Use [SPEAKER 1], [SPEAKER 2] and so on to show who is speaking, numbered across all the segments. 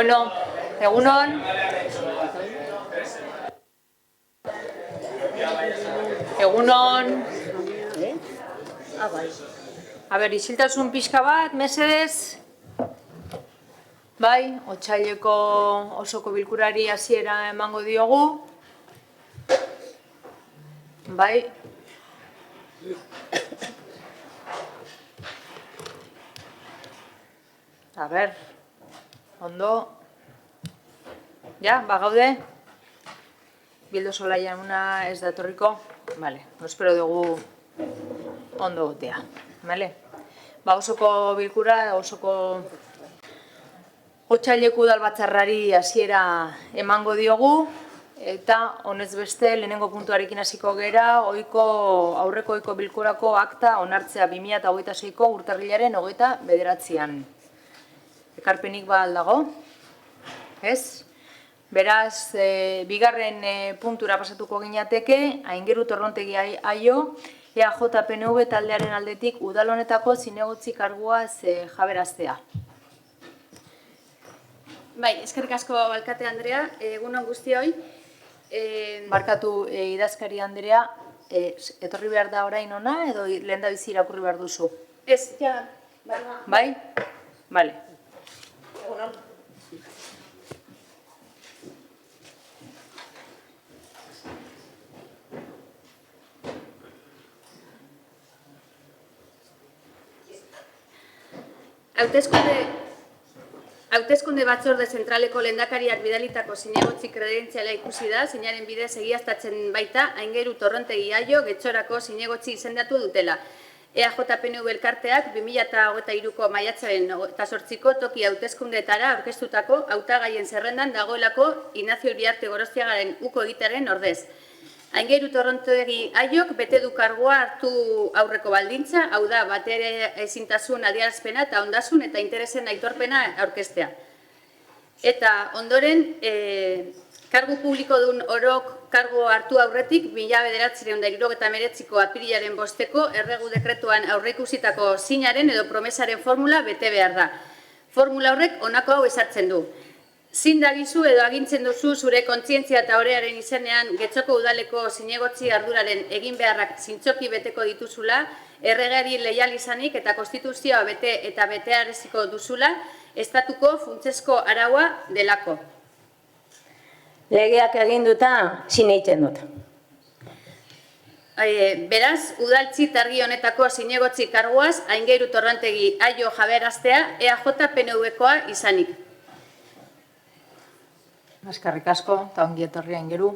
[SPEAKER 1] Bueno, egunon. Egunon. A ber, isiltasun pixka bat, mesedez. Bai, otsaileko osoko bilkurari hasiera emango diogu. Bai. A ber, ondo. Ja, bagaude? Bildo Solaia una ez da etorriko? Vale, espero dugu ondo gotea. Vale? Ba, osoko bilkura, osoko otsaileko udalbatzarrari hasiera emango diogu, eta honez beste lehenengo puntuarekin hasiko gera, aurreko ohiko bilkurako akta onartzea 2026ko urtarrilaren 29an. Ekarpenik ba aldago? Ez? Beraz, bigarren puntura pasatuko ginateke, Aingeru Torrontegi Aio, EAJ-PNV taldearen aldetik udal honetako zinegotzi karguaz jaberaztea.
[SPEAKER 2] Bai, eskerrik asko alkate Andrea, egunon guztioi.
[SPEAKER 1] Barkatu idazkari Andrea, etorri behar da orain ona edo lehendabizi irakurri behar duzu?
[SPEAKER 2] Ez, ja,
[SPEAKER 1] bai? Bale.
[SPEAKER 2] Egunon. Hauteskunde batzorde zentraleko lehendakariak bidalitako zinegotzi kredentziala ikusi da, zinaren bidez egiaztatzen baita Aingeru Torrontegi Aio Getxorako zinegotzi izendatu dutela. EAJ-PNV elkarteak 2023ko maiatzaren 28ko toki hauteskundetara aurkeztutako hautagaien zerrendan dagoelako Ignacio Iriarte Gorostiagaren uko egitearen ordez. Aingeru Torrontegi Aiok bete du kargua hartu aurreko baldintza, hau da, batere ezintasun adierazpena eta ondasun eta interesen aitorpena aurkeztea. Eta ondoren, kargu publiko dun orok kargu hartu aurretik, 1979ko apirilaren 5ko erregu dekretuan aurreikusitako zinaren edo promesaren formula bete behar da. Formula horrek honako hau ezartzen du. Zin dagizu edo agintzen duzu zure kontzientzia eta orearen izenean Getxoko udaleko zinegotzi arduraren egin beharrak zintzoki beteko dituzula, erregeari leial izanik eta konstituzioa bete eta beteareziko duzula, estatuko funtsezko araua delako.
[SPEAKER 3] Legeak eginduta sineiten dut.
[SPEAKER 2] Beraz, udaltzit argi honetako zinegotzi karguaz Aingeru Torrontegi Aio jaberaztea EAJ-PNV-koa izanik.
[SPEAKER 1] Eskerrik asko, eta ongi etorri Aingeru.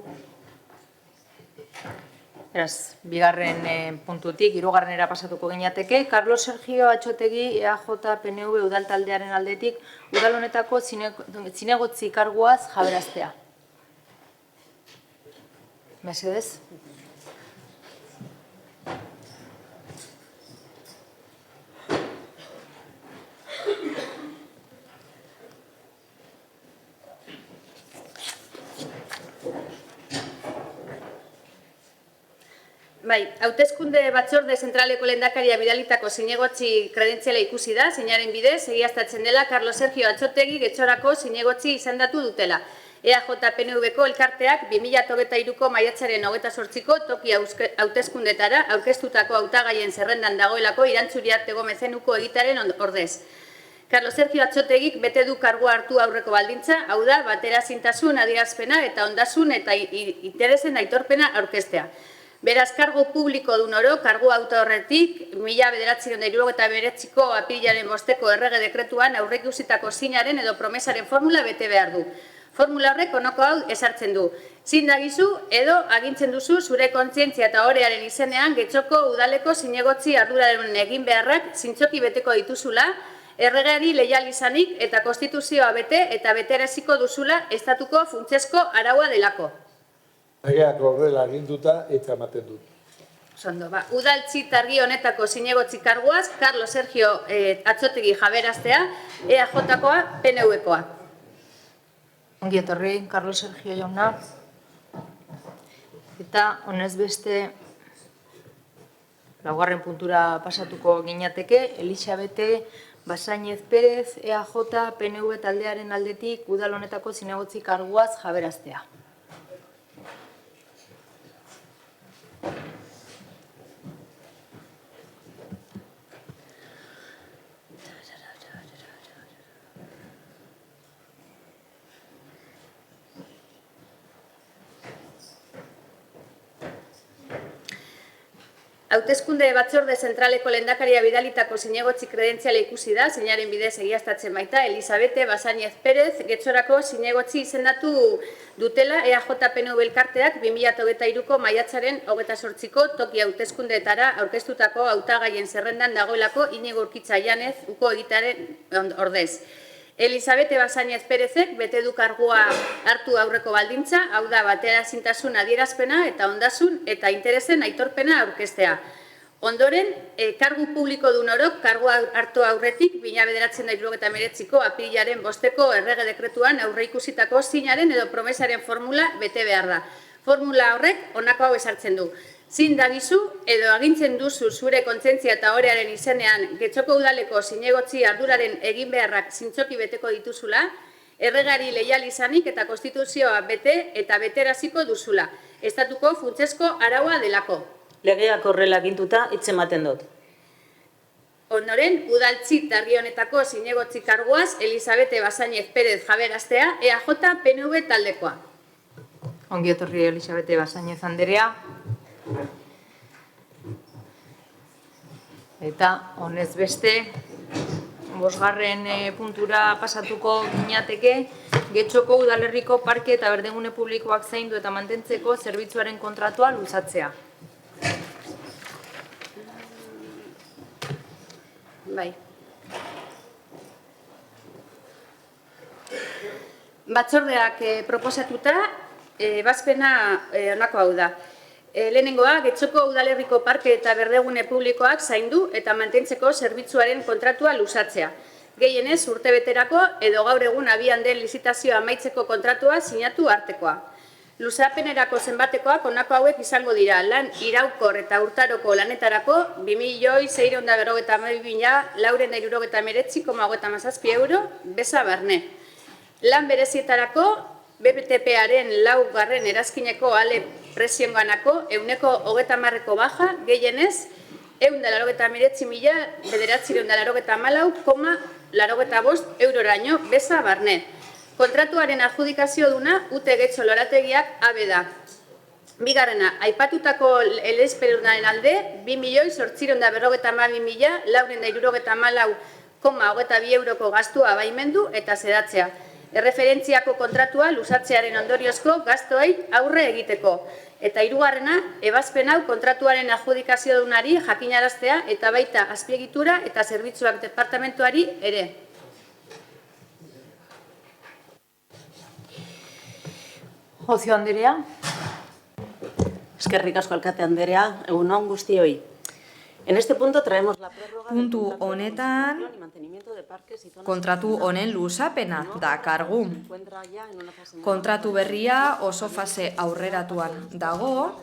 [SPEAKER 1] Beraz, bigarren puntutik, hirugarrenera pasatuko ginateke. Carlos Sergio Atxotegi EAJ-PNV udal taldearen aldetik udal honetako zinegotzi karguaz jaberaztea. Mesedez?
[SPEAKER 2] Bai, hauteskunde batzorde zentraleko lehendakaria bidalitako zinegotzi kredentziala ikusi da, zinaren bidez, egiaztatzen dela Carlos Sergio Atxotegi Getxorako zinegotzi izendatu dutela. EAJ-PNV-ko elkarteak 2023ko maiatzaren 28ko toki hauteskundetara aurkeztutako hautagaien zerrendan dagoelako Irantzuri Arte Gomezenuko egitaren ordez. Carlos Sergio Atxotegik bete du kargua hartu aurreko baldintza, hau da, bateraezintasun adierazpena eta ondasun eta interesen aitorpena aurkeztea. Beraz, kargo publiko dun oro, kargu auto horretik, 1979ko apirilaren 5ko errege dekretuan aurreikusitako zinaren edo promesaren formula bete behar du. Formula horrek honako hau ezartzen du. Zin dagizu edo agintzen duzu zure kontzientzia eta orearen izenean Getxoko udaleko zinegotzi arduraren egin beharrak zintzoki beteko dituzula, erregeari leial izanik eta konstituzioa bete eta betearaziko duzula estatuko funtsezko araua delako.
[SPEAKER 4] Legeak horrela aginduta eta ematen dut.
[SPEAKER 2] Zondo, udaltzit argi honetako zinegotzi karguaz, Carlos Sergio Atxotegi jaberaztea, EAJ-koa, PNV-koa.
[SPEAKER 1] Ongi etorri, Carlos Sergio jauna. Eta honez beste laugarren puntura pasatuko ginateke, Elisabete Basainez Perez, EAJ, PNV taldearen aldetik udal honetako zinegotzi karguaz jaberaztea.
[SPEAKER 2] Hauteskunde batzorde zentraleko lehendakaria bidalitako zinegotzi kredentziala ikusi da, zeinaren bidez egiaztatzen baita, Elisabete Basainez Perez, Getxorako zinegotzi izendatu dutela EAJ-PNV elkarteak 2023ko maiatzaren 28ko toki hauteskundeetara aurkeztutako hautagaien zerrendan dagoelako Iñigo Urkitza Janez uko egitearen ordez. Elisabete Basainez Perezek bete du kargua hartu aurreko baldintza, hau da bateraezintasun adierazpena eta ondasun eta interesen aitorpena aurkeztea. Ondoren, kargu publiko dun orok kargua hartu aurretik 1979ko apirilaren 5ko errege dekretuan aurreikusitako zinaren edo promesaren formula bete behar da. Formula horrek honako hau esartzen du. Zin dabizu edo agintzen duzu zure kontzientzia eta orearen izenean Getxoko udaleko zinegotzi arduraren egin beharrak zintzoki beteko dituzula, erregari leial izanik eta konstituzioa bete eta beteraziko duzula. Estatuko funtsezko araua delako.
[SPEAKER 3] Legeak horrela aginduta hitz ematen dut.
[SPEAKER 2] Ondoren, udaltzi tarri honetako zinegotzi karguaz Elisabete Basainez Perez jaberaztea EAJ-PNV taldekoa.
[SPEAKER 1] Ongi etorri Elisabete Basainez anderea. Eta honez beste, 5. puntura pasatuko ginateke, Getxoko udalerriko parke eta berdegune publikoak zaindu eta mantentzeko zerbitzuaren kontratua luzatzea.
[SPEAKER 2] Bai. Batzordeak proposatuta, ebazpena honako hau da. Lehenengoa, Getxoko udalerriko parke eta berdegune publikoak zaindu eta mantentzeko zerbitzuaren kontratua luzatzea. Gehienez, urtebeterako edo gaur egun abian den lizitazioa amaitzeko kontratua sinatu artekoa. Luzapenerako zenbatekoak honako hauek izango dira, lan iraukor eta urtaroko lanetarako 2.692.479,57 euro, beza barne. Lan berezietarako, BPTP-aren 4. erazkineko ale presioenganako 30%ko baja, gehienez, 189.994,85 euroraino beza barne. Kontratuaren adjudikazio duna UTE Getxo lorategiak abe da. Bigarrena, aipatutako elezperunaren alde 2.842.494,22 euroko gastua baimendu eta sedatzea. Erreferentziako kontratua luzatzearen ondoriozko gastoei aurre egiteko. Eta hirugarrena, ebazpen hau kontratuaren adjudikazio dunari jakinaraztea eta baita azpiegitura eta zerbitzuak departamentuari ere.
[SPEAKER 1] Ocio anderea.
[SPEAKER 3] Eskerrik asko alkate anderea, egun on guztioi. En este punto traemos la prórroga
[SPEAKER 5] puntu honetan kontratu honen luzapena da kargu. Kontratu berria oso fase aurreratuan dago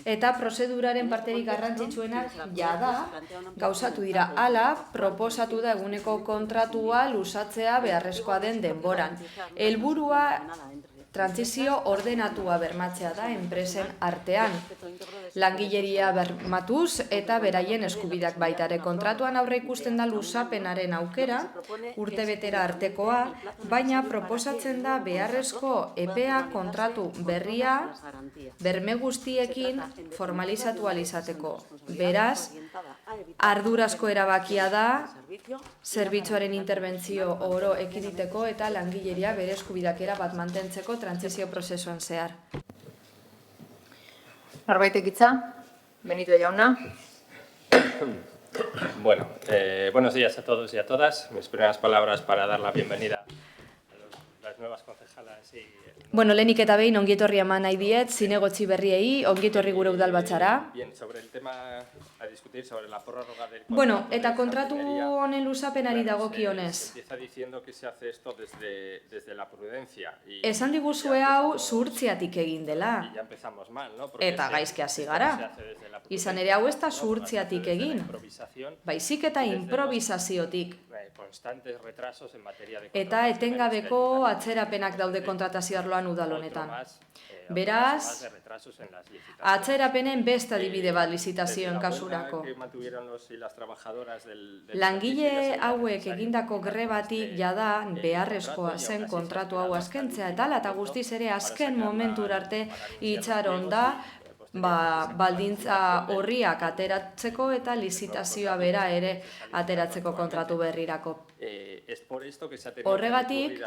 [SPEAKER 5] eta prozeduraren parterik garrantzitsuenak jada gauzatu dira hala proposatu da eguneko kontratua luzatzea beharrezkoa den denboran. Helburua trantsizio ordenatua bermatzea da enpresen artean. Langileria bermatuz eta beraien eskubideak baitare kontratuan aurre ikusten da luzapenaren aukera, urtebetera artekoa, baina proposatzen da beharrezko epea kontratu berria berme guztiekin formalizatu alizateko. Beraz, ardurazko erabakia da zerbitzuaren interbentzio oro ekiditeko eta langileria bere eskubideak erabat mantentzeko trantsizio prozesuan zehar.
[SPEAKER 1] Norbaitek hitza? Benito jauna.
[SPEAKER 6] Bueno, buenos días a todos y a todas. Mis primeras palabras para dar la bienvenida a las las nuevas concejalas y...
[SPEAKER 5] Bueno, lehenik eta behin ongietorri eman nahi diet, zinegotzi berriei, ongietorri gure udalbatzara.
[SPEAKER 6] Bien, sobre el tema a discutir, sobre la prórroga del
[SPEAKER 5] Bueno,
[SPEAKER 6] contrato
[SPEAKER 5] eta
[SPEAKER 6] de
[SPEAKER 5] kontratu
[SPEAKER 6] jardinería,
[SPEAKER 5] honen luzapenari
[SPEAKER 6] claro,
[SPEAKER 5] dagokionez.
[SPEAKER 6] se empieza diciendo que se hace esto desde la prudencia. Y
[SPEAKER 5] Esan diguzue hau zuhurtziatik egin dela.
[SPEAKER 6] ya empezamos mal, ¿no? Porque
[SPEAKER 5] Eta gaizki hasi gara. Izan ere hau ez da zuhurtziatik egin. Baizik eta improvisaziotik.
[SPEAKER 6] Constantes retrasos en materia de
[SPEAKER 5] Eta etengabeko atzerapenak daude kontratazio arloan udal honetan. Beraz, atzerapenen beste adibide bat lizitazioen kasurako. Langile hauek egindako grebatik jada beharrezkoa zen kontratu hau azkentzea eta hala eta guztiz ere azken momentura arte itxaron da baldintza horriak ateratzeko eta lizitazioa bera ere ateratzeko kontratu berrirako. Horregatik,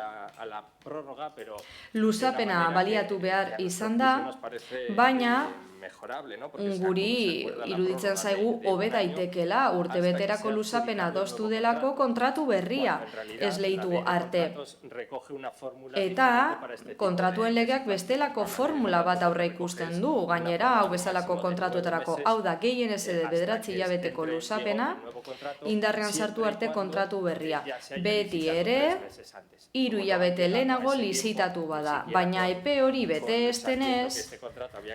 [SPEAKER 5] luzapena baliatu behar izan da, baina guri iruditzen zaigu hobe daitekela urtebeterako luzapena adostu delako kontratu berria esleitu arte. Eta kontratuen legeak bestelako formula bat aurreikusten du, gainera hau bezalako kontratuetarako, hau da gehienez edo 9 hilabeteko luzapena, indarrean sartu arte kontratu berria. Beti ere, 3 hilabete lehenago lizitatu bada, baina epe hori bete estenez,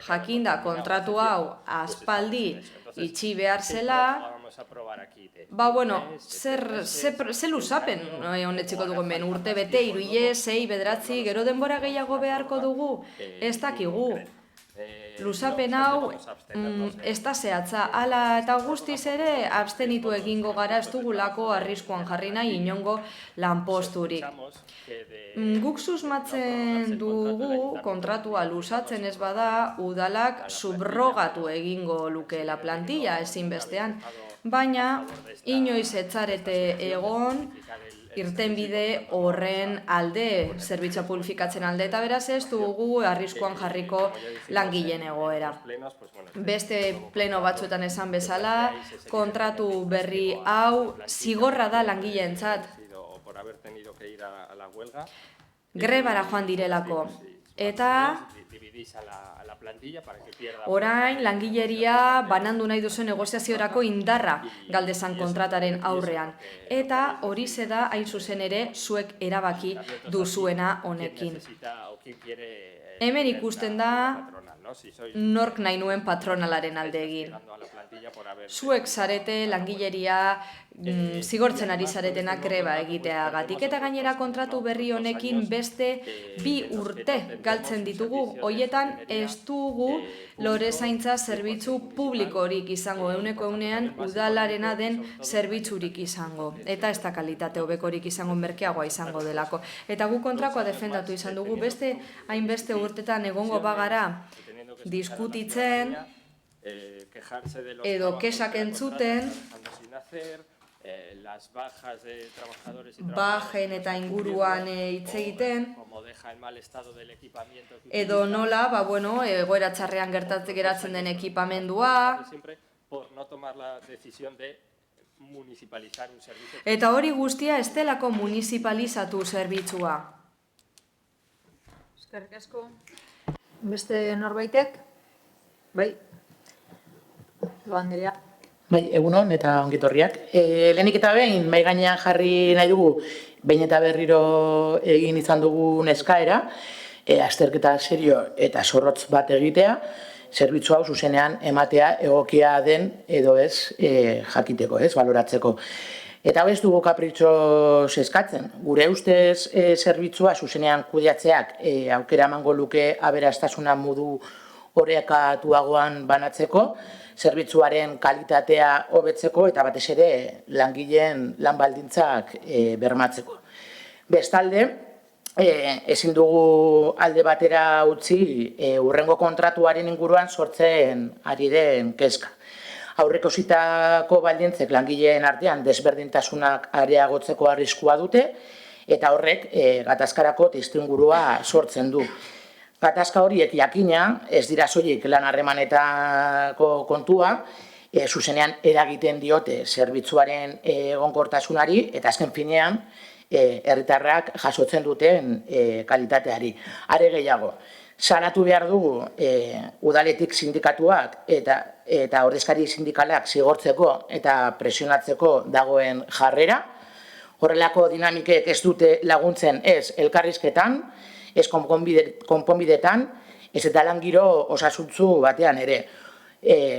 [SPEAKER 5] jakinda kontratu hau aspaldi itxi behar zela, ze luzapen honetziko dugu hemen, urte bete, 3 hile, 6, 9, gero denbora gehiago beharko dugu, ez dakigu. Luzapen hau ez da zehatza, hala eta guztiz ere abstenitu egingo gara ez dugulako arriskuan jarri nahi inongo lanposturik. Guk susmatzen dugu kontratua luzatzen ez bada udalak subrogatu egingo lukeela plantilla ezinbestean, baina inoiz etzarete egon irtenbide horren alde, zerbitzua publifikatzen alde, eta beraz ez dugu arriskuan jarriko langileen egoera. Beste pleno batzuetan esan bezala, kontratu berri hau zigorra da langileentzat. Grebara joan direlako. Eta orain langileria banandu nahi duzuen negoziaziorako indarra galdezan kontrataren aurrean. Eta hori da hain zuzen ere zuek erabaki duzuena honekin. Hemen ikusten da nork nahi nuen patronalaren alde egin. Zuek zarete langileria zigortzen ari zaretenak greba egiteagatik eta gainera kontratu berri honekin beste 2 urte galtzen ditugu. Hoietan ez dugu lorezaintza zerbitzu publikorik izango, 100% udalarena den zerbitzurik izango. Eta ez da kalitate hobekorik izango, merkeagoa izango delako. Eta gu kontrakoa defendatu izan dugu, beste hainbeste urtetan egongo bagara diskutitzen edo kesak entzuten, bajen eta inguruan hitz egiten, edo nola, egoera txarrean geratzen den ekipamendua, eta hori guztia ez delako municipalizatu zerbitzua.
[SPEAKER 1] Eskerrik asko. Beste norbaitek? Bai. Andrea.
[SPEAKER 7] Bai, egunon eta ongitorriak. Lehenik eta behin, mai gainean jarri nahi dugu, behin eta berriro egin izan dugun eskaera, azterketa serio eta zorrotz bat egitea, zerbitzu hau zuzenean ematea egokia den edo ez jakiteko, baloratzeko. Eta ez dugu kapritxoz eskatzen. Gure ustez zerbitzua zuzenean kudeatzeak aukera emango luke aberastasuna modu orekatuagoan banatzeko, zerbitzuaren kalitatea hobetzeko eta batez ere langileen lan baldintzak bermatzeko. Bestalde, ezin dugu alde batera utzi hurrengo kontratuaren inguruan sortzen ari den kezka. Aurreikusitako baldintzek langileen artean desberdintasunak areagotzeko arriskua dute eta horrek gatazkarako testuingurua sortzen du. Gatazka horiek jakina, ez dira soilik lan harremanetako kontua, zuzenean eragiten diote zerbitzuaren egonkortasunari eta azken finean herritarrak jasotzen duten kalitateari. Are gehiago, salatu behar dugu udaletik sindikatuak eta ordezkari sindikalak zigortzeko eta presionatzeko dagoen jarrera. Horrelako dinamikek ez dute laguntzen ez elkarrizketan, ez konponbidetan, ez eta lan giro osasuntzu batean ere.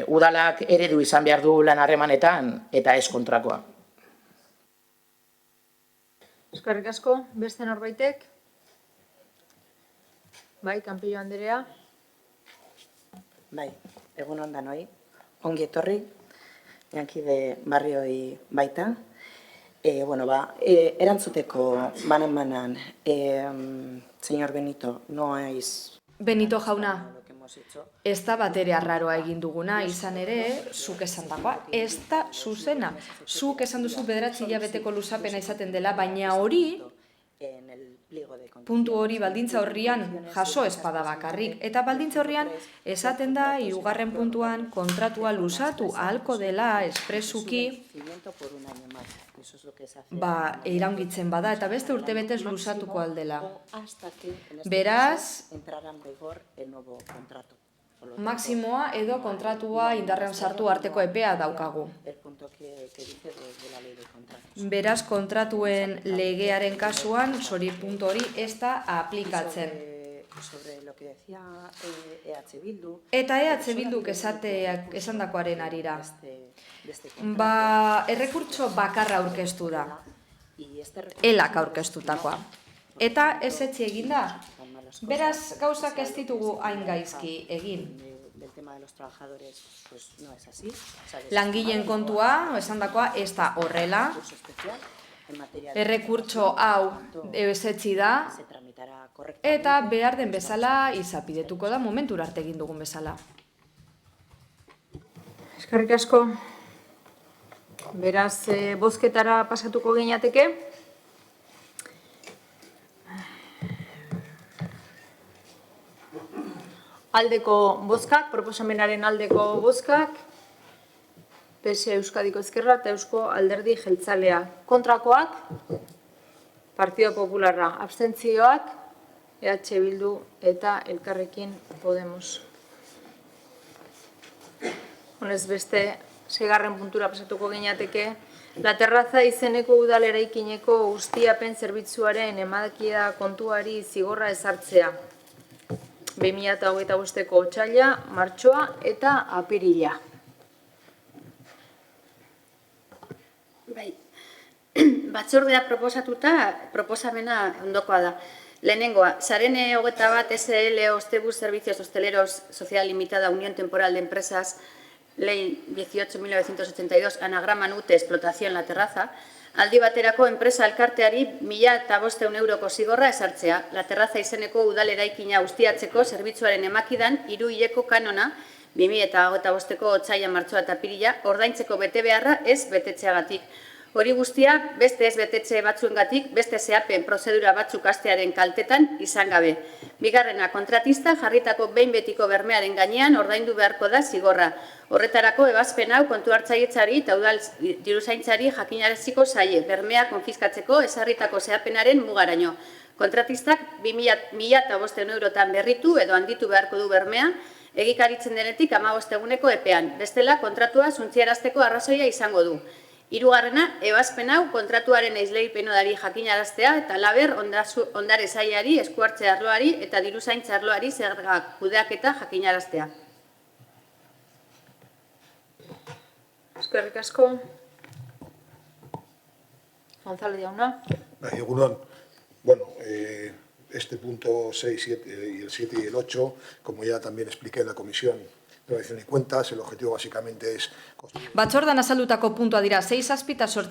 [SPEAKER 7] Udalak eredu izan behar du lan harremanetan eta ez kontrakoa.
[SPEAKER 1] Eskerrik asko, beste norbaitek? Bai, Campillo Andrea.
[SPEAKER 3] Bai, egun on danoi, ongi etorri, jankide barrioi baita. Erantzuteko banan, señor Benito, no es...
[SPEAKER 5] Benito jauna, ez da bat ere arraroa egin duguna, izan ere, zuk esan dagoa, ez da zuzena. Zuk esan duzu 9 hilabeteko luzapena izaten dela, baina hori, puntu hori baldintza horrian jaso espada bakarrik. Eta baldintza horrian esaten da, 3. puntuan, kontratua luzatu ahalko dela espresuki, iraungitzen bada, eta beste urtebetez luzatuko aldela. Beraz, maximoa edo kontratua indarrean sartu arteko epea daukagu. Beraz, kontratuen legearen kasuan, puntu hori ez da aplikatzen. Eta EH Bilduk esandakoaren arira. Errekurtso bakarra aurkeztu da. Elak aurkeztutakoa. Eta ezetzi egin da. Beraz, gauzak ez ditugu hain gaizki egin. Langileen kontua, esandakoa, ez da horrela. Errekurtso hau ezetzi da. Eta behar den bezala izapidetuko da momentura arte egin dugun bezala.
[SPEAKER 1] Eskerrik asko. Beraz, bozketara pasatuko ginateke. Aldeko bozkak, proposamenaren aldeko bozkak, PSE Euskadiko Ezkerra eta Eusko Alderdi Jeltzalea. Kontrakoak, Partido Popularra. Abstentzioak, EH Bildu eta Elkarrekin Podemos. Honez beste, 6. puntura pasatuko ginateke. La Terraza izeneko udal eraikineko ustiapen zerbitzuaren emakia kontuari zigorra ezartzea. 2025ko otsaila, martxoa eta apirila.
[SPEAKER 2] Bai, batzordea proposamena ondokoa da. Lehenengoa, Sarene 21 SL Ostebus Servicios Hosteleros Social Limitada Unión Temporal de Empresas, Ley 18.982, anagrama NUTE, explotación La Terraza, aldi baterako enpresa elkarteari 1.500 euroko zigorra ezartzea. La Terraza izeneko udal eraikina ustiatzeko zerbitzuaren emakidan 3 hileko kanona 2025ko otsaila, martxoa eta apirila ordaintzeko betebeharra ez betetzeagatik. Hori guztia beste ez betetze batzuengatik, beste zehapen prozedura batzuk hastearen kaltetan izan gabe. Bigarrena, kontratista jarritako behin betiko bermearen gainean ordaindu beharko da zigorra. Horretarako ebazpen hau kontu hartzailetzari eta udal diruzaintzari jakinaraziko zaie, bermea konfiskatzeko ezarritako zehapenaren mugaraino. Kontratistak 1.500 eurotan berritu edo handitu beharko du bermea, egikaritzen denetik 15 eguneko epean. Bestela, kontratua zuntziarazteko arrazoia izango du. 3. ebazpen hau kontratuaren esleipenodari jakinaraztea eta laber ondare sailari, eskuartze arloari eta diruzaintza arloari zerga kudeaketa jakinaraztea.
[SPEAKER 1] Eskerrik asko. Gonzalo jauna.
[SPEAKER 4] Egunon. Bueno, este punto 6, 7 y el 7 y el 8, como ya también expliqué en la comisión de Rendición de Cuentas, el objetivo básicamente es...
[SPEAKER 5] Batzordan azaldutako puntua dira 6, 7 eta 8.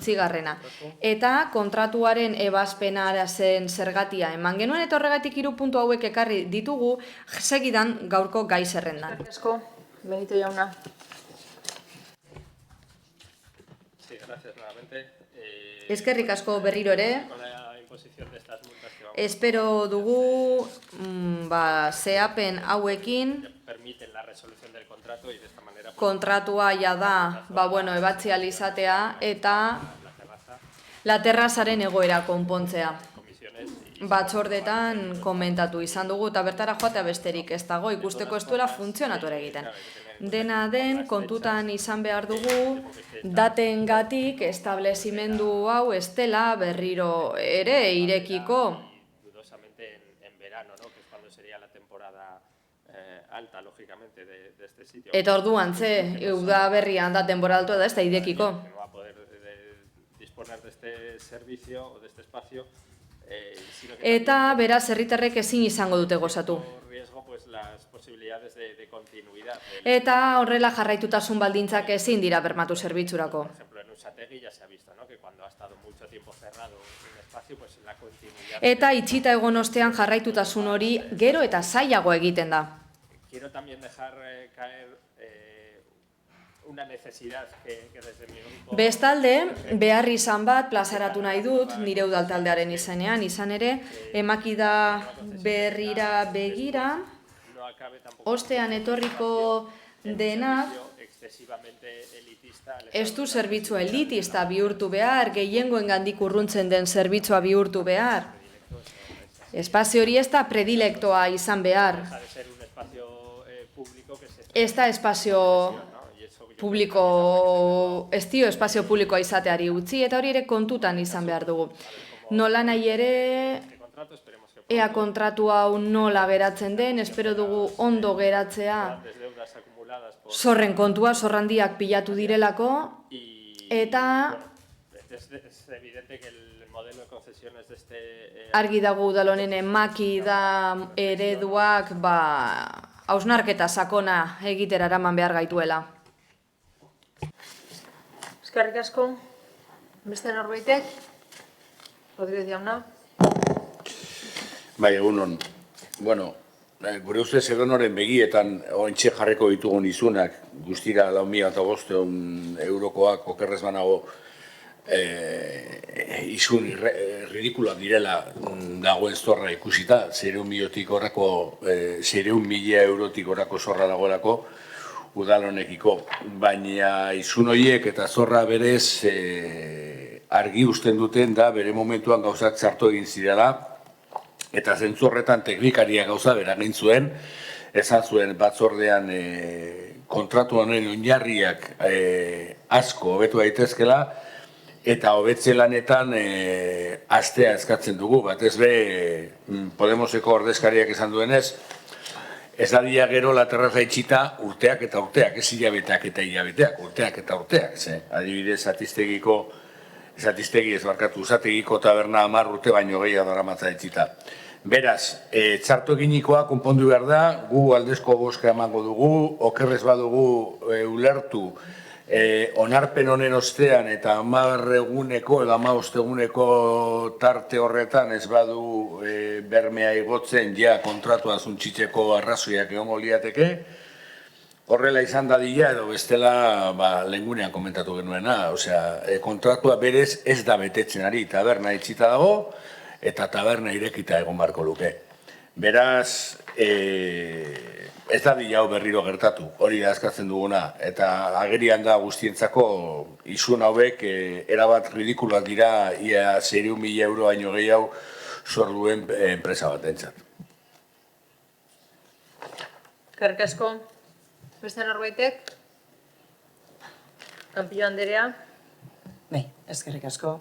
[SPEAKER 5] Eta kontratuaren ebazpenara zen zergatia eman genuen eta horregatik 3 puntu hauek ekarri ditugu segidan gaurko gai zerrendan.
[SPEAKER 1] Eskerrik asko, Benito jauna.
[SPEAKER 6] Sí, gracias nuevamente.
[SPEAKER 5] Eskerrik asko berriro ere.
[SPEAKER 6] Con la imposición de estas multas que vamos
[SPEAKER 5] Espero dugu zehapen hauekin
[SPEAKER 6] permiten la resolución del contrato y de esta manera
[SPEAKER 5] kontratua ja da, ebatzi ahal izatea eta La terrazaren egoera konpontzea. Batzordetan komentatu izan dugu eta bertara joatea besterik ez dago, ikusteko ez duela funtzionatu ere egiten. Dena den, kontutan izan behar dugu, datengatik establezimendu hau ez dela berriro ere irekiko.
[SPEAKER 6] Dudosamente en verano, ¿no? Que es cuando sería la temporada alta, lógicamente, de este sitio.
[SPEAKER 5] Eta orduan, uda berrian da denbora altua da ez da irekiko.
[SPEAKER 6] No va a poder disponer de este servicio o de este espacio.
[SPEAKER 5] Eta beraz herritarrek ezin izango dute gozatu.
[SPEAKER 6] Riesgo, pues, las posibilidades de continuidad.
[SPEAKER 5] Eta horrela jarraitutasun baldintzak ezin dira bermatu zerbitzurako.
[SPEAKER 6] Por ejemplo, en Usategi ya se ha visto, ¿no? Que cuando ha estado mucho tiempo cerrado un espacio, pues la continuidad.
[SPEAKER 5] Eta itxita egon ostean jarraitutasun hori gero eta zailago egiten da.
[SPEAKER 6] Quiero también dejar caer una necesidad que desde mi grupo...
[SPEAKER 5] Bestalde, behar izan bat plazaratu nahi dut, nire udaltaldearen izenean, izan ere, emakida berrira begira, ostean etorriko denak, ez du zerbitzua elitista bihurtu behar, gehiengoengandik urruntzen den zerbitzua bihurtu behar. Espazio hori ez da predilektoa izan behar. Ez da espazio publiko, ez dio espazio publikoa izateari utzi, eta hori ere kontutan izan behar dugu. Nola nahi ere, ea kontratu hau nola geratzen den, espero dugu ondo geratzea zorren kontua, zorrandiak pilatu direlako, eta argi dago udalonen emakida ereduak hausnarketa sakona egitera eraman behar gaituela.
[SPEAKER 1] Eskerrik asko. Beste norbaitek? Rodríguez jauna.
[SPEAKER 8] Bai, egunon. Bueno, gure ustez edonoren begietan ointxe jarreko ditugun izunak, guztira 4.500 eurokoak okerrez banago izun ridikuloak direla dagoen zorra ikusita, 600.000 eurotik orako zorra dagoelako udalonekiko, baina izun horiek eta zorra berez argi usten duten da bere momentuan gauzak txarto egin zirela, eta zentzu horretan teknikaria gauza beragin zuen, esan zuen batzordean kontratu honen oinarriak asko hobetu daitezkela, eta hobetze lanetan astea eskatzen dugu, batez be Podemoseko ordezkariak esan duenez, ez dadia gero la terraza itxita urteak eta urteak, ez hilabeteak eta hilabeteak, urteak eta urteak. Adibidez, Usategiko taberna 10 urte baino gehiago daramatza itxita. Beraz, txarto eginikoa konpondu behar da, gu aldezko bozka emango dugu, okerrez badugu ulertu, onarpen honen ostean eta 10 eguneko edo 15 eguneko tarte horretan ez badu bermea igotzen ja kontratua zuntxitzeko arrazoiak egongo liateke, horrela izan dadila edo bestela lehengunean komentatu genuena, kontratua berez ez da betetzen ari, taberna itxita dago eta taberna irekita egon barko luke. Beraz, ez da hau berriro gertatu, hori da eskatzen duguna, eta agerian da guztientzako izun hauek erabat ridikuloak dira ia 600.000 euro baino gehiago zor duen enpresa bat entzat.
[SPEAKER 1] Eskerrik asko. Beste norbaitek? Campillo Anderea.
[SPEAKER 3] Bai, eskerrik asko.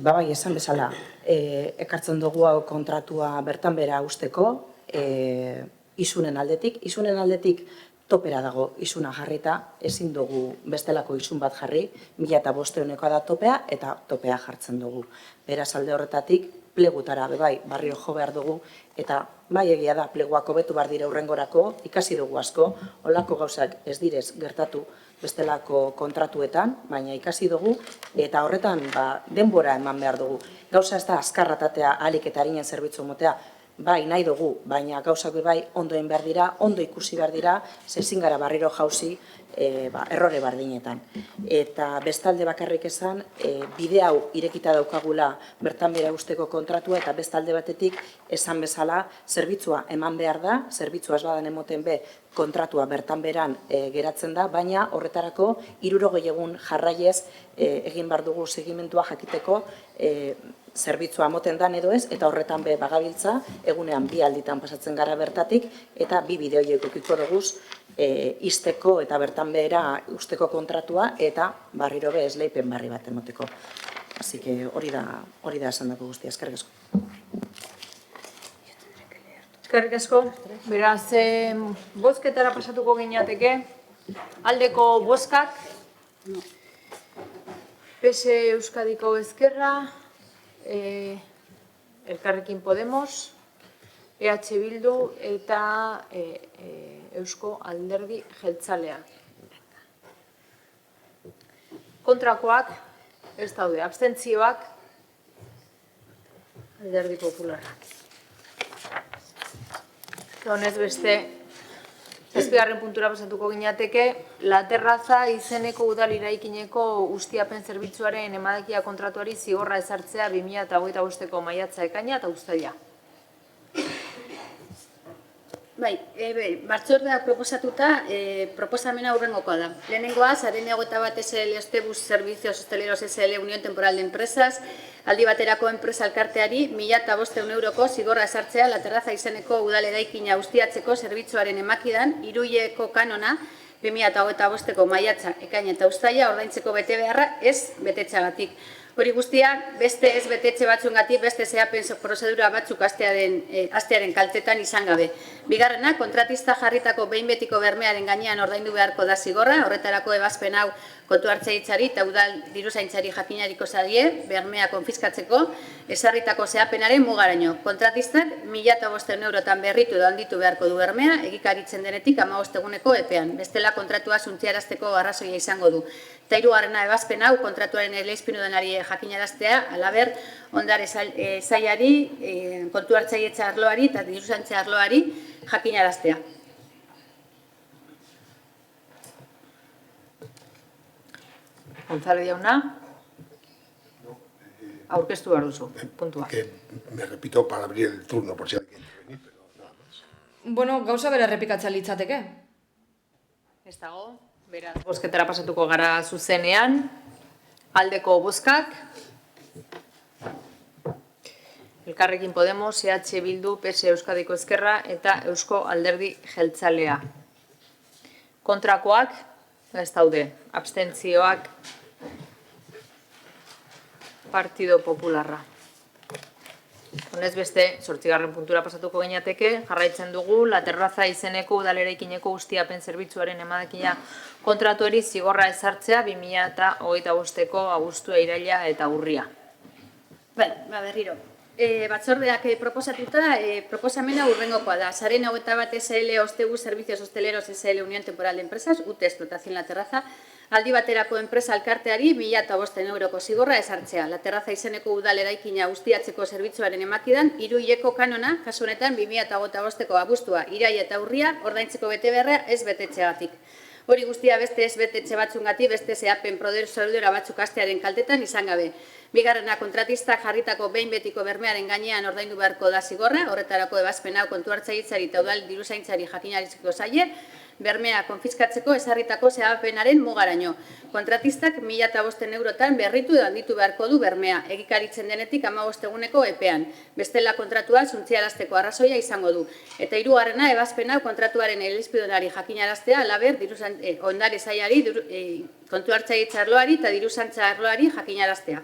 [SPEAKER 3] Bai, esan bezala, ekartzen dugu hau kontratua bertan bera usteko, izunen aldetik topera dago izuna jarrita, ezin dugu bestelako izun bat jarri, 1.500 da topea eta topea jartzen dugu. Beraz alde horretatik, plegutara bai, barrio jo behar dugu, eta bai egia da, pleguak hobetu behar dire hurrengorako, ikasi dugu asko, holako gauzak ez direz gertatu bestelako kontratuetan, baina ikasi dugu, eta horretan denbora eman behar dugu. Gauza ez da azkarratatea alik eta harinen zerbitzu motea, bai nahi dugu, baina gauzak bai ondo egin behar dira, ondo ikusi behar dira, ezin gara barriro jauzi errore bardinetan. Eta bestalde bakarrik esan, bide hau irekita daukagula bertan bera usteko kontratua, eta bestalde batetik esan bezala zerbitzua eman behar da, zerbitzua ez badan emoten be kontratua bertan beran geratzen da, baina horretarako 60 egun jarraiez egin behar dugu segimendua jakiteko zerbitzua moten dan edo ez, eta horretan be bagabiltza, egunean 2 alditan pasatzen gara bertatik, eta 2 bide horiek ukiko dugu izteko eta bertan behera usteko kontratua, eta barriro be esleipen barri bat emoteko. Así que hori da esan dago guztia, eskerrik asko.
[SPEAKER 1] Eskerrik asko. Beraz, bozketara pasatuko gineateke. Aldeko bozkak. PS Euskadiko Ezkerra, Elkarrekin Podemos, EH Bildu eta Eusko Alderdi Jeltzalea. Kontrakoak ez daude, abstentzioak Alderdi Popularra. Honez beste, 7. puntura pasatuko gineateke, La Terraza izeneko udal eraikineko ustiapen zerbitzuaren emadekia kontratuari zigorra ezartzea 2025ko maiatza, ekaina eta uztaila.
[SPEAKER 2] Bai, batzordea proposatuta, proposamena hurrengokoa da. Lehenengoa, Sarene 21 SL Ostebus Servicios Hosteleros SL Unión Temporal de Empresas, aldi baterako enpresa elkarteari 1.500 euroko zigorra esartzea La Terraza izeneko udal eraikina ustiatzeko zerbitzuaren emakidan, Iruileko kanona 2025ko maiatza, ekaina eta uztaila ordaintzeko bete beharra ez betetxagatik. Hori guztiak, beste ez betetxe batzuengatik, beste zehapen prozedura batzuk astearen kaltetan izan gabe. Bigarrena, kontratista jarritako behin betiko bermearen gainean ordaindu beharko da zigorra, horretarako ebazpen hau kontu hartzaitzari eta udal diruzaintzari jakinariko zadie, bermea konfiskatzeko, ezarritako zehapenaren mugaraino. Kontratistak 1.500 eurotan berritu edo handitu beharko du bermea, egikaritzen denetik 15 eguneko epean. Bestela kontratua zuntziarazteko arrazoia izango du. Eta hirugarrena ebazpen hau kontratuaren eleizpinu denari jakinaraztea, alaber, ondare sailari, kontu hartzaietza arloari eta diruzaintza arloari jakinaraztea.
[SPEAKER 1] Gonzalo jauna, aurkeztu behar duzu, puntua.
[SPEAKER 4] Que me repito para abrir el turno por si alguien quiere venir, pero nada más.
[SPEAKER 5] Bueno, gauza bera errepikatzea litzateke.
[SPEAKER 1] Ez dago, beraz, bozketara pasatuko gara zuzenean, aldeko bozkak, Elkarrekin Podemos, EH Bildu, PS Euskadiko Ezkerra eta Eusko Alderdi Jeltzalea. Kontrakoak, ez daude, abstentzioak Partido Popularra. Honez beste, 8. puntura pasatuko gineateke, jarraitzen dugu, La Terraza izeneko udaleraikineko ustiapen zerbitzuaren emadakina kontratuari zigorra ezartzea 2025ko abuztua, iraila eta urria.
[SPEAKER 2] Bai, berriro. Batzordeak proposatuta, proposamena hurrengokoa da. Sarene 21 SL Ostebus Servicios Hosteleros SL Unión Temporal de Empresas, UTE Explotación La Terraza, aldi baterako enpresa elkarteari 1.500 euroko zigorra esartzea. La Terraza izeneko udal eraikina ustiatzeko zerbitzuaren emakidan, Iruileko kanona, kasu honetan 2025ko abuztua, iraila eta urria, ordaintzeko bete beharra ez betetxeagatik. Hori guztia beste ez betetxe batzungatik, beste zehapen prozedura batzuk astearen kaltetan izan gabe. Bigarrena, kontratistak jarritako behin betiko bermearen gainean ordaindu beharko da zigorra, horretarako ebazpen hau kontu hartzaitzari eta udal diruzaintzari jakinariziko zaie, bermea konfiskatzeko ezarritako zehapenaren mugaraino. Kontratistak 1.500 eurotan berritu edo handitu beharko du bermea, egikaritzen denetik 15 eguneko epean. Bestela kontratua zuntziarazteko arrazoia izango du. Eta hirugarrena, ebazpen hau kontratuaren eleizpidonari jakinaraztea, alaber, ondare sailari, kontu hartzaitza arloari eta diruzantza arloari jakinaraztea.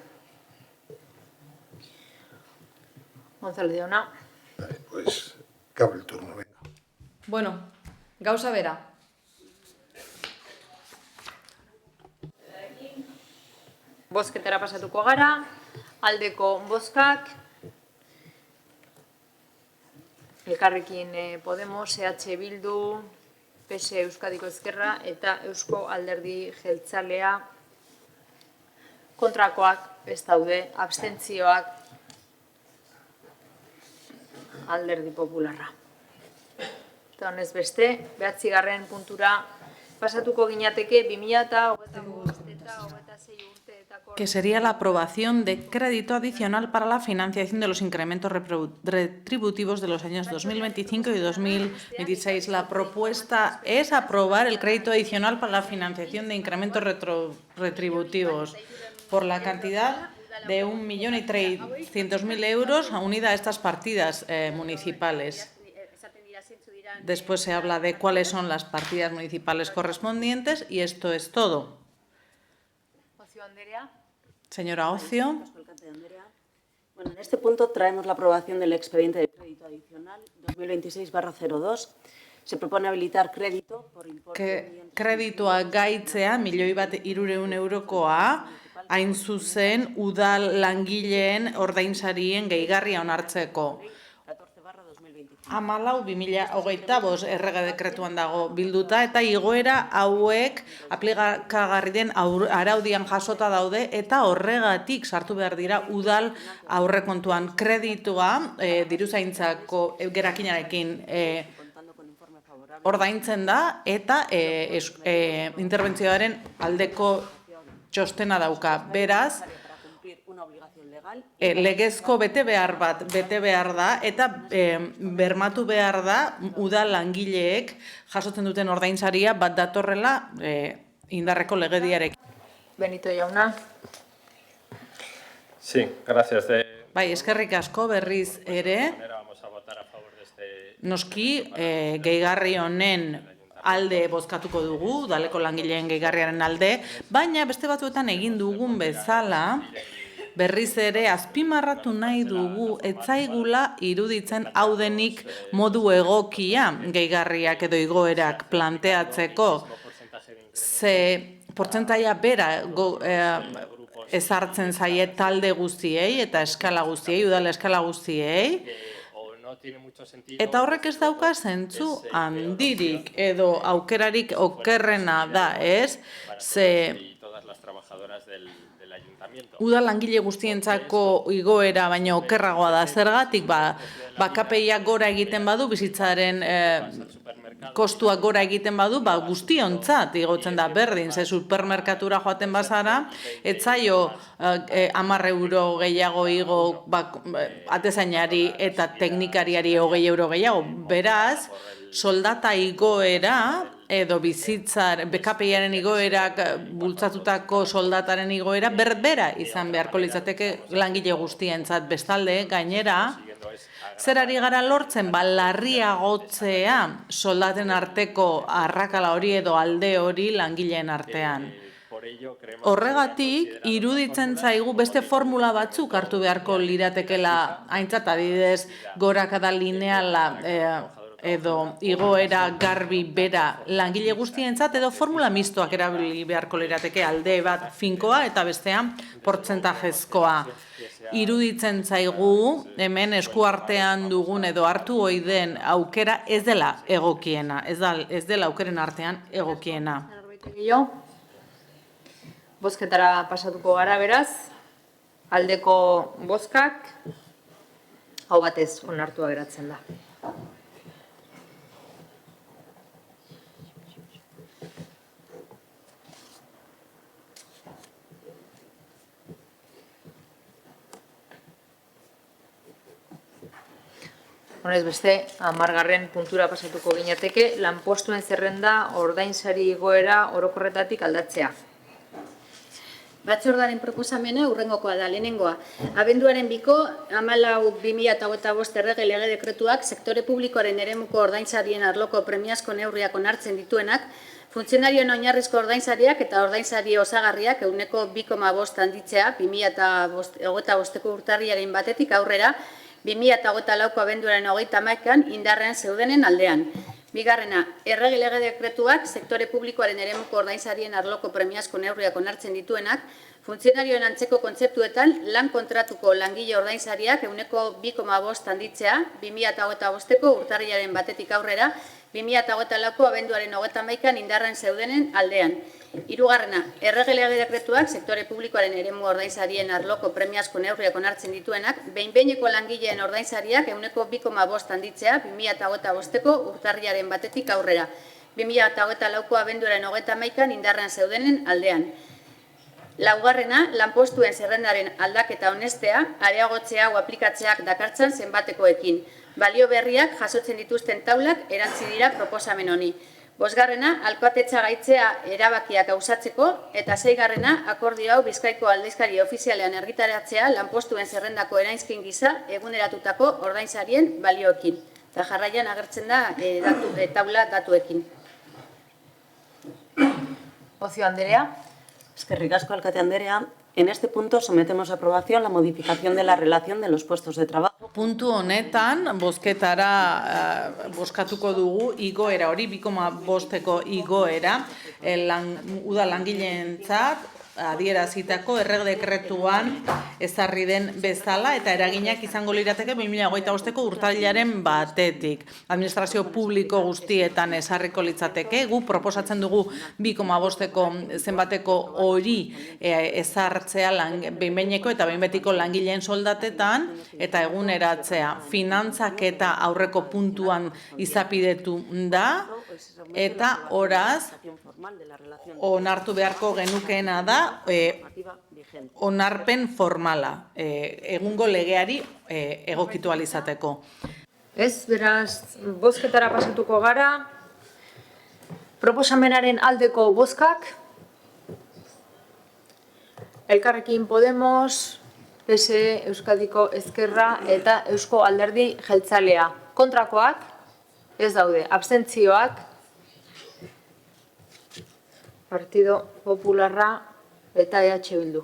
[SPEAKER 1] Gonzalo jauna.
[SPEAKER 4] Vale, pues que abre el turno, venga.
[SPEAKER 5] Bueno, gauza bera.
[SPEAKER 1] Bozketara pasatuko gara, aldeko bozkak, Elkarrekin Podemos, EH Bildu, PS Euskadiko Ezkerra eta Eusko Alderdi Jeltzalea. Kontrakoak ez daude, abstentzioak Alderdi Popularra. Eta honez beste, 9. puntura pasatuko ginateke 2025 eta 26 urteetako...
[SPEAKER 9] Que sería la aprobación de crédito adicional para la financiación de los incrementos retributivos de los años 2025 y 2026. La propuesta es aprobar el crédito adicional para la financiación de incrementos retributivos por la cantidad de 1.300.000 euros unida a estas partidas municipales. Después se habla de cuáles son las partidas municipales correspondientes y esto es todo. Señora Ocio.
[SPEAKER 10] Bueno, en este punto traemos la aprobación del expediente de crédito adicional 2026/02. Se propone habilitar crédito por importe...
[SPEAKER 9] Kreditoa gaitzea, 1.300.000 eurokoa, hain zuzen udal langileen ordainsarien gehigarria onartzeko. 14/2025 errege dekretuan dago bilduta eta igoera hauek aplikagarri den araudian jasota daude eta horregatik sartu behar dira udal aurrekontuan kreditua diruzaintzako gerakinarekin ordaintzen da eta interbentzioaren aldeko txostena dauka. Beraz, legezko bete behar da eta bermatu behar da udal langileek jasotzen duten ordainsaria bat datorrela indarreko legediarekin.
[SPEAKER 1] Benito jauna.
[SPEAKER 6] Sí, gracias.
[SPEAKER 9] Bai, eskerrik asko berriz ere. Noski, gehigarri honen alde bozkatuko dugu, udaleko langileen gehigarriaren alde, baina beste batzuetan egin dugun bezala, berriz ere azpimarratu nahi dugu etzaigula iruditzen hau denik modu egokia gehigarriak edo igoerak planteatzeko. Ze portzentaia bera ezartzen zaie talde guztiei eta eskala guztiei, udal eskala guztiei, eta horrek ez dauka zentzu handirik edo aukerarik okerrena da, ez? Ze udal langile guztientzako igoera baino okerragoa da zergatik, KPIak gora egiten badu, bizitzaren kostuak gora egiten badu, guztiontzat igotzen da berdin, ze supermerkatura joaten bazara, etzaio 10 euro gehiago igo atezainari eta teknikariari 20 euro gehiago. Beraz, soldata igoera edo bizitzar, KPIaren igoerak bultzatutako soldataren igoera berbera izan beharko litzateke langile guztientzat. Bestalde, gainera, zer ari gara lortzen, larriagotzea soldaten arteko arrakala hori edo alde hori langileen artean. Horregatik, iruditzen zaigu beste formula batzuk hartu beharko liratekela aintzat, adibidez, gorakada lineala edo igoera garbi bera langile guztientzat edo formula mistoak erabili beharko lirateke, alde bat finkoa eta bestean portzentajezkoa. Iruditzen zaigu hemen eskuartean dugun edo hartu ohi den aukera ez dela egokiena, ez dela aukeren artean egokiena.
[SPEAKER 1] Bozketara pasatuko gara beraz, aldeko bozkak hau batez onartua geratzen da. Honez beste, 10. puntura pasatuko ginateke, lanpostuen zerrenda ordainsari igoera orokorretatik aldatzea.
[SPEAKER 2] Batzordaren proposamena hurrengokoa da, lehenengoa. Abenduaren 14/2025 errege lege dekretuak sektore publikoaren eremuko ordainsarien arloko premiazko neurriak onartzen dituenak, funtzionarioen oinarrizko ordainsariak eta ordainsari osagarriak 2,5% handitzea 2025ko urtarrilaren batetik aurrera 2024ko abenduaren 31an indarrean zeudenen aldean. Bigarrena, errege lege dekretuak sektore publikoaren eremuko ordainsarien arloko premiazko neurriak onartzen dituenak, funtzionarioen antzeko kontzeptuetan lan kontratuko langile ordainsariak 2,5% handitzea 2025ko urtarrilaren batetik aurrera 2024ko abenduaren 31an indarrean zeudenen aldean. Hirugarrena, errege lege dekretuak sektore publikoaren eremu ordainsarien arloko premiazko neurriak onartzen dituenak, behin-behineko langileen ordainsariak 2,5% handitzea 2025ko urtarrilaren 1 aurrera. 2024ko abenduaren 31an indarrean zeudenen aldean. Laugarrena, lanpostuen zerrendaren aldaketa honestea, areagotzea o aplikatzeak dakartzan zenbatekoekin. Balio berriak jasotzen dituzten taulak erantzi dira proposamen honi. Bosgarrena, alkatetza gaitzea erabakiak gauzatzeko, eta seigarrena, akordio hau Bizkaiko aldizkari ofizialean argitaratzea lanpostuen zerrendako eraizkin gisa eguneratutako ordainsarien balioekin. Eta jarraian agertzen da taula datuekin.
[SPEAKER 1] Ocio Andrea.
[SPEAKER 10] Eskerrik asko, alkate Andrea. En este punto sometemos a aprobación la modificación de la relación de los puestos de trabajo.
[SPEAKER 9] Puntu honetan, bozketara bozkatuko dugu igoera hori, 2,5ko igoera, uda langileentzat adierazitako errege dekretuan ezarri den bezala eta eraginak izango lirateke 2025ko urtarrilaren 1etik. Administrazio publiko guztietan ezarriko litzateke, gu proposatzen dugu 2,5ko zenbateko hori ezartzea behin-behineko eta behin-betiko langileen soldatetan eta eguneratzea finantzak eta aurreko puntuan izapidetu da eta horaz onartu beharko genukeena da onarpen formala, egungo legeari egokitu ahal izateko.
[SPEAKER 1] Ez, beraz, bozketara pasatuko gara. Proposamenaren aldeko bozkak. Elkarrekin Podemos, PSE, Euskadiko Ezkerra eta Eusko Alderdi Jeltzalea. Kontrakoak, ez daude, abstentzioak, Partido Popularra eta EH Bildu.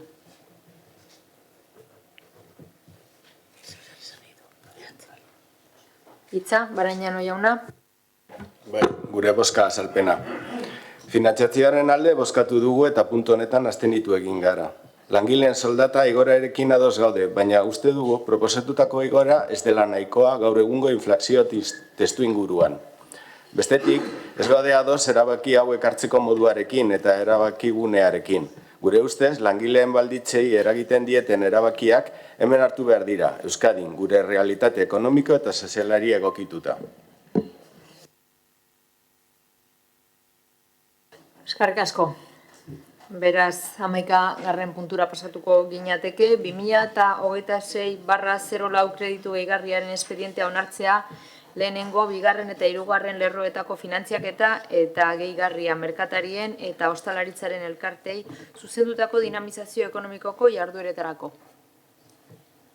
[SPEAKER 1] Itza, Barañano jauna.
[SPEAKER 11] Bai, gure bozka azalpena. Finantzatzearen alde bozkatu dugu eta puntu honetan abstenitu egin gara. Langileen soldata igoerarekin ados gaude, baina uste dugu proposatutako igoera ez dela nahikoa gaur egungo inflazio testu inguruan. Bestetik, ez gaude ados erabaki hauek hartzeko moduarekin eta erabakigunearekin. Gure ustez, langileen balditzei eragiten dieten erabakiak hemen hartu behar dira, Euskadin, gure realitate ekonomiko eta sozialari egokituta.
[SPEAKER 1] Eskerrik asko. Beraz, 11. puntura pasatuko ginateke, 2026/04 kreditu gehigarriaren espedientea onartzea, lehenengo, bigarren eta hirugarren lerroetako finantziaketa eta gehigarria merkatarien eta ostalaritzaren elkartei zuzendutako dinamizazio ekonomikoko jardueretarako.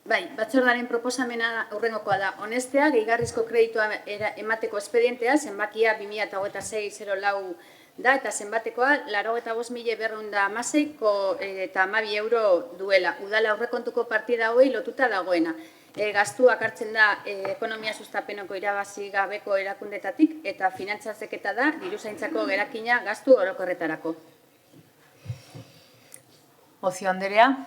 [SPEAKER 2] Bai, batzordaren proposamena aurrengokoa da. Honestea, gehigarrizko kreditua emateko espedientea, zenbakia 2026/04 da, eta zenbatekoa 85.216 eta 12 euro duela. Udala aurrekontuko partida hauei lotuta dagoena. Gastuak hartzen da ekonomia sustapenoko irabazi gabeko erakundetatik eta finantzazeketa da diruzaintzako gerakina gastu orokorretarako.
[SPEAKER 1] Ocio Andrea.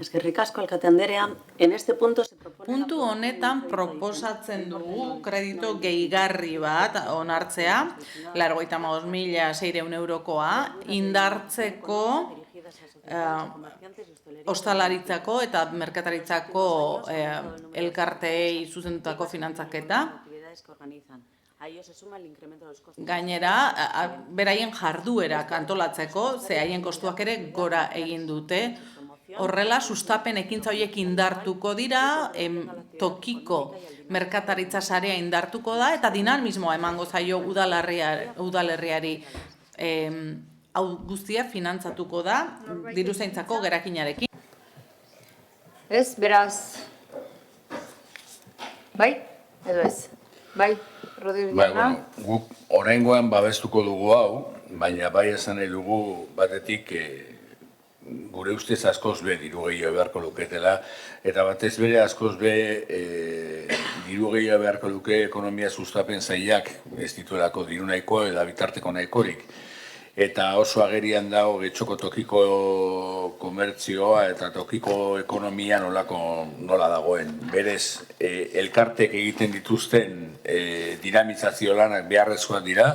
[SPEAKER 10] Eskerrik asko, alkate Andrea. En este punto se propone...
[SPEAKER 9] Puntu honetan proposatzen dugu kredito gehigarri bat onartzea, 85.600 eurokoa, indartzeko ostalaritzako eta merkataritzako elkarteei zuzendutako finantzaketa. Gainera, beraien jarduerak antolatzeko, ze haien kostuak ere gora egin dute. Horrela, sustapen ekintza horiek indartuko dira, tokiko merkataritza sarea indartuko da, eta dinamismoa emango zaio udalerriari. Hau guztia finantzatuko da, diruzaintzako gerakinarekin.
[SPEAKER 1] Ez, beraz, bai, edo ez, bai, Rodríguez jauna.
[SPEAKER 8] Guk oraingoan babestuko dugu hau, baina bai esan nahi dugu batetik gure ustez askoz be diru gehiago beharko luketela, eta batez bere askoz be diru gehiago beharko luke ekonomia sustapen sailak ez dituelako diru nahikoa eta bitarteko nahikorik. eta oso agerian dago Getxoko tokiko komertzioa eta tokiko ekonomia nola dagoen. Berez, elkartek egiten dituzten dinamizazio lanak beharrezkoak dira,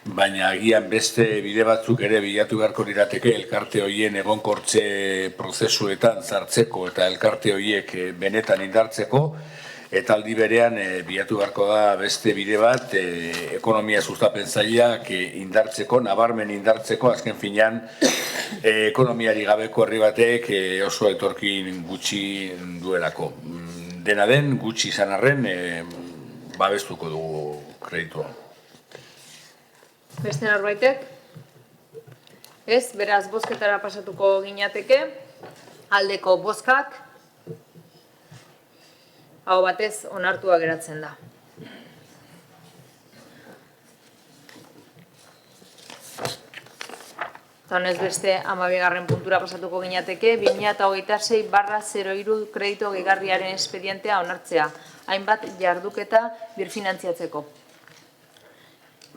[SPEAKER 8] baina agian beste bide batzuk ere bilatu beharko lirateke elkarte horien egonkortze prozesuetan sartzeko eta elkarte horiek benetan indartzeko, eta aldi berean bilatu beharko da beste bide bat ekonomia sustapen sailak indartzeko, nabarmen indartzeko, azken finean ekonomiari gabeko herri batek oso etorkin gutxi duelako. Dena den, gutxi izan arren, babestuko dugu kreditua.
[SPEAKER 1] Beste norbaitek? Ez, beraz, bozketara pasatuko ginateke, aldeko bozkak, hau batez onartua geratzen da. Eta honez beste 12. puntura pasatuko ginateke, 2026/03 kredito gehigarriaren espedientea onartzea, hainbat jarduketa birfinantziatzeko.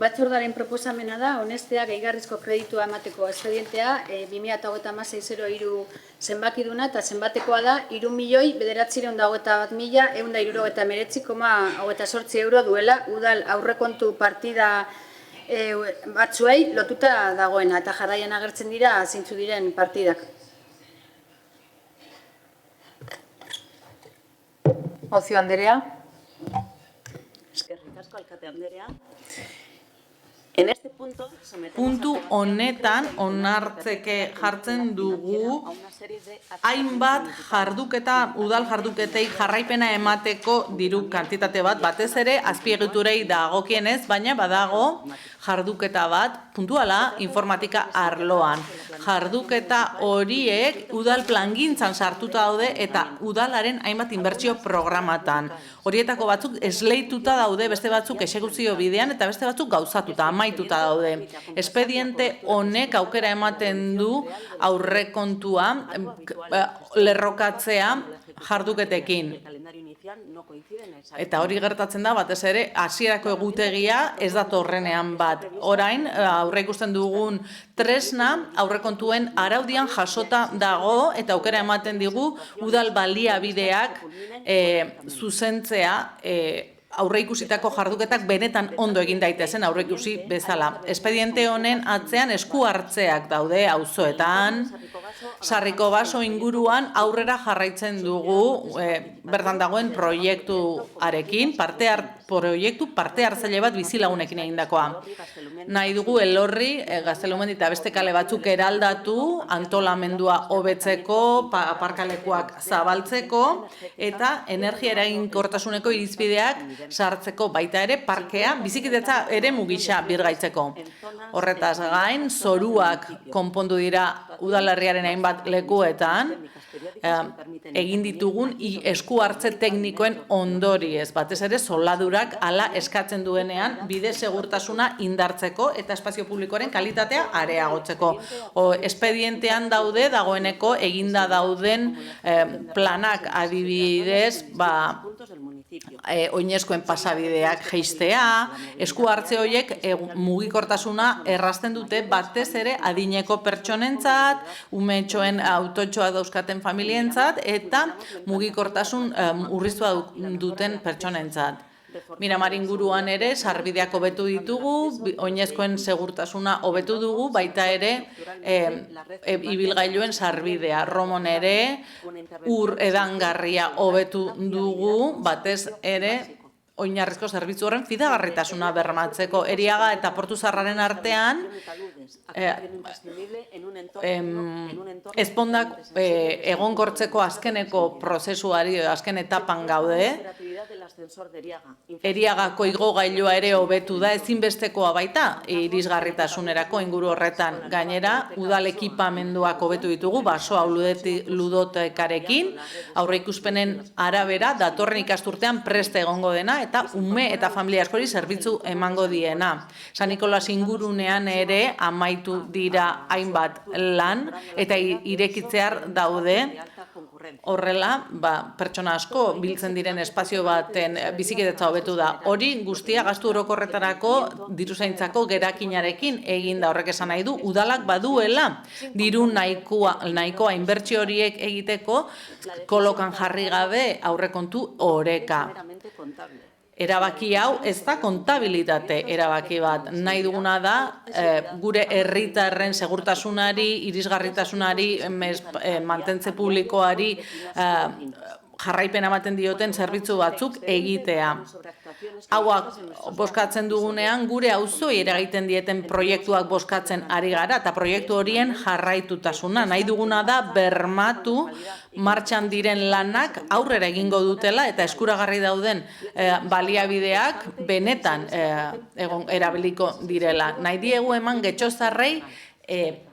[SPEAKER 2] Batzordaren proposamena da, honestea gehigarrizko kreditua emateko espedientea 2026/03 zenbakiduna eta zenbatekoa da 3.921.169,28 euro duela udal aurrekontu partida batzuei lotuta dagoena eta jarraian agertzen dira zeintzu diren partidak.
[SPEAKER 1] Ocio Anderea.
[SPEAKER 10] Eskerrik asko, alkate Anderea. En este
[SPEAKER 9] puntu honetan onartzeke jartzen dugu hainbat jarduketa, udal jarduketei jarraipena emateko diru kantitate bat, batez ere azpiegiturei dagokienez, baina badago jarduketa bat puntuala informatika arloan. Jarduketa horiek udal plangintzan sartuta daude eta udalaren hainbat inbertsio programatan. Horietako batzuk esleituta daude, beste batzuk exekuzio bidean eta beste batzuk gauzatuta, amaituta daude. Espediente honek aukera ematen du aurrekontua lerrokatzea jarduketekin. Eta hori gertatzen da, batez ere, hasierako egutegia ez datorrenean bat. Orain, aurre ikusten dugun tresna, aurrekontuen araudian jasota dago, eta aukera ematen digu, udal baliabideak zuzentzea, aurreikusitako jarduketak benetan ondo egin daitezen aurreikusi bezala. Espediente honen atzean esku hartzeak daude auzoetan, Sarriko Baso inguruan aurrera jarraitzen dugu bertan dagoen proiektuarekin, parte hartzaile bat bizilagunekin egindakoa. Nahi dugu Elorri, Gaztelumendi eta beste kale batzuk eraldatu, antolamendua hobetzeko, aparkalekuak zabaltzeko eta energia eraginkortasuneko irizpideak sartzeko, baita ere parkea bizikidetza ere mugisa birgaitzeko. Horretaz gain, zoruak konpondu dira udalerriaren hainbat lekuetan, egin ditugun esku hartze teknikoen ondoriez, batez ere soladurak hala eskatzen duenean bide segurtasuna indartzeko eta espazio publikoaren kalitatea areagotzeko. Espedientean daude dagoeneko eginda dauden planak adibidez, oinezkoen pasabideak jeistea, esku hartze horiek mugikortasuna errazten dute batez ere adineko pertsonentzat, umetxoen autotxoa dauzkaten familientzat eta mugikortasun urriztua duten pertsonentzat. Miramar inguruan ere sarbideak hobetu ditugu, oinezkoen segurtasuna hobetu dugu, baita ere ibilgailuen sarbidea. Romon ere ur edangarria hobetu dugu, batez ere oinarrizko zerbitzu horren fidagarritasuna bermatzeko. Eriaga eta Portu Zaharraren artean ezpondak egonkortzeko azkeneko prozesuari, azken etapan gaude. Eriagako igogailua ere hobetu da, ezinbestekoa baita irisgarritasunerako inguru horretan. Gainera, udal ekipamenduak hobetu ditugu, basoa ludotekarekin, aurreikuspenen arabera, datorren ikasturtean preste egongo dena, eta ume eta familia askori zerbitzu emango diena. San Nikolas ingurunean ere amaitu dira hainbat lan, eta irekitzear daude Horrela, pertsona asko biltzen diren espazio baten bizikidetza hobetu da. Hori guztia gastu orokorretarako diruzaintzako gerakinarekin egin da. Horrek esan nahi du, udalak baduela diru nahikoa inbertsio horiek egiteko kolokan jarri gabe aurrekontu oreka. Erabaki hau ez da kontabilitate erabaki bat. Nahi duguna da gure herritarren segurtasunari, irisgarritasunari, mantentze publikoari jarraipen ematen dioten zerbitzu batzuk egitea. Hauak bozkatzen dugunean gure auzoi eragiten dieten proiektuak bozkatzen ari gara eta proiektu horien jarraitutasuna. Nahi duguna da bermatu martxan diren lanak aurrera egingo dutela eta eskuragarri dauden baliabideak benetan erabiliko direla. Nahi diegu eman getxozarrei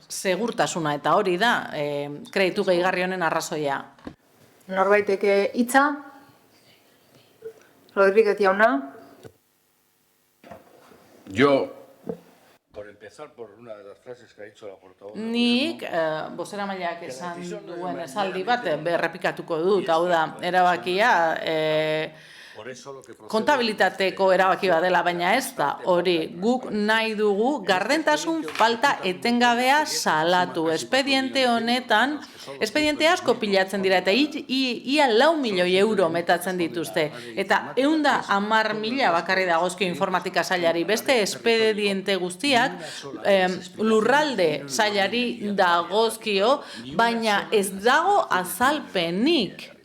[SPEAKER 9] segurtasuna eta hori da kreditu gehigarri honen arrazoia.
[SPEAKER 1] Norbaiteke hitza? Rodríguez jauna?
[SPEAKER 8] Yo, por empezar por una de las frases que ha dicho la portavoz...
[SPEAKER 9] Nik, bozeramaileak esan duen esaldi bat berrepikatuko dut, hau da, erabakia... kontabilitateko erabaki badela, baina ez da hori guk nahi dugu gardentasun falta etengabea salatu. Espediente honetan, espediente asko pilatzen dira eta ia 4 milioi euro metatzen dituzte. Eta 110.000 bakarri dagozkio informatika sailari. Beste espediente guztiak lurralde sailari dagozkio, baina ez dago azalpenik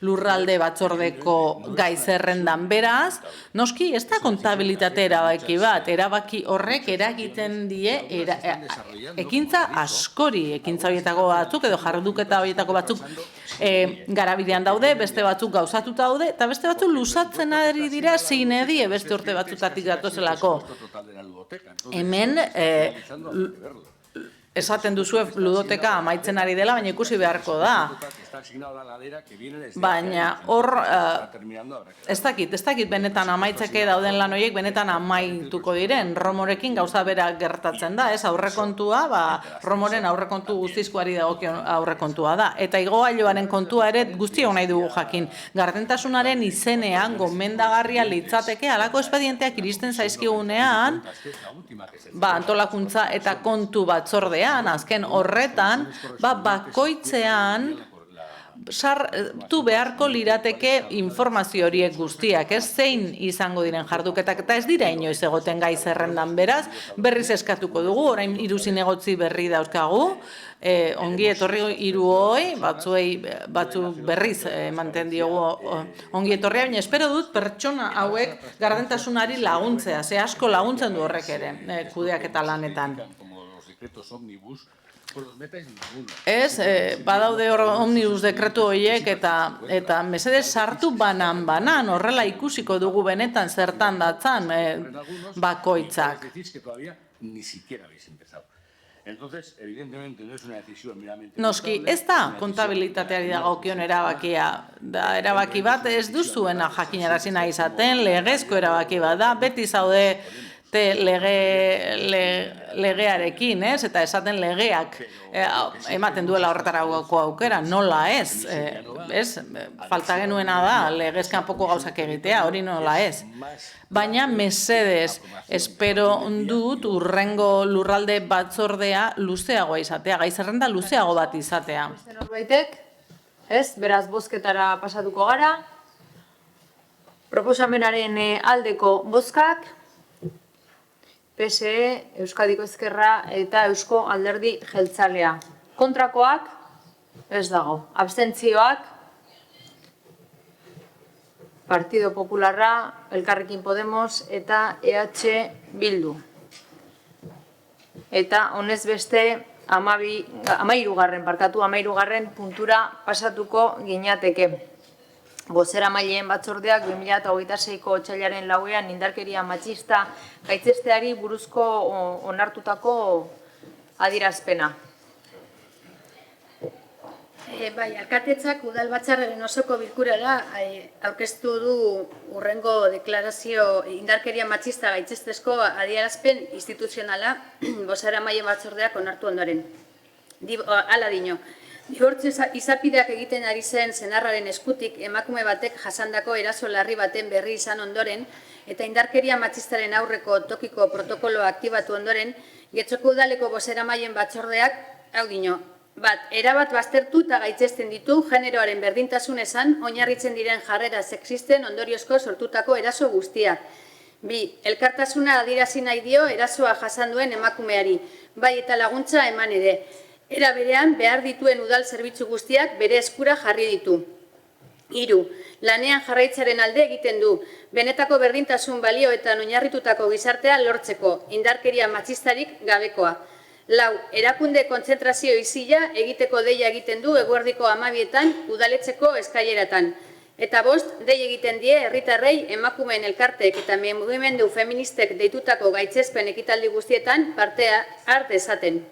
[SPEAKER 9] lurralde batzordeko gai zerrendan. Beraz, noski ez da kontabilitate erabaki bat, erabaki horrek eragiten die ekintza askori, ekintza horietako batzuk edo jarduketa horietako batzuk garabidean daude, beste batzuk gauzatuta daude, eta beste batzuk luzatzen ari dira zinedie beste urte batzutatik datozelako. Hemen esaten duzue ludoteka amaitzen ari dela, baina ikusi beharko da. Baina hor, ez dakit benetan amaitzeke dauden lan horiek benetan amaituko diren. Romorekin gauza bera gertatzen da, ez aurrekontua, Romoren aurrekontu guztizkoari dagokion aurrekontua da. Eta igogailuaren kontua ere guztiok nahi dugu jakin. Gardentasunaren izenean gomendagarria litzateke halako espedienteak iristen zaizkigunean, antolakuntza eta kontu batzordean, azken horretan, bakoitzean sartu beharko lirateke informazio horiek guztiak, ez zein izango diren jarduketak, eta ez dira inoiz egoten gai zerrendan. Beraz, berriz eskatuko dugu, orain 3 zinegotzi berri dauzkagu, ongi etorri 3 hoi, batzuk berriz ematen diogu ongi etorria, baina espero dut pertsona hauek gardentasunari laguntzea, ze asko laguntzen du horrek ere, kudeaketa lanetan. Ez, badaude hor omnibus dekretu horiek eta mesedez sartu banan, horrela ikusiko dugu benetan zertan datzan bakoitzak. Noski, ez da kontabilitateari dagokion erabakia. Erabaki bat ez duzuena jakinarazi nahi izaten, legezko erabaki bat da, beti zaude legearekin, ez? Eta esaten legeak ematen duela horretarako aukera, nola ez? Falta genuena da, legez kanpoko gauzak egitea, hori nola ez? Baina mesedez, espero dut urrengo lurralde batzordea luzeagoa izatea, gai zerrenda luzeago bat izatea.
[SPEAKER 1] Norbaitek, ez? Beraz, bozketara pasatuko gara. Proposamenaren aldeko bozkak, PSE, Euskadiko Ezkerra eta Eusko Alderdi Jeltzalea. Kontrakoak ez dago. Abstentzioak Partido Popularra, Elkarrekin Podemos eta EH Bildu. Eta honez beste 13. puntura pasatuko ginateke. Bozeramaileen batzordeak 2026ko otsailaren 4ean indarkeria matxista gaitzesteari buruzko onartutako adierazpena.
[SPEAKER 2] Bai, alkatetzak udalbatzarraren osoko bilkurara aurkeztu du urrengo deklarazio indarkeria matxista gaitzestezko adierazpen instituzionala bozeramaileen batzordeak onartu ondoren. Hala dino. Dibortzio izapideak egiten ari zen senarraren eskutik emakume batek jasandako eraso larri baten berri izan ondoren eta indarkeria matxistaren aurreko tokiko protokoloa aktibatu ondoren, Getxoko udaleko boseramaien batzordeak, hau dino, bat, erabat baztertu eta gaitzesten ditu generoaren berdintasun esan oinarritzen diren jarrera sexisten ondoriozko sortutako eraso guztiak. 2. Elkartasuna adierazi nahi dio erasoa jasan duen emakumeari, bai eta laguntza eman ere. Era berean, behar dituen udal zerbitzu guztiak bere eskura jarri ditu. 3. Lanean jarraitzaren alde egiten du, benetako berdintasun balioetan oinarritutako gizartea lortzeko, indarkeria matxistarik gabekoa. 4. Erakunde kontzentrazio isila egiteko deia egiten du eguerdiko 12etan udaletxeko eskaileratan. Eta 5. Dei egiten die herritarrei emakumeen elkarteek eta mugimendu feministek deitutako gaitzespen ekitaldi guztietan partea har dezaten.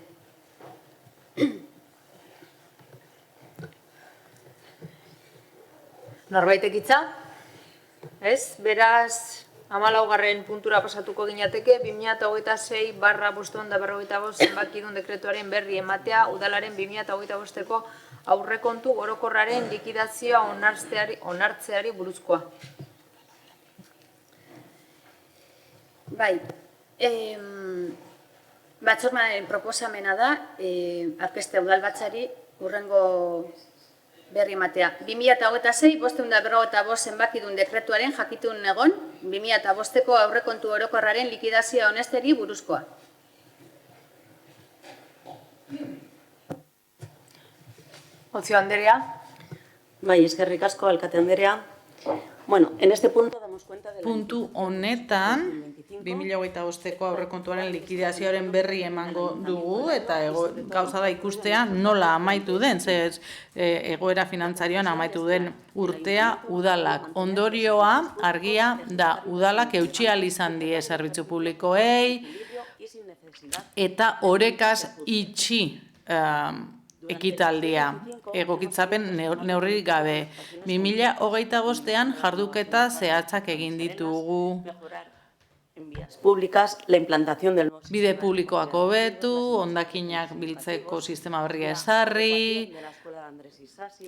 [SPEAKER 1] Norbaitek hitza? Ez? Beraz, 14. puntura pasatuko ginateke, 2026/555 zenbakidun dekretuaren berri ematea, udalaren 2025ko aurrekontu orokorraren likidazioa onartzeari buruzkoa.
[SPEAKER 2] Bai, batzordearen proposamena da, aurkeztea udalbatzari hurrengo berri ematea. 2026/555 zenbakidun dekretuaren jakitun egon, 2005ko aurrekontu orokorraren likidazioa onesteri buruzkoa.
[SPEAKER 1] Otzio Anderea.
[SPEAKER 10] Bai, eskerrik asko, alkate Anderea. Bueno, en este punto damos cuenta de...
[SPEAKER 9] Puntu honetan, 2025ko aurrekontuaren likidazioaren berri emango dugu, eta gauza da ikustea nola amaitu den, ze egoera finantzarioan amaitu den urtea udalak. Ondorioa, argia da udalak eutsi ahal izan die zerbitzu publikoei, eta orekaz itxi ekitaldia, egokitzapen neurririk gabe. 2025ean jarduketa zehatzak egin ditugu.
[SPEAKER 10] Públicas, la implantación del
[SPEAKER 9] bide publikoak hobetu, hondakinak biltzeko sistema berria ezarri,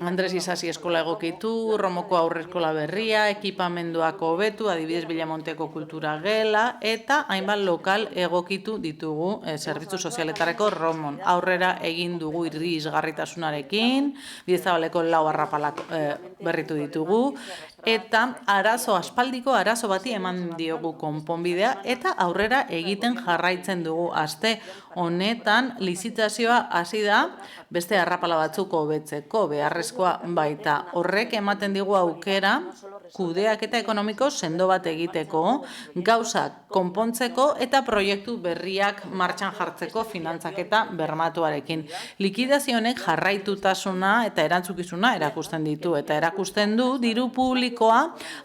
[SPEAKER 9] Andres Isasi eskola egokitu, Romoko aurreskola berria, ekipamenduak hobetu, adibidez Bilamonteko kultura gela, eta hainbat lokal egokitu ditugu zerbitzu sozialetarako Romon. Aurrera egin dugu irisgarritasunarekin, Bidezabaleko 4 arrapalak berritu ditugu, eta aspaldiko arazo bati eman diogu konponbidea, eta aurrera egiten jarraitzen dugu. Aste honetan lizitazioa hasi da beste arrapala batzuk hobetzeko, beharrezkoa baita. Horrek ematen digu aukera kudeaketa ekonomiko sendo bat egiteko, gauzak konpontzeko eta proiektu berriak martxan jartzeko finantzaketa bermatuarekin. Likidazio honek jarraitutasuna eta erantzukizuna erakusten ditu, eta erakusten du diru publikoa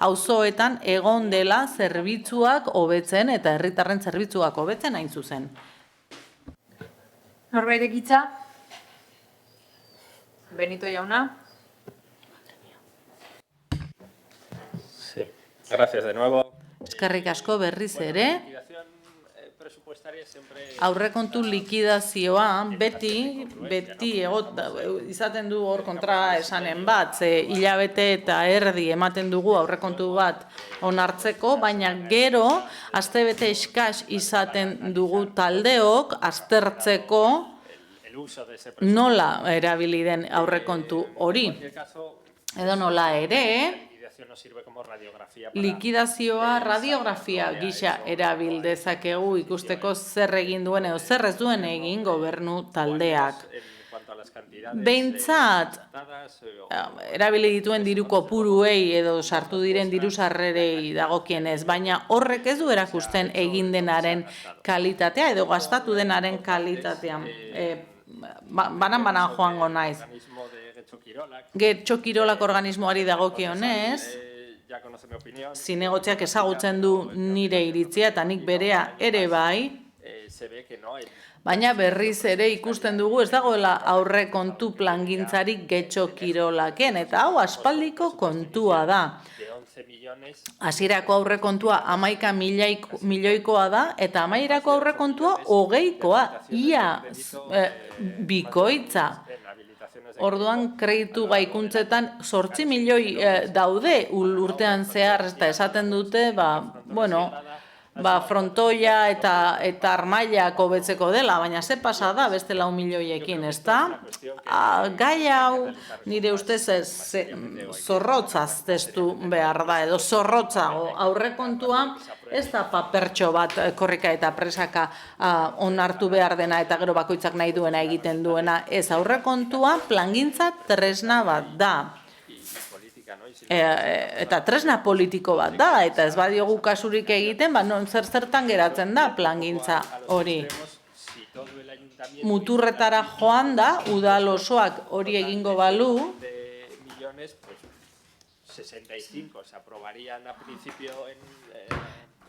[SPEAKER 9] auzoetan egon dela zerbitzuak hobetzen eta herritarren zerbitzuak hobetzen hain zuzen.
[SPEAKER 1] Norbaitek hitza? Benito jauna.
[SPEAKER 6] Sí, gracias de nuevo.
[SPEAKER 9] Eskerrik asko berriz ere. Aurrekontu likidazioa beti izaten du hor kontra esanen bat, ze hilabete eta erdi ematen dugu aurrekontu bat onartzeko, baina gero astebete eskas izaten dugu taldeok aztertzeko nola erabili den aurrekontu hori. Edo nola ere, likidazioa radiografia gisa erabil dezakegu ikusteko zer egin duen edo zer ez duen egin gobernu taldeak. Behintzat, erabili dituen diru kopuruei edo sartu diren diru sarrerei dagokienez, baina horrek ez du erakusten egin denaren kalitatea edo gastatu denaren kalitatea. Banan joango naiz. Getxo Kirolak organismoari dagokionez, zinegotziak ezagutzen du nire iritzia eta nik berea ere bai, baina berriz ere ikusten dugu ez dagoela aurrekontu plangintzarik Getxo Kirolaken, eta hau aspaldiko kontua da. Hasierako aurrekontua 11 milioikoa da, eta amaierako aurrekontua 20koa, ia bikoitza. Orduan, kreditu gaikuntzetan 8 milioi daude urtean zehar, eta esaten dute, frontoia eta armailak hobetzeko dela, baina ze pasa da beste 4 milioiekin, ez da? Gai hau nire ustez zorrotzaz testu behar da, edo zorrotzago aurrekontua ez da papertxo bat korrika eta presaka onartu behar dena eta gero bakoitzak nahi duena egiten duena, ez aurrekontua plangintza tresna bat da. Eta tresna politiko bat da, eta ez badiogu kasurik egiten, zertan geratzen da plangintza hori. Muturretara joan da, udal osoak hori egingo balu.
[SPEAKER 6] 65, se aprobarían a principio en...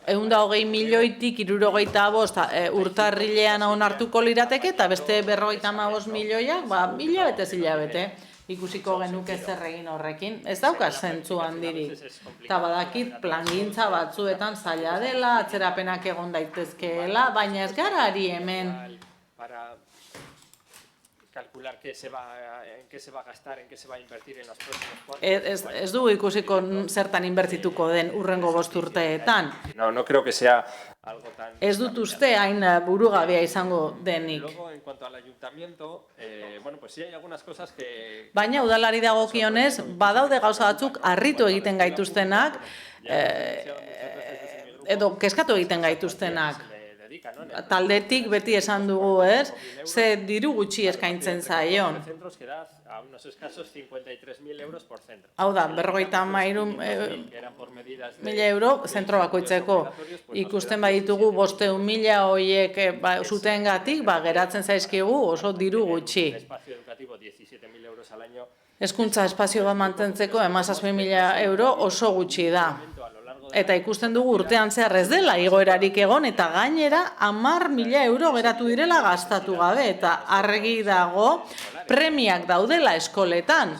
[SPEAKER 9] 120 milioitik 75 urtarrilean onartuko lirateke, eta beste 55 milioiak, hilabete hilabete. Ikusiko genuke zer egin horrekin. Ez dauka zentzu handirik. Eta badakit plangintza batzuetan zaila dela, atzerapenak egon daitezkeela, baina ez gara ari hemen.
[SPEAKER 6] Para calcular en qué se va a gastar, en qué se va a invertir en los próximos 4 años.
[SPEAKER 9] Ez dugu ikusiko zertan inbertituko den urrengo 5 urteetan.
[SPEAKER 6] No creo que sea algo tan...
[SPEAKER 9] Ez dut uste hain burugabea izango denik.
[SPEAKER 6] Luego, en cuanto al ayuntamiento, pues sí hay algunas cosas que...
[SPEAKER 9] Baina udalari dagokionez, badaude gauza batzuk harritu egiten gaituztenak, edo kezkatu egiten gaituztenak. Taldetik beti esan dugu, ez? Ze diru gutxi eskaintzen zaion. Hau da, 53.000 euro zentro bakoitzeko. Ikusten baditugu 500.000 horiek zutengatik, geratzen zaizkigu oso diru gutxi. Hezkuntza espazio bat mantentzeko 17.000 euro oso gutxi da. Eta ikusten dugu urtean zehar ez dela igoerarik egon, eta gainera 10.000 euro geratu direla gastatu gabe, eta argi dago premiak daudela eskoletan.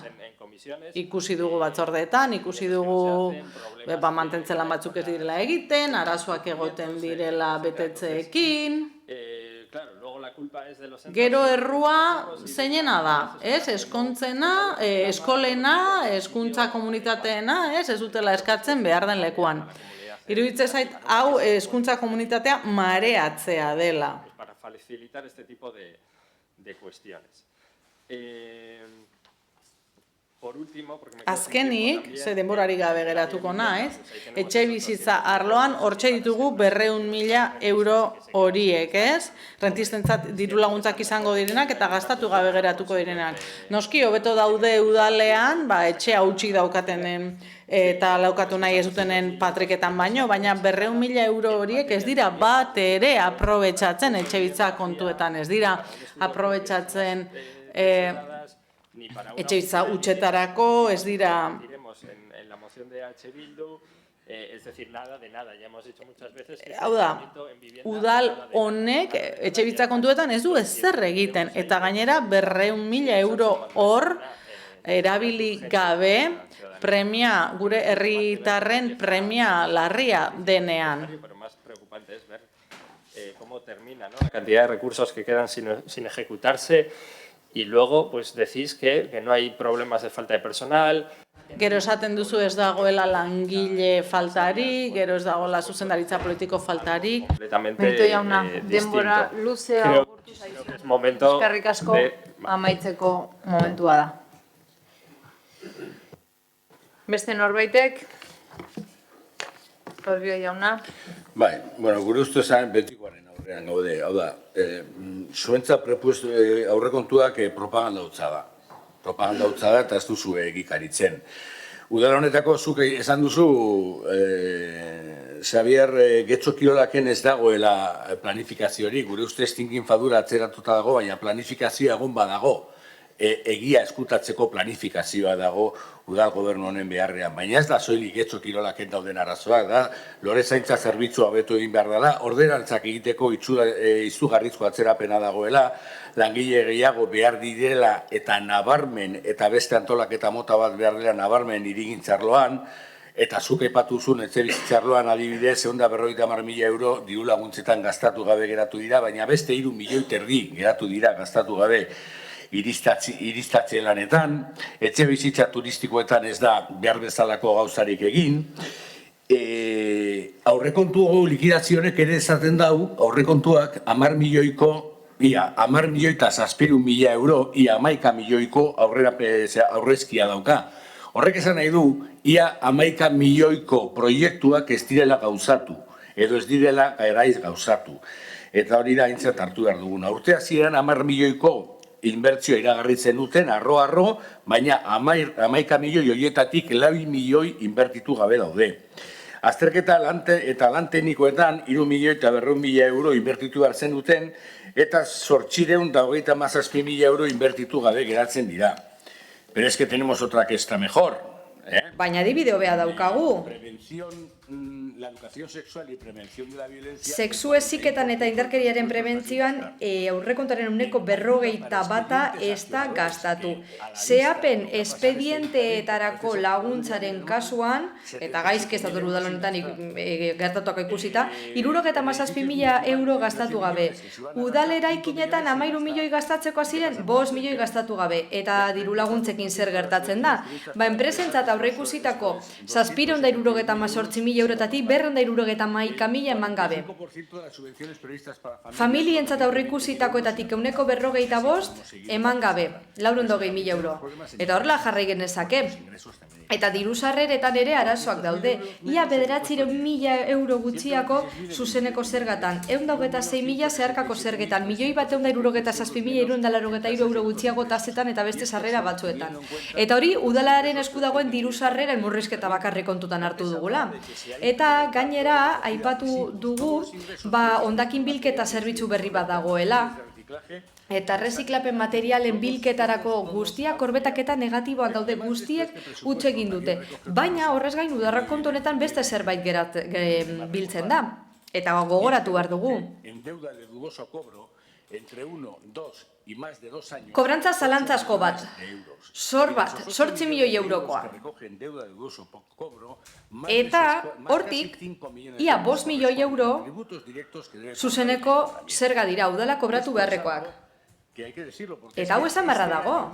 [SPEAKER 9] Ikusi dugu batzordeetan, ikusi dugu mantentzen lan batzuk ez direla egiten, arazoak egoten direla betetzeekin. Gero errua zeinena da, ez? Eskontzena, eskolena, hezkuntza komunitateena, ez dutela eskatzen behar den lekuan. Iruditzen zait, hau hezkuntza komunitatea mareatzea dela.
[SPEAKER 6] Para facilitar este tipo de cuestiones.
[SPEAKER 9] Azkenik, ze denborari gabe geratuko naiz, etxe bizitza arloan hortxe ditugu 200.000 euro horiek, ez? Rentistentzat diru laguntzak izango direnak eta gastatu gabe geratuko direnak. Noski, hobeto daude udalean, etxea utxik daukatenen eta laukatu nahi ez dutenen patriketan baino, baina 200.000 euro horiek ez dira bat ere aprobetxatzen etxe bizitza kontuetan, ez dira aprobetxatzen etxebizitza utxetarako, ez dira... Hau da, udal honek etxebizitza kontuetan ez du ezer egiten, eta gainera 200.000 euro hor erabili gabe premia, gure herritarren premia larria denean.
[SPEAKER 6] Cómo termina, la cantidad de recursos que quedan sin ejecutarse. Y luego, pues decís que no hay problemas de falta de personal.
[SPEAKER 9] Gero esaten duzu ez dagoela langile faltarik, gero ez dagoela zuzendaritza politiko faltarik.
[SPEAKER 1] Benito jauna, denbora luzea agurtu zaizu. Eskerrik asko amaitzeko momentua da. Beste norbaitek? Rodrigo jauna?
[SPEAKER 8] Bai, gure ustezan betikoaren aurrean gaude, hau da, zuentza aurrekontuak propaganda hutsa da. Propaganda hutsa da eta ez duzu egikaritzen. Udal honetako zuk esan duzu, Xabier, Getxo Kirolaken ez dagoela planifikaziorik, gure ustez tinkin fadura atzeratuta dago, baina planifikazioa egon badago. Egia eskutatzeko planifikazioa dago udal gobernu honen beharrean. Baina ez da soilik Getxo Kirolaken dauden arazoak, da lore zaintza zerbitzua hobetu egin behar dela, ordenantzak egiteko izugarrizko atzerapena dagoela, langile gehiago behar direla eta nabarmen, eta beste antolaketa mota bat behar dela nabarmen irigintzarloan, eta zuk aipatuzun etxebizitzarloan adibidez 150.000 euro diru laguntzetan gastatu gabe geratu dira, baina beste 3 milioi geratu dira gastatu gabe. iristatze lanetan, etxe bizitza turistikoetan ez da behar bezalako gauzarik egin. Aurrekontu likidazionek ere esaten dau, aurrekontuak 10 milioiko, ia 10 milioi eta 700.000 euro, ia 11 milioiko aurrezkia dauka. Horrek esan nahi du, ia 11 milioiko proiektuak ez direla gauzatu, edo ez direla eraiz gauzatu. Eta hori da aintzat hartu behar duguna. Urte hasieran 10 milioiko inbertsioa iragarritzen duten, arro, baina 11 milioi horietatik 4 milioi inbertitu gabe daude. Azterketa eta lan teknikoetan 3 milioi eta 200.000 euro inbertitu behar zen duten, eta 837.000 euro inbertitu gabe geratzen dira. Pero es que tenemos otra que está mejor.
[SPEAKER 5] Baina adibide hobea daukagu.
[SPEAKER 8] La educación sexual y prevención de la violencia.
[SPEAKER 5] Sexu heziketan eta indarkeriaren prebentzioan aurrekontuaren 41% ez da gastatu. Zehapen espedienteetarako laguntzaren kasuan, eta gaizki ez dut udalonetan gertatuak ikusita, 77.000 euro gastatu gabe. Udal eraikinetan 13 milioi gastatzeko ziren, 5 milioi gastatu gabe. Eta diru laguntzekin zer gertatzen da? Enpresentzat aurreikusitako 778.000 eurotatik 271.000 eman gabe. Familientzat aurreikusitakoetatik 145 eman gabe, 420.000 euro. Eta horrela jarrai genezake. Eta diru sarreretan ere arazoak daude. Ia 900.000 euro gutxiako zuzeneko zergatan, 126.000 zeharkako zergetan, 1.167.383 euro gutxiago tasetan eta beste sarrera batzuetan. Eta hori, udalaren esku dagoen diru sarreren murrizketa bakarrik kontutan hartu dugula. Eta gainera, aipatu dugu, hondakin bilketa zerbitzu berri bat dagoela. Eta erreziklapen materialen bilketarako guztiak, korbetaketa negatiboak daude guztiek utz egin dute. Baina horrez gain udarrak kontu honetan beste zerbait biltzen da. Eta gogoratu behar dugu. Kobrantza zalantzazko bat. Zor bat, 8 milioi eurokoa. Eta hortik, ia 5 milioi euro zuzeneko zerga dira, udala kobratu beharrekoak. Eta hau esan barra dago.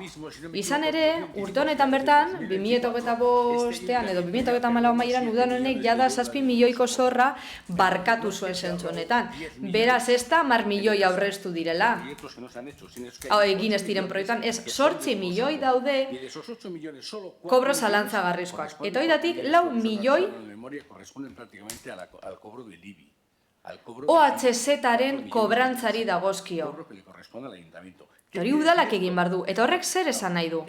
[SPEAKER 5] Izan ere, urte honetan bertan, 2025ean edo 2024 maieran udan honek jada 7 milioiko zorra barkatu zuen zentzu honetan. Beraz, ez da 10 milioi aurreztu direla. Hau egin ez diren proietan, ez 8 milioi daude kobro zalantzagarrizkoak. Eta horietatik 4 milioi OHZ-aren kobrantzari dagozkio. Hori udalak egin behar du, eta horrek zer esan nahi du?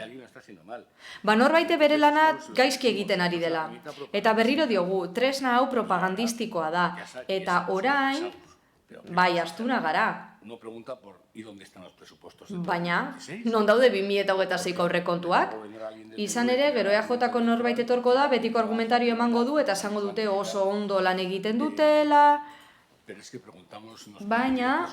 [SPEAKER 5] Norbaite bere lana gaizki egiten ari dela. Eta berriro diogu, tresna hau propagandistikoa da. Eta orain, bai, astuna gara. Baina, non daude 2026ko aurrekontuak? Izan ere, gero EAJ-ko norbait etorko da, betiko argumentario emango du, eta esango dute oso ondo lan egiten dutela. Baina,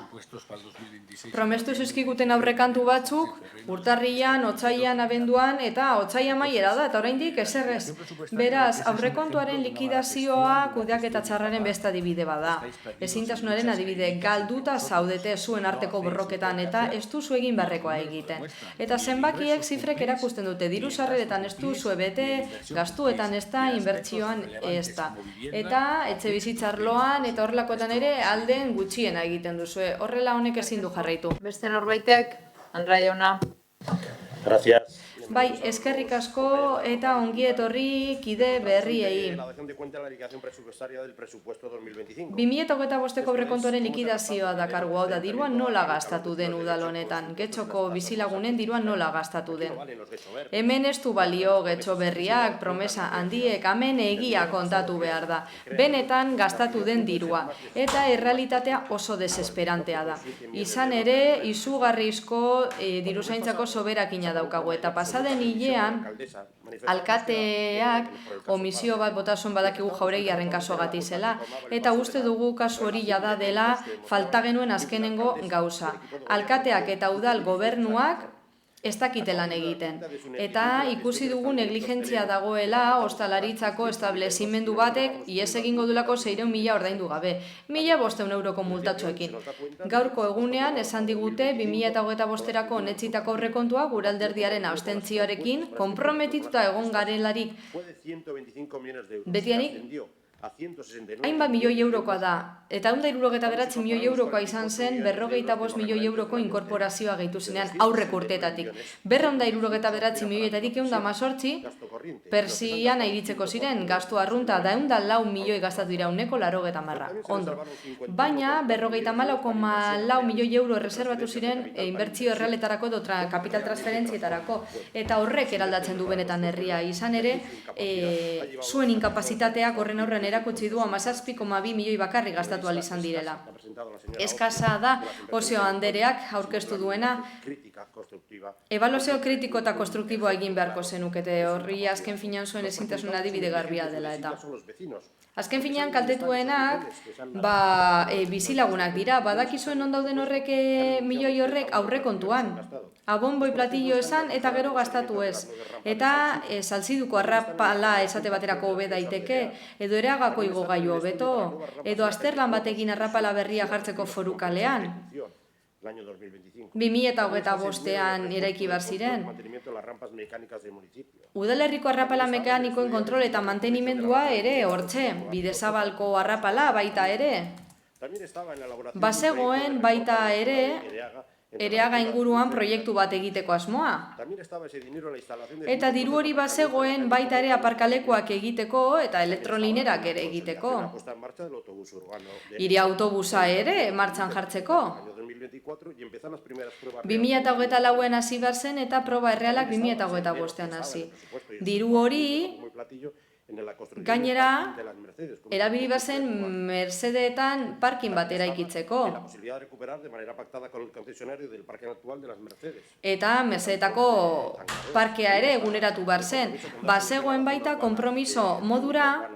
[SPEAKER 5] promestu zizkiguten aurrekantu batzuk, urtarrian, otsailean, abenduan, eta otsaila amaiera da, eta oraindik ezer ez. Beraz, aurrekontuaren likidazioa kudeaketa txarraren beste adibide bada. Ezintasunaren adibide, galduta zaudete zuen arteko borroketan, eta ez duzu egin beharrekoa egiten. Eta zenbakiek zifrek erakusten dute, diru sarreretan ez duzu bete, gastuetan ez da, inbertsioan ez da. Eta etxe bizitzarloan eta horrelakoetan ere alden gutxiena egiten duzue. Horrela honek ezin du jarraitu.
[SPEAKER 1] Beste norbaitek, Andra jauna.
[SPEAKER 12] Gracias.
[SPEAKER 5] Bai, eskerrik asko eta ongi etorri kide berriei. 2025ko aurrekontuaren likidazioa dakargu, hau da dirua nola gastatu den udal honetan, getxoko bizilagunen dirua nola gastatu den. Hemen ez du balio getxo berriak, promesa handiek, hemen egia kontatu behar da. Benetan gastatu den dirua, eta errealitatea oso desesperantea da. Izan ere, izugarrizko diruzaintzako soberakina daukagu, eta pasaden hilean, alkateak omisio bat botasun badakigu jauregiaren kasuagati zela, eta uste dugu kasu hori jada dela falta genuen azkenengo gauza. Alkateak eta udal gobernuak ez dakite lan egiten. Eta ikusi dugu negligentzia dagoela ostalaritzako establezimendu batek ihes egingo dulako 600.000 ordaindu gabe, 1.500 euroko multatxoekin. Gaurko egunean esan digute 2025erako onetsitako aurrekontua gure alderdiaren abstentzioarekin konprometituta egon garelarik betianik hainbat milioi eurokoa da, eta 169 milioi eurokoa izan zen 45 milioi euroko inkorporazioa gehitu zenean aurrek urteetatik. 169 milioietatik 118 Persian airitzeko ziren, gastu arrunta da 104 milioi gastatu dira 180. Ondo. Baina 54,4 milioi euro reservatu ziren inbertsio errealetarako edo kapital transferentzietarako. Eta horrek eraldatzen du benetan herria izan ere, zuen inkapazitateak horren aurrean erakutsi du 17,2 milioi bakarrik gastatu ahal izan direla. Eskasa da Osio Andereak aurkeztu duena, ebaluazio kritiko eta konstruktiboa egin beharko zenukete, horri azken finean zuen ezintasun adibide garbia dela eta. Azken finean kaltetuenak bizilagunak dira, badakizuen non dauden horrek milioi horrek aurrekontuan. Abonboi platillo esan eta gero gastatu ez. Eta salziduko arrapala esate baterako hobe daiteke, edo Ereagako igogailu hobeto, edo azterlan batekin arrapala berria jartzeko foru kalean. 2025an eraiki bar ziren. Udalerriko arrapala mekanikoen kontrol eta mantenimendua ere hortxe, Bidezabalko arrapala baita ere. Bazegoen baita ere Ereaga inguruan proiektu bat egiteko asmoa. Eta diru hori bazegoen baita ere aparkalekuak egiteko eta elektrolinerak ere egiteko. Hiri autobusa ere martxan jartzeko. 2024an hasi behar zen eta proba errealak 2025an hasi. Diru hori gainera, erabili bazen Mercedeetan parkin bat eraikitzeko. Eta Mercedetako parkea ere eguneratu behar zen. Bazegoen baita konpromiso modura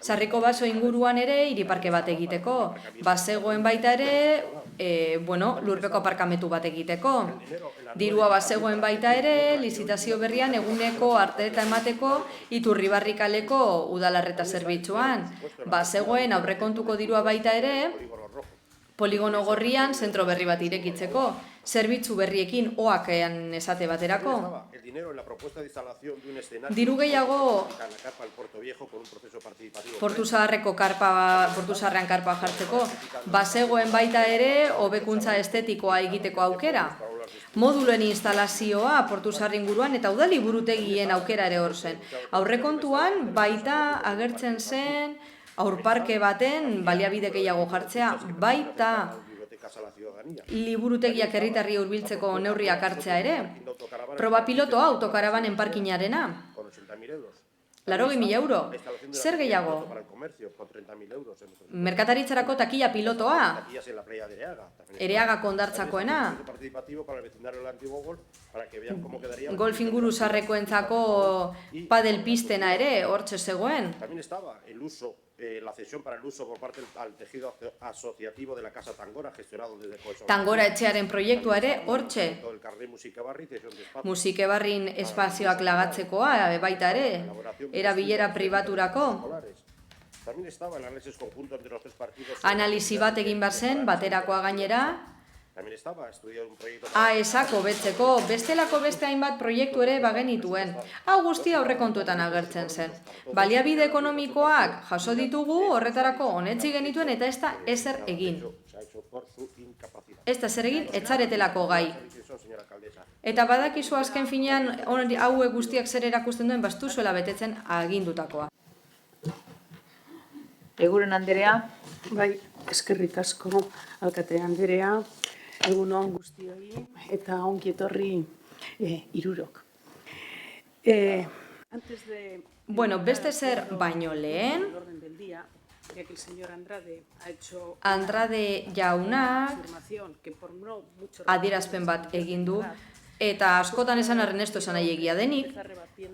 [SPEAKER 5] Sarriko Baso inguruan ere hiriparke bat egiteko. Bazegoen baita ere lurpeko aparkamentu bat egiteko. Dirua bazegoen baita ere lizitazio berrian eguneko arteta emateko Iturribarri kaleko udalarreta zerbitzuan. Bazegoen aurrekontuko dirua baita ere Poligono Gorrian zentro berri bat irekitzeko, zerbitzu berriekin oakean esate baterako. Diru gehiago Portu Zaharrean karpa jartzeko, bazegoen baita ere hobekuntza estetikoa egiteko aukera. Moduloen instalazioa Portu Zahar inguruan eta udaliburutegien aukera ere hor zen. Aurrekontuan baita agertzen zen aurparke baten baliabide gehiago jartzea, baita liburutegiak herritarri hurbiltzeko neurriak hartzea ere. Proba pilotoa autokarabanen parkinarena. 80.000 euro. Zer gehiago? Merkataritzarako takia pilotoa. Ereagako hondartzakoena. Golf inguru zaharrekoentzako padel pistena ere hortxe zegoen.
[SPEAKER 12] La cesión para el uso por parte del tejido asociativo de la Casa Tangora, gestionado desde Cohesión.
[SPEAKER 5] Tangora etxearen proiektua ere hortxe. Musikebarrin espazioak lagatzekoa baita ere, erabilera pribaturako. Analizi bat egin behar zen, baterakoa gainera. AESako betzeko, bestelako beste hainbat proiektu ere bagenituen. Hau guztia aurrekontuetan agertzen zen. Baliabide ekonomikoak jaso ditugu, horretarako onetsi genituen eta ez da ezer egin. Ez da ezer egin, etzaretelako gai. Eta badakizu azken finean hauek guztiak zer erakusten duen bastuzuela betetzen agindutakoa.
[SPEAKER 1] Eguren Anderea.
[SPEAKER 13] Bai, eskerrik asko, alkate Anderea. Egun on guztioi eta ongi etorri hirurok.
[SPEAKER 5] Beste zer baino lehen, Andrade jaunak adierazpen bat egin du, eta askotan esan Ernesto esan nahi egia denik,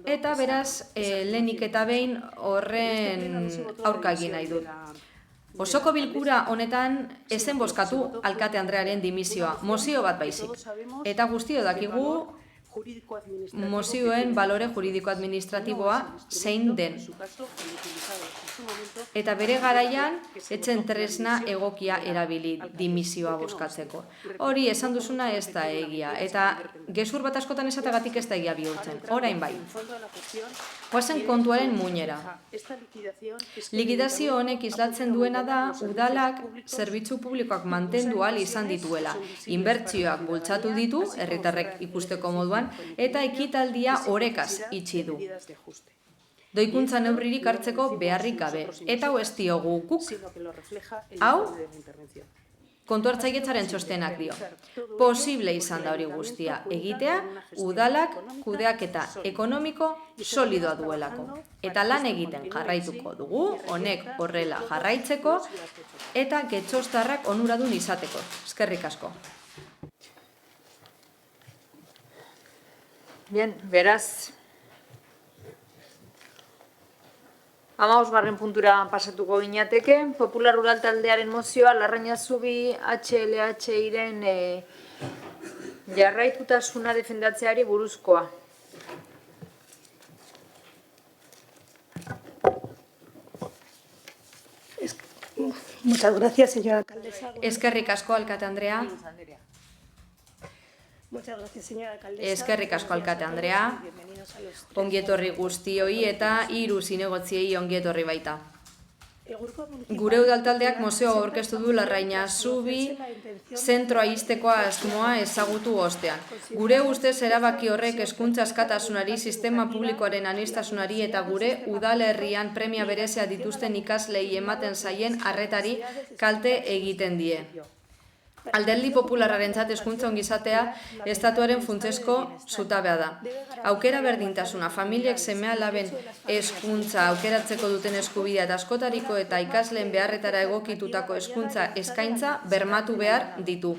[SPEAKER 5] eta beraz lehenik eta behin horren aurka egin nahi dut. Osoko bilkura honetan ezen bozkatu alkate Andrearen dimisioa, mozio bat baizik. Eta guztio dakigu mozioen balore juridiko-administratiboa zein den. Eta bere garaian, etzen tresna egokia erabili dimisioa bozkatzeko. Hori esan duzuna ez da egia, eta gezur bat askotan esatagatik ez da egia bihurtzen, orain bai. Goazen kontuaren muinera. Likidazio honek islatzen duena da, udalak zerbitzu publikoak mantendu ahal izan dituela. Inbertsioak bultzatu ditu, herritarrek ikusteko moduan, eta ekitaldia orekaz itxi du. Doikuntza neurririk hartzeko beharrik gabe. Eta hau ez diogu guk. Hau, kontu hartzailetzaren txostenak dio. Posible izan da hori guztia egitea, udalak kudeaketa ekonomiko solidoa duelako. Eta lan egiten jarraituko dugu, honek horrela jarraitzeko, eta getxostarrak onuradun izateko. Eskerrik asko.
[SPEAKER 1] Bien, beraz, 15. puntura pasatuko ginateke. Popular Rural taldearen mozioa Larrañazubi HLH-iren jarraitutasuna defendatzeari buruzkoa.
[SPEAKER 14] Muchas gracias, señora alcaldesa.
[SPEAKER 5] Eskerrik asko, alkate Andrea.
[SPEAKER 14] Muchas gracias, señora alcaldesa.
[SPEAKER 5] Eskerrik asko, alkate Andrea. Ongietorri guztioi eta 3 zinegotziei ongietorri baita. Gure udaltaldeak mozio aurkeztu du Larrañazubi zentroa ixteko asmoa ezagutu ostean. Gure ustez erabaki horrek hezkuntza askatasunari, sistema publikoaren aniztasunari eta gure udalerrian premia berezia dituzten ikaslei ematen zaien arretari kalte egiten die. Alderdi popularrarentzat hezkuntza ongizatea estatuaren funtsezko zutabea da. Aukera berdintasuna, familiek seme-alaben hezkuntza aukeratzeko duten eskubidea eta askotariko eta ikasleen beharretara egokitutako hezkuntza eskaintza bermatu behar ditu.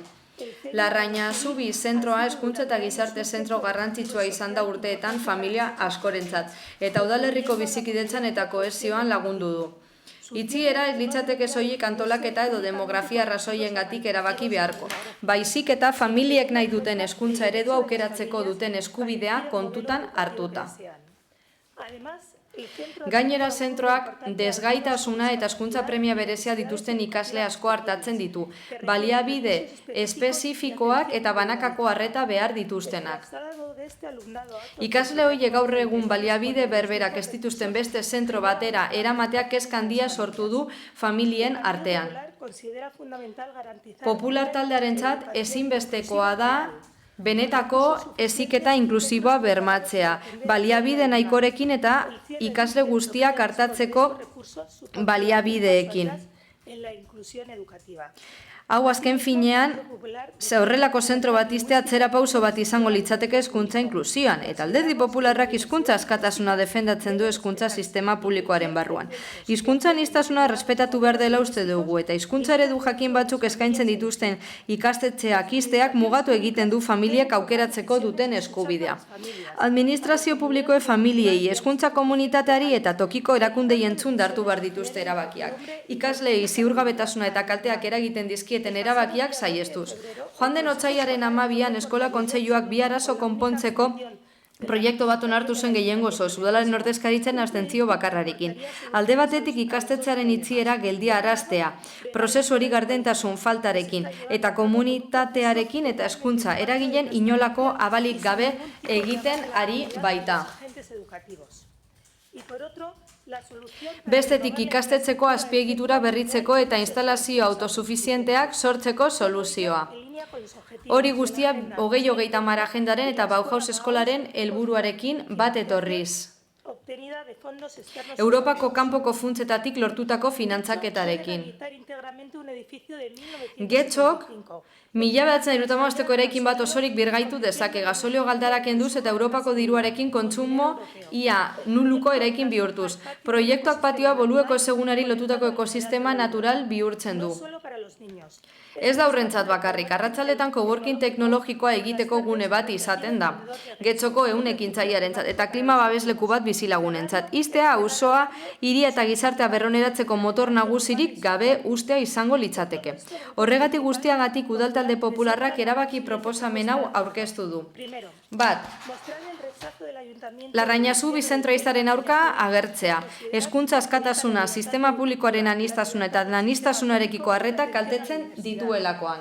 [SPEAKER 5] Larrañazubi zentroa hezkuntza eta gizarte zentro garrantzitsua izan da urteetan familia askorentzat, eta udalerriko bizikidetzan eta kohesioan lagundu du. Itxiera ez litzateke soilik antolaketa edo demografia arrazoiengatik erabaki beharko. Baizik eta familiek nahi duten hezkuntza eredua aukeratzeko duten eskubidea kontutan hartuta. Gainera zentroak desgaitasuna eta hezkuntza premia berezia dituzten ikasle asko hartatzen ditu, baliabide espezifikoak eta banakako arreta behar dituztenak. Ikasle horiek gaur egun baliabide berberak ez dituzten beste zentro batera eramateak kezka handia sortu du familien artean. Popular taldearentzat ezinbestekoa da benetako heziketa inklusiboa bermatzea, baliabide nahikorekin eta ikasle guztiak hartatzeko baliabideekin. Hau azken finean, horrelako zentro bat iztea atzera pauso bat izango litzateke hezkuntza inklusioan, eta alderdi popularrak hizkuntza askatasuna defendatzen du hezkuntza sistema publikoaren barruan. Hizkuntza aniztasuna respetatu behar dela uste dugu, eta hizkuntza eredu jakin batzuk eskaintzen dituzten ikastetxeak ixteak mugatu egiten du familiek aukeratzeko duten eskubidea. Administrazio publikoe familiei, hezkuntza komunitateari eta tokiko erakundei entzun hartu behar dituzte erabakiak. Ikaslei ziurgabetasuna eta kalteak eragiten dizkieten erabakiak saihestuz. Joan den otsailaren 12an eskola kontseiluak bi arazo konpontzeko proiektu bat onartu zen gehiengo osoz, udalaren ordezkaritzen abstentzio bakarrarekin. Alde batetik ikastetxearen itxiera geldia araztea, prozesu hori gardentasun faltarekin, eta komunitatearekin eta hezkuntza eragileen inolako abalik gabe egiten ari baita. Bestetik ikastetxeko azpiegitura berritzeko eta instalazio autosufizienteak sortzeko soluzioa. Hori guztia 2030 agendaren eta Bauhaus eskolaren helburuarekin bat etorriz. Europako kanpoko funtzetatik lortutako finantzaketarekin. Getxok, 1975ko eraikin bat osorik birgaitu dezake, gasolio galdarak enduz eta Europako diruarekin kontsumo ia nuluko eraikin bihurtuz. Proiektuak patioa bolueko esegunari lotutako ekosistema natural bihurtzen du. Ez da aurrentzat bakarrik, arratsaletan coworking teknologikoa egiteko gune bat izaten da. Getxoko ekitzailearentzat eta klima babesleku bat bizilagunentzat. Ixtea auzoa, hiria eta gizartea berroneratzeko motor nagusirik gabe ustea izango litzateke. Horregatik guztiagatik udaltalde popularrak erabaki proposamen hau aurkeztu du. Bat, Larrañazu zentralizaren aurka agertzea. Hezkuntza askatasuna, sistema publikoaren aniztasuna eta aniztasunarekiko arreta kaltetzen dituelakoan.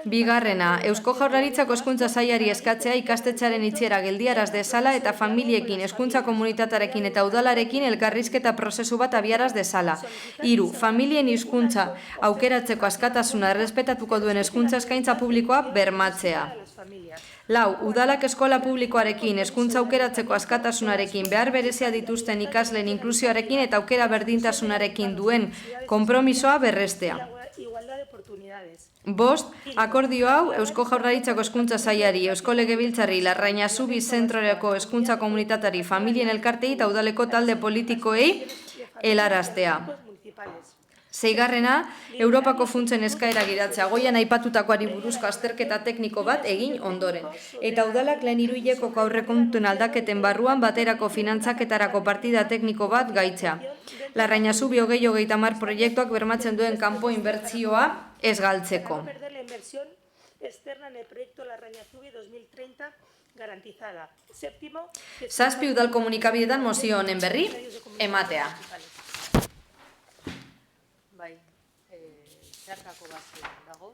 [SPEAKER 5] Bigarrena, Eusko Jaurlaritzako hezkuntza sailari eskatzea ikastetxearen itxiera geldiaraz dezala eta familiekin, hezkuntza komunitatearekin eta udalarekin elkarrizketa prozesu bat abiaraz dezala. 3. Familien hizkuntza aukeratzeko askatasuna errespetatuko duen hezkuntza eskaintza publikoa bermatzea. 4. Udalak eskola publikoarekin, hezkuntza aukeratzeko askatasunarekin, behar berezia dituzten ikasleen inklusioarekin eta aukera berdintasunarekin duen konpromisoa berrestea. 5. Akordio hau Eusko Jaurlaritzako hezkuntza sailari, Eusko Legebiltzarri, Larrañazu zentroreko hezkuntza komunitatari, familien elkartei eta udaleko talde politikoei helaraztea. 6. Europako funtsen eskaera gidatzea, goian aipatutakoari buruzko azterketa tekniko bat egin ondoren. Eta udalak lehen hiruhilekoko aurrekontuen aldaketen barruan baterako finantzaketarako partida tekniko bat gaitzea. Larrañazu 2030 proiektuak bermatzen duen kanpo inbertsioa ez galtzeko. 7. Udal komunikabideetan mozio honen berri ematea.
[SPEAKER 1] Bai, zeharkako bat dago.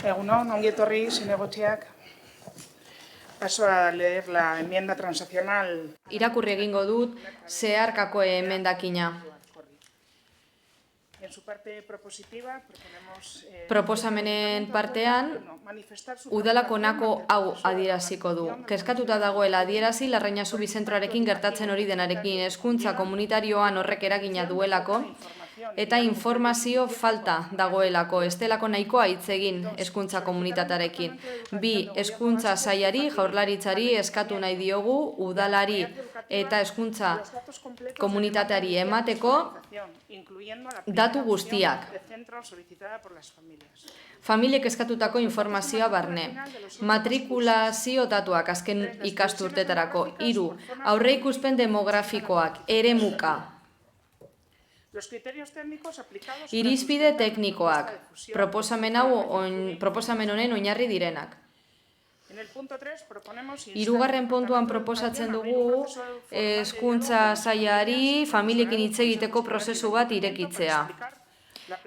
[SPEAKER 15] Egunon, ongi etorri, zinegotziak. Paso a leer la enmienda transaccional.
[SPEAKER 5] Irakurri egingo dut zeharkako emendakina.
[SPEAKER 15] En su parte propositiva proponemos
[SPEAKER 5] Proposamenen partean, udalak honako hau adieraziko du. Kezkatuta dagoela adierazi Larrañazu zentroarekin gertatzen hori denarekin hezkuntza komunitarioan horrek eragina duelako, eta informazio falta dagoelako, estelako nahikoa hitz egin hezkuntza komunitatearekin. 2. Hezkuntza sailari, Jaurlaritzari eskatu nahi diogu udalari eta hezkuntza komunitateari emateko datu guztiak. Familiek eskatutako informazioa barne. Matrikulazio datuak azken ikasturtetarako. 3. Aurreikuspen demografikoak, eremuka. Irizpide teknikoak, proposamen honen oinarri direnak. 3. puntuan proposatzen dugu hezkuntza sailari familiekin hitz egiteko prozesu bat irekitzea.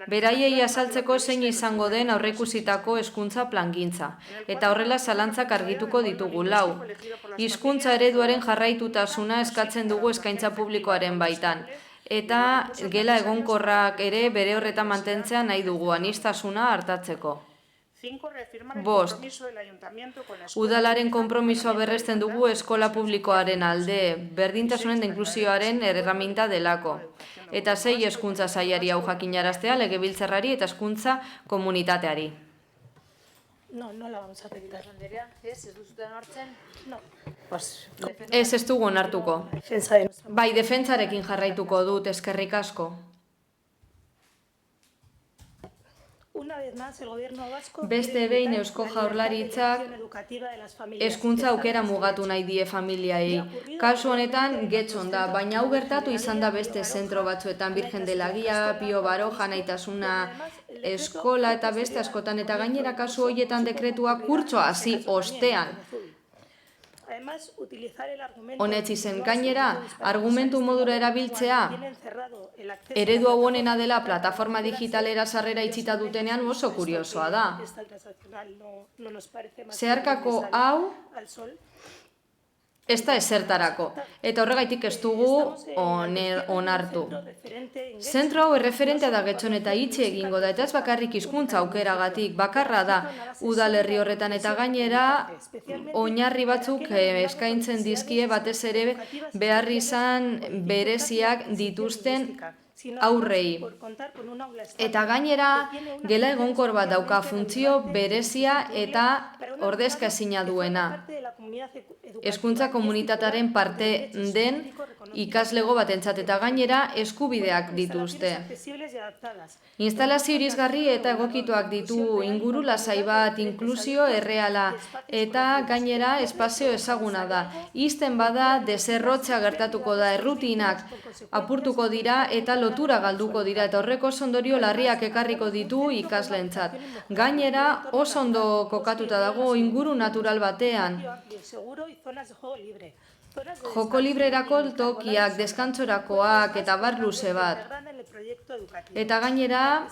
[SPEAKER 5] Beraiei azaltzeko zein izango den aurreikusitako hezkuntza plangintza, eta horrela zalantzak argituko ditugu. 4. Hizkuntza ereduaren jarraitutasuna eskatzen dugu eskaintza publikoaren baitan. Eta gela egonkorrak ere bere horretan mantentzea nahi dugu aniztasuna hartatzeko. 5. Udalaren konpromisoa berresten dugu eskola publikoaren alde, berdintasunen da inklusioaren erreminta delako. Eta 6. Hezkuntza sailari hau jakinaraztea legebiltzarrari eta hezkuntza komunitateari.
[SPEAKER 14] No la vamos a aceptar.
[SPEAKER 1] Ez duzuten hartzen?
[SPEAKER 14] No.
[SPEAKER 5] Ez dugu onartuko. Bai, defentsarekin jarraituko dut, eskerrik asko. Beste behin Eusko Jaurlaritzak hezkuntza aukera mugatu nahi die familiai. Kasu honetan Getxon da, baina hau gertatu izan da beste zentro batzuetan, Virgen de la Guía, Pio Baroja, Naitasuna eskola eta beste askotan, eta gainera kasu horietan dekretua kurtsoa hasi ostean.
[SPEAKER 14] además utilizar el argumento
[SPEAKER 5] Honetzi zen gainera, argumentu modura erabiltzea, eredu hau honena dela plataforma digitalera sarrera itxita dutenean oso kuriosoa da. Zeharkako hau ez da ezertarako, eta horregaitik ez dugu onartu. Zentro hau erreferentea da Getxon eta itxe egingo da, eta ez bakarrik hizkuntza aukeragatik, bakarra da udalerri horretan, eta gainera oinarri batzuk eskaintzen dizkie batez ere behar izan bereziak dituzten aurrei. Eta gainera, gela egonkor bat dauka funtzio berezia eta ordezkazina duena. Hezkuntza komunitatearen parte den ikaslego batentzat eta gainera eskubideak dituzte. Instalazio irisgarri eta egokituak ditu inguru lasai bat, inklusio erreala eta gainera espazio ezaguna da. Izten bada, deserrotzea gertatuko da, errutinak apurtuko dira eta lotura galduko dira eta horreko ondorio larriak ekarriko ditu ikasleentzat. Gainera, oso ondo kokatuta dago inguru natural batean. Joko librerako tokiak, deskantzorakoak eta bar luze bat. Eta gainera,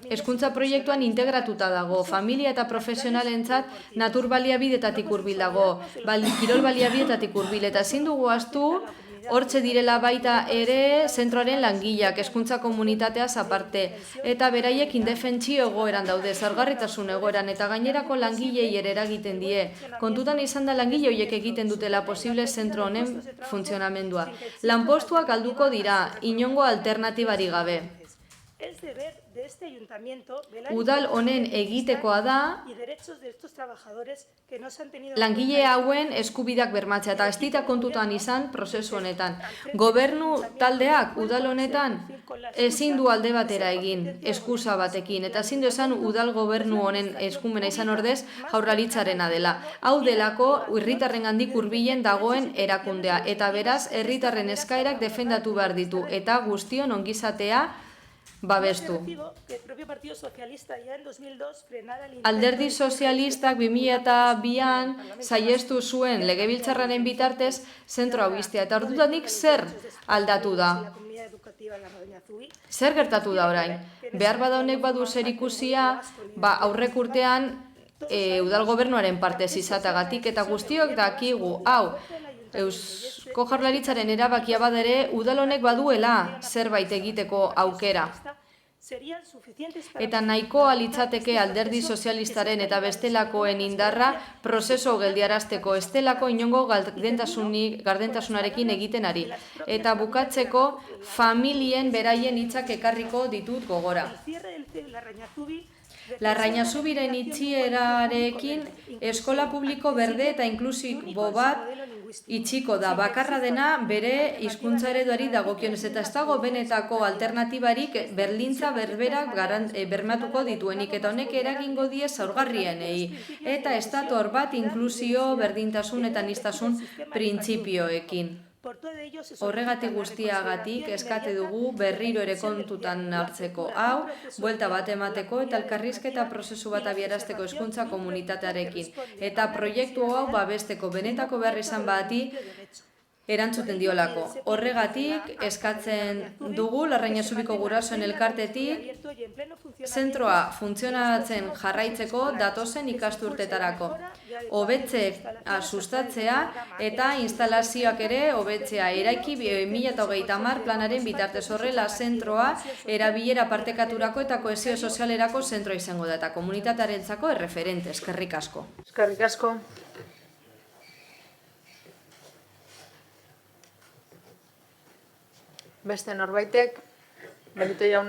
[SPEAKER 5] hezkuntza proiektuan integratuta dago, familia eta profesionalentzat natur baliabidetatik hurbil dago, kirol baliabidetatik hurbil, eta ezin dugu ahaztu hortxe direla baita ere zentroaren langileak, hezkuntza komunitateaz aparte, eta beraiek indefentsio egoeran daude, zaurgarritasun egoeran, eta gainerako langilei ere eragiten die. Kontutan izan da langile horiek egiten dutela posible zentro honen funtzionamendua. Lanpostuak galduko dira, inongo alternatibari gabe. Udal honen egitekoa da langile hauen eskubideak bermatzea eta ez dira kontutan izan prozesu honetan. Gobernu taldeak udal honetan ezin du alde batera egin, eskusa batekin, eta ezin du esan udal gobernu honen eskumena izan ordez Jaurlaritzarena dela. Hau delako herritarrengandik hurbilen dagoen erakundea eta beraz herritarren eskaerak defendatu behar ditu eta guztion ongizatea babestu. Alderdi sozialistak 2002an saihestu zuen legebiltzarraren bitartez zentro hau iztea. Eta ordudanik zer aldatu da? Zer gertatu da orain? Behar bada honek badu zer ikusia, aurrek urtean udal gobernuaren partez izatagatik eta guztiok dakigu, hau, Eusko Jaurlaritzaren erabakia badere, udal honek baduela zerbait egiteko aukera. Eta nahikoa litzateke alderdi sozialistaren eta bestelakoen indarra prozesu geldiarazteko estelako inongo gardentasunarekin egiten ari. Eta bukatzeko familien beraien hitzak ekarriko ditut gogora. Larrainazubiren itxierarekin eskola publiko berde eta inklusibo bat itxiko da. Bakarra dena bere hizkuntza ereduari dagokionez eta ez dago benetako alternatibarik berlintza berberak bermatuko dituenik eta honek eragingo die zaurgarrienei. Eta ez dator bat inklusio, berdintasun eta aniztasun printzipioekin. Horregatik guztiagatik eskate dugu berriro ere kontutan hartzeko hau, buelta bat emateko eta elkarrizketa prozesu bat abiarazteko hezkuntza komunitatearekin. Eta proiektu hau babesteko benetako behar izan bati erantzuten diolako. Horregatik eskatzen dugu Larrainazubiko gurasoen elkartetik zentroa funtzionatzen jarraitzeko datozen ikasturtetarako. Hobetzea sustatzea eta instalazioak ere hobetzea. Eraiki 2030 planaren bitartez horrela zentroa erabilera partekaturako eta kohesio sozialerako zentroa izango da eta komunitatearentzako erreferente. Eskerrik asko.
[SPEAKER 1] Eskerrik asko. Beste norbaitek, Benito jaun.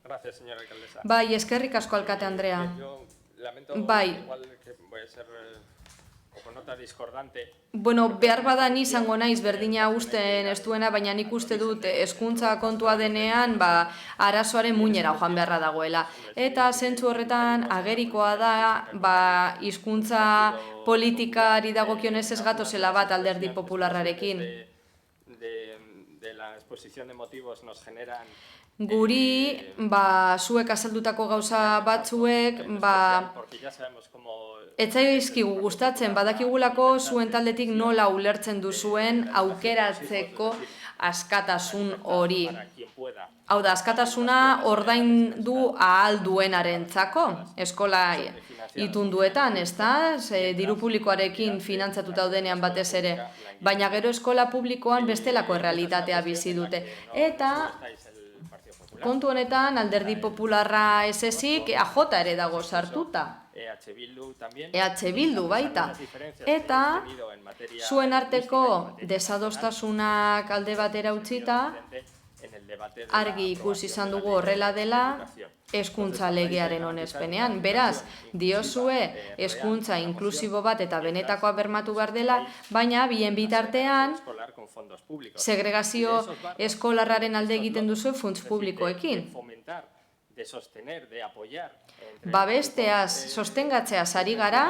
[SPEAKER 6] Gracias, señora alcaldesa.
[SPEAKER 5] Bai, eskerrik asko alkate Andrea. Bai. Bueno, behar badan izango naiz berdina usten ez duena, baina nik uste dut hezkuntza kontua denean arazoaren muinera joan beharra dagoela. Eta zentzu horretan agerikoa da hizkuntza politikari dagokionez ez gatozela bat alderdi popularrarekin.
[SPEAKER 6] de la exposición de motivos nos generan
[SPEAKER 5] Guri, zuek azaldutako gauza batzuek,
[SPEAKER 6] porque ya sabemos cómo
[SPEAKER 5] ez zaizkigu gustatzen, badakigulako zuen taldetik nola ulertzen duzuen aukeratzeko askatasun hori. Hau da, askatasuna ordaindu ahal duenarentzako, eskola itunduetan, ezta? Diru publikoarekin finantzatuta daudenean batez ere, baina gero eskola publikoan bestelako errealitatea bizi dute. Eta kontu honetan alderdi popularra ez ezik, EAJ ere dago sartuta. EH Bildu baita. Eta zuen arteko desadostasunak alde batera utzita, argi ikusi izan dugu horrela dela hezkuntza legearen onespenean. Beraz, diozue hezkuntza inklusibo bat eta benetakoa bermatu behar dela, baina bien bitartean segregazio eskolarraren alde egiten duzu funts publikoekin. Babesteaz, sostengatzeaz ari gara,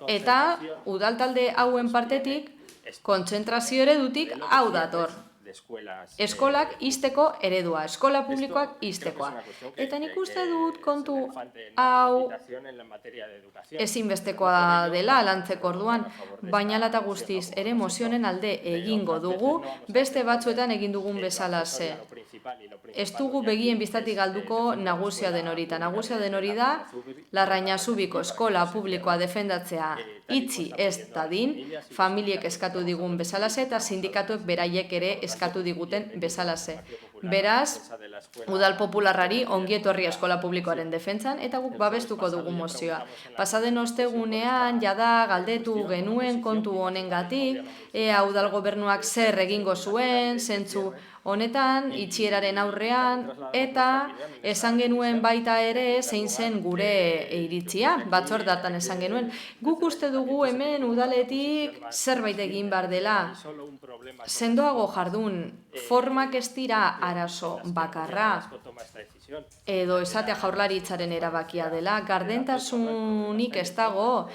[SPEAKER 5] eta udaltalde hauen partetik, kontzentrazio eredutik hau dator. Eskolak ixteko eredua, eskola publikoak ixtekoa. Eta nik uste dut kontu hau ezinbestekoa dela lantzeko orduan, baina lata guztiz ere mozionen alde egingo dugu, beste batzuetan egin dugun bezalaxe. Ez dugu begien biztatik galduko nagusia den hori, eta nagusia den hori da Larrañazubiko eskola publikoa defendatzea itxi ez dadin, familiek eskatu digun bezalaxe eta sindikatuek beraiek ere eskatu diguten bezalaxe. Beraz, udal popularrari ongietorri eskola publikoaren defentsan eta guk babestuko dugu mozioa. Pasaden ostegunean jada galdetu genuen kontu honengatik, ea udal gobernuak zer egingo zuen, zentzu honetan, itxieraren aurrean, eta esan genuen baita ere zein zen gure iritzia, batzordatan esan genuen. Guk uste dugu hemen udaletik zerbait egin behar dela. Sendoago jardun, formak ez dira arazo bakarra, edo esatea Jaurlaritzaren erabakia dela, gardentasunik ez dago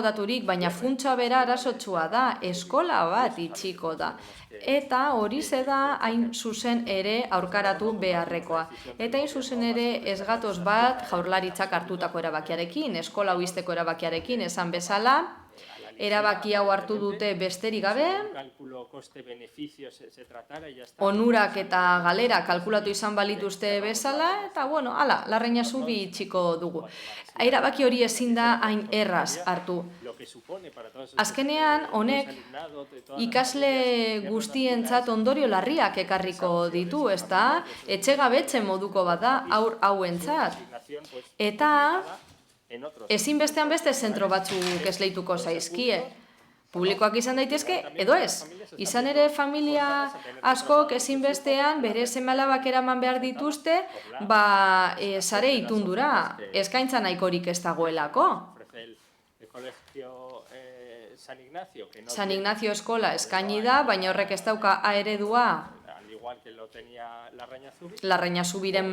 [SPEAKER 5] daturik, baina funtsa bera arazotsua da, eskola bat itxiko da. Eta hori da hain zuzen ere aurkaratu beharrekoa. Eta hain zuzen ere ez gatoz bat Jaurlaritzak hartutako erabakiarekin, eskola hau ixteko erabakiarekin esan bezala, erabaki hau hartu dute besterik gabe, onurak eta galera kalkulatu izan balituzte bezala, eta bueno, hala, Larrañazubi itxiko dugu. Erabaki hori ezin da hain erraz hartu. Azkenean, honek ikasle guztientzat ondorio larriak ekarriko ditu, ezta? Etxegabetzen moduko bada aur hauentzat. Eta ezinbestean beste zentro batzuk esleituko zaizkie. Publikoak izan daitezke, edo ez. Izan ere familia askok ezinbestean bere seme-alabak eraman behar dituzte, sare itundura, eskaintza nahikorik ez dagoelako. San Ignacio eskola eskaini da, baina horrek ez dauka A eredua Larrañazubiren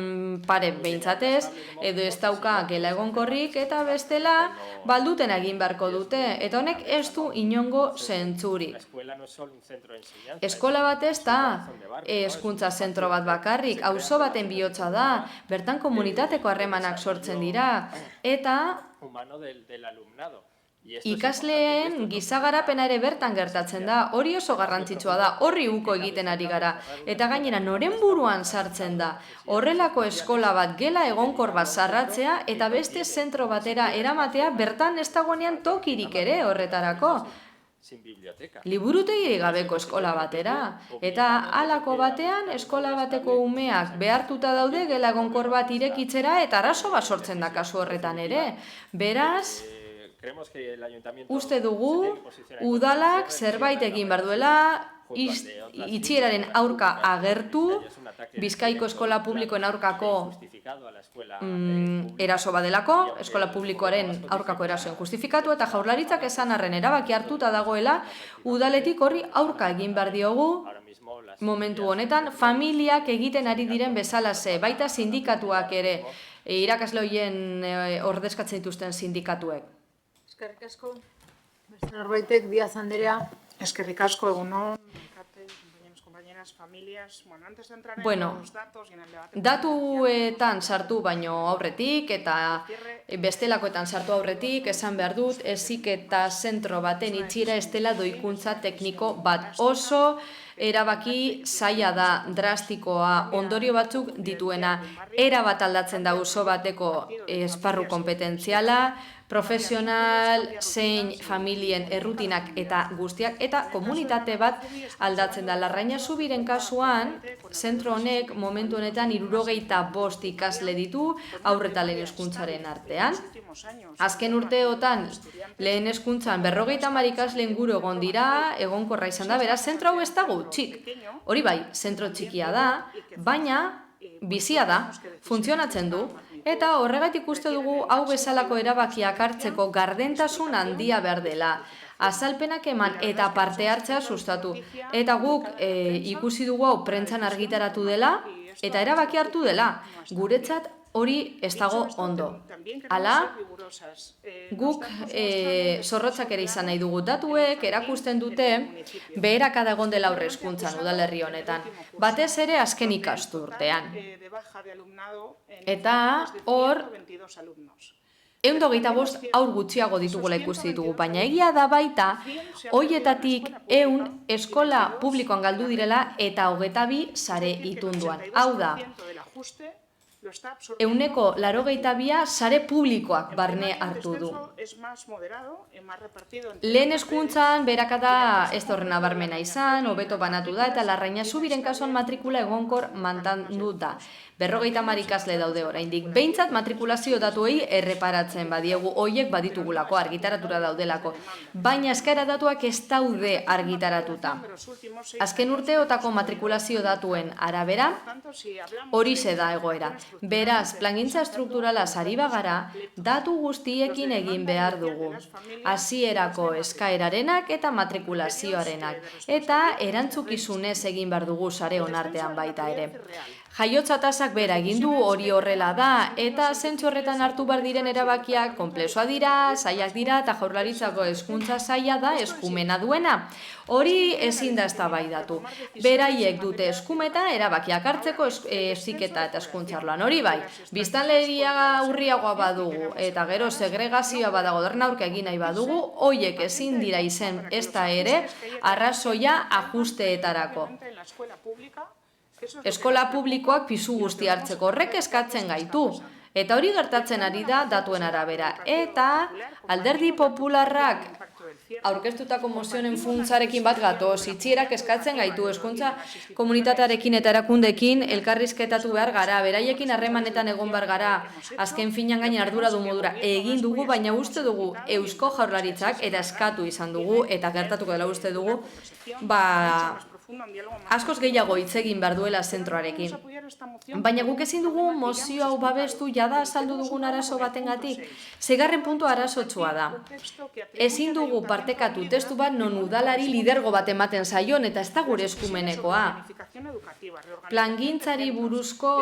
[SPEAKER 5] pare behintzatez, edo ez dauka gela egonkorrik, eta bestela balduten egin beharko dute, eta honek ez du inongo zentzurik. Eskola bat ez da hezkuntza zentro bat bakarrik, auzo baten bihotza da, bertan komunitateko harremanak sortzen dira, eta ikasleen gizagarapena ere bertan gertatzen da, hori oso garrantzitsua da, horri uko egiten ari gara, eta gainera noren buruan sartzen da, horrelako eskola bat gela egonkor bat zarratzea eta beste zentro batera eramatea bertan ez dagoenean tokirik ere horretarako. Liburutegirik gabeko eskola batera, eta halako batean eskola bateko umeak behartuta daude gela egonkor bat irekitzera eta arazo bat sortzen da kasu horretan ere. Beraz, uste dugu, udalak zerbait egin behar duela, itxieraren aurka agertu, Bizkaiko eskola publikoen aurkako eraso badelako, eskola publikoaren aurkako erasoen justifikatu, eta Jaurlaritzak esan arren erabaki hartuta dagoela, udaletik horri aurka egin behar diogu, momentu honetan, familiak egiten ari diren bezalaze, baita sindikatuak ere, irakasle horien ordezkatzen dituzten sindikatuek.
[SPEAKER 1] Eskerrik asko. Beste norbaitek, Diaz Anderea.
[SPEAKER 15] Eskerrik asko, egunon, compañeras, familias. Bueno, antes de entrar en
[SPEAKER 5] Bueno,
[SPEAKER 15] los datos y en el debate...
[SPEAKER 5] datuetan sartu baino aurretik eta bestelakoetan sartu aurretik esan behar dut heziketa zentro baten itxiera ez dela doikuntza tekniko bat. Oso erabaki zaila da, drastikoa, ondorio batzuk dituena, erabat aldatzen da oso bateko esparru kompetentziala, profesional, zein familien errutinak eta guztiak, eta komunitate bat aldatzen da. Larraina Zubiren kasuan, zentro honek momentu honetan 65 ikasle ditu aurre eta lehen hezkuntzaren artean. Azken urteotan lehen hezkuntzan 50 ikasle inguru egon dira, egonkorra izan da, beraz, zentro hau ez da gutxik. Hori bai, zentro txikia da, baina bizia da, funtzionatzen du, eta horregatik uste dugu hau bezalako erabakiak hartzeko gardentasun handia behar dela. Azalpenak eman eta parte hartzea sustatu. Eta guk ikusi dugu hau prentzan argitaratu dela eta erabaki hartu dela. Guretzat hori ez dago ondo. Hala, guk zorrotzak ere izan nahi dugu. Datuek erakusten dute beherakada egon dela aurre hezkuntzan udalerri honetan. Batez ere azken ikasturtean. Eta hor 125 haur gutxiago ditugula ikusi ditugu, baina egia da baita, hoietatik 100 eskola publikoan galdu direla eta 22 sare itunduan. Hau da, 82 sare publikoak barne hartu du. Lehen hezkuntzan beherakada ez da horren nabarmena izan, hobeto banatu da, eta Larraina Zubiren kasuan matrikula egonkor mantendu da. 50 ikasle daude oraindik. Behintzat matrikulazio datuei erreparatzen badiegu, hoiek baditugulako, argitaratura daudelako. Baina eskaera datuak ez daude argitaratuta. Azken urteotako matrikulazio datuen arabera, horixe da egoera. Beraz, plangintza estrukturala ari bagara, datu guztiekin egin behar dugu. Hasierako eskaerarenak eta matrikulazioarenak. Eta erantzukizunez egin behar dugu sare onartean baita ere. Jaiotza tasak bera egin du, hori horrela da, eta zentzu horretan hartu behar diren erabakiak konplexua dira, zailak dira, eta Jaurlaritzako hezkuntza zaila da, eskumena duena. Hori ezin da eztabaidatu. Beraiek dute eskumeta erabakiak hartzeko heziketa eta hezkuntza arloan. Hori bai, biztanleria urriagoa badugu, eta gero segregazioa badago dorren aurka egin nahi badugu, hoiek ezin dira izen ez da ere, arrazoia ajusteetarako. Eskola publikoak pisu guzti hartzeko horrek eskatzen gaitu. Eta hori gertatzen ari da datuen arabera. Eta Alderdi Popularrak aurkeztutako mozionen funtsarekin bat gatoz, itxierak eskatzen gaitu, hezkuntza komunitatearekin eta erakundeekin elkarrizketatu behar gara, beraiekin harremanetan egon behar gara, azken finan gain arduradun modura egin dugu, baina uste dugu Eusko Jaurlaritzak eta eskatu izan dugu, eta gertatuko dela uste dugu, askoz gehiago hitz egin behar duela zentroarekin. Baina guk ezin dugu mozio hau babestu jada azaldu dugun arazo batengatik. Seigarren puntu arazotsua da. Ezin dugu partekatu testu bat non udalari lidergo bat ematen zaion eta ez da gure eskumenekoa. Plangintzari buruzko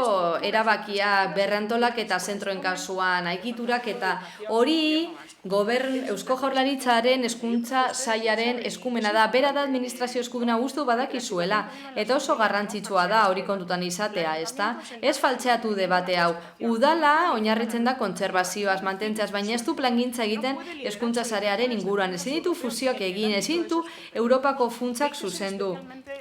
[SPEAKER 5] erabakia berrantolak eta zentroen kasuan aigiturak eta hori Eusko Jaurlaritzaren hezkuntza sailaren eskumena da, bera da administrazio eskumena guztu badakizuela, eta oso garrantzitsua da hori kontutan izatea, ezta? Ez faltzeatu debate hau. Udala oinarritzen da kontserbazioaz, mantentzeaz, baina ez du plangintza egiten hezkuntza sarearen inguruan. Ezin ditu fusioak egin, ezin ditu Europako funtsak zuzendu.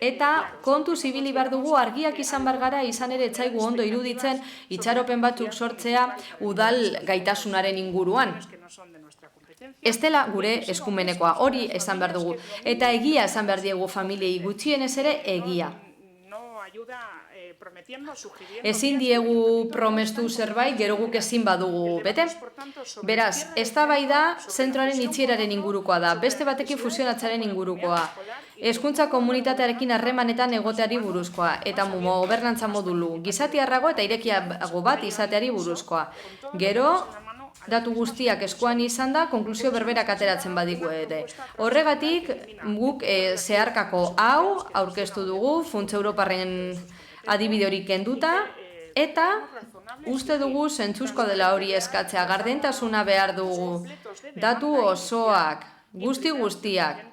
[SPEAKER 5] Eta kontu zibili behar dugu argiak izan behar gara, izan ere etzaigu ondo iruditzen itxaropen batzuk sortzea udal gaitasunaren inguruan. Ez dela gure eskumenekoa, hori esan behar dugu. Eta egia esan behar diegu familiei gutxienez ere egia. Ezin diegu promestu zerbait, gero guk ezin badugu, bete? Beraz, eztabaida zentroaren itxieraren ingurukoa da, beste batekin fusionatzaren ingurukoa. Hezkuntza komunitatearekin harremanetan egoteari buruzkoa, eta gobernantza modulu gizatiarrago eta irekiago bat izateari buruzkoa. Gero, datu guztiak eskuan izan da, konklusio berberak ateratzen badigu ere. Horregatik, guk zeharkako hau aurkeztu dugu, Funtsa Europarren adibide hori kenduta, eta uste dugu zentzuzko dela hori eskatzea, gardentasuna behar dugu, datu osoak, guztiak.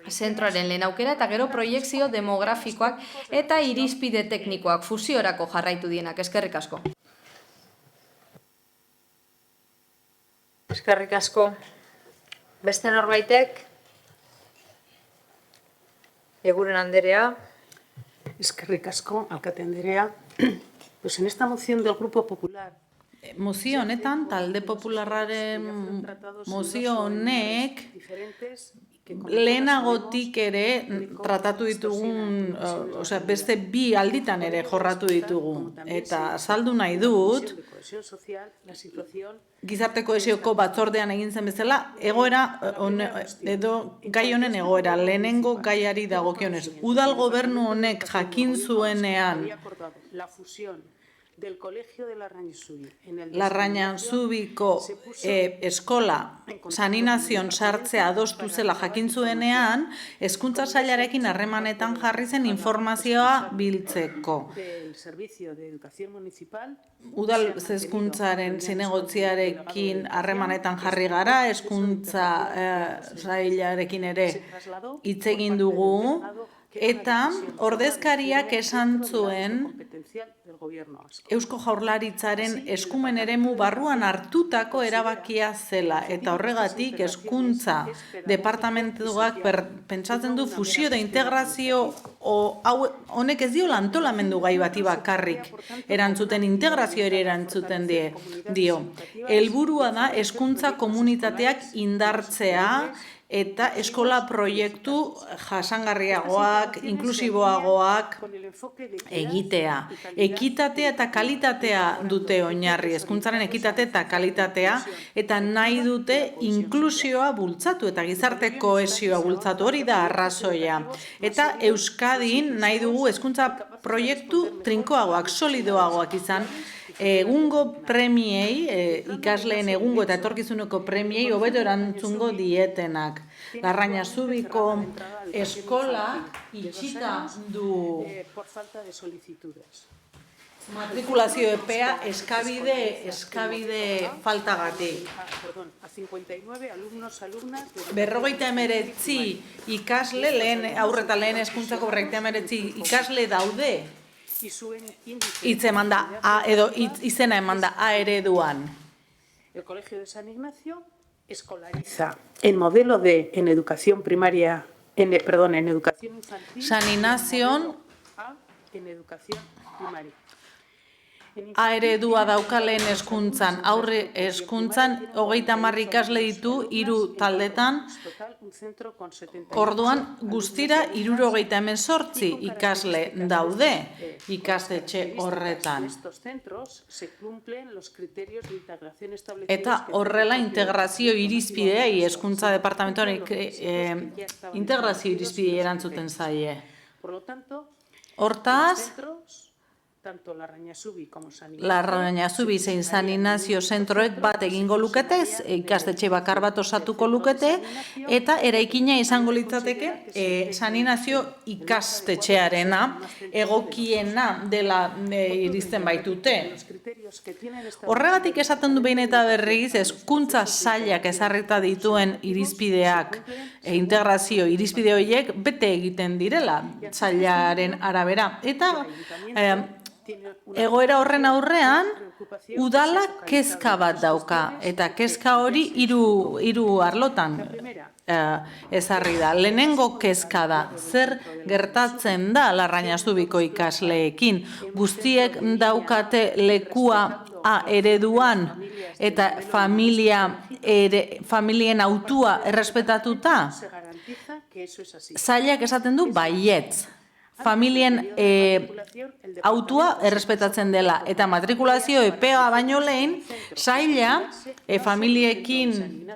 [SPEAKER 5] zentroaren lehen aukera eta gero proiekzio demografikoak eta irizpide teknikoak fusiorako jarraitu dienak. Eskerrik asko.
[SPEAKER 1] Eskerrik asko. Beste norbaitek? Eguren Anderea.
[SPEAKER 13] Eskerrik asko, alkate Anderea. Pues en esta moción del Grupo Popular,
[SPEAKER 9] Mozio honetan, talde popularraren mozio honek lehenagotik ere tratatu ditugun, beste bi alditan ere jorratu ditugu. Eta azaldu nahi dut, gizarte kohesioko batzordean egin zen bezala, egoera, edo gai honen egoera, lehenengo gaiari dagokionez. Udal gobernu honek jakin zuenean, Larrañazubiko eskola saninazion sartzea adostu zela jakin zuenean, hezkuntza sailarekin harremanetan jarri zen informazioa biltzeko. Udal hezkuntzaren zinegotziarekin harremanetan jarri gara, hezkuntza sailarekin ere hitz egin dugu, eta ordezkariak esan zuen Eusko Jaurlaritzaren eskumen eremu barruan hartutako erabakia zela, eta horregatik hezkuntza departamentuak pentsatzen du fusio da integrazio honek ez diola antolamendu gai bati bakarrik erantzuten, integrazioari erantzuten dio. Helburua da hezkuntza komunitateak indartzea eta eskola proiektu jasangarriagoak, inklusiboagoak egitea. Ekitatea eta kalitatea dute oinarri, hezkuntzaren ekitate eta kalitatea, eta nahi dute inklusioa bultzatu eta gizarte kohesioa bultzatu, hori da arrazoia. Eta Euskadin nahi dugu hezkuntza proiektu trinkoagoak, solidoagoak izan, egungo premiei, ikasleen egungo eta etorkizuneko premiei hobeto erantzungo dietenak. Larrañazubiko eskolak itxita du matrikulazio epea eskabide faltagatik. 59 ikasle, aurreta lehen hezkuntzako 59 ikasle daude, izena eman da A ereduan.
[SPEAKER 13] El Colegio de San Ignacio escolariza en modelo en educación primaria, en educación infantil.
[SPEAKER 9] San Ignazion
[SPEAKER 13] en educación primaria.
[SPEAKER 9] A eredua dauka lehen hezkuntzan, aurre hezkuntzan 30 ikasle ditu 3 taldetan, orduan guztira 78 ikasle daude ikastetxe horretan. Eta horrela integrazio irizpideei hezkuntza departamentuaren integrazio irizpidei erantzuten zaie. Hortaz,
[SPEAKER 13] tanto
[SPEAKER 9] Larrañazubi zein San Ignacio zentroek bat egingo lukete, ikastetxe bakar bat osatuko lukete, eta eraikina izango litzateke San Ignacio ikastetxearena egokiena dela irizten baitute. Horregatik esaten du behin eta berriz, hezkuntza sailak ezarrita dituen irizpideak, integrazio irizpide horiek bete egiten direla sailaren arabera. Eta egoera horren aurrean, udalak kezka bat dauka, eta kezka hori hiru arlotan ezarri da. Lehenengo kezka da, zer gertatzen da Larrañazubiko ikasleekin. Guztiek daukate lekua A ereduan eta familien autua errespetatuta? Sailak esaten du baietz. Familien autua errespetatzen dela, eta matrikulazio epea baino lehen, saila familiekin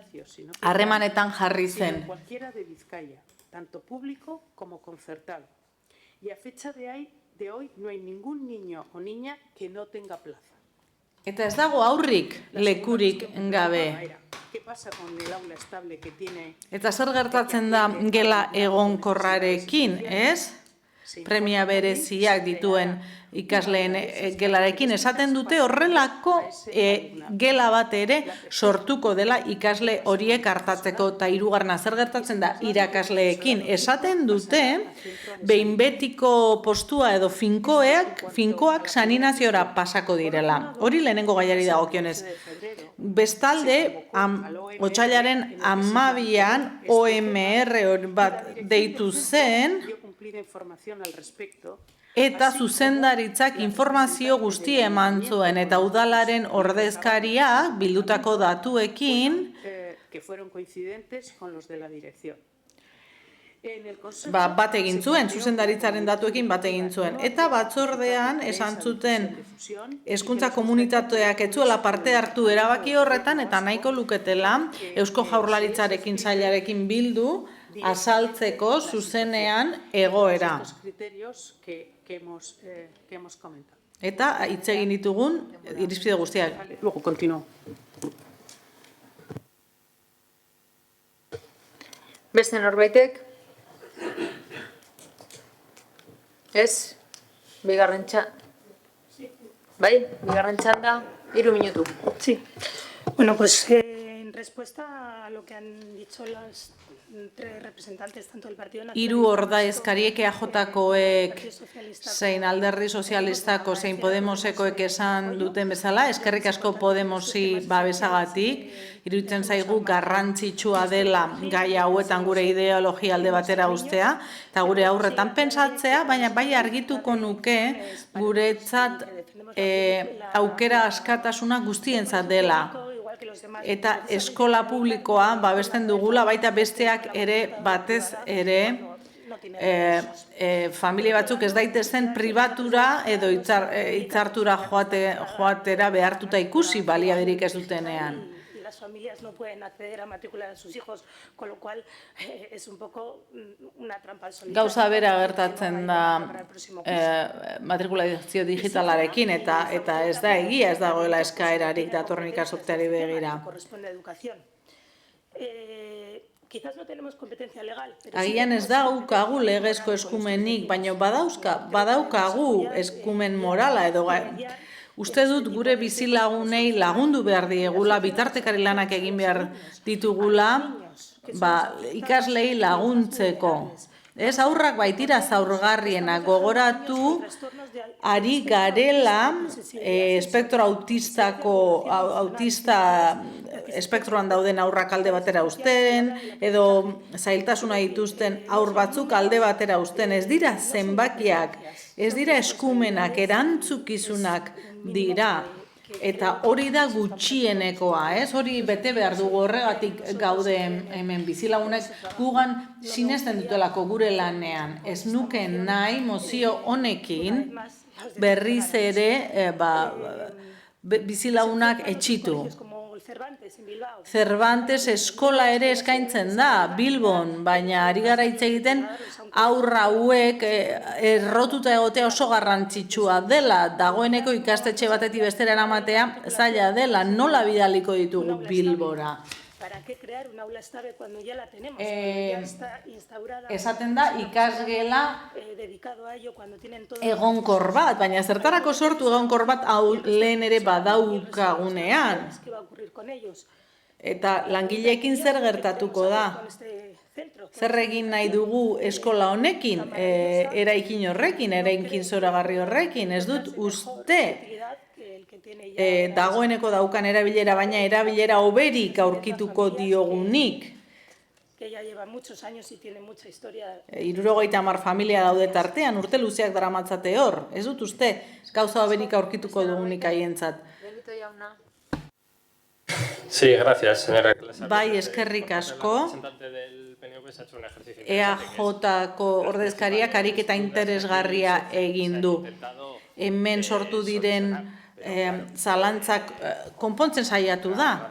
[SPEAKER 9] harremanetan jarri zen.
[SPEAKER 13] Tanto público como concertado. Y a fecha de hoy no hay ningún niño o niña que no tenga plaza.
[SPEAKER 9] Eta ez dago aurrik lekurik gabe. Eta zer gertatzen da gela egonkorrarekin, ez? premia bereziak dituen ikasleen gelarekin. Esaten dute horrelako gela bat ere sortuko dela ikasle horiek hartatzeko, eta hirugarrena zer gertatzen da irakasleekin. Esaten dute behin betiko postua edo finkoak saninaziora pasako direla. Hori lehenengo gaiari dagokionez. Bestalde, otsailaren 12an OMR bat deitu zen, eta zuzendaritzak informazio guzti eman zuen, eta udalaren ordezkaria bildutako datuekin bat egin zuen, zuzendaritzaren datuekin bat egin zuen. Eta batzordean esan zuten hezkuntza komunitateak ez zuela parte hartu erabaki horretan, eta nahiko luketela Eusko Jaurlaritzarekin sailarekin bildu azaltzeko zuzenean egoera. Eta hitz egin ditugun irizpide guztiak.
[SPEAKER 13] Luego continuo.
[SPEAKER 1] Beste norbaitek? Ez? Bigarren bigarren txanda, 3 minutu.
[SPEAKER 14] Sí. Bueno, pues en respuesta a lo que han dicho las tres representantes, tanto del Partido Nacionalista...
[SPEAKER 9] Hiru ordezkariek EAJkoek zein Alderdi Sozialistako zein Podemosekoek esan duten bezala, eskerrik asko Podemosi babesagatik, iruditzen zaigu garrantzitsua dela gai hauetan gure ideologia alde batera uztea, eta gure aurretan pentsatzea, baina bai argituko nuke guretzat aukera askatasuna guztientzat dela. Eta eskola publikoa babesten dugula, baita besteak ere batez ere familia batzuk ez daitezen pribatura edo hitzartura joatera behartuta ikusi baliabiderik ez dutenean.
[SPEAKER 14] Las familias no pueden acceder a matricular a sus hijos, con lo cual es un poco una trampa al solitario.
[SPEAKER 9] Gauza bera gertatzen da matrikulazio digitalarekin, eta ez da egia, ez dagoela eskaerarik datorren ikasturteari begira.
[SPEAKER 14] Corresponde a educación. Quizás no tenemos competencia legal.
[SPEAKER 9] Agian ez daukagu legezko eskumenik, baina badaukagu eskumen morala edo uste dut gure bizilagunei lagundu behar diegula, bitartekari lanak egin behar ditugula, ikaslei laguntzeko. Ez aurrak baitira zaurgarriena gogoratu ari garela espektro autista espektroan dauden aurrak alde batera uzten, edo zailtasuna dituzten aur batzuk alde batera uzten. Ez dira zenbakiak, ez dira eskumenak, erantzukizunak dira. Eta hori da gutxienekoa, ez? Hori bete behar dugu, horregatik gaude hemen bizilagunek gugan sinesten dutelako gure lanean. Ez nuke nahi mozio honekin berriz ere bizilagunak etxitu. Cervantes eskola ere eskaintzen da, Bilbon, baina ari gara hitz egiten aurra hauek errotuta egotea oso garrantzitsua dela, dagoeneko ikastetxe batetik bestera eramatea zaila dela, nola bidaliko ditugu Bilbora. Esaten da ikasgela egonkor bat, baina zertarako sortu egonkor bat lehen ere badaukagunean. Eta langileekin zer gertatuko da? Zer egin nahi dugu eskola honekin, eraikin horrekin, eraikin zoragarri horrekin, ez dut uste dagoeneko daukan erabilera, baina erabilera hoberik aurkituko diogunik. 70 familia daude tartean, urte luzeak daramatzate hor, ez dut uste gauza hoberik aurkituko dugunik haientzat.
[SPEAKER 6] Sí, gracias, señora.
[SPEAKER 9] Bai, eskerrik asko. EAJko ordezkariak ariketa interesgarria egin du. Hemen sortu diren zalantzak konpontzen saiatu da.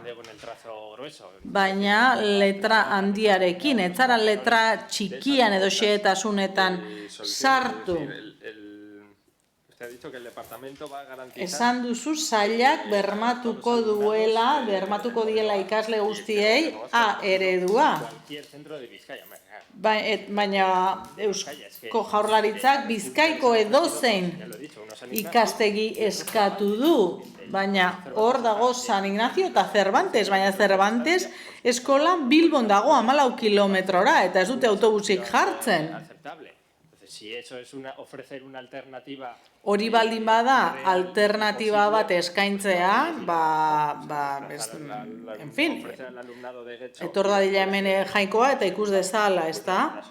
[SPEAKER 9] Baina letra handiarekin, ez zara letra txikian edo xehetasunetan sartu. Esan duzu sailak bermatuko diela ikasle guztiei A eredua. baina Eusko Jaurlaritzak Bizkaiko edozein ikastegi eskatu du, baina hor dago San Ignacio eta Cervantes, baina Cervantes eskola Bilbon dago 14 kilometrora eta ez dute autobusik jartzen.
[SPEAKER 6] Si eso es ofrecer una alternativa...
[SPEAKER 9] Hori baldin bada, alternatiba bat eskaintzea, en fin, etor dadila hemen jainkoa eta ikus dezala, ez da?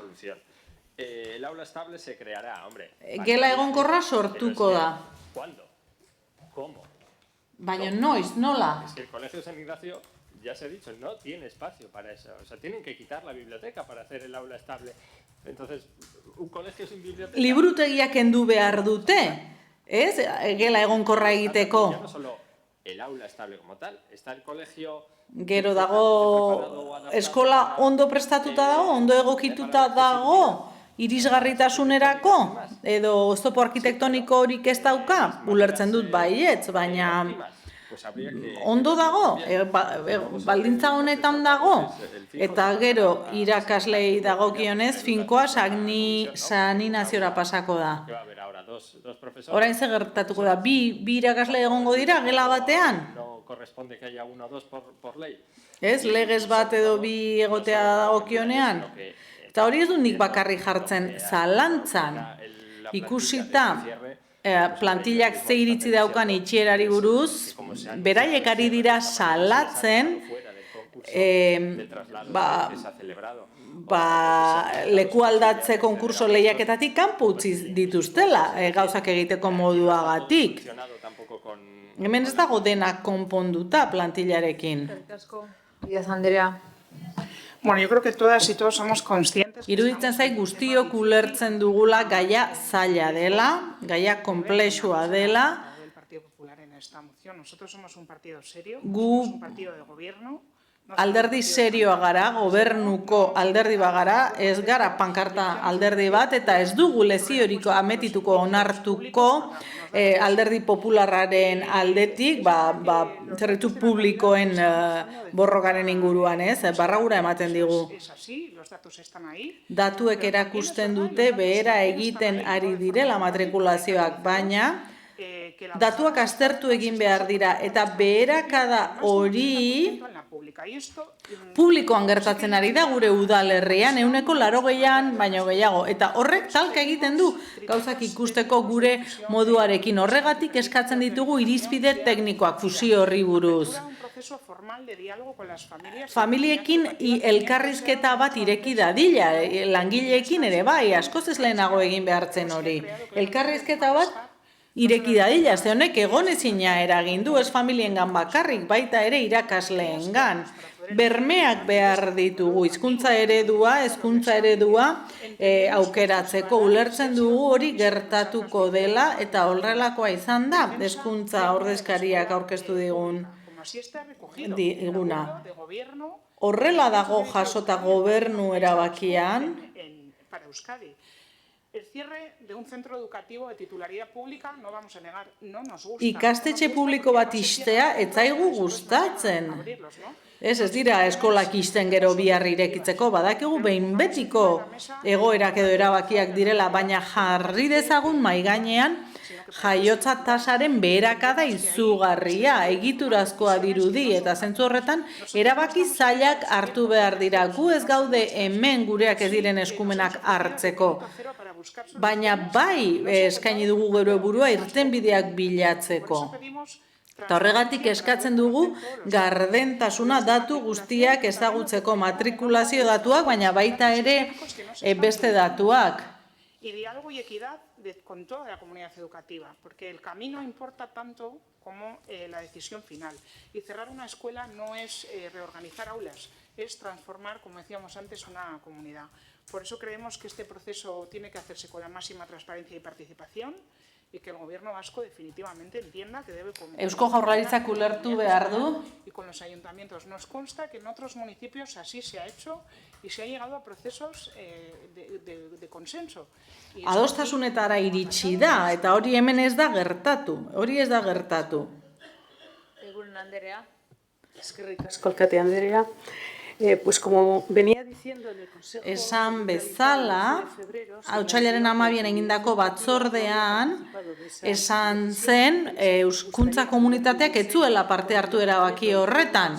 [SPEAKER 6] El aula estable se creará, hombre.
[SPEAKER 9] Gela egonkorra sortuko da.
[SPEAKER 6] ¿Cuándo? ¿Cómo?
[SPEAKER 9] Baina noiz, nola?
[SPEAKER 6] Es que el Colegio San Ignacio, ya se ha dicho, no tiene espacio para eso. O sea, tienen que quitar la biblioteca para hacer el aula estable. Entonces, un colegio sin biblioteca...
[SPEAKER 9] Liburutegiak kendu behar dute, ez? Gela egonkorra egiteko.
[SPEAKER 6] Ya no solo el aula estable como tal, está el colegio...
[SPEAKER 9] Gero dago, eskola ondo prestatuta dago, ondo egokituta dago, irisgarritasunerako, edo oztopo arkitektoniko horik ez dauka, ulertzen dut baietz, baina ondo dago, baldintza honetan dago, eta gero irakaslei dagokionez finkoa saninaziora pasako da. Orain ze gertatuko da, bi irakasle egongo dira gela batean?
[SPEAKER 6] Corresponde que haya uno o dos por ley.
[SPEAKER 9] Ez, legez bat edo bi egotea dagokionean. Eta hori ez du nik bakarri jartzen zalantzan. Ikusita plantillak ze iritzi daukan itxierari buruz, beraiek ari dira salatzen leku aldatze konkurso lehiaketatik kanpo utzi dituztela gauzak egiteko moduagatik. Hemen ez dago denak konponduta plantillarekin.
[SPEAKER 1] Díaz Andrea.
[SPEAKER 15] Bueno, yo creo que todas y todos somos conscientes...
[SPEAKER 9] Iruditzen zait guztiok ulertzen dugula gaia zaila dela, gaia konplexua dela.
[SPEAKER 15] ...del Partido Popular en esta moción. Nosotros somos un partido serio, somos un partido de gobierno...
[SPEAKER 9] Alderdi serioa gara, gobernuko alderdi bagara, ez gara pankarta alderdi bat, eta ez dugu leziorik ametituko onartuko alderdi popularraren aldetik, zerbitzu publikoen borrokaren inguruan, ez? Barragura ematen digu. Datuek erakusten dute behera egiten ari direla matrikulazioak, baina datuak aztertu egin behar dira, eta beherakada hori publikoan gertatzen ari da gure udalerrian, 80an baino gehiago, eta horrek talka egiten du gauzak ikusteko gure moduarekin. Horregatik eskatzen ditugu irizpide teknikoak fusio horri buruz. Familiekin elkarrizketa bat ireki dadila, langileekin ere bai, askoz ez lehenago egin behartzen hori. Elkarrizketa bat ireki dadila, ze honek egonezina eragindu, ez familiengan bakarrik, baita ere irakasleengan. Bermeak behar ditugu, hizkuntza eredua aukeratzeko ulertzen dugu hori gertatuko dela, eta horrelakoa izan da, hezkuntza ordezkariak aurkeztu diguna. Horrela dago jasota gobernu erabakian.
[SPEAKER 15] El cierre de un centro educativo de titularidad pública, no vamos a negar, no nos gusta.
[SPEAKER 9] Ikastetxe publiko bat ixtea, ez zaigu gustatzen. Ez dira eskolak ixten gero bihar irekitzeko, badakigu behin betiko egoerak edo erabakiak direla, baina jarri dezagun mahai gainean jaiotza tasaren beherakada izugarria, egiturazkoa dirudi, eta zentzu horretan erabaki zailak hartu behar dira. Gu ez gaude hemen gureak ez diren eskumenak hartzeko, baina bai eskaini dugu gero burua irtenbideak bilatzeko. Eta horregatik eskatzen dugu gardentasuna datu guztiak ezagutzeko, matrikulazio datuak, baina baita ere beste datuak.
[SPEAKER 15] Y diálogo y equidad con toda la comunidad educativa, porque el camino importa tanto como la decisión final. Y cerrar una escuela no es reorganizar aulas, es transformar, como decíamos antes, una comunidad. Por eso creemos que este proceso tiene que hacerse con la máxima transparencia y participación, y que el gobierno vasco definitivamente entienda que debe...
[SPEAKER 9] Eusko Jaurlaritzak ulertu behar du.
[SPEAKER 15] Y con los ayuntamientos. Nos consta que en otros municipios así se ha hecho y se ha llegado a procesos de consenso.
[SPEAKER 9] Adostasunetara iritsi da, eta hori hemen ez da gertatu.
[SPEAKER 2] Egun Andrea.
[SPEAKER 13] Eskerrik asko, Alkate Andrea. Pues como venía diciendo en el Consejo...
[SPEAKER 9] Esan bezala, otsailaren 12an egindako batzordean, esan zen Euskuntza komunitateak ez zuela parte hartu erabaki horretan.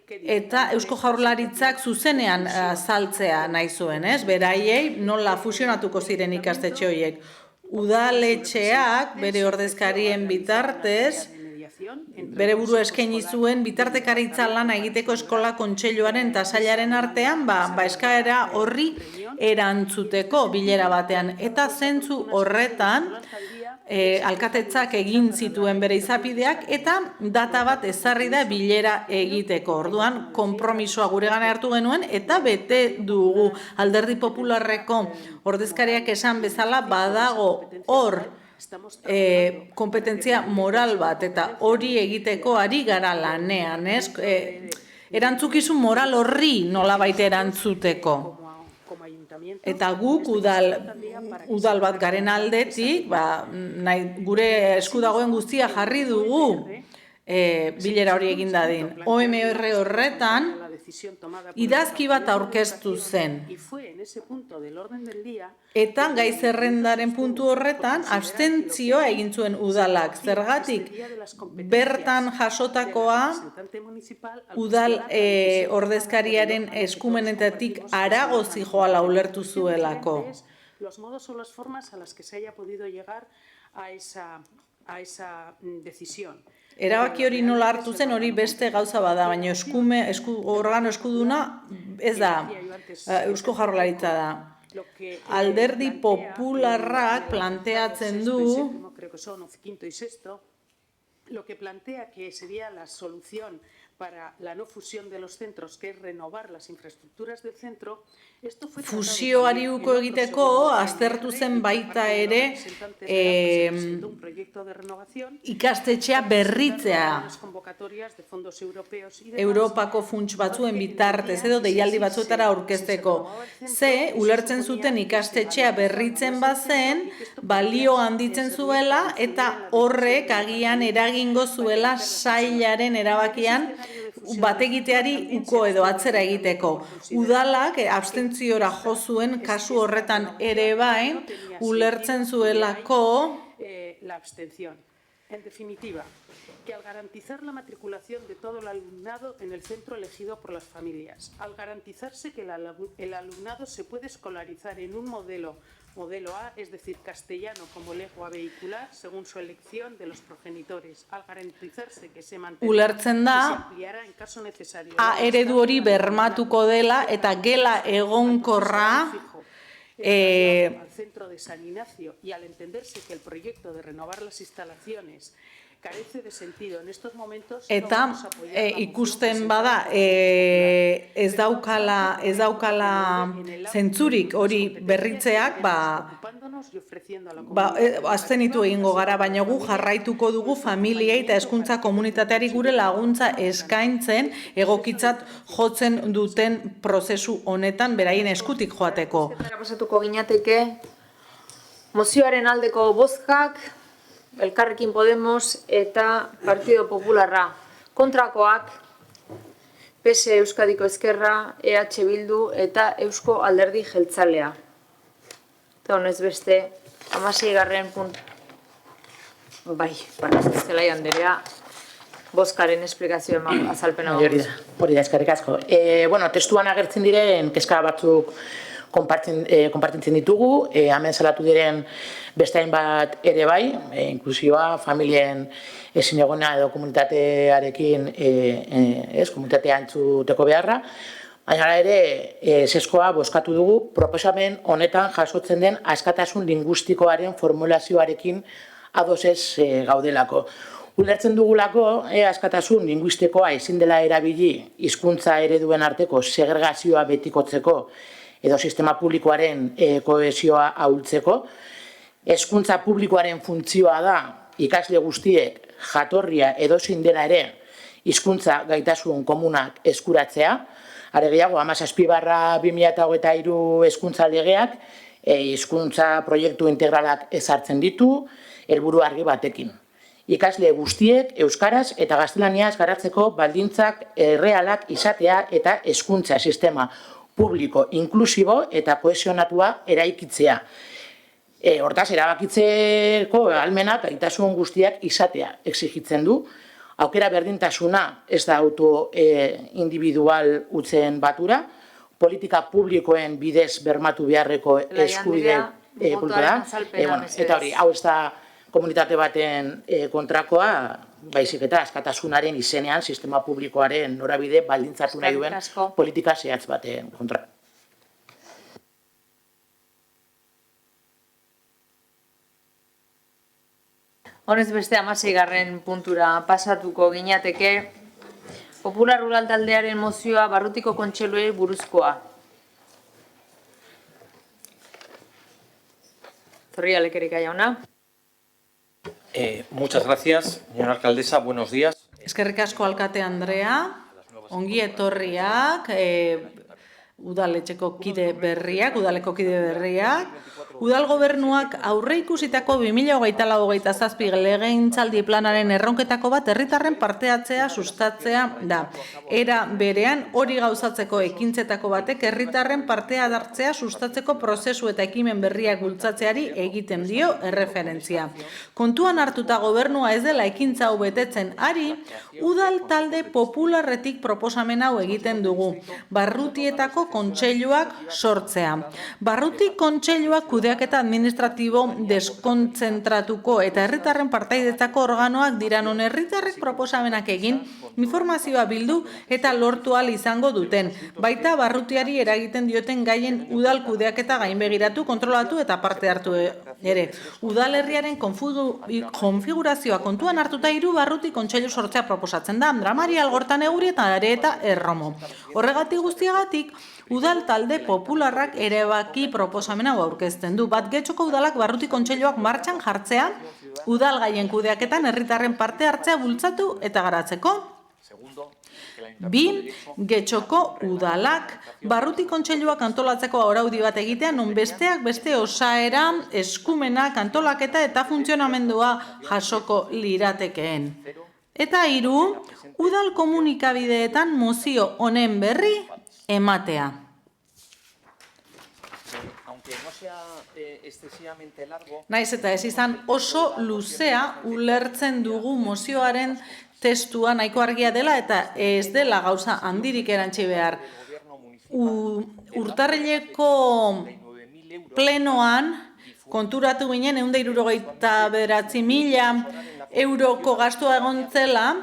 [SPEAKER 9] Eta Eusko Jaurlaritzak zuzenean azaltzea nahi zuen, ez? Beraiei nola fusionatuko ziren ikastetxe horiek. Udaletxeak bere ordezkarien bitartez, bere burua eskaini zuen bitartekaritza lana egiteko eskola kontseiluaren eta sailaren artean eskaera horri erantzuteko bilera batean. Eta zentzu horretan alkatetzak egin zituen bere izapideak eta data bat ezarri da bilera egiteko. Orduan, konpromisoa guregana hartu genuen eta bete dugu. Alderdi Popularreko ordezkariak esan bezala badago hor kompetentzia moral bat eta hori egiteko ari gara lanean, ez? Erantzukizun moral horri nolabait erantzuteko. Eta guk udal bat garen aldetik, gure esku dagoen guztia jarri dugu bilera hori egin dadin. OMR horretan idazki bat aurkeztu zen. Eta gai zerrendaren puntu horretan abstentzioa egin zuen udalak. Zergatik bertan jasotakoa udal ordezkariaren eskumenetatik harago zihoala ulertu zuelako.
[SPEAKER 13] Los modos o las formas a las que se haya podido llegar a esa decisión.
[SPEAKER 9] Erabaki hori nola hartu zen hori beste gauza bada, baina organo eskuduna ez da, Eusko Jaurlaritza da. Alderdi Popularrak planteatzen du...
[SPEAKER 13] Lo que plantea que sería la solución para la no fusión de los centros, que es renovar las infraestructuras del centro,
[SPEAKER 9] fusioari uko egiteko aztertu zen baita ere ikastetxea berritzea. Europako funts batzuen bitartez edo deialdi batzuetara aurkezteko. Ulertzen zuten ikastetxea berritzen bazen, balio handitzen zuela eta horrek agian eragingo zuela sailaren erabakian bategiteari uko edo atzera egiteko. Udalak abstentziora jo zuen kasu horretan ere bai, ulertzen zuelako...
[SPEAKER 13] La abstención. En definitiva, que al garantizar la matriculación de todo el alumnado en el centro elegido por las familias, al garantizarse que el alumnado se puede escolarizar en un modelo A, es decir, castellano como lengua vehicular, según su elección de los progenitores, al garantizarse que se ampliará en caso necesario.
[SPEAKER 9] Eredu hori bermatuko dela eta gela egonkorra
[SPEAKER 13] al centro de San Ignacio y al entenderse que el proyecto de renovar las instalaciones carece de sentido en estos momentos.
[SPEAKER 9] Eta ikusten bada ez daukala zentzurik hori berritzeak, abstenitu egingo gara, baina gu jarraituko dugu familiei eta hezkuntza komunitateari gure laguntza eskaintzen egokitzat jotzen duten prozesu honetan beraien eskutik joateko.
[SPEAKER 1] Pasatuko ginateke mozioaren aldeko bozkak Elkarrekin Podemos eta Partido Popularra. Kontrakoak PS Euskadiko Ezkerra, EH Bildu eta Eusko Alderdi Jeltzalea. Eta honez beste, 16. puntu. Zelai Anderea, bozkaren esplikazioa azalpena.
[SPEAKER 7] Hori da, eskerrik asko. Testuan agertzen diren kezka batzuk konpartitzen ditugu, hemen salatu diren beste hainbat ere bai, inklusioa, familien ezinegona edo komunitatearekin, komunitatea entzuteko beharra, baina ere, zeskoa bozkatu dugu, proposamen honetan jasotzen den askatasun lingustikoaren formulazioarekin ados ez gaudelako. Ulertzen dugulako, askatasun lingustikoa ezin dela erabili hizkuntza ereduen arteko segregazioa betikotzeko edo sistema publikoaren kohesioa ahultzeko. Hezkuntza publikoaren funtzioa da ikasle guztiek jatorria edozein dela ere hizkuntza gaitasun komunak eskuratzea. Are gehiago, 17/2023 hezkuntza legeak hizkuntza proiektu integralak ezartzen ditu, helburu argi batekin. ikasle guztiek euskaraz eta gaztelaniaz garatzeko baldintzak errealak izatea eta hezkuntza sistema publiko, inklusibo eta kohesionatua eraikitzea. Hortaz, erabakitzeko ahalmenak gaitasun guztiak izatea exigitzen du. Aukera berdintasuna ez da auto individual utzen batura, politika publikoen bidez bermatu beharreko eskubide publikoa da. Eta hori, hau ez da komunitate baten kontrakoa, baizik eta askatasunaren izenean sistema publikoaren norabide baldintzatu nahi duen politika zehatz baten kontra.
[SPEAKER 1] Honez beste 16. puntura pasatuko ginateke, Popular Rural taldearen mozioa Barrutiko Kontseiluei buruzkoa. Zorria Lekerika jauna.
[SPEAKER 16] Muchas gracias, señora alcaldesa. Buenos días.
[SPEAKER 9] Eskerrik asko alkate Andrea, ongi etorriak, udaletxeko kide berriak, udaleko kide berriak. Udal gobernuak aurreikusitako 2024-2027 legegintzaldi planaren erronketako bat herritarren partehartzea sustatzea da. Era berean hori gauzatzeko ekintzetako batek herritarren partehartzea sustatzeko prozesu eta ekimen berriak bultzatzeari egiten dio erreferentzia. Kontuan hartuta gobernua ez dela ekintza hau betetzen ari, udal talde popularretik proposamen hau egiten dugu. Barrutietako kontseiluak sortzea. Barruti kontseiluak kudeaketa administratibo deskontzentratuko eta herritarren partaidetzako organoak dira non herritarrek proposamenak egin, informazioa bildu eta lortu ahal izango duten. Baita barrutiari eragiten dioten gaien udal kudeaketa gainbegiratu, kontrolatu eta parte hartu ere. Udalerriaren konfigurazioa kontuan hartuta 3 barruti kontseilu sortzea proposatzen da, Andra Maria, Algorta Neguri eta Areta Erromo. Horregatik guztiagatik, udal talde popularrak erabaki proposamen hau aurkezten du. Bat Getxoko udalak barruti kontseiluak martxan jartzea, udal gaien kudeaketan herritarren parte hartzea bultzatu eta garatzeko. 2. Getxoko udalak barruti kontseiluak antolatzeko araudi bat egitea non besteak beste osaera, eskumenak, antolaketa eta funtzionamendua jasoko liratekeen. Eta 3. Udal komunikabideetan mozio honen berri ematea. Naiz eta ez izan oso luzea ulertzen dugu mozioaren testua nahiko argia dela eta ez dela gauza handirik erantzi behar. Urtarrileko plenoan konturatu ginen 169.000 euroko gastua egon zela,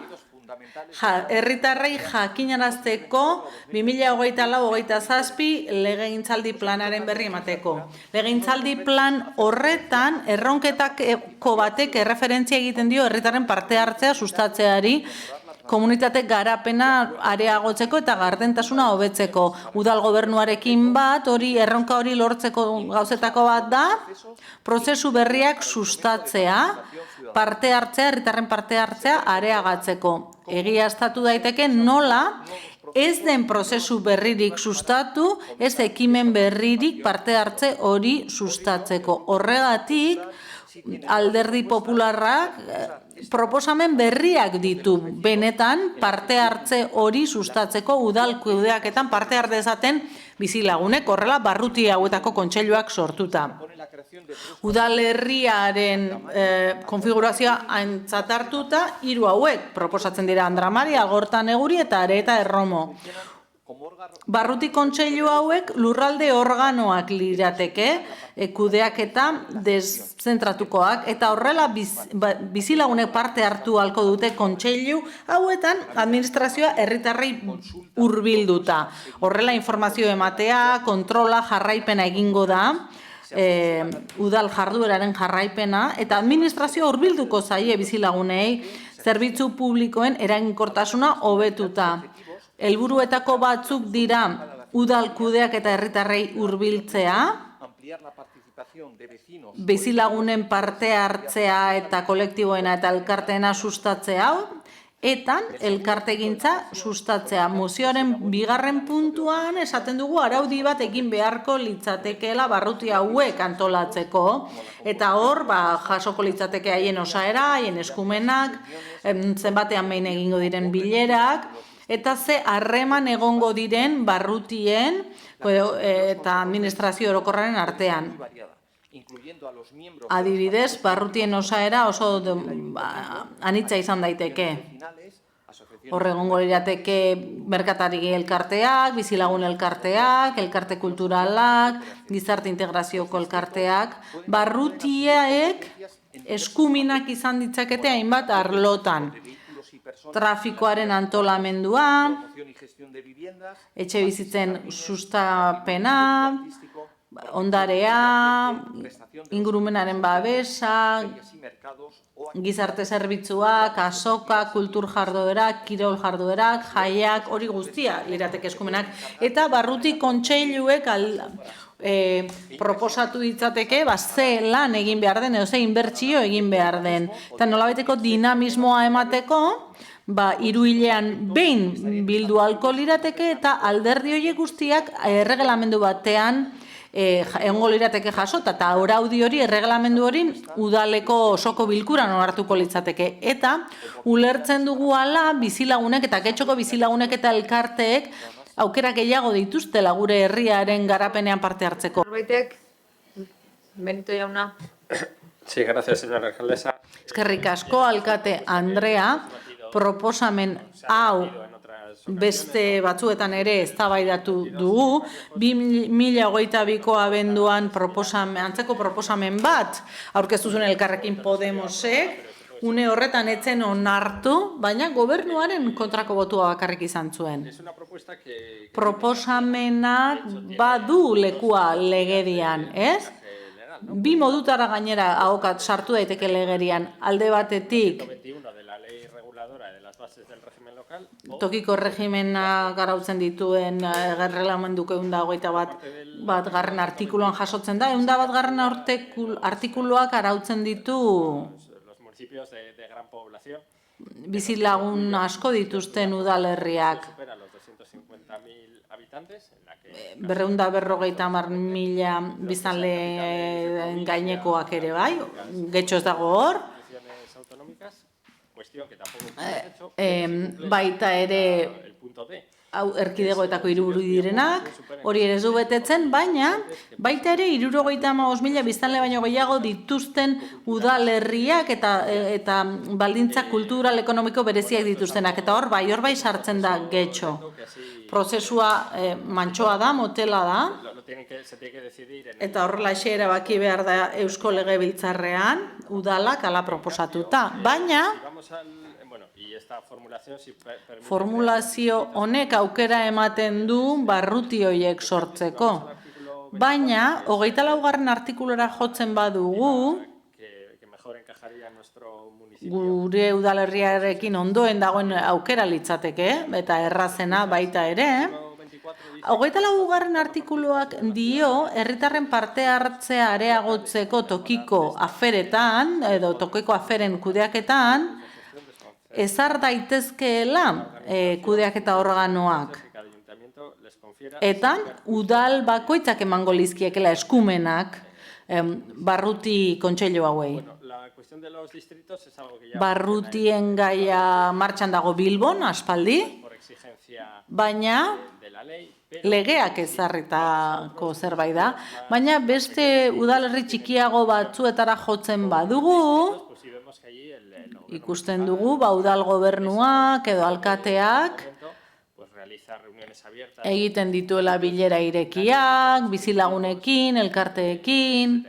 [SPEAKER 9] herritarrei jakinarazteko 2024-2027 legegintzaldi planaren berri emateko. Legegintzaldi plan horretan erronketako batek erreferentzia egiten dio herritarren parte hartzea sustatzeari, komunitate garapena areagotzeko eta gardentasuna hobetzeko. Udal gobernuarekin bat, erronka hori lortzeko gauzetako bat da, prozesu berriak sustatzea, parte hartzea, herritarren parte hartzea areagatzeko. Egiaztatu daiteke nola ez den prozesu berririk sustatu, ez ekimen berririk parte hartze hori sustatzeko. Horregatik, alderdi popularrak proposamen berriak ditu benetan parte hartze hori sustatzeko udal kudeaketan parte har dezaten bizilagunek, horrela barruti hauetako kontseiluak sortuta. Udalerriaren konfigurazioa aintzat hartuta 3 hauek proposatzen dira Andra Maria, Algorta Neguri eta Areta Erromo. Barruti kontseilu hauek lurralde organoak lirateke, kudeaketa deszentratukoak, eta horrela bizilagunek parte hartu halko dute kontseilu hauetan administrazioa herritarrei hurbilduta. Horrela informazio ematea, kontrola, jarraipena egingo da, udal jardueraren jarraipena, eta administrazioa hurbilduko zaie bizilagunei zerbitzu publikoen eraginkortasuna hobetuta. Helburuetako batzuk dira udal kudeak eta herritarrei hurbiltzea, bizilagunen parte hartzea eta kolektiboena eta elkarteena sustatzea, etan elkartegintza sustatzea. Mozioaren bigarren puntuan esaten dugu araudi bat egin beharko litzatekeela barruti hauek antolatzeko, eta hor jasoko litzateke haien osaera, haien eskumenak, zenbatean behin egingo diren bilerak, eta ze harreman egongo diren barrutien eta administrazio orokorraren artean. Adibidez, barrutien osaera oso anitza izan daiteke. Hor egongo lirateke merkatari elkarteak, bizilagun elkarteak, elkarte kulturalak, gizarte integrazioko elkarteak, barrutiek eskuminak izan ditzakete hainbat arlotan. Trafikoaren antolamendua, etxe bizitzen sustapena, ondarea, ingurumenaren babesa, gizarte zerbitzuak, azoka, kultur jarduerak, kirol jarduerak, jaiak, hori guztia lirateke eskumenak, eta barruti kontseiluek proposatu ditzateke, ze lan egin behar den, edo ze inbertsio egin behar den. Eta nolabaiteko dinamismoa emateko, hiruhilean behin bildu ahalko lirateke, eta alderdi horiek guztiak erregelamendu batean egongo lirateke jasota, eta araudi hori, erregelamendu hori, udaleko osoko bilkuran onartuko litzateke. Eta ulertzen dugu hala bizilagunek eta getxoko bizilagunek eta elkarteek aukera gehiago dituztela gure herriaren garapenean parte hartzeko.
[SPEAKER 1] Norbaitek, Benito jauna.
[SPEAKER 6] Sí, gracias, señora alcaldesa.
[SPEAKER 9] Eskerrik asko, alkate Andrea, proposamen hau beste batzuetan ere eztabaidatu dugu. 2022ko abenduan antzeko proposamen bat aurkeztu zuen Elkarrekin Podemosek, une horretan etzen onartu, baina gobernuaren kontrako botua bakarrik izan zuen. Proposamenak badu lekua legedian, ez? Bi modutara gainera ahokat sartu daiteke legerian, alde batetik tokiko regimena garautzen dituen erreglamenduko 121 garren artikuluan jasotzen da, 101 garren artikuluak arautzen ditu bizilagun asko dituzten udalerriak. 250.000 biztanleen gainekoak ere bai, getxo ez dago hor. Baita ere erkidegoetako hiriburu direnak, hori ere ez du betetzen, baina baita ere 75.000 biztanle baino gehiago dituzten udalerriak eta baldintza kultural ekonomiko bereziak dituztenak, eta hor bai sartzen da getxo. Prozesua mantsoa da, motela da, eta horrelaxe erabaki behar da Eusko Legebiltzarrean udalak hala proposatuta, baina formulazio honek aukera ematen du barruti horiek sortzeko. Baina, 24. artikulura jotzen badugu, gure udalerriarekin ondoen dagoen aukera litzateke, eta errazena baita ere, 24. artikuluak dio, herritarren parte hartzea areagotzeko tokiko aferetan, edo tokiko aferen kudeaketan, ezar daitezkeela kudeaketa organoak. Eta udal bakoitzak emango lizkiekela eskumenak barruti kontseilu hauei. Barrutien gaia martxan dago Bilbon, aspaldi, baina legeak ezarritako zerbait da, baina beste udalerri txikiago batzuetara jotzen badugu, ikusten dugu, udal gobernuak edo alkateak egiten dituela bilera irekiak, bizilagunekin, elkarteekin,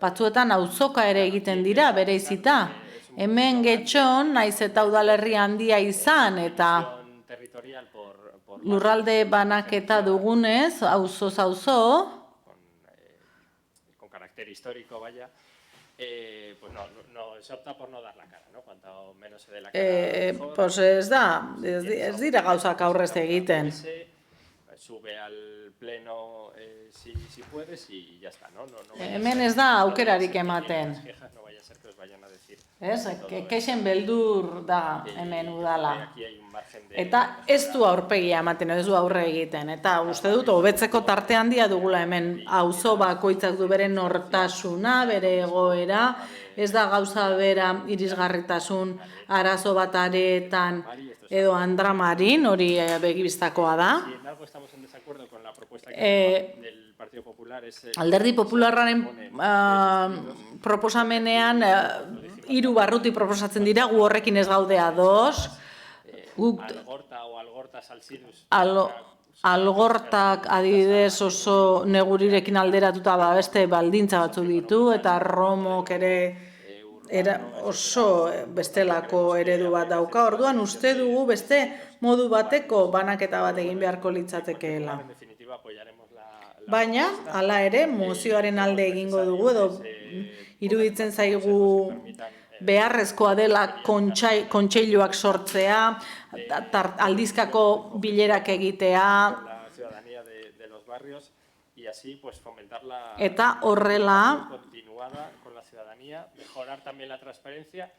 [SPEAKER 9] batzuetan auzoka ere egiten dira, bereizita. Hemen Getxon, naiz eta udalerri handia izan, eta lurralde banaketa dugunez, auzoz auzo,
[SPEAKER 6] con carácter histórico, vaya, pues no se opta por no dar la cara, ¿no? Cuanto menos se dé la cara,
[SPEAKER 9] pues ez dira gauzak aurrez egiten.
[SPEAKER 6] Sube al pleno si puedes y ya está, ¿no?
[SPEAKER 9] Hemen ez da aukerarik ematen.
[SPEAKER 6] No vaya a ser que os vayan a decir.
[SPEAKER 9] Ez, kexen beldur da hemen udala. Eta ez du aurpegia ematen, ez du aurre egiten. Eta uste dut, hobetzeko tarte handia dugula hemen. Auzo bakoitzak du bere nortasuna, bere egoera, ez da gauza bera irisgarritasun arazo bat areetan edo Andramarin, hori begibistakoa da. Alderdi Popularraren proposamenean 3 barruti proposatzen dira, gu horrekin ez gaude ados. Algortak adibidez oso negurirekin alderatuta beste baldintza batzuk ditu, eta Romok ere oso bestelako eredu bat dauka. Orduan uste dugu beste modu bateko banaketa bat egin beharko litzatekeela. Baina, hala ere, mozioaren alde egingo dugu, edo iruditzen zaigu beharrezkoa dela kontseiluak sortzea, aldizkako bilerak egitea, eta horrela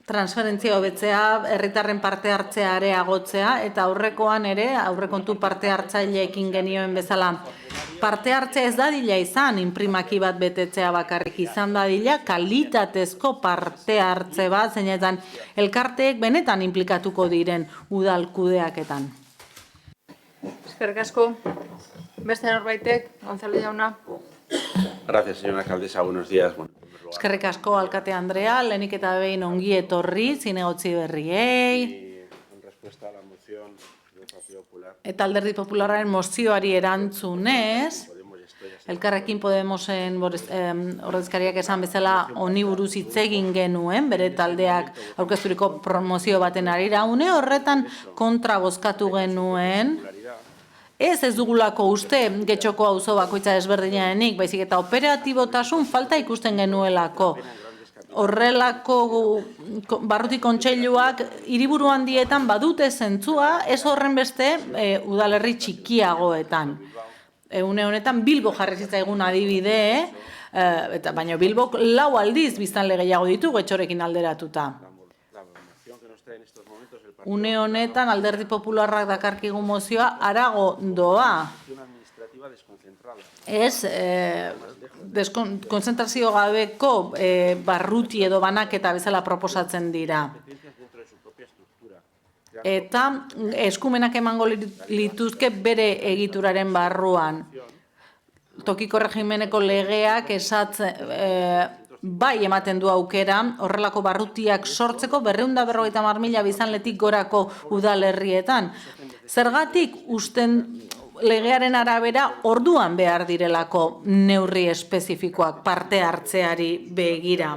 [SPEAKER 9] transferentzia hobetzea, herritarren parte hartzea areagotzea, eta aurrekoan ere, aurrekontu parte hartzaileekin genioen bezala, parte hartzea ez dadila izan, inprimaki bat betetzea bakarrik izan dadila, kalitatezko parte hartze bat, zeinetan elkarteek benetan implikatuko diren udal kudeaketan.
[SPEAKER 1] Eskerrik asko. Beste norbaitek, Gonzalo jauna.
[SPEAKER 17] Gracias, señora alcaldesa. Buenos días.
[SPEAKER 9] Eskerrik asko, alkate Andrea, lehenik eta behin ongi etorri, zinegotzi berriei. Eta Alderdi Popularraren mozioari erantzunez, Elkarrekin Podemosen ordezkariak esan bezala honi buruz hitz egin genuen, bere taldeak aurkezturiko promozio baten arira, une horretan kontra bozkatu genuen, ez dugulako uste Getxoko auzo bakoitza ezberdinarenik, baizik eta operatibotasun falta ikusten genuelako. Horrelako barruti kontseiluak hiriburu handietan badute zentzua, ez horren beste udalerri txikiagoetan. Une honetan Bilbo jarri zitzaigun adibide, baina Bilbok 4 aldiz biztanle gehiago ditu Getxorekin alderatuta. Une honetan Alderdi Popularrak dakarkigu mozioa harago doa. Ez, konzentrazio gabeko barruti edo banaketa bezala proposatzen dira. Eta eskumenak emango lituzke bere egituraren barruan. Tokiko regimeneko legeak bai ematen du aukera, horrelako barrutiak sortzeko 250.000 biztanletik gorako udalerrietan. Zergatik usten legearen arabera orduan behar direlako neurri espezifikoak parte hartzeari begira.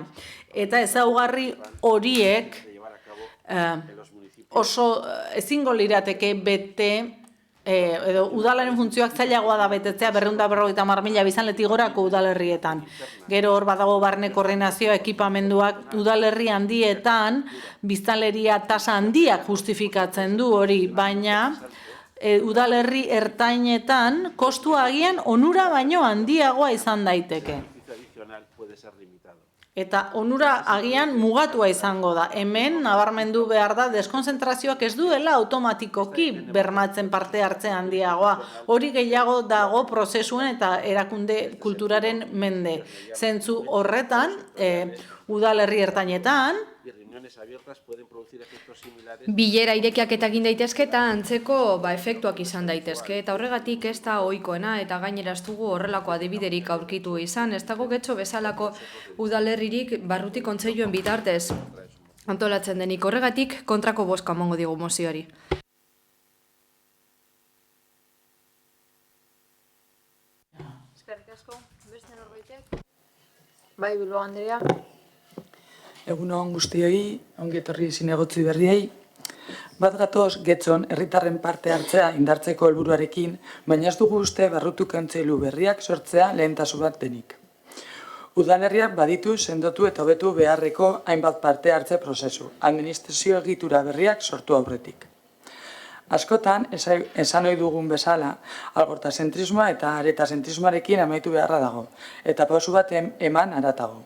[SPEAKER 9] Eta ezaugarri horiek oso ezingo lirateke bete, edo udalaren funtzioak zailagoa da betetzea 250.000 biztanletik gorako udalerrietan. Gero hor badago barne koordinazioa, ekipamenduak udalerri handietan biztanleria tasa handiak justifikatzen du hori, baina udalerri ertainetan kostua agian onura baino handiagoa izan daiteke. Eta onura agian mugatua izango da. Hemen nabarmendu behar da deskonzentrazioak ez duela automatikoki bermatzen parte hartze handiagoa. Hori gehiago dago prozesuen eta erakunde kulturaren mende. Zentzu horretan, udalerri ertainetan,
[SPEAKER 5] bilera irekiak eta egin daitezke eta antzeko efektuak izan daitezke. Eta horregatik ez da ohikoena eta gainera ez dugu horrelako adibiderik aurkitu izan. Ez dago Getxo bezalako udalerririk barruti kontseiluen bitartez antolatzen denik. Horregatik kontrako bozka emango digu mozioari.
[SPEAKER 1] Eskerrik asko. Beste norbaitek? Bai, Bilbao Andrea.
[SPEAKER 18] Egunon guztioi, ongi etorri zinegotzi berriei. Bat gatoz Getxon herritarren parte hartzea indartzeko helburuarekin, baina ez dugu uste barrutu kontseilu berriak sortzea lehentasun bat denik. Udalerriak baditu, sendotu eta hobetu beharreko hainbat parte hartze prozesu, administrazio egitura berriak sortu aurretik. Askotan, esan ohi dugun bezala, algortazentrismoa eta aretazentrismoarekin amaitu beharra dago, eta pausu bat eman haratago.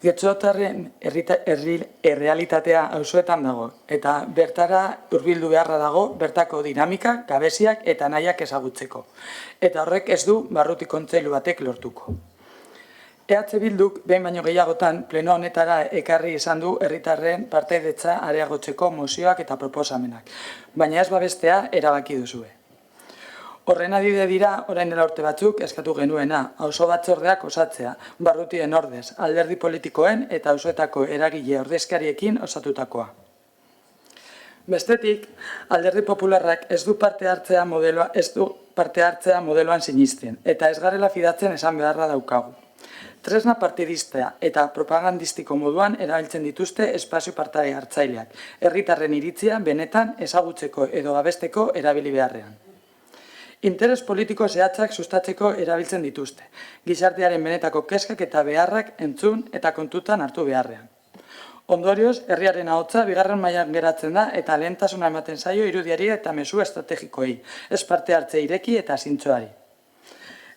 [SPEAKER 18] Getxotarren errealitatea auzoetan dago, eta bertara hurbildu beharra dago bertako dinamika, gabeziak eta nahiak ezagutzeko. Eta horrek ez du barruti kontseilu batek lortuko. EH Bilduk behin baino gehiagotan pleno honetara ekarri izan du herritarren partaidetza areagotzeko mozioak eta proposamenak, baina ez babestea erabaki duzue. Horren adibide dira, orain dela urte batzuk eskatu genuena, auzo batzordeak osatzea, barrutien ordez, alderdi politikoen eta auzoetako eragile ordezkariekin osatutakoa. Bestetik, alderdi popularrak ez du parte hartzea modeloan sinisten, eta ez garela fidatzen esan beharra daukagu. Tresna partidista eta propagandistiko moduan erabiltzen dituzte espazio partai hartzaileak, herritarren iritzia benetan ezagutzeko edo babesteko erabili beharrean. Interes politiko zehatzak sustatzeko erabiltzen dituzte, gizartearen benetako kezkak eta beharrak entzun eta kontutan hartu beharrean. Ondorioz, herriaren ahotsa bigarren mailan geratzen da eta lehentasuna ematen zaio irudiari eta mezu estrategikoei, ez parte hartze ireki eta zintzoari.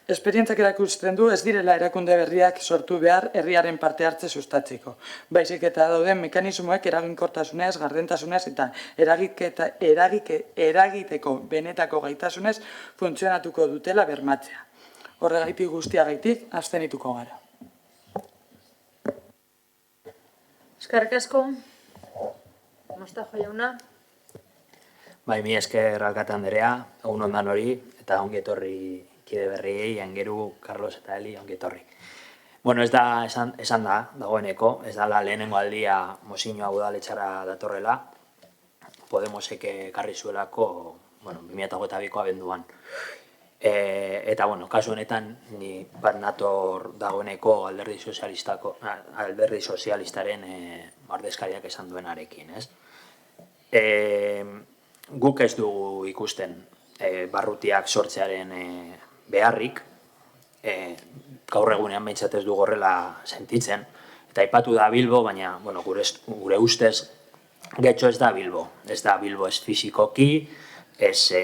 [SPEAKER 18] Esperientzak erakusten du ez direla erakunde berriak sortu behar herriaren parte hartze sustatzeko. Baizik eta dauden mekanismoek eraginkortasunez, gardentasunez eta eragiteko benetako gaitasunez funtzionatuko dutela bermatzea. Horregaitik guztiagaitik abstenituko gara.
[SPEAKER 1] Eskerrik asko. Mostajo jauna.
[SPEAKER 19] Bai, mi esker alkate anderea, egun ondan hori, eta ongi etorri kide berriei, Angeru, Carlos eta Eli, ongi etorri. Bueno, ez da, esan da, dagoeneko, ez da la lehenengo aldia mozioa udaletxara datorrela, Podemosek ekarri zuelako, bueno, 2022ko abenduan. Eta, bueno, kasu honetan, ni bat nator dagoeneko alderdi sozialistaren ordezkariak esan duenarekin, ez? Guk ez dugu ikusten barrutiak sortzearen beharrik, gaur egunean behintzat ez dugu horrela sentitzen, eta aipatu da Bilbo, baina, bueno, gure ustez, Getxo ez da Bilbo ez fizikoki, ez,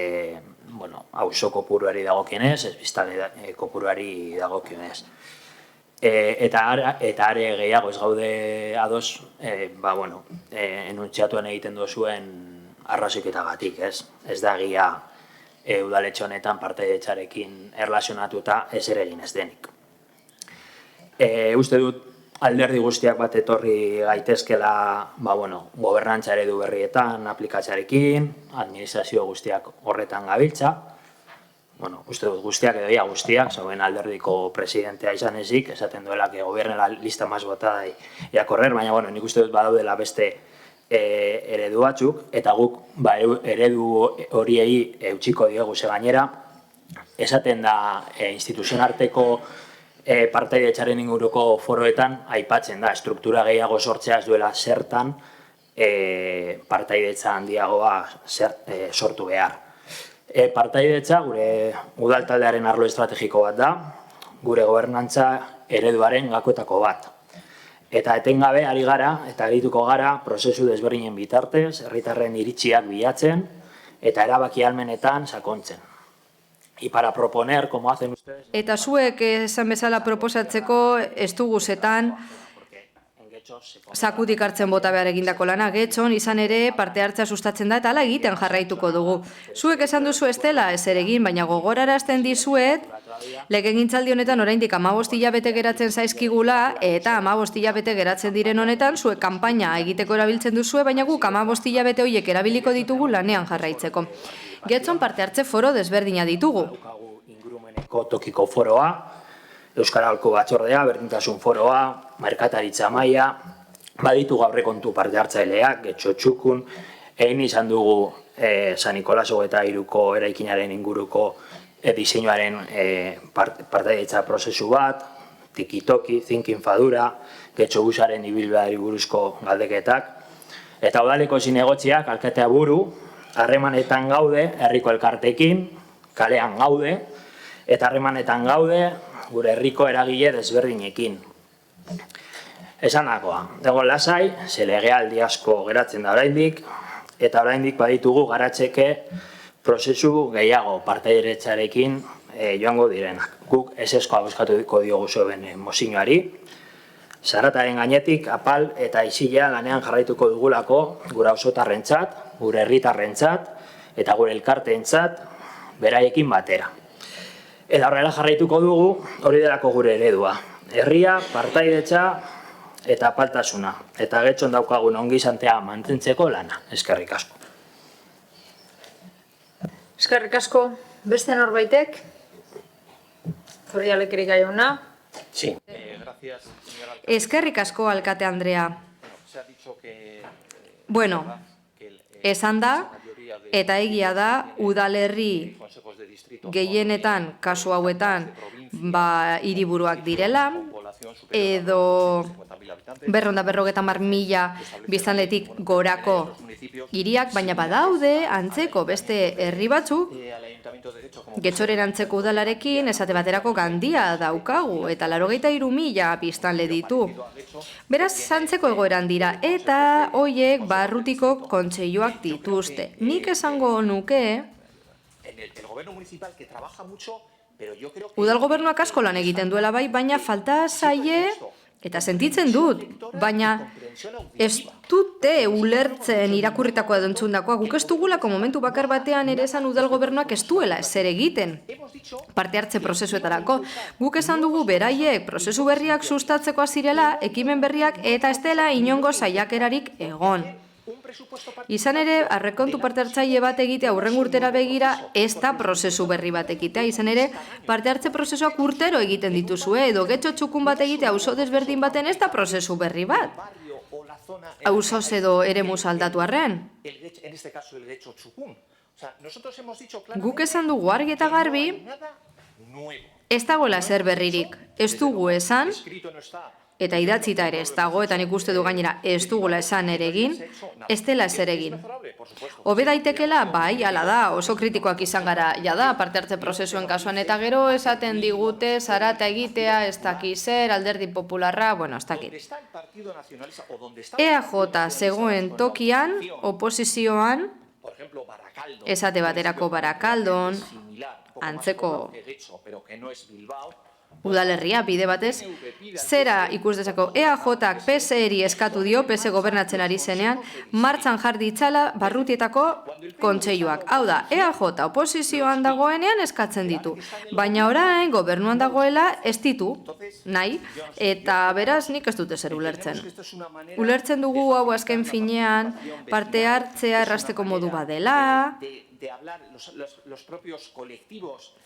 [SPEAKER 19] bueno, auzo kopuruari dagokionez, ez biztanle kopuruari dagokionez. Eta are gehiago ez gaude ados, ba, bueno, enuntziatuan egiten duzuen arrazoiketagatik, ez? Ez da egia udaletxe honetan partaidetzarekin erlazionatuta ez ere egin ez denik. Uste dut alderdi guztiak bat etorri gaitezkela, ba, bueno, gobernantza eredu berrietan aplikatzarekin, administrazio guztiak horretan gabiltza. Bueno, uste dut guztiak edo ia guztiak, zauen alderdiko presidentea izan ezik, esaten duela que gobierne la lista más votada y a correr, baina, bueno, nik uste dut badaudela beste eredu batzuk, eta guk eredu horiei eutxiko diegu ze gainera, esaten da instituzioen arteko partaidetzaren inguruko foroetan aipatzen da, struktura gehiago sortzea ez duela zertan partaidetza handiagoa sortu behar. Partaidetza gure udaltaldearen arlo estrategiko bat da, gure gobernantza ereduaren gakoetako bat. Eta etengabe ari gara, eta arituko gara, prozesu desberdinen bitartez, herritarren iritziak bilatzen, eta erabaki ahalmenetan sakontzen. Y para proponer, como hacen ustedes...
[SPEAKER 5] Eta zuek esan bezala proposatzeko ez dugu zetan sakutik hartzen bota behar egindako lana, Getxon izan ere parte hartzea sustatzen da eta hala egiten jarraituko dugu. Zuek esan duzu ez dela ez ere egin, baina gogorarazten dizuet, legegintzaldi honetan oraindik 15 hilabete geratzen zaizkigula, eta 15 hilabete geratzen diren honetan zuek kanpaina egiteko erabiltzen duzue, baina guk 15 hilabete horiek erabiliko ditugu lanean jarraitzeko. Getxon parte hartze foro desberdina ditugu.
[SPEAKER 19] Ingurumeneko tokiko foroa, Euskaralko batzordea, berdintasun foroa, merkataritza maila, baditu aurrekontu parte hartzaileak, Getxo txukun, egin izan dugu San Nikolaso eta Iruko eraikinaren inguruko diseinuaren partaidetza prozesu bat, tiki-toki, thinking fadura, Getxo busaren ibilbideari buruzko galdeketak, eta udaleko zinegotziak alkatea buru, harremanetan gaude, herriko elkartekin, kalean gaude, eta harremanetan gaude, gure herriko eragile desberdinekin. Esanakoa, dago lasai, ze legealdi asko geratzen da oraindik, eta oraindik baditugu garatzeke prozesu gehiago partaideretzarekin joango direnak. Guk eseskoa bozkatuko diogu zuen mozioari, zarataren gainetik apal eta isila lanean jarraituko dugulako gure auzotarrentzat, gure herritarrentzat eta gure elkarteentzat beraiekin batera. Eta horrela jarraituko dugu, hori delako gure eredua. Herria, partaidetza eta apaltasuna. Eta getxon daukagun ongizantea mantentzeko lana. Eskerrik asko.
[SPEAKER 1] Eskerrik asko. Beste norbaitek? Zorria Lekerika jauna.
[SPEAKER 19] Sí.
[SPEAKER 5] Eskerrik asko, alkate Andrea. Bueno, esan da, eta egia da, udalerri gehienetan, kasu hauetan, hiriburuak direla, edo 250.000 biztanletik gorako hiriak, baina badaude antzeko beste herri batzuk, Getxoren antzeko udalarekin esate baterako Gandia daukagu, eta 83.000 biztanle ditu. Beraz, antzeko egoeran dira, eta hoiek barrutiko kontseiluak dituzte. Nik esango nuke udal gobernuak asko lan egiten duela bai, baina falta zaie, eta sentitzen dut, baina ez dute ulertzen irakurritakoa edo entzundakoa. Guk ez dugulako momentu bakar batean ere esan udal gobernuak ez duela ezer egiten parte hartze prozesuetarako. Guk esan dugu beraiek prozesu berriak sustatzeko azirela, ekimen berriak eta ez dela inongo saiakerarik egon. Izan ere, arrekontu parte hartzaile bat egitea hurrengo urtera begira, ez da prozesu berri bat egitea. Izan ere, parte hartze prozesuak urtero egiten dituzue, edo getxo txukun bat egitea auzo desberdin baten ez da prozesu berri bat. Auzoz edo eremuz aldatu arren. Guk esan dugu argi eta garbi, ez dagoela zer berririk. Ez dugu esan, eta idatzita ere ez dago, eta nik uste du gainera ez dugula esan ere egin, ez dela ezer egin. Hobe daitekela, bai, ala da, oso kritikoak izan gara, jada, parte hartze prozesuen kasuan, eta gero esaten digute, zarata egitea, ez dakiz zer, alderdi popularra, bueno, ez dakit. EAJ zegoen tokian, oposizioan, esate baterako Barakaldon, antzeko udalerria, bide batez, zera ikus dezako EAJak PSE-eri eskatu dio, PSE gobernatzen ari zenean, martxan jar ditzala barrutietako kontseiluak. Hau da, EAJ oposizioan dagoenean eskatzen ditu, baina orain gobernuan dagoela ez ditu, nahi, eta beraz nik ez dute zer ulertzen. Ulertzen dugu hau azken finean parte hartzea errasteko modu badela,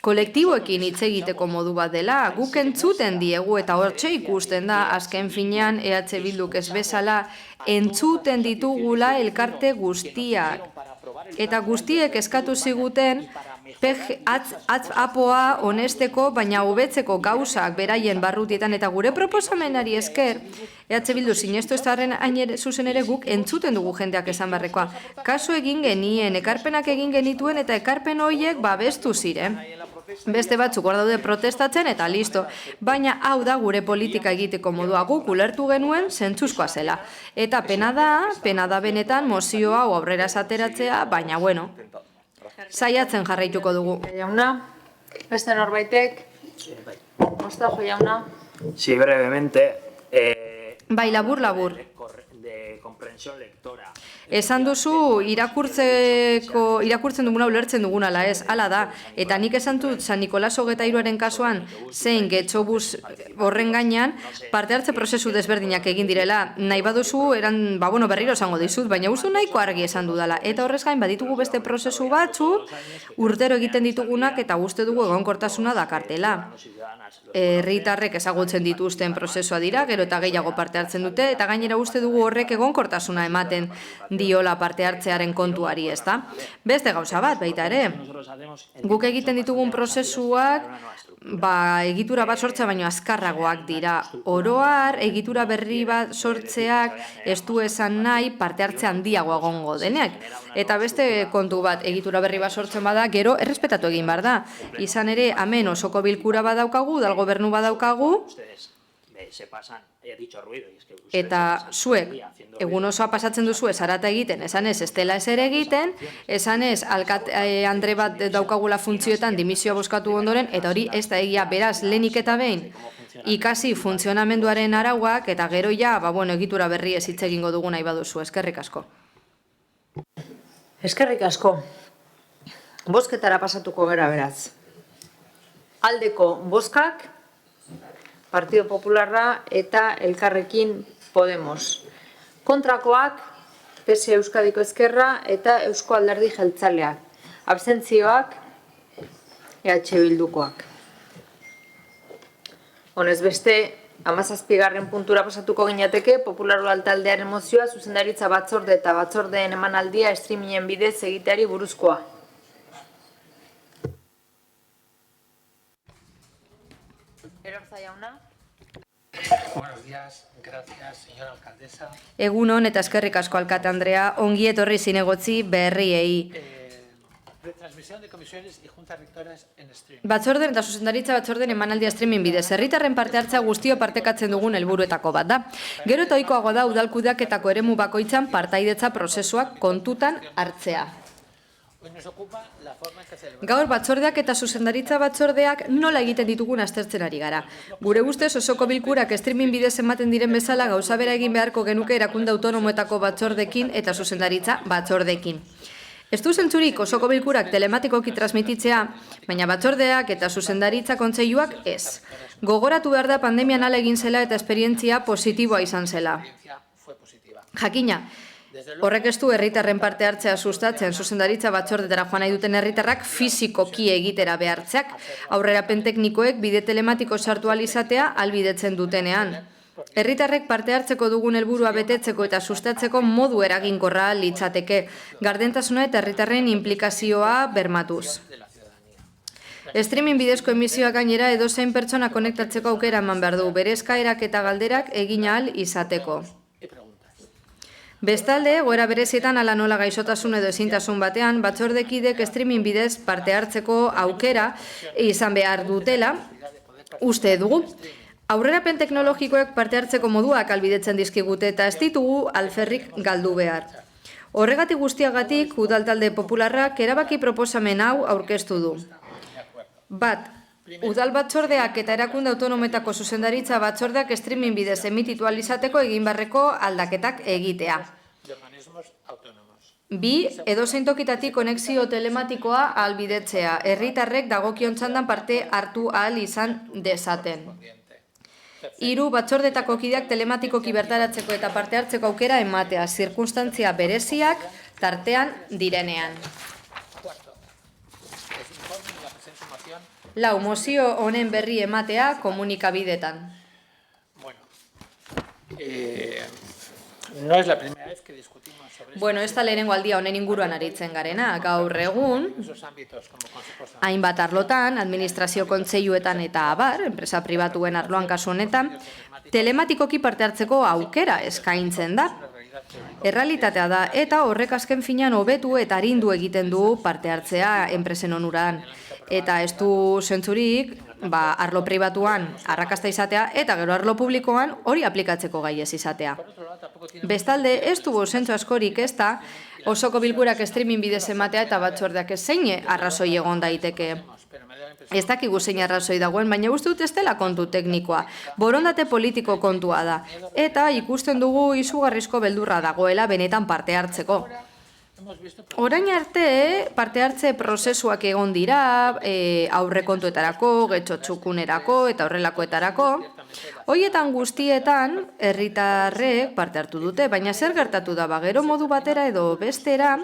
[SPEAKER 5] kolektiboekin hitz egiteko modu bat dela, guk entzuten diegu eta hortxe ikusten da azken finean EH Bilduk ez bezala entzuten ditugula elkarte guztiak. Eta guztiek eskatu ziguten apoa honesteko, baina hobetzeko gauzak beraien barrutietan eta gure proposamenari esker, EH Bildu sinestu ez darren zuzen ere guk entzuten dugu jendeak esan barrekoa. Kasu egin genien, ekarpenak egin genituen eta ekarpen horiek babestu ziren. Beste batzuk hor daude protestatzen eta listo. Baina hau da gure politika egiteko modua, guk ulertu genuen zentzuzkoa zela. Eta pena da benetan mozio hau aurrera esateratzea, baina bueno, saiatzen jarraituko dugu.
[SPEAKER 1] Jauna, beste norbaitek? Mostajo jauna.
[SPEAKER 19] Sí, brevemente.
[SPEAKER 5] Bai, labur.
[SPEAKER 19] De comprensión lectora.
[SPEAKER 5] Esan duzu irakurtzen duguna ulertzen duguna, ala ez, ala da. Eta nik esan dut San Nikolas 23aren kasuan zein getxobus horren gainean parte hartze prozesu desberdinak egin direla. Nahi baduzu, berriro esango dizut, baina uste nahiko argi esan dudala. Eta horrez gain baditugu beste prozesu batzu, urtero egiten ditugunak eta uste dugu egonkortasuna dakartela. Herritarrek ezagutzen dituzten prozesua dira, gero eta gehiago parte hartzen dute, eta gainera uste dugu horrek egonkortasuna ematen diola parte hartzearen kontuari, ezta? Beste gauza bat, baita ere. Guk egiten ditugun prozesuak, egitura bat sortzea baino azkarragoak dira. Oroar, egitura berri bat sortzeak ez du esan nahi parte hartze handiago egongo denek. Eta beste kontu bat, egitura berri bat sortzen bada, gero errespetatu egin behar da. Izan ere, hemen osoko bilkura badaukagu, udal gobernu badaukagu,
[SPEAKER 19] se pasan, dicho ruido.
[SPEAKER 5] Eta zuek, egun osoa pasatzen duzu zarata egiten, esanez ez dela ezer egiten, esanez Andre bat daukagula funtzioetan dimisioa bozkatu ondoren, eta hori ez da egia, beraz, lehenik eta behin, ikasi funtzionamenduaren arauak, eta gero ja, egitura berri ez hitz egingo dugu nahi baduzu. Eskerrik asko.
[SPEAKER 1] Eskerrik asko. Bozketara pasatuko gara beraz. Aldeko bozkak, Partido Popularra eta Elkarrekin Podemos. Kontrakoak, PSE Euskadiko Ezkerra eta Eusko Alderdi Jeltzaleak. Abstentzioak, EH Bildukoak. Honez beste, 17. puntura pasatuko ginateke, Popular Udal taldearen mozioa, zuzendaritza batzorde eta batzordeen emanaldia streamingen bidez egiteari buruzkoa. Erorza jauna.
[SPEAKER 7] Buenos días, gracias, señora alcaldesa.
[SPEAKER 5] Egunon eta eskerrik asko alkate Andrea, ongi etorri zinegotzi berriei.
[SPEAKER 7] Retransmisión de comisiones y juntas rectoras en streaming.
[SPEAKER 5] Batzorden eta zuzendaritza batzorden emanaldia streaming bidez. Herritarren parte hartzea guztio partekatzen dugun helburuetako bat da. Gero eta ohikoagoa da udalkudeaketako eremu bakoitzan partaidetza prozesuak kontutan hartzea. Gaur batzordeak eta zuzendaritza batzordeak nola egiten ditugun aztertzen ari gara. Gure ustez osoko bilkurak streaming bidez ematen diren bezala gauza bera egin beharko genuke erakunde autonomoetako batzordekin eta zuzendaritza batzordekin. Ez du zentzurik osoko bilkurak telematikoki transmititzea, baina batzordeak eta zuzendaritza kontseiluak ez. Gogoratu behar da pandemian ala egin zela eta esperientzia positiboa izan zela. Jakina, horrek ez du herritarren parte hartzea sustatzen zuzendaritza batzordetara joan nahi duten herritarrak fisikoki egitera behartzeak, aurrerapen teknikoek bide telematiko sartu ahal izatea ahalbidetzen dutenean. Herritarrek parte hartzeko dugun helburua betetzeko eta sustatzeko modu eraginkorra litzateke, gardentasuna eta herritarren inplikazioa bermatuz. Streaming bidezko emisioa gainera edozein pertsona konektatzeko aukera eman behar du, bere eskaerak eta galderak egin ahal izateko. Bestalde, egoera berezietan ala nola gaixotasun edo ezintasun batean, batzordekidek streaming bidez parte hartzeko aukera izan behar dutela, uste dugu. Aurrerapen teknologikoek parte hartzeko moduak ahalbidetzen dizkigute eta ez ditugu alferrik galdu behar. Horregatik guztiagatik, Udal talde popularrak erabaki proposamen hau aurkeztu du. Bat, Udal batzordeak eta erakunde autonometako zuzendaritza batzordeak streaming bidez emititu ahal izateko egin beharreko aldaketak egitea. Bi, edozein tokitatik konexio telematikoa ahalbidetzea, herritarrek dagokion txandan parte hartu ahal izan dezaten. Hiru, batzordetako kideak telematikoki bertaratzeko eta parte hartzeko aukera ematea, zirkunstantzia bereziak tartean direnean. Lau, mozio honen berri ematea komunikabidetan.
[SPEAKER 7] No es la primera vez que discutimos sobre
[SPEAKER 5] Bueno, ez da lehenengo aldia honen inguruan aritzen garena. Gaur egun, hainbat arlotan, administrazio kontseiluetan eta abar, enpresa pribatuen arloan kasu honetan, telematikoki parte hartzeko aukera eskaintzen da. Errealitatea da, eta horrek azken finean hobetu eta arindu egiten du parte hartzea enpresen onuran. Eta ez du zentzurik, arlo pribatuan arrakasta izatea, eta gero arlo publikoan hori aplikatzeko gai ez izatea. Bestalde, ez dugu zentzu askorik ez da, osoko bilkurak streaming bidez ematea eta batzordeak ez zein arrazoi egon daiteke. Ez dakigu zein arrazoi dagoen, baina uste dut ez dela kontu teknikoa. Borondate politiko kontua da. Eta ikusten dugu izugarrizko beldurra dagoela benetan parte hartzeko. Orain arte, parte hartze prozesuak egon dira, aurrekontuetarako, getxotxukunerako eta horrelakoetarako. Hoietan guztietan, herritarrek parte hartu dute, baina zer gertatu da, gero modu batera edo bestera,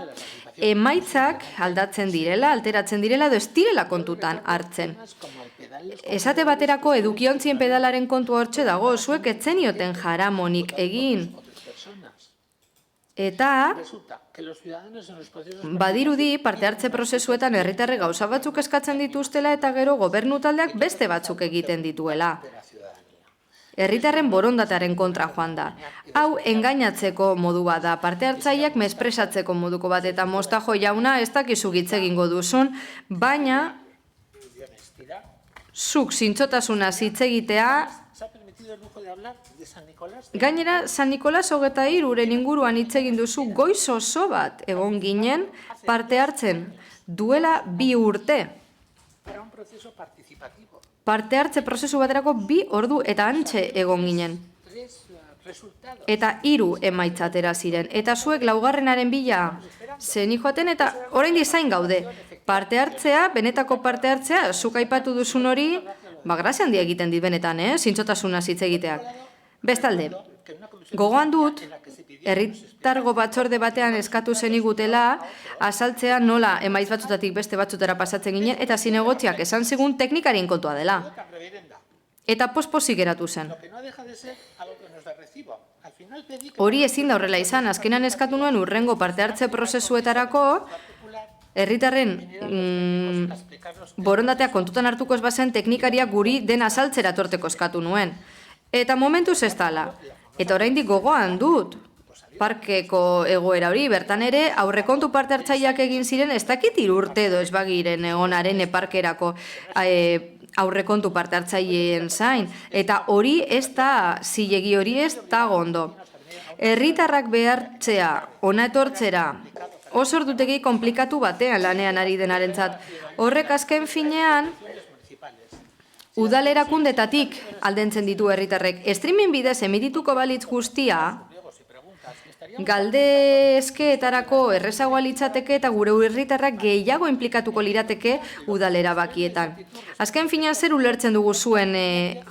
[SPEAKER 5] emaitzak aldatzen direla, alteratzen direla edo ez direla kontutan hartzen. Esate baterako edukiontzien pedalaren kontu hortxe dago, zuek etzenioten jaramonik egin. Eta badirudi parte hartze prozesuetan herritarrek gauza batzuk eskatzen dituztela eta gero gobernu taldeak beste batzuk egiten dituela. Herritarren borondatearen kontra joan da. Hau engainatzeko modu bat da, parte hartzaileak mespresatzeko moduko bat eta Mostajo jauna ez dakizu hitz egingo duzun, baina zuk zintzotasuna hitz egitea Gainera, San Nikolas 23-ren inguruan hitz egin duzu goiz oso bat egon ginen parte hartzen duela 2 urte. Parte hartze prozesu baterako 2 ordu eta hantxe egon ginen. Eta 3 emaitza atera ziren. Eta zuek laugarrenaren bila zeni joaten eta orain zain gaude. Parte hartzea, benetako parte hartzea, zuk aipatu duzun hori, grazia handia egiten dit benetan, zintzotasuna hitz egiteak. Bestalde, gogoan dut, herritargo batzorde batean eskatu zenigutela, azaltzea nola emaitz batzutatik beste batzutara pasatzen ginen, eta zinegotziak esan zigun teknikarien kontua dela. Eta pospozik geratu zen. Hori ezin da horrela izan, azkenan eskatu nuen urrengo parte hartze prozesuetarako, herritarren borondatea kontutan hartuko ez bazen teknikaria guri dena azaltzera torteko eskatu nuen. Eta momentuz ez dala. Eta oraindik gogoan dut, parkeko egoera hori, bertan ere, aurrekontu parte hartzaileak egin ziren, ez dakit 3 urte edo ez bagiren egonaren parkerako aurrekontu parte hartzaileen zain. Eta hori ez da, zilegi hori ez da gondo. Herritarrak behartzea, ona etortzera, oso ordutegi komplikatu batean lanean ari denarentzat. Horrek azken finean, udal erakundetatik aldentzen ditu herritarrek. Streaming bidez emitituko balitz guztia, galdezkeetarako errezagoa litzateke eta gure herritarrak gehiago inplikatuko lirateke udal erabakietan. Azken finean zer ulertzen dugu zuen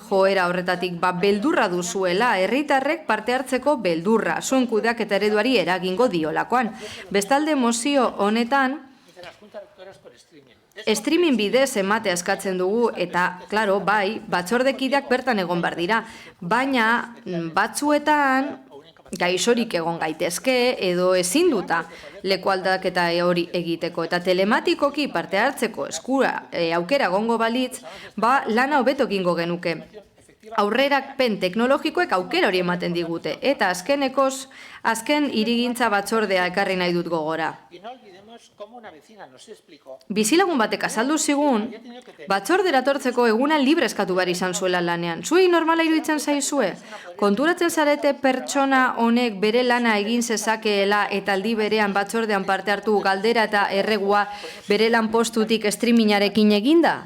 [SPEAKER 5] joera horretatik, beldurra duzuela, herritarrek parte hartzeko beldurra, zuen kudeaketa ereduari eragingo diolakoan. Bestalde mozio honetan, streaming bidez emate askatzen dugu eta, klaro, bai, batzordekideak bertan egon behar dira, baina batzuetan gaixorik egon gaitezke edo ezin duta leku aldaketa hori egiteko. Eta telematikoki parte hartzeko eskura aukera egongo balitz, lana hobeto egingo genuke. Aurrerapen teknologikoek aukera hori ematen digute. Eta azken hirigintza batzordea ekarri nahi dut gogora. Bizilagun batek azaldu zigun, batzordera tortzeko eguna libre eskatu behar izan zuela lanean. Zuei normala iruditzen zaizue? Konturatzen zarete pertsona honek bere lana egin zezakeela eta aldi berean batzordean parte hartu galdera eta erregua bere lanpostutik streamingarekin eginda?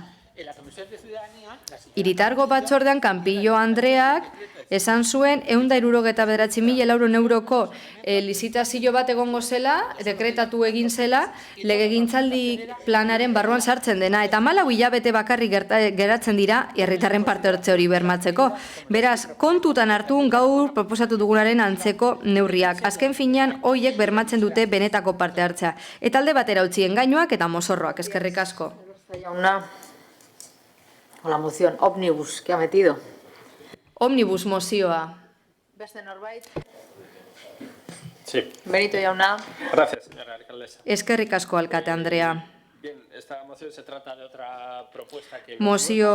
[SPEAKER 5] Hiritargo batzordean Kanpillo Andreak esan zuen 169.000 euroko lizitazio bat egongo zela, dekretatu egin zela, legegintzaldi planaren barruan sartzen dena, eta 4 hilabete bakarrik geratzen dira herritarren parte hartze hori bermatzeko. Beraz, kontutan hartu gaur proposatu dugunaren antzeko neurriak. Azken finean, hoiek bermatzen dute benetako parte hartzea. Eta alde batera utzi engainuak eta mozorroak, eskerrik asko.
[SPEAKER 1] La moción Omnibus, que ha metido.
[SPEAKER 5] Omnibus mozioa.
[SPEAKER 1] Beste norbait?
[SPEAKER 6] Sí.
[SPEAKER 1] Benito jauna.
[SPEAKER 6] Gracias, señora alcaldesa.
[SPEAKER 5] Eskerrik asko, alkate Andrea.
[SPEAKER 6] Bien, esta moción se trata de otra propuesta que...
[SPEAKER 5] Mozio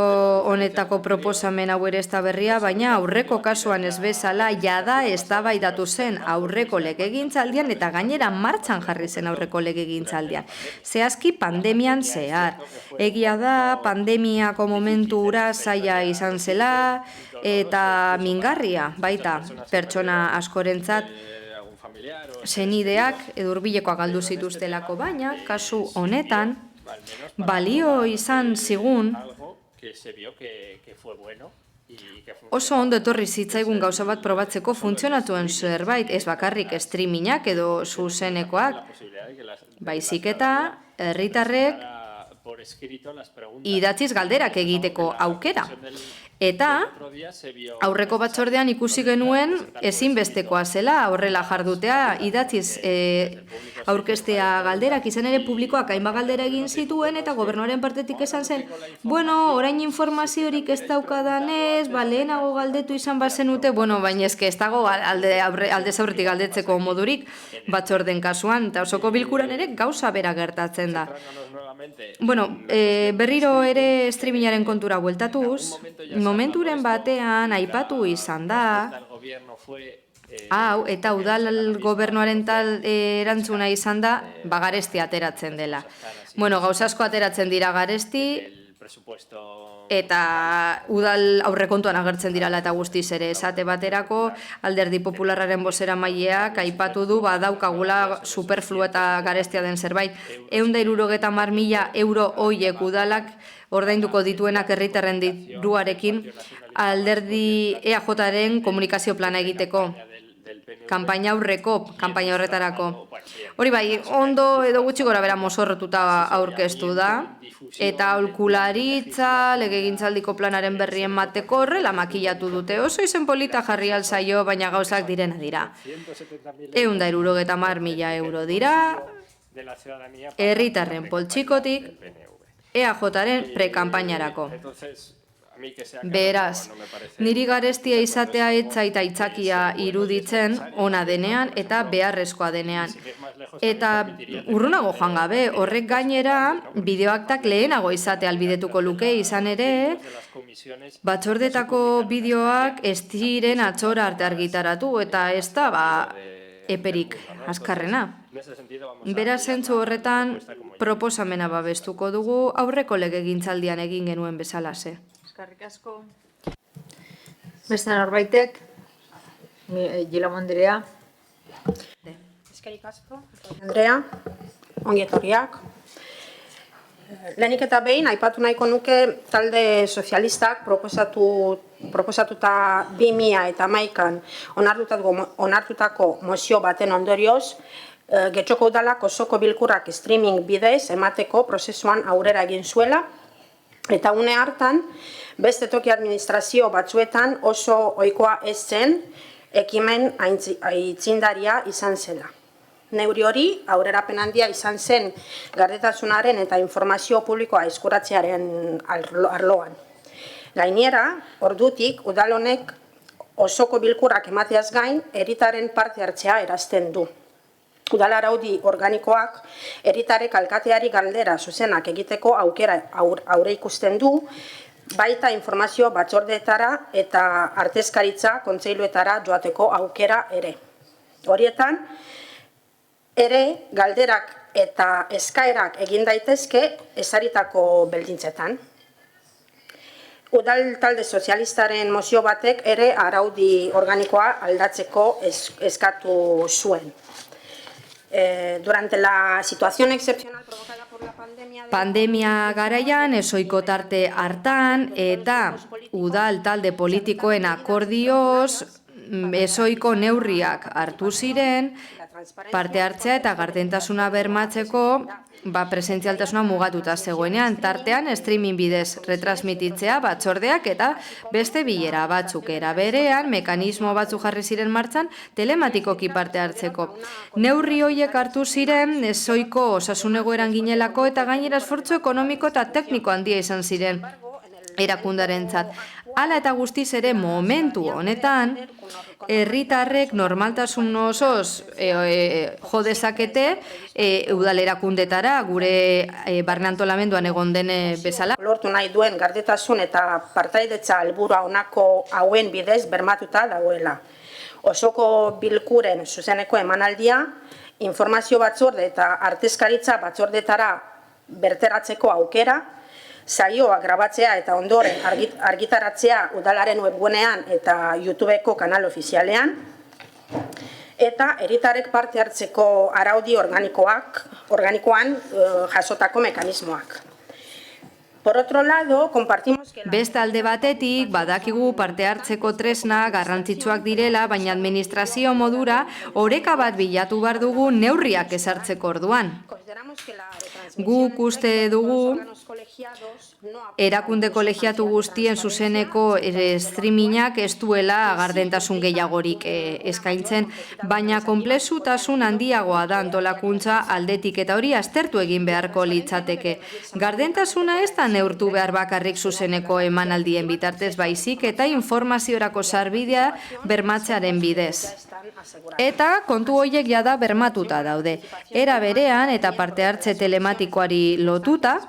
[SPEAKER 5] honetako proposamen hau ere ez da berria, baina aurreko kasuan ez bezala jada eztabaidatu zen aurreko legegintzaldian eta gainera martxan jarri zen aurreko legegintzaldian. Zehazki pandemian zehar. Egia da, pandemiako momentura zaila izan zela eta mingarria baita pertsona askorentzat senideak edo hurbilekoak galdu zituztelako, baina kasu honetan balio izan zigun oso ondo etorri zitzaigun gauza bat probatzeko funtzionatuen zerbait, ez bakarrik streamingak edo zuzenekoak, baizik eta herritarrek idatziz galderak egiteko aukera. Eta aurreko batzordean ikusi genuen ezinbestekoa zela horrela jardutea idatziz aurkeztea galderak, izan ere publikoak hainbat galdera egin zituen eta gobernuaren partetik esan zen, bueno, orain informaziorik ez daukadanez, lehenago galdetu izan bazenute, baina eske ez dago aldez aurretik galdetzeko modurik batzorden kasuan, eta osoko bilkuran ere gauza bera gertatzen da. Berriro ere streamingaren kontura bueltatuz, momenturen batean aipatu izan da, hau, eta udal gobernuaren tal erantzuna izan da, garesti ateratzen dela. Gauza asko ateratzen dira garesti,
[SPEAKER 6] presupuesto...
[SPEAKER 5] Eta udal aurrekontuan agertzen dirala eta guztiz ere esate baterako Alderdi Popularraren bozeramaileak aipatu du badaukagula superflu eta garestia den zerbait. 170.000 euro hoiek udalak ordainduko dituenak herritarren diruarekin alderdi EAJaren komunikazio plana egiteko. Kanpaina horretarako. Hori bai, ondo edo gutxi gora bera mozorrotuta aurkeztu da, eta aholkularitza, legegintzaldiko planaren berrien mateko horrela makillatu dute. Oso izen polita jarri alzaio, baina gauzak direna dira. 170.000 euro dira, herritarren poltsikotik, EAJaren prekampainarako. Beraz, niri garestia izatea etzaita aitzakia iruditzen ona denean eta beharrezkoa denean. Eta urrunago joan gabe, horrek gainera, bideoaktak lehenago izatea albidetuko luke, izan ere, batzordetako bideoak ez diren atzora arte argitaratu, eta ez da, eperik azkarrena. Beraz, zentzu horretan, proposamena babestuko dugu aurreko legegintzaldian egin genuen bezalase.
[SPEAKER 1] Eskerrik asko. Beste norbaitek? Gilamo Andrea.
[SPEAKER 20] Eskerrik asko. Andrea, ongi etorriak. Lehenik eta behin, aipatu nahiko nuke talde sozialistak proposatuta 2011an onartutako mozio baten ondorioz, Getxoko udalak osoko bilkurak streaming bidez emateko prozesuan aurrera egin zuela, eta une hartan, beste toki administrazio batzuetan oso ohikoa ez zen ekimen aitzindaria izan zela. Neurri hori aurrerapen handia izan zen gardentasunaren eta informazio publikoa eskuratzearen arloan. Gainera, ordutik udal honek osoko bilkurak emateaz gain herritarren parte hartzea erazten du. Udal araudi organikoak herritarrek alkateari galdera zuzenak egiteko aukera aurreikusten du, baita informazio batzordeetara eta artezkaritza kontseiluetara joateko aukera ere. Horietan, ere galderak eta eskaerak egin daitezke ezaritako beldintzetan. Udal talde sozialistaren mozio batek ere araudi organikoa aldatzeko eskatu zuen. Durante la situación excepcional provocada por la pandemia...
[SPEAKER 5] Pandemia garaian, ezoiko tarte hartan, eta udal talde politikoen akordioz, ezoiko neurriak hartu ziren, parte hartzea eta gardentasuna bermatzeko, presentzialtasuna mugatuta zegoenean, tartean streaming bidez retransmititzea batzordeak eta beste bilera batzuk era berean, mekanismo batzuk jarri ziren martxan, telematikoki parte hartzeko. Neurri horiek hartu ziren, ezoiko osasun egoeran ginelako eta gainera esfortzu ekonomiko eta tekniko handia izan ziren erakundarentzat. Hala eta guztiz ere momentu honetan, herritarrek normaltasun osoz jo dezakete udal erakundetara gure barne antolamenduan egon den bezala.
[SPEAKER 20] Lortu nahi duen gardetasun eta partaidetza helburua honako hauen bidez bermatuta dagoela. Osoko bilkuren zuzeneko emanaldia, informazio batzorde eta artezkaritza batzordetara berteratzeko aukera, saioa grabatzea eta ondoren argitaratzea udalaren webgunean eta YouTubeko kanal ofizialean, eta herritarrek parte hartzeko araudi organikoan jasotako mekanismoak. Por otro lado, compartimos que...
[SPEAKER 5] Beste alde batetik, badakigu parte hartzeko tresna garrantzitsuak direla, baina administrazio modura oreka bat bilatu behar dugu neurriak ezartzeko orduan. Guk uste dugu erakunde kolegiatu guztien zuzeneko streamingak ez duela gardentasun gehiagorik eskaintzen, baina konplexutasun handiagoa da antolakuntza aldetik eta hori aztertu egin beharko litzateke. Gardentasuna ez da neurtu behar bakarrik zuzeneko emanaldien bitartez baizik eta informaziorako sarbidea bermatzearen bidez. Eta kontu horiek jada bermatuta daude. Era berean eta parte hartze telematikoari lotuta,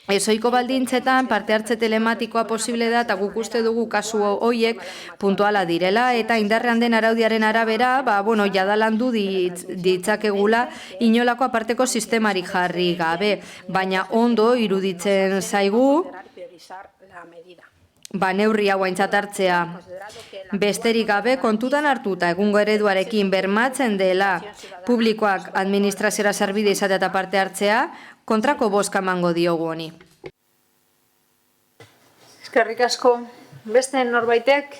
[SPEAKER 5] Ezoiko baldintzetan parte hartze telematikoa posible da eta guk uste dugu kasu horiek puntuala direla eta indarrean den araudiaren arabera, jadalandu ditzakegula inolako aparteko sistemarik jarri gabe, baina ondo iruditzen zaigu neurri hau aintzat hartzea. Besterik gabe kontutan hartuta egungo ereduarekin bermatzen dela publikoak administraziora sarbide izatea eta parte hartzea, kontrako bozka emango diogu honi.
[SPEAKER 1] Eskerrik asko. Beste norbaitek,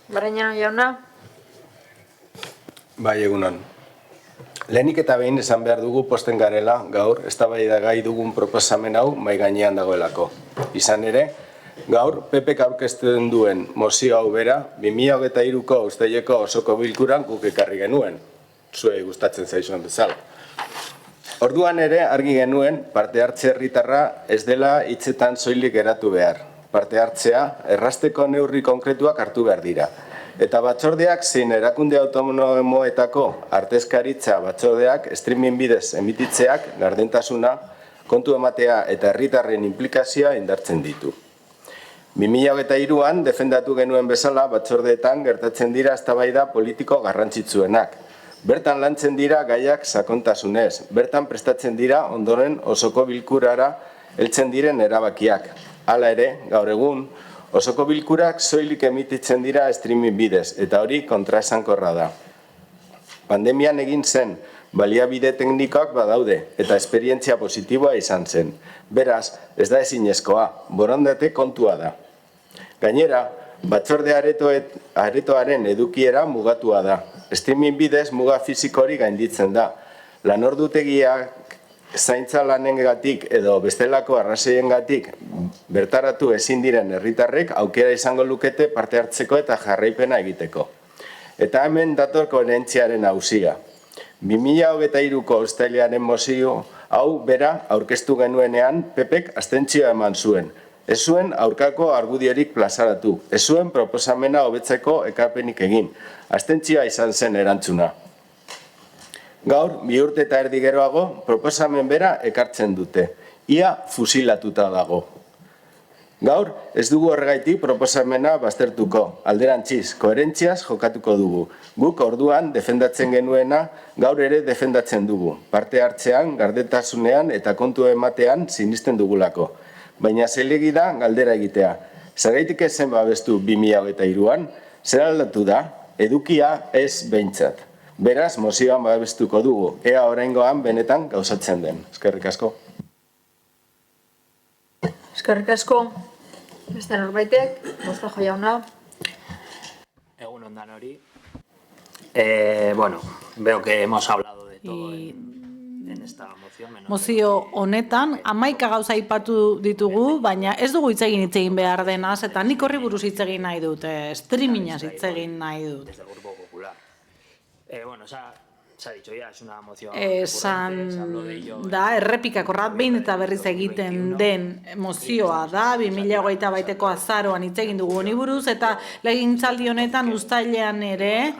[SPEAKER 1] Barañano jauna?
[SPEAKER 11] Bai, egunon. Lehenik eta behin esan behar dugu posten garela gaur eztabaidagai dugun proposamen hau mahai gainean dagoelako. Izan ere, gaur PPk aurkezten duen mozio hau bera 2023ko uztaileko osoko bilkuran guk ekarri genuen, zuei gustatzen zaizuen bezala. Orduan ere argi genuen parte hartze herritarra ez dela hitzetan soilik geratu behar. Parte hartzea errasteko neurri konkretuak hartu behar dira. Eta batzordeak zein erakunde autonomoetako artezkaritza batzordeak streaming bidez emititzeak gardentasuna, kontu ematea eta herritarren inplikazioa indartzen ditu. 2023an defendatu genuen bezala batzordeetan gertatzen dira eztabaida politiko garrantzitsuenak. Bertan lantzen dira gaiak sakontasunez, bertan prestatzen dira ondoren osoko bilkurara heltzen diren erabakiak. Hala ere, gaur egun, osoko bilkurak soilik emititzen dira streaming bidez, eta hori kontraesankorra da. Pandemian egin zen, baliabide teknikoak badaude, eta esperientzia positiboa izan zen. Beraz, ez da ezinezkoa, borondate kontua da. Gainera, batzorde aretoaren edukiera mugatua da. Streaming bidez muga fizikori gainditzen da. Lanordutegiak zaintza lanengatik edo bestelako arrazoiengatik bertaratu ezin diren herritarrek aukera izango lukete parte hartzeko eta jarraipena egiteko. Eta hemen dator koherentziaren auzia. 2023ko uztailaren mozio hau bera aurkeztu genuenean PPk abstentzioa eman zuen. Ez zuen aurkako argudiorik plazaratu, ez zuen proposamena hobetzeko ekarpenik egin. Abstentzioa izan zen erantzuna. Gaur, 2 urte eta erdi geroago, proposamen bera ekartzen dute. Ia fusilatuta dago. Gaur, ez dugu horregaitik proposamena baztertuko. Alderantziz, koherentziaz jokatuko dugu. Guk orduan defendatzen genuena, gaur ere defendatzen dugu. Parte hartzean, gardentasunean eta kontu ematean sinisten dugulako. Baina zelegi da galdera egitea. Zergaitik ezen babestu 2023an, zer aldatu da? Edukia ez behintzat. Beraz, mozioan babestuko dugu. Ea oraingoan benetan gauzatzen den. Eskerrik asko.
[SPEAKER 1] Eskerrik asko. Beste norbaitek, Bostajo jauna.
[SPEAKER 19] Egun ondan hori. Veo que hemos hablado de todo en esta moción.
[SPEAKER 9] Mozio honetan, 11 gauza aipatu ditugu, baina ez dugu hitz egin behar denaz, eta nik horri buruz hitz egin nahi dut, streamingaz hitz egin nahi dut.
[SPEAKER 19] Desde el Grupo Popular. Se ha dicho ya, es una moción
[SPEAKER 9] da, errepikakorra behin eta berriz egiten den mozioa da, 2008 baiteko azaroan hitz egin dugu honi buruz, eta legintzaldi honetan uztailean ere,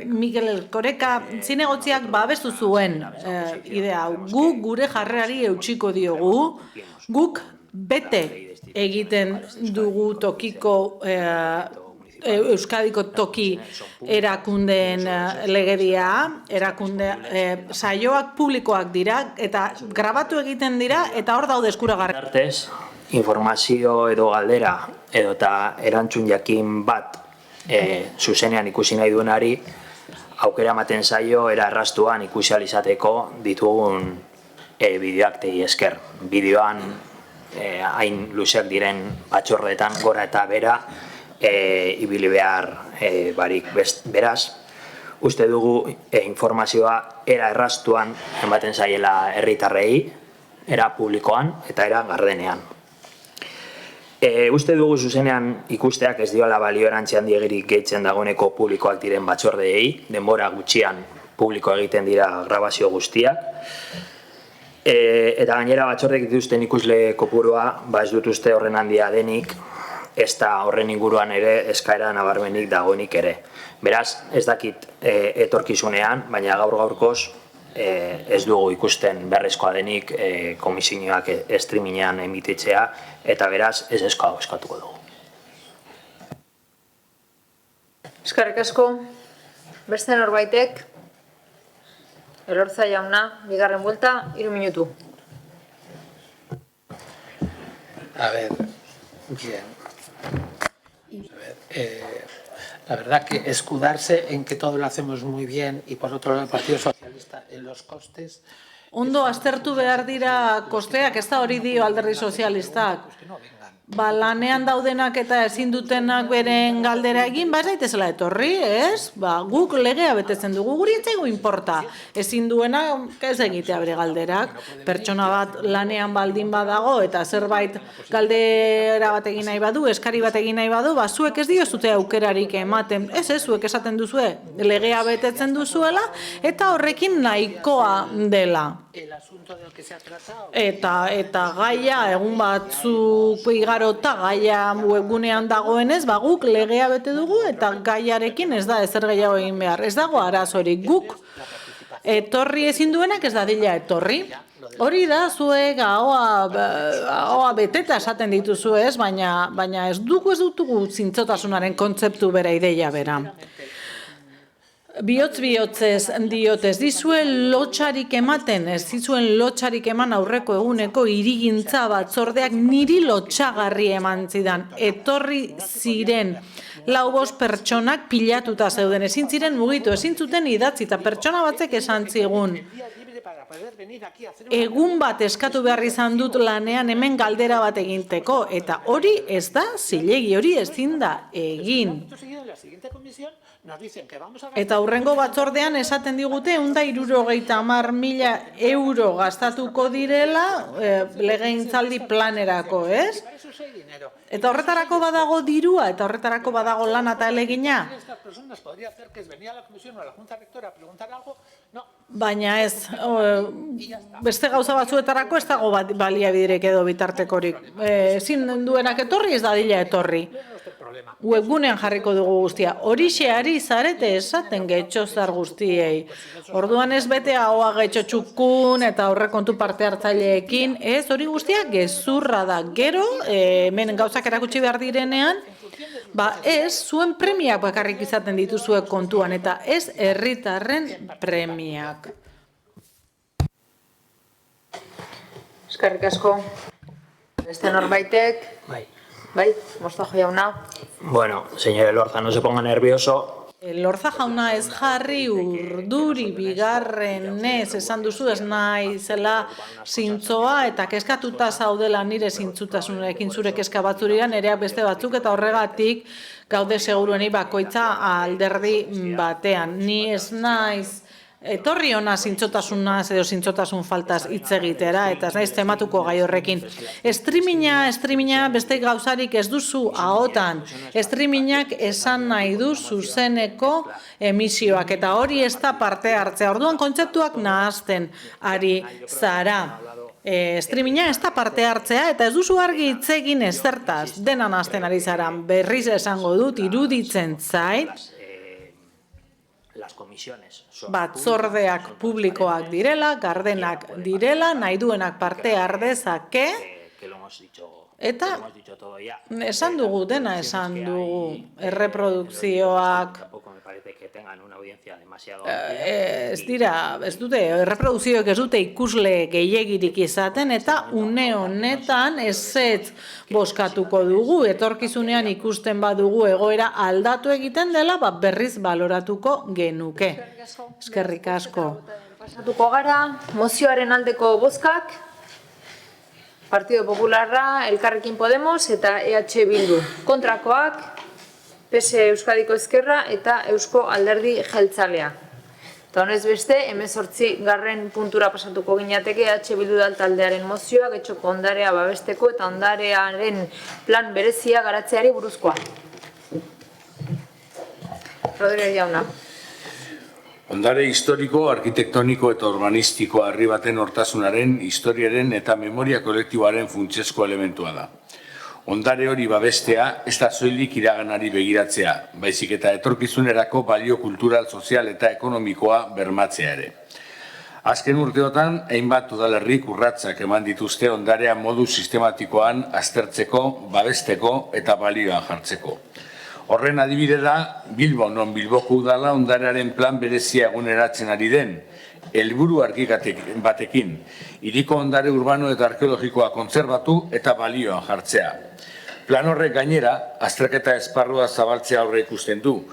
[SPEAKER 9] Mikel Erkoreka zinegotziak babestu zuen idea. Guk gure jarrerari eutsiko diogu, guk bete egiten dugu tokiko Euskadiko toki erakundeen legedia, saioak publikoak dira, eta grabatu egiten dira, eta hor daude eskuragarri.
[SPEAKER 19] Artez, informazio edo galdera, edo eta erantzun jakin bat zuzenean ikusi nahi duenari, aukera ematen zaio, era errastuan ikusi alizateko ditugun bideoak tegi esker. Bideoan hain luzeak diren batzordetan gora eta bera, ibili behar barik. Beraz, uste dugu informazioa era errastuan ematen zaiela herritarrei, era publikoan eta era gardenean. Uste dugu zuzenean ikusteak ez diola balio erantzi handiegirik gehitzen dagoeneko publikoak diren batzordeei, denbora gutxian publiko egiten dira grabazio guztiak. Eta gainera batzordek dituzten ikusle kopurua, ez dut uste horren handia denik, ez da horren inguruan ere eskaera nabarmenik dagoenik ere. Beraz, ez dakit etorkizunean, baina gaur gaurkoz ez dugu ikusten beharrezkoa denik komisioak streamingean emititzea, eta beraz ez eskoa eskatuko dugu.
[SPEAKER 1] Eskerrik asko, beste norbaitek, Elorza jauna, bigarren buelta, 3 minutu.
[SPEAKER 21] A ver, bien. La verdad que escudarse en que todo lo hacemos muy bien y por otro lado el Partido Socialista en los costes.
[SPEAKER 9] Ondo aztertu behar dira kosteak, ez da hori dio Alderdi Sozialistak. Lanean daudenak eta ezin dutenak beren galdera egin, ez daitezela etorri, ez? Guk legea betetzen dugu, guri ez zaigu inporta. Ezin duena, ez egitea bere galderak. Pertsona bat lanean baldin badago eta zerbait galdera bat egin nahi badu, eskari bat egin nahi badu, zuek ez diozute aukerarik ematen. Ez, zuek esaten duzue, legea betetzen duzuela eta horrekin nahikoa dela. Eta gaia egun batzuk igarota gaia webgunean dagoenez, guk legea bete dugu eta gaiarekin ez da ezer gehiago egin behar. Ez dago arazorik, guk etorri ezin duenak ez dadila etorri. Hori da, zuek ahoa beteta esaten dituzu ez, baina ez dutugu zintzotasunaren kontzeptu bera, ideia bera. Bihotz-bihotzez diotez, dizue lotxarik ematen, ez dizuen lotxarik eman aurreko eguneko hirigintza batzordeak niri lotxagarri eman zidan. Etorri ziren 4-5 pertsonak pilatuta zeuden, ezin ziren mugitu, ezin zuten idatzi, eta pertsona batzek esan zigun. Egun bat eskatu behar izan dut lanean hemen galdera bat eginteko, eta hori ez da zilegi, hori ezin da egin. Eta hurrengo batzordean esaten digute 170.000 euro gastatuko direla legegintzaldi planerako, ez? Eta horretarako badago dirua, eta horretarako badago lana eta elegina. Baina ez, beste gauza batzuetarako ez dago baliabiderik edo bitartekorik. Ezin duenak etorri, ez dadila etorri. Webgunean jarriko dugu guztia. Horixe ari zarete esaten getxozar guztiei. Orduan ez bete ahoa getxo txukun eta aurrekontu parte hartzaileekin. Ez, hori guztia gezurra da. Gero, hemen gauzak erakutsi behar direnean, ez, zuen premiak bakarrik izaten dituzue kontuan, eta ez herritarren premiak.
[SPEAKER 1] Eskerrik asko. Beste norbaitek? Bai, Mostajo jauna.
[SPEAKER 19] Bueno, señor Elorza, no se ponga nervioso.
[SPEAKER 9] Elorza jauna ez jarri urduri bigarrenez esan duzu ez nahi zela zintzoa eta kezkatuta zaudela nire zintzutasunekin zure kezka batzurian nereak beste batzuk eta horregatik gaude segurueni bakoitza alderdi batean. Ni ez naiz etorri ona zintzotasunaz edo zintzotasun faltaz hitz egitera eta ez naiz tematuko gai horrekin. Streaminga beste gauzarik ez duzu ahotan. Streamingak esan nahi du zuzeneko emisioak eta hori ez da parte hartzea. Orduan kontzeptuak nahazten ari zara. Streaminga ez da parte hartzea eta ez duzu argi hitz egin ezertaz. Dena nahazten ari zara. Berriz esango dut iruditzen zait. Batzordeak publikoak direla, gardenak direla, nahi duenak parte ardezake, eta esan dugu, dena esan dugu, erreprodukzioak, ez dute, erreprodukzioek ez dute ikusle gehiagirik izaten, eta une honetan ezetz bozkatuko dugu, etorkizunean ikusten badugu egoera aldatu egiten dela, berriz baloratuko genuke. Eskerrik asko.
[SPEAKER 1] Pasatuko gara, mozioaren aldeko bozkak, Partido Popularra, Elkarrekin Podemos eta EH Bildu. Kontrakoak, PS Euskadiko Ezkerra eta Eusko Alderdi Jeltzalea. Eta honez beste, 18. puntura pasatuko ginateke EH Bildu taldearen mozioa, getxoko ondarea babesteko eta ondarearen plan berezia garatzeari buruzkoa. Rodríguez jauna.
[SPEAKER 8] Ondare historiko, arkitektoniko eta urbanistiko harri baten hortasunaren, historiaren eta memoria kolektiboaren funtsezko elementua da. Ondare hori babestea ez da soilik iraganari begiratzea, baizik eta etorkizunerako balio kultural, sozial eta ekonomikoa bermatzea ere. Azken urteotan, hainbat udalerrik urratsak eman dituzte ondarea modu sistematikoan aztertzeko, babesteko eta balioan jartzeko. Horren adibide da, Bilbo non Bilboko udala ondarearen plan berezia eguneratzen ari den, helburu argi batekin, hiriko ondare urbano eta arkeologikoa kontserbatu eta balioan jartzea. Plan horrek gainera, azterketa esparrua zabaltzea aurre ikusten du.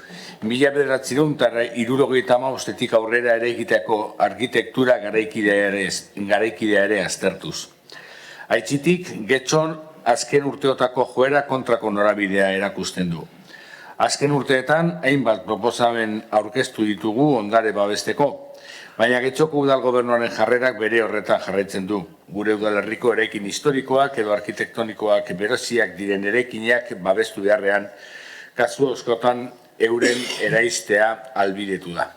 [SPEAKER 8] 1975 aurrera eraikitako arkitektura garaikidea ere aztertuz. Aitzitik, Getxon azken urteotako joera kontrako norabidea erakusten du. Azken urteetan, hainbat proposamen aurkeztu ditugu ondare babesteko, baina Getxoko udal gobernuaren jarrerak bere horretan jarraitzen du. Gure udalerriko eraikin historikoak edo arkitektonikoak bereziak diren eraikinak babestu beharrean, kasu askotan euren eraistea albidetu da.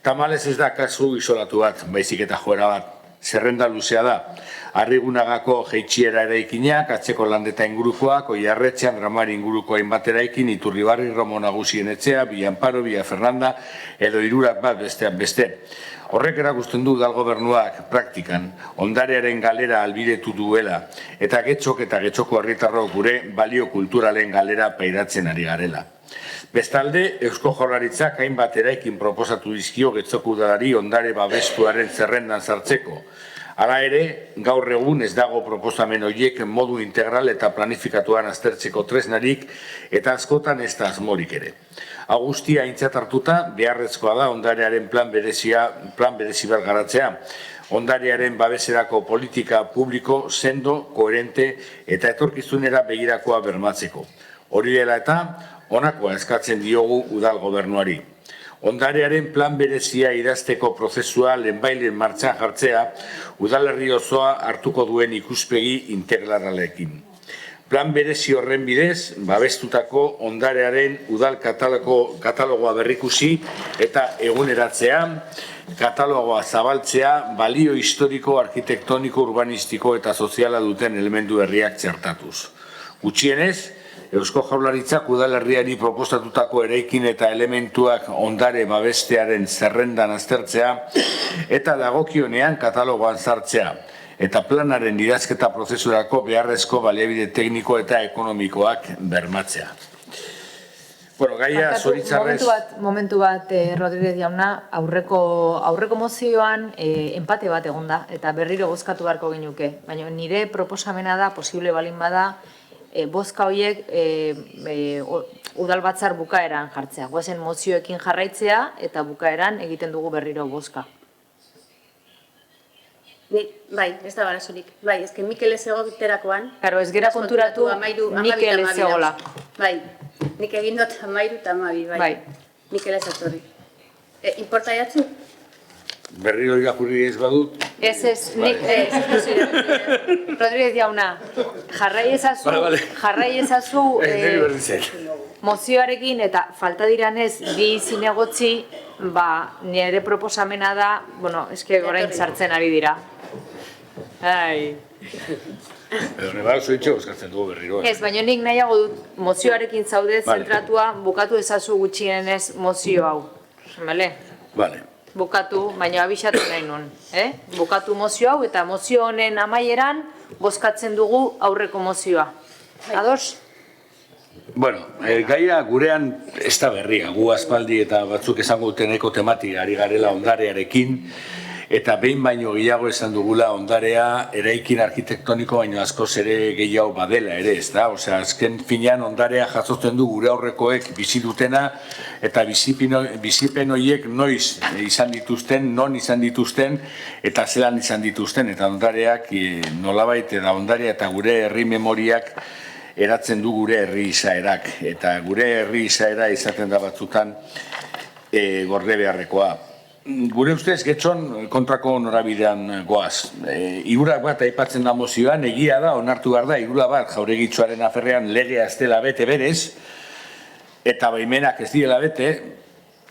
[SPEAKER 8] Tamalez ez da kasu isolatu bat, baizik eta joera bat. Zerrenda luzea da. Arrigunagako Jeitxiera eraikinak, Atzeko Landeta ingurukoak, Oiarretxean Ramari inguruko hainbat eraikin, Iturribarri, Romo Nagusien etxea, Villa Amparo, Villa Fernanda, edo Hirurak bat bestean beste. Horrek erakusten du udal gobernuak praktikan ondarearen galera albidetu duela eta Getxok eta Getxoko herritarrok gure balio kulturalen galera pairatzen ari garela. Bestalde, Eusko Jaurlaritzak hainbat eraikin proposatu dizkio Getxoko udalari ondare babestuaren zerrendan sartzeko. Hala ere, gaur egun ez dago proposamen horiek modu integral eta planifikatuan aztertzeko tresnarik eta askotan ez da asmorik ere. Guztia aintzat hartuta, beharrezkoa da ondarearen plan berezi bat garatzea. Ondarearen babeserako politika publiko sendo, koherente eta etorkizunera begirakoa bermatzeko. Hori dela eta, honakoa eskatzen diogu udal gobernuari. Ondarearen plan berezia idazteko prozesua lehenbailen martxan jartzea, udalerri osoa hartuko duen ikuspegi integralarekin. Plan berezi horren bidez, babestutako ondarearen udal katalogoa berrikusi eta eguneratzea, katalogoa zabaltzea, balio historiko, arkitektoniko, urbanistiko eta soziala duten elementu herriak txertatuz. Gutxienez, Eusko Jaurlaritzak udalerriari proposatutako eraikin eta elementuak ondare babestearen zerrendan aztertzea eta dagokionean katalogoan sartzea eta planaren idazketa prozesurako beharrezko baliabide tekniko eta ekonomikoak bermatzea. Bueno, gaia zoritzarrez...
[SPEAKER 1] Momentu bat, Rodríguez jauna, aurreko mozioan empate bat egonda eta berriro bozkatu beharko genuke. Baina nire proposamena da, posible balin bada, bozka horiek udalbatzar bukaeran jartzea. Goazen mozioekin jarraitzea eta bukaeran egiten dugu berriro bozka.
[SPEAKER 2] Bai, ez da barazurik. Bai, ezke Mikel ez egoterakoan.
[SPEAKER 1] Karo, ez gera konturatu Mikel ez egola.
[SPEAKER 2] Bai, nik egin dut 13 eta 12, bai. Mikel ez atorri. Importa jatzu?
[SPEAKER 8] Berriro irakurri ez badut?
[SPEAKER 1] Ez, nik... Rodríguez jauna, jarrai ezazu mozioarekin eta falta diranez bi zinegotzi, nire proposamena da, bueno, eske orain sartzen ari dira.
[SPEAKER 8] Edo nebara zoitxo eskatzen dugu berriro.
[SPEAKER 1] Ez, baina nik nahiago dut mozioarekin zaude zentratua, bukatu ezazu gutxienez mozio hau.
[SPEAKER 8] Vale.
[SPEAKER 1] Bukatu, baina abixatu nahi nun. Bukatu mozio hau eta mozio honen amaieran bozkatzen dugu aurreko mozioa. Ados?
[SPEAKER 8] Bueno, gaia gurean ez da berria. Gu aspaldi eta batzuk esango duteneko tematik ari garela ondarearekin eta behin baino gehiago esan dugula ondarea eraikin arkitektoniko baino askoz ere gehiago badela ere, ez da? Osea, azken finean ondarea jasotzen du gure aurrekoek bizi dutena eta bizipen horiek noiz izan dituzten, non izan dituzten eta zelan izan dituzten eta ondareak nolabait eta ondarea eta gure herri memoriak eratzen du gure herri izaerak eta gure herri izaera izaten da batzutan gorde beharrekoa. Gure ustez, Getxon kontrako norabidean goaz. Hirurak bat aipatzen da mozioan, egia da, onartu behar da, hirurak bat jauregitxoaren aferrean legea ez dela bete berez, eta baimenak ez direla bete,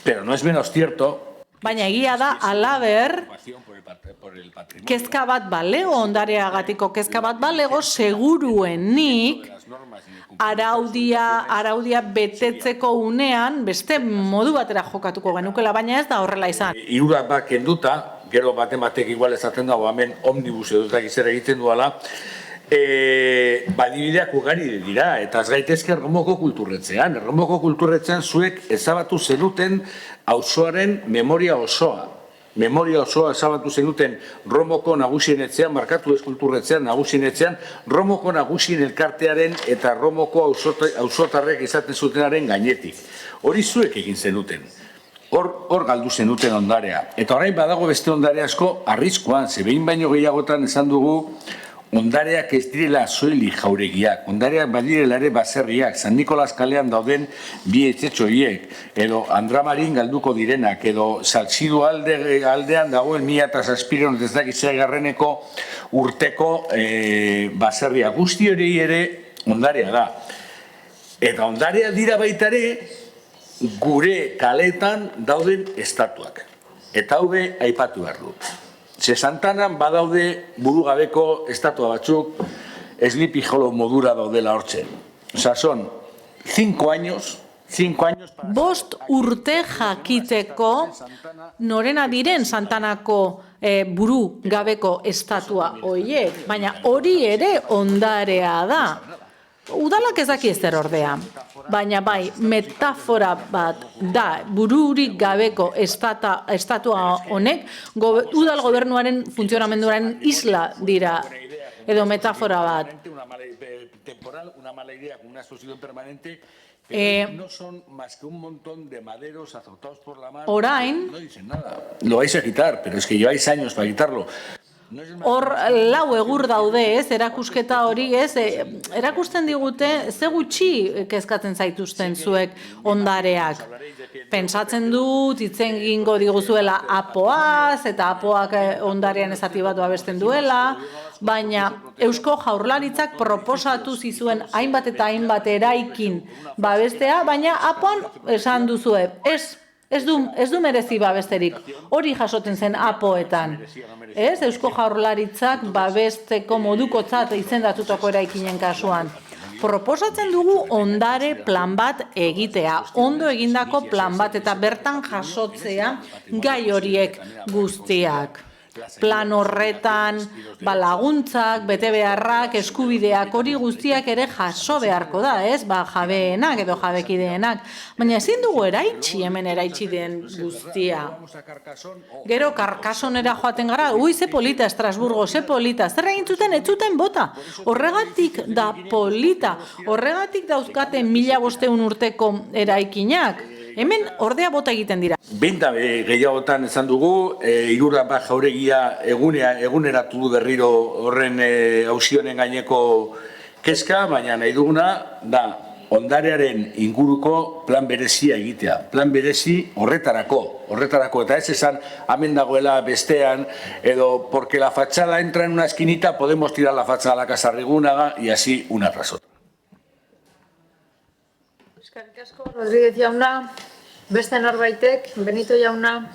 [SPEAKER 8] pero no es menos cierto.
[SPEAKER 9] Baina egia da, alaber, kezka bat balego, ondareagatiko kezka bat balego, seguruenik, araudia betetzeko unean beste modu batera jokatuko genukela, baina ez da horrela izan.
[SPEAKER 8] Hirurak bat kenduta, gero batek igual ezaten dago hemen omnibus edo zer egiten duala, badibideak ugari dira, eta ez gaitezke Erromoko kulturretzean. Erromoko kulturretzean zuek ezabatu zenuten auzoaren memoria osoa. Memoria osoa ezabatu zenuten Romoko nagusien etxean, markatu ez kulturretzean nagusien etxean, Romoko nagusien elkartearen eta Romoko auzotarrek izaten zutenaren gainetik. Hori zuek egin zenuten. Hor galdu zenuten ondarea. Eta orain badago beste ondare asko arriskuan, ze behin baino gehiagotan esan dugu ondareak ez direla soilik jauregiak, ondareak badirela ere baserriak, San Nikolas kalean dauden bi etxetxoiek, edo Andramarin galduko direnak, edo Salzidu aldean dagoen 1007 ez dakizea garreneko urteko baserria. Guzti hori ere ondarea da. Eta ondarea dira baitare gure kaletan dauden estatuak. Eta haude aipatu behar dut. Ze Santanan badaude burugabeko estatua batzuk Sleepy Hollow modura daudela hortzen. Osa, son 5 años...
[SPEAKER 9] 5 urte jakiteko norena diren Santanako buru gabeko estatua hoiek, baina hori ere ondarea da. Udalak ez daki ezer ordea, baina bai, metafora bat da bururik gabeko estatua honek, udal gobernuaren funtzionamenduaren isla dira, edo metafora bat.
[SPEAKER 8] Una mala idea con una exposición permanente, no son más que un montón de maderos azotados por la mar.
[SPEAKER 9] Orain,
[SPEAKER 8] no dicen nada. Lo vais a quitar, pero es que lleváis años para quitarlo.
[SPEAKER 9] Hor lau egur daude, erakusketa hori, erakusten digute ze gutxi kezkatzen zaituzten zuek ondareak. Pentsatzen dut, itzen gingo diguzuela apoaz, eta apoak ondarean ezati bat abesten duela, baina Eusko Jaurlaritzak proposatu zizuen hainbat eta hainbat eraikin babestea, baina apoan esan duzue, ez du merezi babesterik, hori jasoten zen apoetan. Eusko Jaurlaritzak babesteko modukotzat izendatutako eraikinen kasuan. Proposatzen dugu ondare plan bat egitea, ondo egindako plan bat eta bertan jasotzea gai horiek guztiak. Plan horretan laguntzak, bete beharrak, eskubideak hori guztiak ere jaso beharko da, jabeenak edo jabekideenak. Baina ezin dugu eraitsi hemen eraitsi den guztia. Gero Karkasonera joaten gara, ze polita Estrasburgo, ze polita, zer egin zuten, ez zuten bota. Horregatik da polita, horregatik dauzkate 1500 urteko eraikinak. Hemen ordea bota egiten dira.
[SPEAKER 8] Benta gehiagotan esan dugu, Irurra jauregia eguneratu du berriro horren auzionen gaineko kezka, baina nahi duguna da ondarearen inguruko plan berezia egitea. Plan berezi horretarako, eta ez esan hemen dagoela bestean, edo porque la fachada entra en una esquinita, podemos tirar la fachada a la Casa Arrigunaga y así una tras otra.
[SPEAKER 1] Eskerrik asko, Rodríguez jauna, beste norbaitek, Benito jauna.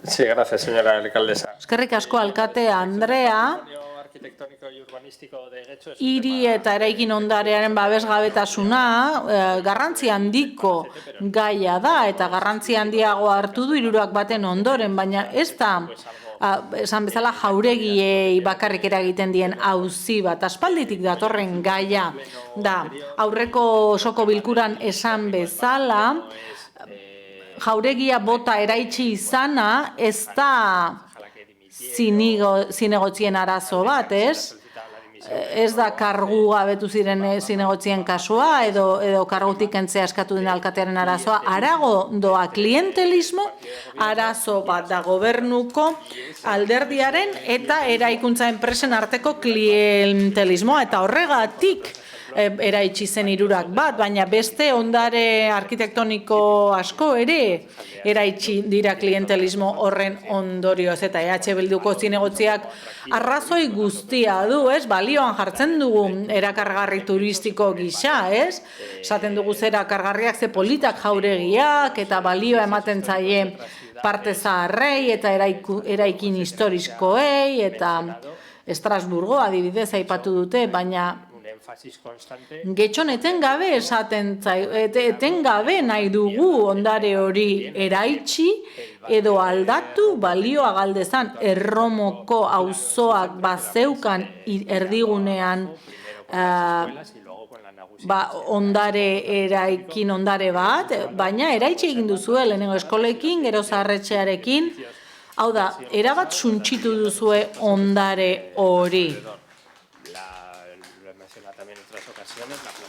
[SPEAKER 6] Sí, gracias, señora alcaldesa.
[SPEAKER 9] Eskerrik asko, alkate Andrea. Hiri eta eraikin ondarearen babesgabetasuna garrantzi handiko gaia da, eta garrantzi handiago hartu du hirurak baten ondoren, baina ez da esan bezala jauregiei bakarrik eragiten dien auzi bat, aspalditik datorren gaia da. Aurreko osoko bilkuran esan bezala, jauregia bota eraitsi izana ez da zinegotzien arazo bat, ez da kargu gabetu ziren zinegotzien kasua, edo kargutik kentzea eskatu den alkatearen arazoa, harago doa klientelismo, arazo bat da gobernuko alderdiaren eta eraikuntza enpresen arteko klientelismoa, eta horregatik eraitsi zen hirurak bat, baina beste ondare arkitektoniko asko ere eraitsi dira klientelismo horren ondorioz, eta EH Bilduko zinegotziak arrazoi guztia du, balioan jartzen dugu erakargarri turistiko gisa, esaten dugu zera kargarriak ze politak jauregiak, eta balioa ematen zaie parte zaharrei, eta eraikin historiskoei, eta Estrasburgo adibidez aipatu dute, baina Getxon etengabe etengabe nahi dugu ondare hori eraitsi edo aldatu balioa galdezan Erromoko auzoak bazeukan erdigunean ondare bat, baina eraitsi egin duzue lehenengo eskolekin, gero zaharretxearekin, hau da, erabat suntsitu duzue ondare hori.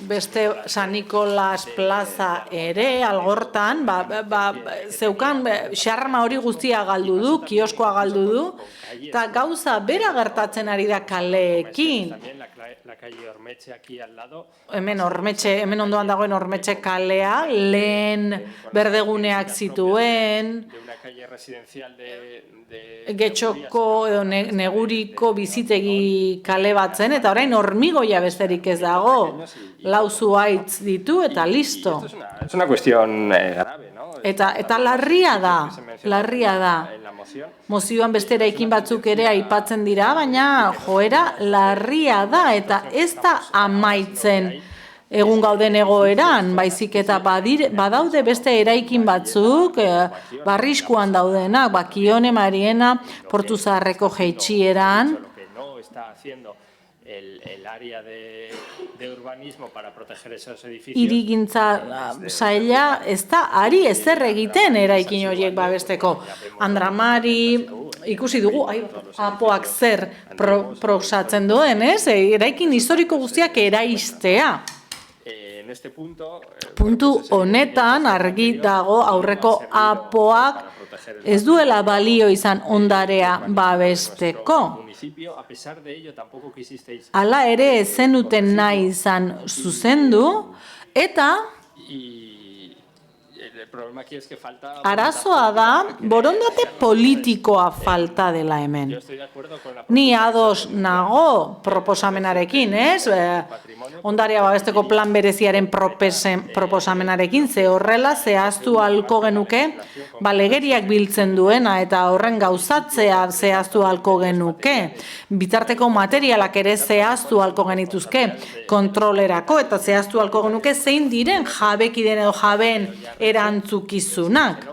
[SPEAKER 9] Beste San Nikolas plaza ere, Algortan, zeukan xarma hori guztia galdu du, kioskoa galdu du, eta gauza bera gertatzen ari da kaleekin. Hemen ondoan dagoen Ormetxe kalea, lehen berdeguneak zituen, Getxoko edo Neguriko bizitegi kale batzen, eta orain Hormigoia besterik ez dago, lau zuhaitz ditu eta listo.
[SPEAKER 6] Es una cuestión grave, ¿no?
[SPEAKER 9] Eta larria da. Mozioan beste eraikin batzuk ere aipatzen dira, baina joera larria da, eta ez da amaitzen egun gauden egoeran, baizik eta badaude beste eraikin batzuk, barriskuan daudenak, Bakione, Mariena, Portu Zaharreko jaitsieran. Hirigintza saila ez da ari ezer egiten eraikin horiek babesteko. Andramari, ikusi dugu, apoak zer proposatzen duen, ez? Eraikin historiko guztiak eraistea. Puntu honetan argi dago aurreko apoak ez duela balio izan ondarea babesteko. Hala ere ez zenuten nahi izan zuzendu eta arazoa da borondate politikoa falta dela hemen. Ni ados nago proposamenarekin, ez? Ondarea babesteko plan bereziaren proposamenarekin, ze horrela zehaztu ahalko genuke, legeriak biltzen duena eta horren gauzatzea zehaztu ahalko genuke. Bitarteko materialak ere zehaztu ahalko genituzke kontrolerako eta zehaztu ahalko genuke zein diren jabekiden edo jabeen erantzukizunak.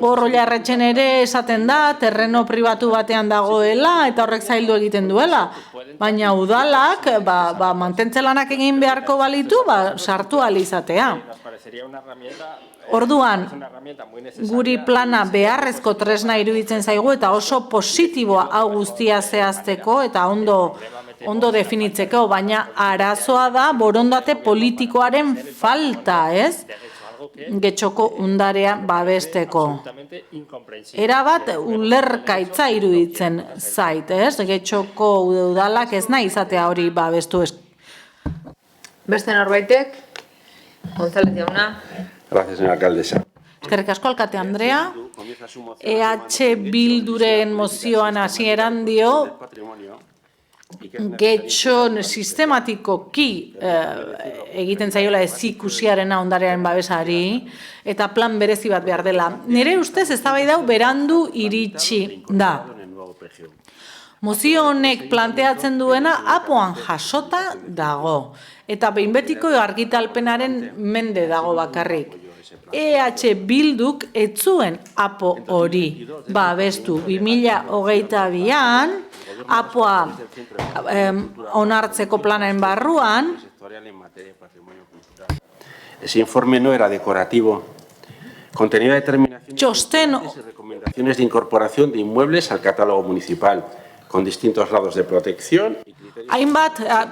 [SPEAKER 9] Horroilarretxen ere esaten da, terreno pribatu batean dagoela eta horrek zaildu egiten duela. Baina udalak, mantentzelanak egin beharko balitu, sartu ahal izatea. Orduan, guri plana beharrezko tresna iruditzen zaigu eta oso positiboa hau guztia zehazteko eta ondo definitzeko, baina arazoa da borondate politikoaren falta, ez? Getxoko ondarea babesteko. Erabat ulergaitza iruditzen zait, ez? Getxoko udalak ez nahi izatea hori babestu.
[SPEAKER 1] Beste norbaitek? González jauna.
[SPEAKER 17] Gracias, señora alcaldesa.
[SPEAKER 9] Eskerrik asko, alkate Andrea. Bilduren mozioan hasieran dio Getxon sistematikoki egiten zaiola ezikusiaren ondarearen babesari eta plan berezi bat behar dela. Nire ustez eztabaida hau berandu iritsi da. Mozio honek planteatzen duena apoan jasota dago eta behin betiko argitalpenaren mende dago bakarrik. Bilduk ez zuen apo hori babestu 2022an apoa onartzeko planaren barruan.
[SPEAKER 17] Ese informe no era decorativo. Contenía determinaciones y recomendaciones de incorporación de inmuebles al catálogo municipal, con distintos grados de protección.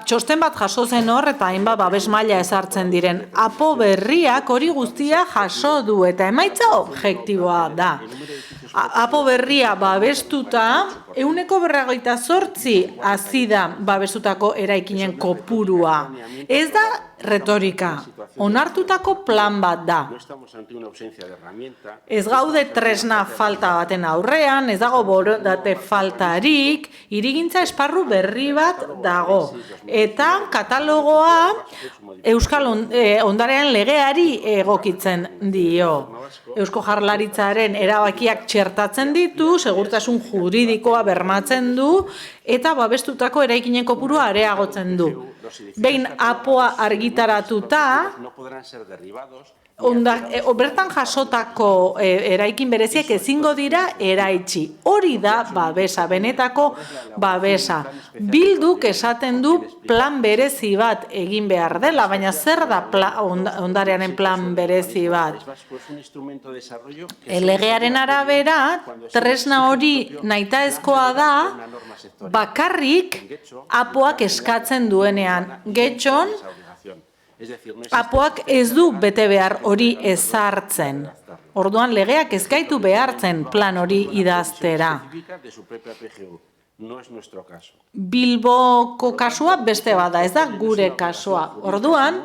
[SPEAKER 9] Txosten bat jaso zen hor eta hainbat babes maila ezartzen diren. Apo berriak hori guztia jaso du eta emaitza objektiboa da. Apo berria babestuta, 158 hazi da babestutako eraikinen kopurua. Ez da retorika, onartutako plan bat da. Ez gaude tresna falta baten aurrean, ez dago borondate faltarik, hirigintza esparru berri bat dago. Eta katalogoa Euskal Ondarean legeari egokitzen dio. Eusko Jaurlaritzaren erabakiak txertatzen ditu, segurtasun juridikoa publikoa bermatzen du eta babestutako eraikinen kopurua areagotzen du. Behin APOa argitaratuta, bertan jasotako eraikin bereziak ezingo dira eraitsi. Hori da babesa, benetako babesa. Bilduk esaten du plan berezi bat egin behar dela, baina zer da ondarearen plan berezi bat? Legearen arabera, tresna hori nahitaezkoa da bakarrik APOak eskatzen duenean. Getxon, APOak ez du bete behar hori ezartzen. Orduan legeak ez gaitu behartzen plan hori idaztera. Bilboko kasua beste bada, ez da gure kasua. Orduan,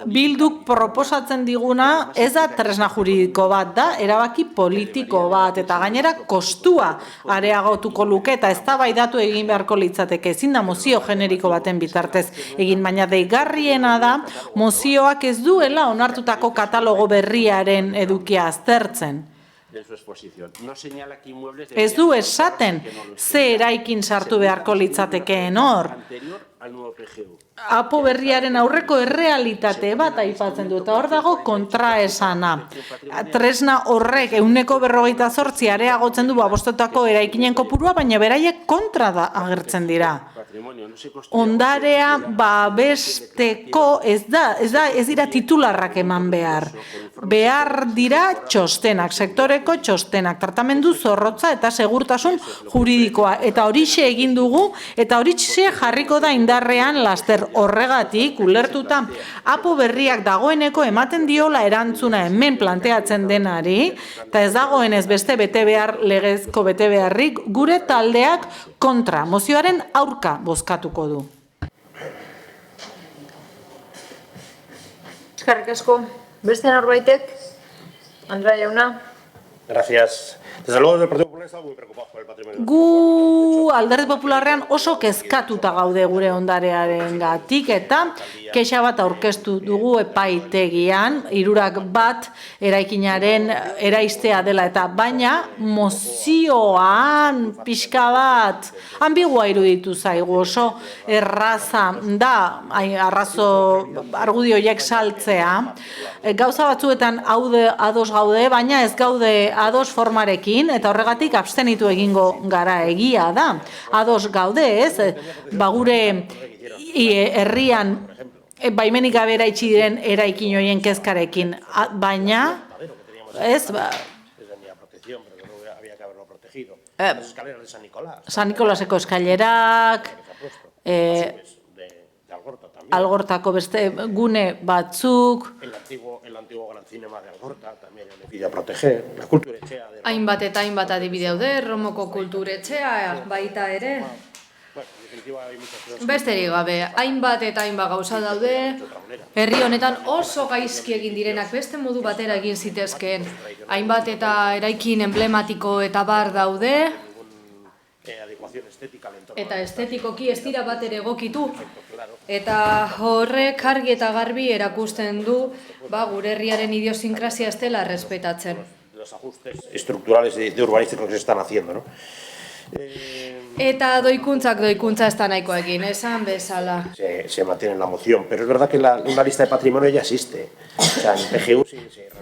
[SPEAKER 9] Bilduk proposatzen diguna ez da tresna juridiko bat da, erabaki politiko bat, eta gainera kostua areagotuko luke, eta eztabaidatu egin beharko litzateke. Ezin da mozio generiko baten bitartez egin, baina deigarriena da mozioak ez duela onartutako katalogo berriaren edukia aztertzen. Ez du esaten ze eraikin sartu beharko litzatekeen hor. APO berriaren aurreko errealitate bat aipatzen du, eta hor dago kontraesana. Tresna horrek 148 areagotzen du babostutako eraikinen kopurua, baina beraiek kontra da agertzen dira. Ondarea babesteko ez dira titularrak eman behar. Behar dira txostenak, sektoreko txostenak, tratamendu zorrotza eta segurtasun juridikoa. Eta horixe egin dugu, eta horixe jarriko da indarrean laster horregatik, ulertuta APO berriak dagoeneko ematen diola erantzuna hemen planteatzen denari, eta ez dagoenez beste bete behar legezko bete beharrik, gure taldeak kontra, mozioaren aurka bozkatuko du.
[SPEAKER 1] Eskerrik asko. Beste norbaitek? Andrea jauna.
[SPEAKER 12] Gracias. Desde luego, el Partido Popular está muy preocupado por el patrimonio.
[SPEAKER 9] Gu Alderdi Popularrean oso kezkatuta gaude gure ondarearengatik eta kexa bat aurkeztu dugu epaitegian, 101 eraikinaren eraistea dela eta baina mozioan pixka bat ambigua iruditu zaigu, oso erraza da argudioiek saltzea. Gauza batzuetan ados gaude, baina ez gaude ados formarekin, eta horregatik abstenitu egingo gara, egia da. Ados gaude, ez? Gure herrian baimenik gabe eraitsi diren eraikin horien kezkarekin, baina, ez? San Nikolaseko eskailerak, Algortako beste gune batzuk,
[SPEAKER 5] hainbat eta hainbat adibide daude, Romoko kulturetxea baita ere. Besterik gabe, hainbat eta hainbat gauza daude, herri honetan oso gaizki egin direnak beste modu batera egin zitezkeen. Hainbat eta eraikin emblematiko eta bar daude, eta estetikoki ez dira bat ere egokitu. Eta horrek argi eta garbi erakusten du gure herriaren idiosinkrazia ez dela respetatzen.
[SPEAKER 12] Los ajustes estructurales de urbanísticos que se están haciendo, ¿no?
[SPEAKER 5] Eta doikuntza ez da nahikoekin, esan bezala.
[SPEAKER 12] Se mantiene en la moción, pero es verdad que una lista de patrimonio ya existe. O sea, en PGU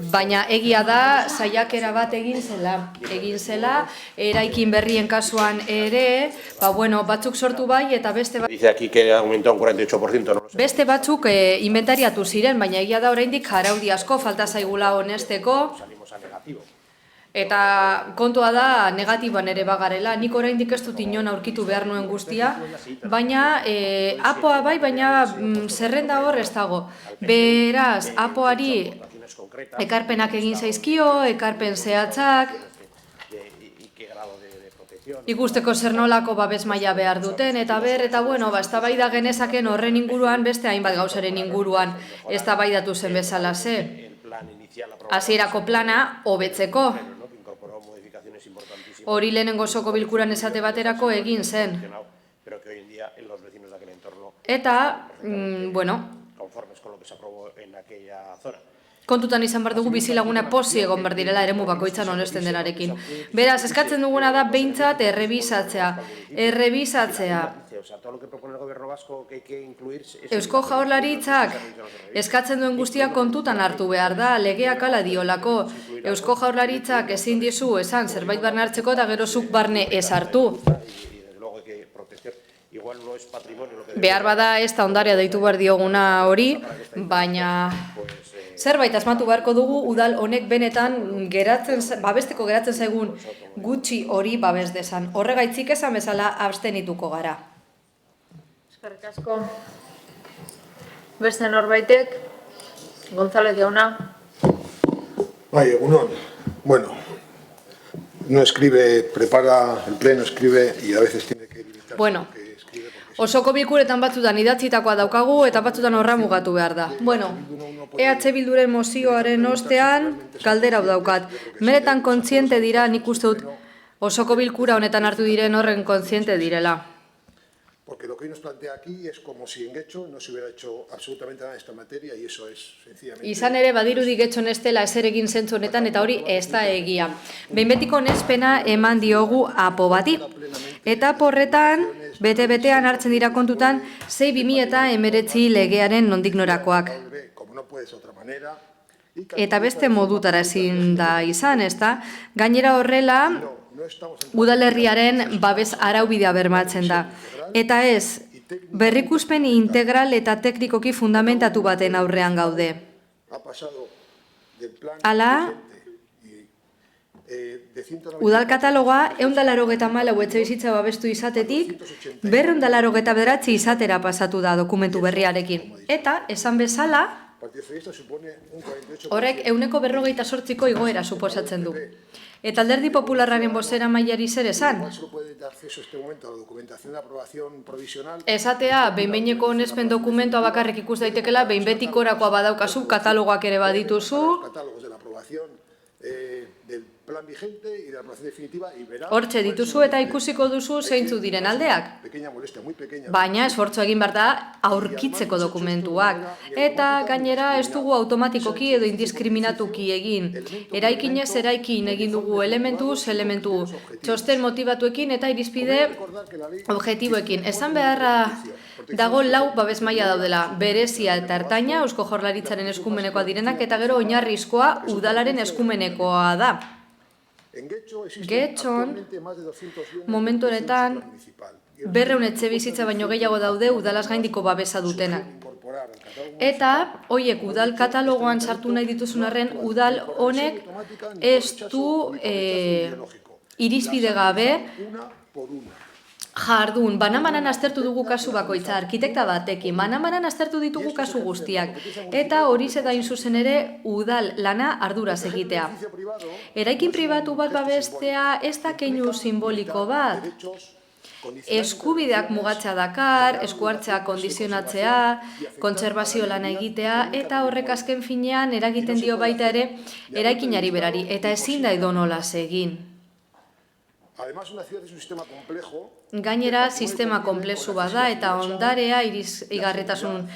[SPEAKER 5] Baina egia da, saiakera bat egin zela, eraikin berrien kasuan ere, batzuk sortu bai eta beste batzuk...
[SPEAKER 12] Dice aquí que ha aumentado un 48%, ¿no?
[SPEAKER 5] Beste batzuk inventariatu ziren, baina egia da oraindik araudi asko falta zaigula honesteko. Eta kontua da negatiboan ere bagarela, nik oraindik ez dut inon aurkitu behar nuen guztia, baina APOa bai, baina zerrenda hor ez dago. Beraz, APOari ekarpenak egin zaizkio, ekarpen zehatzak, ikusteko zer nolako babes maila behar duten, eta eztabaida genezaken horren inguruan, beste hainbat gauzaren inguruan eztabaidatu zen bezala ze. Hasierako plana hobetzeko. Hori lehenengo osoko bilkuran esate baterako egin zen. Eta, kontutan izan behar dugu bizilaguna posi egon behar direla eremu bakoitzan onesten denarekin. Beraz, eskatzen duguna da behintzat errebisatzea. Eusko Jaurlaritzak eskatzen duen guztia kontutan hartu behar da, legeak hala diolako. Eusko Jaurlaritzak ezin dizu esan zerbait barne hartzeko eta gero zuk barne ez hartu. Behar bada ez da ondarea deitu behar dioguna hori, baina zerbait asmatu beharko dugu udal honek benetan babesteko geratzen zaigun gutxi hori babes dezan. Horregaitzik esan bezala abstenituko gara.
[SPEAKER 1] Eskerrik asko. Beste norbaitek, González jauna.
[SPEAKER 4] Bai, egunon. Bueno, no escribe, prepara el pleno, escribe y a veces tiene que limitar.
[SPEAKER 5] Bueno, osoko bilkuretan batzutan idatzitakoa daukagu eta batzutan horra mugatu behar da. Bueno, EH Bilduren mozioaren ostean galdera hau daukat. Meretan kontziente dira, nik uste dut osoko bilkura honetan hartu diren horren kontziente direla.
[SPEAKER 4] Porque lo que hoy nos plantea aquí es como si en Getxo no se hubiera hecho absolutamente nada en esta materia y eso es sencillamente...
[SPEAKER 5] Izan ere badirudi Getxon ez dela ezer egin zentzu honetan eta hori ez da egia. Behinbetiko onespena eman diogu apo bati. Eta porretan, bete-betean hartzen dira kontutan 6/2019 legearen nondik norakoak. Eta beste modutara ezin da izan, ezta? Gainera horrela, udalerriaren babes araubidea bermatzen da. Eta ez, berrikuspen integral eta teknikoki fundamentatu baten aurrean gaude. Hala, udal katalogoa 184 etxebizitza babestu izatetik 289 izatera pasatu da dokumentu berriarekin. Eta, esan bezala, horrek 48%ko igoera suposatzen du. Eta Alderdi Popularraren bozera mailari zer esan? Esatea, behin-behineko onespen dokumentoa bakarrik ikus daitekela, behin-betikorakoa badaukazu, katalogoak ere badituzu. Hortxe dituzu eta ikusiko duzu zeintzu diren aldeak. Baina esfortzu egin behar da aurkitzeko dokumentuak. Eta gainera ez dugu automatikoki edo indiskriminatuki egin. Eraikinez eraikin egin dugu elementu, txosten motibatuekin eta irizpide objektiboekin. Esan beharra dago 4 babes maila daudela. Berezia eta ertaina, Eusko Jaurlaritzaren eskumenekoa direnak eta gero oinarrizkoa udalaren eskumenekoa da. Getxon, momentu honetan, 200 etxebizitza baino gehiago daude udalaz gaindiko babesa dutenak. Eta, hoiek udal katalogoan sartu nahi dituzun arren, udal honek ez du irizpide gabe jardun. Banamanan aztertu dugu kasu bakoitza, arkitekta batekin, banamanan aztertu ditugu kasu guztiak. Eta hori zedain zuzen ere udal lana arduraz egitea. Eraikin pribatu bat babestea ez da keinu simboliko bat. Eskubideak mugatzea dakar, eskuartzea kondizionatzea, kontserbazio lana egitea, eta horrek azken finean eragiten dio baita ere eraikinari berari, eta ezin da edonolaz egin. Gainera, sistema konplexu bat da eta ondarea igarritasun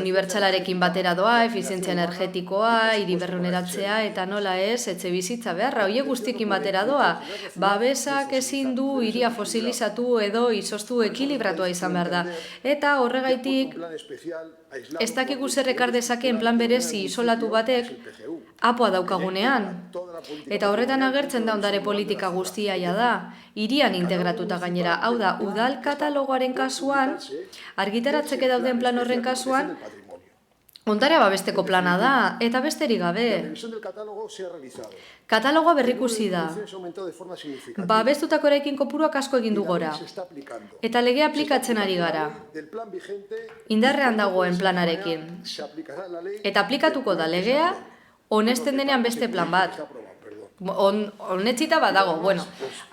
[SPEAKER 5] unibertsalarekin batera doa, efizientzia energetikoa, hiriberroneratzea eta nola ez, etxe bizitza beharra, horiek guztiekin batera doa. Babesak ezin du hiria fosilizatu edo izoztu ekilibratua izan behar da. Eta horregaitik, ez dakigu zer ekar dezakeen plan berezi isolatu batek apoa daukagunean. Eta horretan agertzen da ondare politika guztia da. Hirian integratuta gainera, hau da, udal katalogoaren kasuan, argitaratzeke dauden plan horren kasuan, ondarea babesteko plana da, eta besterik gabe. Katalogoa berrikusi da. Babestutako eraikin kopuruak asko egin du gora. Eta lege aplikatzen ari gara. Indarrean dagoen planarekin. Eta aplikatuko da legea, honesten denean beste plan bat. Honetxita badago, bueno,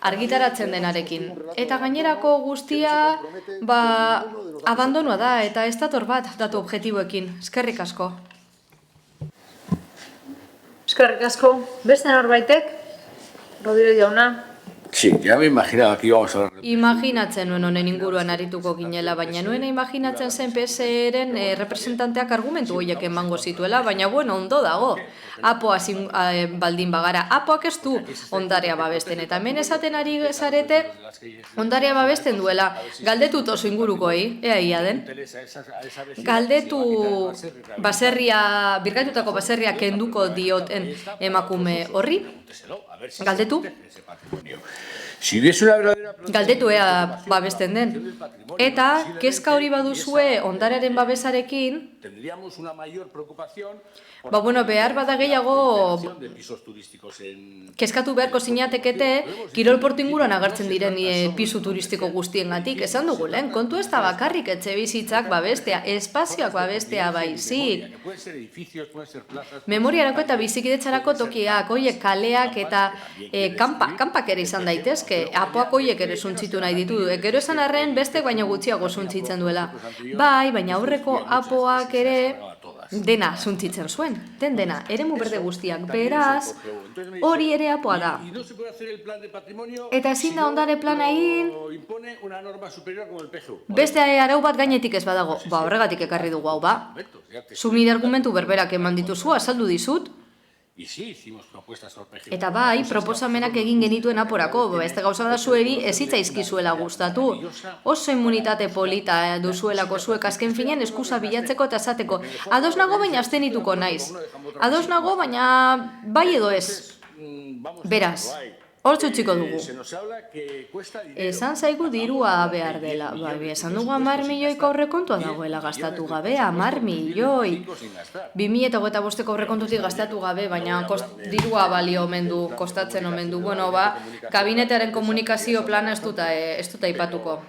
[SPEAKER 5] argitaratzen denarekin. Eta gainerako guztia, abandonua da, eta ez dator bat datu objektiboekin. Eskerrik asko.
[SPEAKER 1] Eskerrik asko. Beste norbaitek? Rodríguez jauna.
[SPEAKER 8] Sí, ya me imaginaba que íbamos a hablar.
[SPEAKER 5] Imaginatzen nuen honen inguruan arituko ginela, baina nuena imaginatzen zen PSeren representanteak argumentu horiek emango zituela, baina bueno, ondo dago. Apoa baldin bagara, apoak ez du ondarea babesten, eta hemen esaten ari zarete ondarea babesten duela. Galdetut oso ingurukoei, ea ia den. Galdetu birgaitutako baserria kenduko dioten emakume horri. Galdetu. Galdetu ea babesten den. Eta, kezka hori baduzue ondarearen babesarekin, behar bada gehiago kezkatu beharko zinatekete kirolportu inguruan agertzen diren pisu turistiko guztiengatik. Esan dugu lehen, kontu ez da bakarrik etxe bizitzak babestea, espazioak babestea baizik. Memoriarako eta bizikidetzarako tokiak, oiek kaleak eta kanpak ere izan daitezke, apoak oiek ere suntzitu nahi ditu. Gero esan arren bestek baino gutxiago suntzitzen duela. Bai, baina aurreko apoak ere dena suntzitzen zuen, dena, eremu berde guztiak, beraz, hori ere apoa da. Eta ezin da ondare plana egin, beste arau bat gainetik ez badago, horregatik ekarri dugu hau ba. Zu nire argumentu berberak eman dituzu, azaldu dizut, eta bai, proposamenak egin genituen aporako, beste gauza da zueri ez zitzaizkizuela gustatu. Oso immunitate polita duzuelako zuek azken finean eskusa bilatzeko eta esateko. Ados nago baina abstenituko naiz. Ados nago baina bai edo ez. Beraz, hortzu txiko dugu. Esan zaigu dirua behar dela. Esan dugu 10 milioiko aurrekontua dagoela gastatu gabe, 10 milioi. 2025ko aurrekontutik gastatu gabe, baina dirua balio omen du, kostatzen omen du. Gabinetearen komunikazio plana ez dut aipatuko.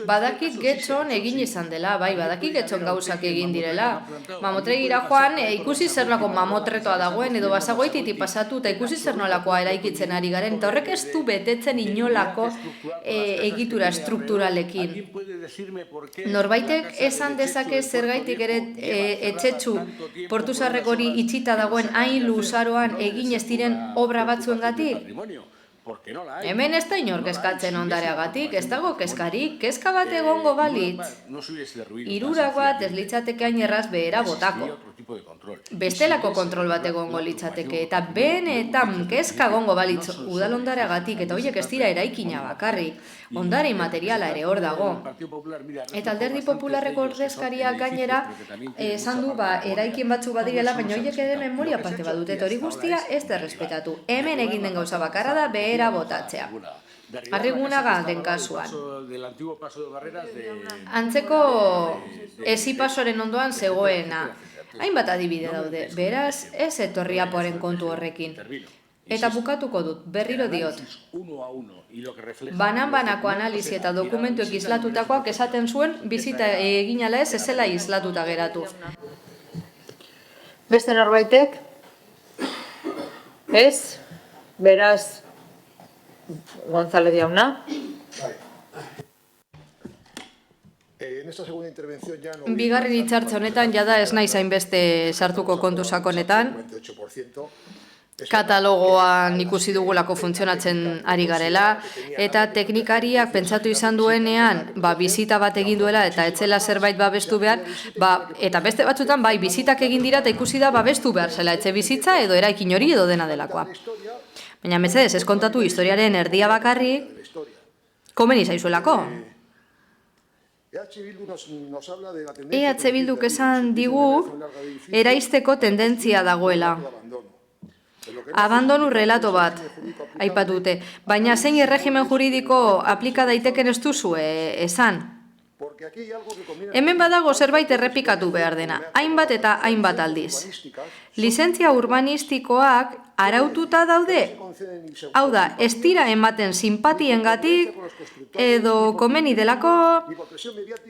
[SPEAKER 5] Badakit Getxon egin izan dela, bai, badakit Getxon gauzak egin direla. Mamotregira joan, ikusi zer nolako mamotretoa dagoen, edo basagoititik pasatu, eta ikusi zer nolakoa eraikitzen ari garen, eta horrek ez du betetzen inolako egitura strukturalekin. Norbaitek esan dezake zergaitik ere etxetxu portuzarrek hori itxita dagoen hain luzaroan egin ez diren obra batzuengatik? Hemen ez da inor kezkatzen ondareagatik, ez dago kezkarik, kezka bat egongo balitz. Hirurak bat ez litzateke hain erraz behera botako. Bestelako kontrol bat egongo litzateke, eta benetan kezka egongo balitz udal ondareagatik, eta horiek ez dira eraikina bakarrik, ondare materiala ere hor dago. Eta Alderdi Popularreko ordezkariak gainera esan du eraikin batzu badirela, baina horiek ere memoria parte badute, eta hori guztia ez da errespetatu. Hemen egin den gauza bakarra da behera botatzea. Arrigunaga den kasuan. Antzeko ezipasoren ondoan zegoena. Hainbat adibide daude, beraz ez etorri apoaren kontu horrekin. Eta bukatuko dut, berriro diot. Banan-banako analizi eta dokumentuek islatutakoak esaten zuen bizita egin ala ez ezela islatuta geratu.
[SPEAKER 1] Beste norbaitek? Ez? Beraz, González jauna. Bigarren hitzartze honetan, jada ez naiz hainbeste sartuko kontu sakonetan. Katalogoan ikusi dugulako funtzionatzen ari garela, eta teknikariak pentsatu izan duenean, bizita bat egin duela eta etzela zerbait babestu behar, eta beste batzutan, bizitak egin dira eta ikusi da babestu behar zela etxe bizitza edo eraikin hori edo dena delakoa. Baina mesedez, ez kontatu historiaren erdia bakarrik, komeni zaizuelako. EH Bilduk esan digu eraisteko tendentzia dagoela. Abandonu relato bat, aipatute, baina zein erregimen juridiko aplika daiteken ez duzu esan. Hemen badago zerbait errepikatu behar dena, hainbat eta hainbat aldiz. Lizentzia urbanistikoak araututa daude? Hau da, ez dira ematen sinpatiengatik, edo komeni delako,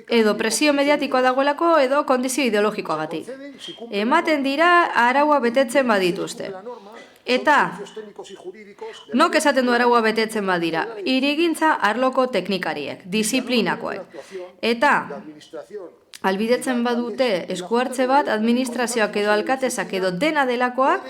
[SPEAKER 1] edo presio mediatikoa dagoelako, edo kondizio ideologikoagatik. Ematen dira araua betetzen badituzte. Eta, nok esaten du araua betetzen badira? Hirigintza arloko teknikariek, disiplinakoek. Eta, albidetzen badute eskuhartze bat, administrazioak edo alkatesak edo dena delakoak,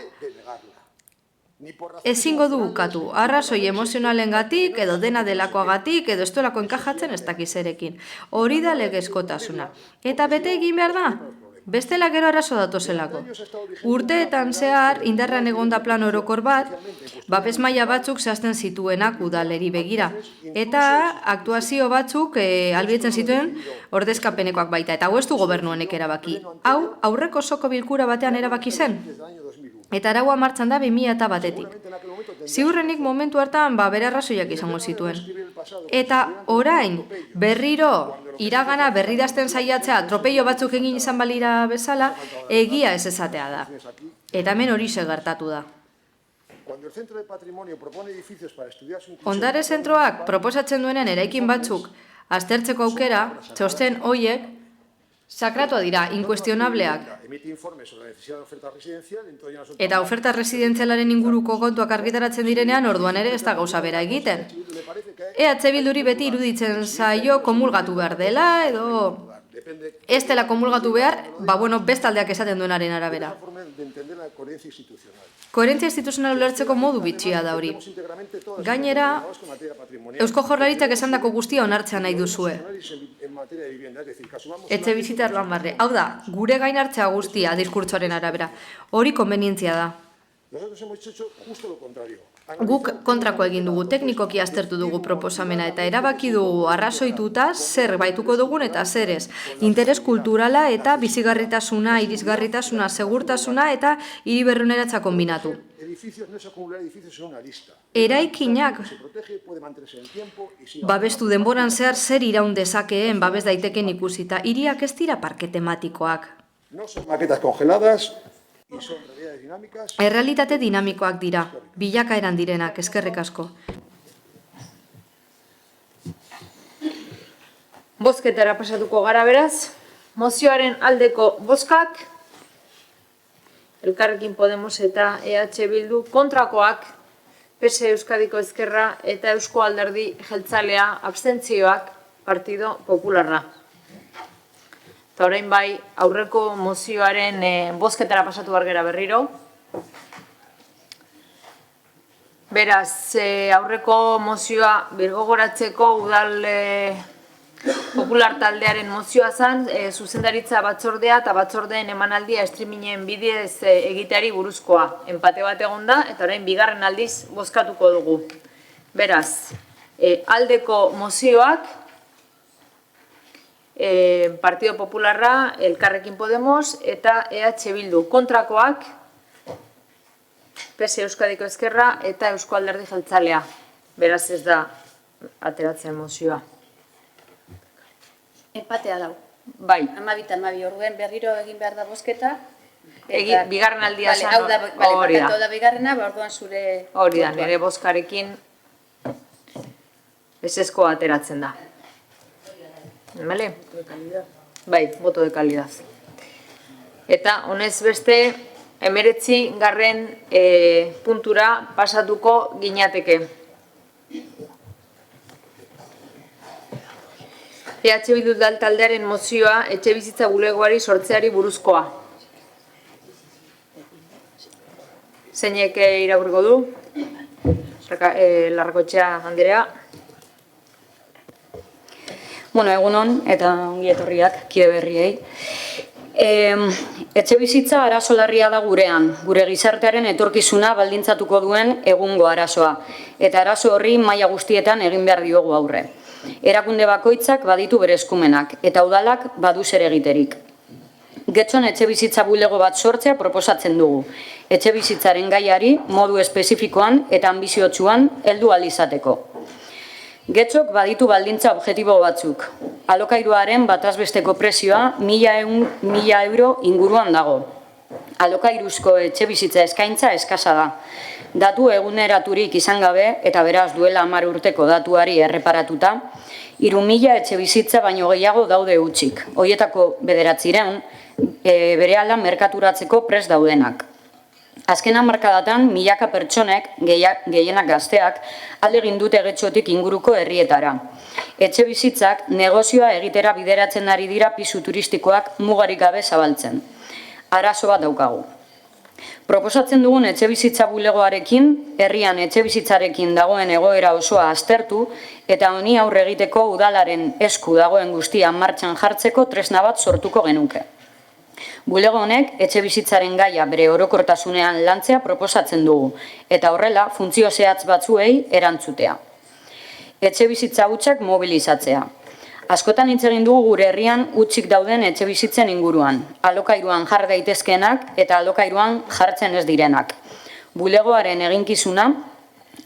[SPEAKER 5] Ezingo du ukatu, arrazoi emozionalengatik edo dena delakoagatik edo ez duelako enkajatzen ez dakizerekin. Hori da legezkotasuna. Eta bete egin behar da? Bestela gero arazo datozelako. Urteetan zehar indarrean egonda plan orokor bat, babes maila batzuk zehazten zituenak udaleri begira. Eta aktuazio batzuk ahalbidetzen zituen ordezkapenekoak baita. Eta hau ez du gobernuenek erabaki. Hau aurreko osoko bilkura batean erabaki zen. Eta araua martxan da 2001-etik. Ziurrenik momentu hartan bere arrazoiak izango zituen. Eta orain berriro iragana berridazten saiatzea atropello batzuk egin izan balira bezala, egia ez esatea da. Eta hemen hori gertatu da. Ondare zentroak proposatzen duenen eraikin batzuk aztertzeko aukera, txosten hoiek sakratua dira, inkuestionableak. Eta oferta residenzialaren inguruko kontuak argitaratzen direnean orduan ere ez da gauza bera egiten. EH Bilduri beti iruditzen zaio komulgatu behar dela edo ez dela komulgatu behar, bestaldeak esaten duenaren arabera. Koherentzia instituzional ulertzeko modu bitxia da hori. Gainera, Eusko Jaurlaritzak esandako guztia onartzea nahi duzue. Etxe bizitza arloan barre. Hau da, gure gain hartzea guztia diskurtsoaren arabera. Hori konbenientzia da. Guk kontrako egin dugu, teknikoki aztertu dugu proposamena eta erabaki dugu arrazoituta zer baituko dugun eta zer ez. Interes kulturala eta bizigarritasuna, irisgarritasuna, segurtasuna eta hiriberruneratza kombinatu. Eraikinak babestu denboran zehar zer iraun dezakeen babes daiteken ikusita. Hiriak ez dira parke tematikoak.
[SPEAKER 4] Maquetas congeladas.
[SPEAKER 5] Errealitate dinamikoak dira, bilakaeran direnak, eskerrik asko.
[SPEAKER 1] Bozketara pasatuko gara beraz, mozioaren aldeko bozkak, Elkarrekin Podemos eta EH Bildu, kontrakoak, PS Euskadiko Ezkerra eta Eusko Alderdi Jeltzalea, abstentzioak, Partido Popularra. Eta orain bai, aurreko mozioaren bozketara pasatu bargera berriro. Beraz, aurreko mozioa birgogoratzeko udal popular taldearen mozioa zen, zuzendaritza batzordea eta batzordeen emanaldia streamingen bidez egiteari buruzkoa. Enpate bat egon da, eta orain bigarren aldiz bozkatuko dugu. Beraz, aldeko mozioak, Partido Popularra, Elkarrekin Podemos eta EH Bildu. Kontrakoak, PS Euskadiko Ezkerra eta Eusko Alderdi Jeltzalea. Beraz ez da ateratzen mozioa.
[SPEAKER 2] Empatea dau.
[SPEAKER 1] Bai.
[SPEAKER 2] 12 orduen berriro egin behar da bozketa.
[SPEAKER 1] Bigarren aldia zan
[SPEAKER 2] hori da. Hau da bigarrena, orduan zure...
[SPEAKER 1] Hori da, nire bozkarekin ezezko ateratzen da. Bale? Bai, voto de calidad. Eta honez beste 19. Puntura pasatuko ginateke. EH Bildu taldearen mozioa etxebizitza bulegoari sortzeari buruzkoa. Zeinek irakurriko du? Larrakotxea Andrea.
[SPEAKER 3] Egunon eta ongi etorriak kide berriei. Etxe bizitza arazo larria da gurean, gure gizartearen etorkizuna baldintzatuko duen egungo arazoa. Eta arazo horri maila guztietan egin behar diogu aurre. Erakunde bakoitzak baditu bere eskumenak eta udalak badu zer egiterik. Getxon etxe bizitza bulego bat sortzea proposatzen dugu. Etxe bizitzaren gaiari modu espezifikoan eta anbiziotsuan heldu ahal izateko. Getxok baditu baldintza objektibo batzuk. Alokairuaren batazbesteko prezioa 1.000 euro inguruan dago. Alokairuzko etxe bizitza eskaintza eskasa da. Datu eguneraturik izan gabe eta beraz duela 10 urteko datuari erreparatuta, 3.000 etxe bizitza baino gehiago daude hutsik. Hoietako 900 berehala merkaturatzeko prest daudenak. Azken hamarkadatan milaka pertsonek, gehienak gazteak, alegin dute Getxotik inguruko herrietara. Etxe bizitzak negozioa egitera bideratzen ari dira pisu turistikoak mugarik gabe zabaltzen. Arazo bat daukagu. Proposatzen dugun etxebizitza bulegoarekin, herrian etxebizitzarekin dagoen egoera osoa aztertu eta honi aurre egiteko udalaren esku dagoen guztia martxan jartzeko tresna bat sortuko genuke. Bulego honek etxebizitzaren gaia bere orokortasunean lantzea proposatzen dugu eta horrela funtzio zehatz batzuei erantzutea. Etxebizitza hutsak mobilizatzea. Askotan hitz egin dugu gure herrian hutsik dauden etxebizitzen inguruan, alokairuan jar daitezkeenak eta alokairuan jartzen ez direnak. Bulegoaren eginkizuna,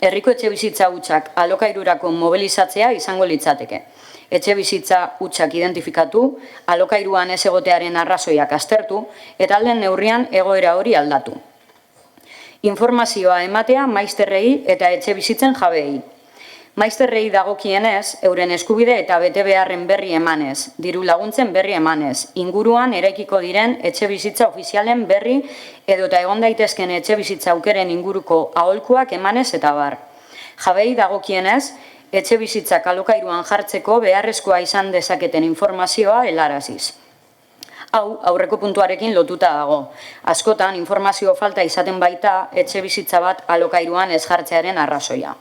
[SPEAKER 3] herriko etxebizitza hutsak alokairurako mobilizatzea izango litzateke. Etxebizitza hutsak identifikatu, alokairuan ez egotearen arrazoiak aztertu eta alden neurrian egoera hori aldatu. Informazioa ematea maizterrei eta etxebizitzen jabeei. Maizterrei dagokienez, euren eskubide eta bete beharren berri emanez, diru laguntzen berri emanez, inguruan eraikiko diren etxebizitza ofizialen berri edota egon daitezken etxebizitza aukeren inguruko aholkuak emanez eta bar. Jabei dagokienez, etxebizitzak alokairuan jartzeko beharrezkoa izan dezaketen informazioa helaraziz. Hau, aurreko puntuarekin lotuta dago. Askotan, informazio falta izaten baita etxebizitza bat alokairuan ez jartzearen arrazoia.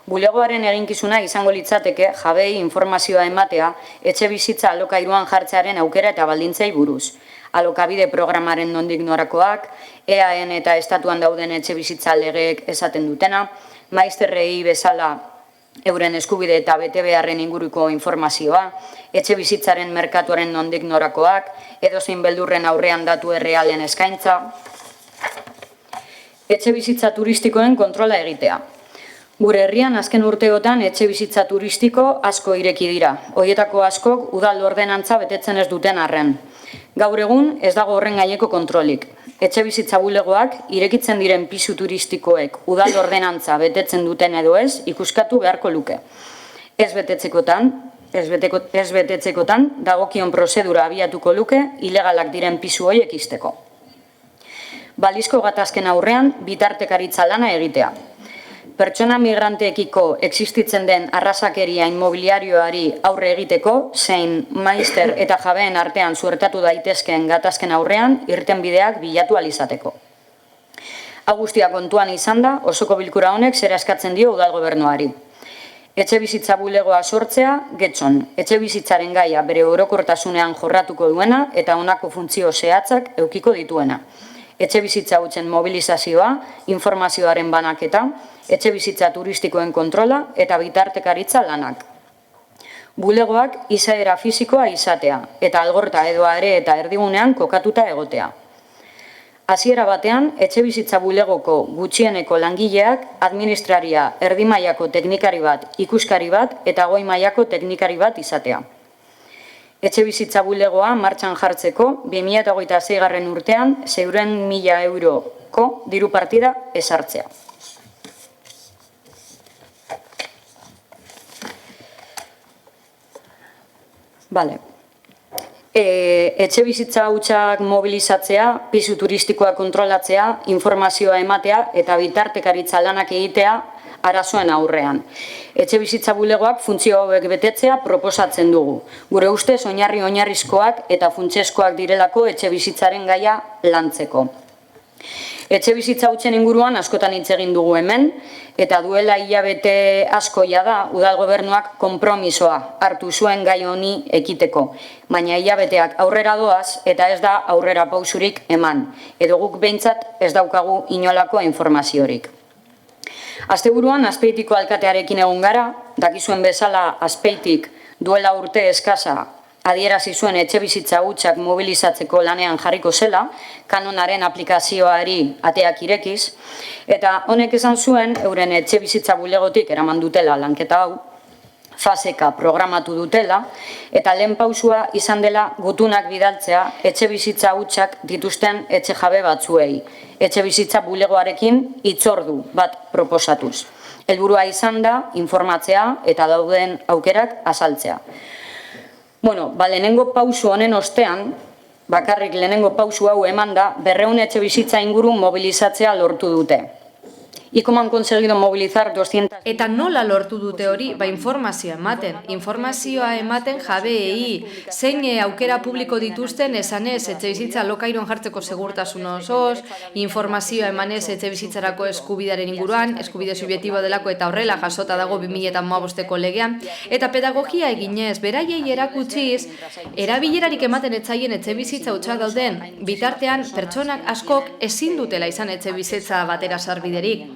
[SPEAKER 3] Bulegoaren eginkizuna izango litzateke jabei informazioa ematea etxebizitza alokairuan jartzearen aukera eta baldintzei buruz. Alokabide programaren nondik norakoak, EAN eta estatuan dauden etxebizitza legeek esaten dutena, maizterrei bezala euren eskubide eta bete beharren inguruko informazioa, etxebizitzaren merkatuaren nondik norakoak, edozein beldurren aurrean datu errealen eskaintza, etxebizitza turistikoen kontrola egitea. Gure herrian azken urteotan etxebizitza turistiko asko ireki dira. Horietako askok udal ordenantza betetzen ez duten arren. Gaur egun ez dago horren gaineko kontrolik. Etxebizitza bulegoak irekitzen diren pisu turistikoek udal ordenantza betetzen duten edo ez ikuskatu beharko luke. Ez betetzekotan dagokion prozedura abiatuko luke ilegalak diren pisu horiek ixteko. Balizko gatazken aurrean bitartekaritza lana egitea. Pertsona migranteekiko existitzen den arrazakeria inmobiliarioari aurre egiteko, zein maizter eta jabeen artean suertatu daitezkeen gatazken aurrean irtenbideak bilatu alizateko. Hau guztia kontuan izan da, osoko bilkura honek zera eskatzen dio udal gobernuari. Etxebizitza bulegoa sortzea, Getxon, etxebizitzaren gaia bere orokortasunean jorratuko duena eta honako funtzio zehatzak eukiko dituena. Etxebizitza hutsen mobilizazioa, informazioaren banaketa, etxebizitza turistikoen kontrola eta bitartekaritza lanak. Bulegoak izaera fisikoa izatea eta algorta edo are eta erdigunean kokatuta egotea. Hasiera batean, etxebizitza bulegoko gutxieneko langileak administraria erdi mailako teknikari bat, ikuskari bat eta goi mailako teknikari bat izatea. Etxebizitza bulegoa martxan jartzeko 2026 urtean 600.000 euroko diru partida ezartzea. Bale. Etxebizitza hutsak mobilizatzea, pisu turistikoa kontrolatzea, informazioa ematea eta bitartekaritza lanak egitea arazoen aurrean. Etxebizitza bulegoak funtzio hauek betetzea proposatzen dugu. Gure ustez oinarrizkoak eta funtsezkoak direlako etxebizitzaren gaia lantzeko. Etxebizitza hutsen inguruan askotan hitz egin dugu hemen, eta duela hilabete askoia da udal gobernuak konpromisoa hartu zuen gai honi ekiteko. Baina hilabeteak aurrera doaz eta ez da aurrera pausurik eman, edo guk behintzat ez daukagu inolako informaziorik. Asteburuan Azpeitiko alkatearekin egon gara, dakizuen bezala Azpeitik duela urte eskasa adierazi zuen etxebizitza hutsak mobilizatzeko lanean jarriko zela, kanonaren aplikazioari ateak irekiz, eta honek esan zuen euren etxebizitza bulegotik eraman dutela lanketa hau, faseka programatu dutela, eta lehen pausua izan dela gutunak bidaltzea etxebizitza hutsak dituzten etxe jabe batzuei, etxebizitza bulegoarekin hitzordu bat proposatuz. Helburua izan da informatzea eta dauden aukerak azaltzea. Lehenengo pausu honen ostean, bakarrik lehenengo pausu hau eman da, 200 etxebizitza inguru mobilizatzea lortu dute. y cómo han conseguido movilizar 200...
[SPEAKER 5] Eta nola lortu dute hori? Informazioa ematen. Informazioa ematen jabeei, zein aukera publiko dituzten esanez etxebizitza alokairuan jartzeko segurtasun osoz, informazioa emanez etxebizitzarako eskubidaren inguruan, eskubide subjektibo delako eta horrela jasota dago 2015ko legean, eta pedagogia eginez, beraiei erakutziz, erabilerarik ematen etzaien etxebizitza hutsak dauden, bitartean pertsonak askok ezin dutela izan etxebizitza batera sarbiderik.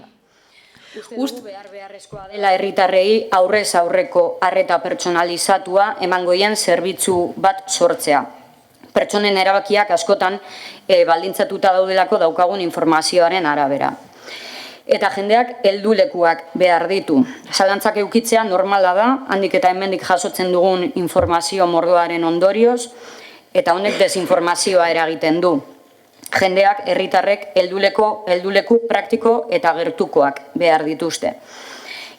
[SPEAKER 3] Uste behar beharrezkoa dela herritarrei aurrez aurreko arreta pertsonalizatua emangoien zerbitzu bat sortzea. Pertsonen erabakiak askotan baldintzatuta daudelako daukagun informazioaren arabera. Eta jendeak heldulekuak behar ditu. Zalantzak eukitzea normala da, handik eta hemendik jasotzen dugun informazio mordoaren ondorioz, eta honek desinformazioa eragiten du. Jendeak, herritarrek, helduleku praktiko eta gertukoak behar dituzte.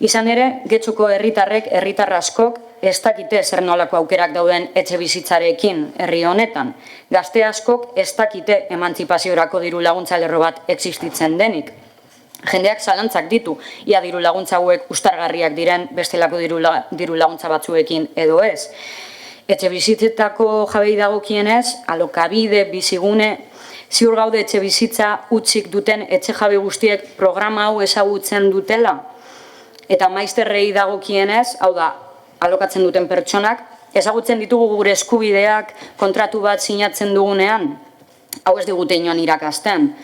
[SPEAKER 3] Izan ere, Getxoko herritar askok ez dakite zer nolako aukerak dauden etxebizitzarekin herri honetan. Gazte askok ez dakite emantzipaziorako diru laguntza lerro bat existitzen denik. Jendeak zalantzak ditu, ia diru laguntza hauek ustargarriak diren bestelako diru laguntza batzuekin edo ez. Etxebizitzetako jabei dagokienez, alokabide, bizigune, ziur gaude etxe bizitza utzik duten etxe jabe guztiek programa hau ezagutzen dutela. Eta maizterrei dagokienez, hau da, alokatzen duten pertsonak, ezagutzen ditugu gure eskubideak kontratu bat sinatzen dugunean, hau ez digute inon irakasten.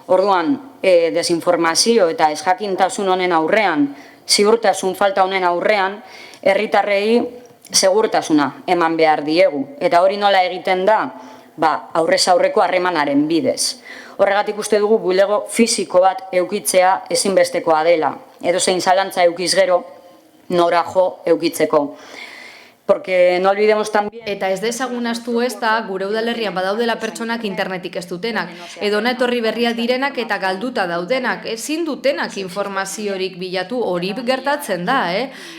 [SPEAKER 3] Orduan, desinformazio eta ezjakintasun honen aurrean, ziurtasun falta honen aurrean, herritarrei segurtasuna eman behar diegu. Eta hori nola egiten da? Aurrez aurreko harremanaren bidez. Horregatik uste dugu bulego fisiko bat eukitzea ezinbestekoa dela. Edo zein zalantza eukiz gero, nora jo eukitzeko. Porque no olvidemos también...
[SPEAKER 5] Eta ez dezagun astu ez da, gure udalerrian badaudela pertsonak internetik ez dutenak. Edona etorri berria direnak eta galduta daudenak. Ezin dutenak informaziorik bilatu, hori gertatzen da,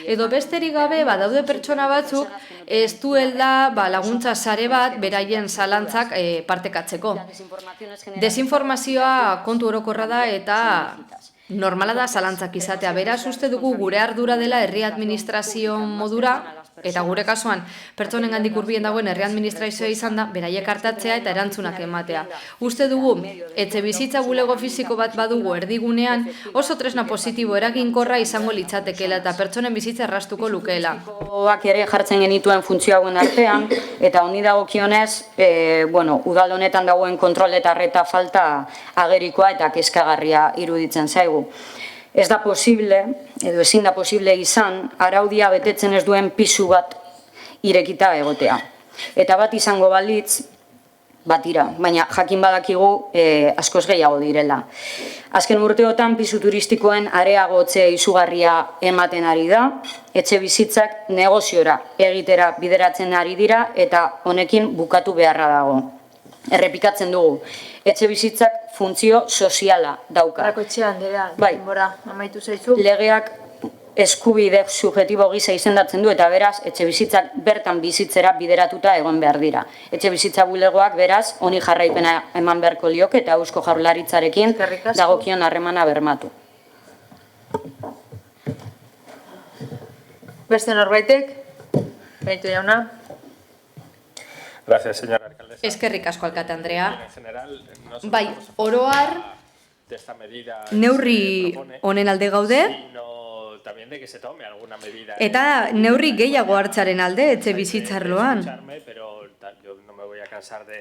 [SPEAKER 5] Edo besterik gabe badaude pertsona batzuk ez duela laguntza sare bat beraien zalantzak partekatzeko. Desinformazioa kontu orokorra da eta normala da zalantzak izatea. Beraz uste dugu gure ardura dela herri administrazio modura, eta gure kasuan pertsonen gandik hurbilen dagoen herri administrazioa izan da, beraiek hartatzea eta erantzunak ematea. Uste dugu, etxe bizitza bulego fisiko bat badugu erdigunean, oso tresna positibo eraginkorra izango litzatekeela eta pertsonen bizitza errastuko lukeela.
[SPEAKER 3] Oak ere jartzen genituen funtzio hauen artean, eta honi dagokionez, udal honetan dagoen kontrol eta arreta falta agerikoa eta kezkagarria iruditzen zaigu. Ez da posible, edo ezin da posible izan, araudia betetzen ez duen pisu bat irekita egotea. Eta bat izango balitz, batira, baina jakin badakigu askoz gehiago direla. Azken urteotan pisu turistikoen areagotzea izugarria ematen ari da, etxe bizitzak negoziora egitera bideratzen ari dira eta honekin bukatu beharra dago. Errepikatzen dugu, etxe bizitzak funtzio soziala dauka.
[SPEAKER 1] Barrakotxea, Andrea, denbora, amaitu zaizu.
[SPEAKER 3] Legeak eskubide subjektibo gisa izendatzen du eta beraz, etxe bizitzak bertan bizitzera bideratuta egon behar dira. Etxe bizitza bulegoak beraz, honi jarraipena eman beharko lioke eta Eusko Jaurlaritzarekin dagokion harremana bermatu.
[SPEAKER 1] Beste norbaitek? Benito jauna.
[SPEAKER 6] Gracias, señora alcaldesa.
[SPEAKER 5] Eskerrik asko, alkate Andrea. Bai, oroar neurri honen alde gaude, eta neurri gehiago hartzaren alde etxe bizitzarloan.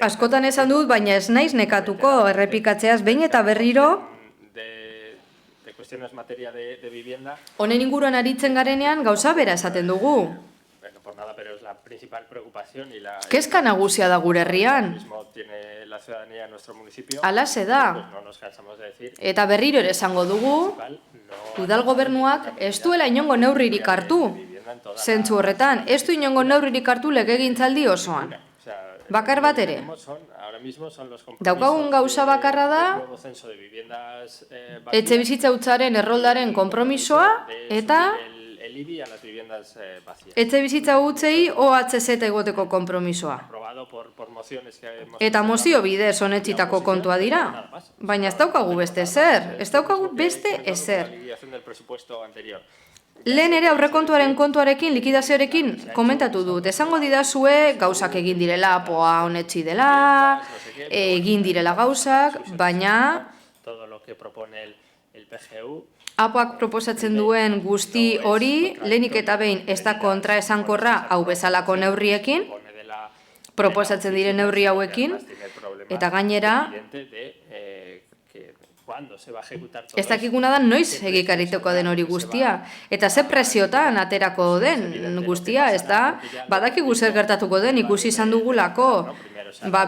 [SPEAKER 5] Askotan esan dut, baina ez naiz nekatuko errepikatzeaz behin eta berriro honen inguruan aritzen garenean gauza bera esaten dugu. Kezka nagusia da gure herrian. Halaxe da. Eta berriro ere esango dugu, udal gobernuak ez duela inongo neurririk hartu. Zentzu horretan, ez du inongo neurririk hartu legegintzaldi osoan. Bakar bat ere. Daukagun gauza bakarra da, etxe bizitza hutsaren erroldaren konpromisoa eta
[SPEAKER 6] el IBI a las viviendas vacías.
[SPEAKER 5] Etxe bizitza hutsei OHZ egoteko konpromisoa.
[SPEAKER 6] Aprobado por mociones que hemos...
[SPEAKER 5] Eta mozio bidez honetxitako kontua dira. Baina ez daukagu beste ezer. Ez daukagu beste ezer.
[SPEAKER 6] del presupuesto anterior.
[SPEAKER 5] Lehen ere aurrekontuaren kontuarekin, likidazioarekin komentatu dut. Esango didazue gauzak egin direla, poa honetxi dela, egin direla gauzak, baina
[SPEAKER 6] Todo lo que propone el PGU.
[SPEAKER 5] APOak proposatzen duen guzti hori, lehenik eta behin ez da kontra esankorra hau bezalako neurriekin, proposatzen diren neurri hauekin, eta gainera, ez dakiguna da noiz egikariteko den hori guztia, eta ze preziotan aterako den guztia, ez da, badakigu zer gertatuko den ikusi izan dugulako,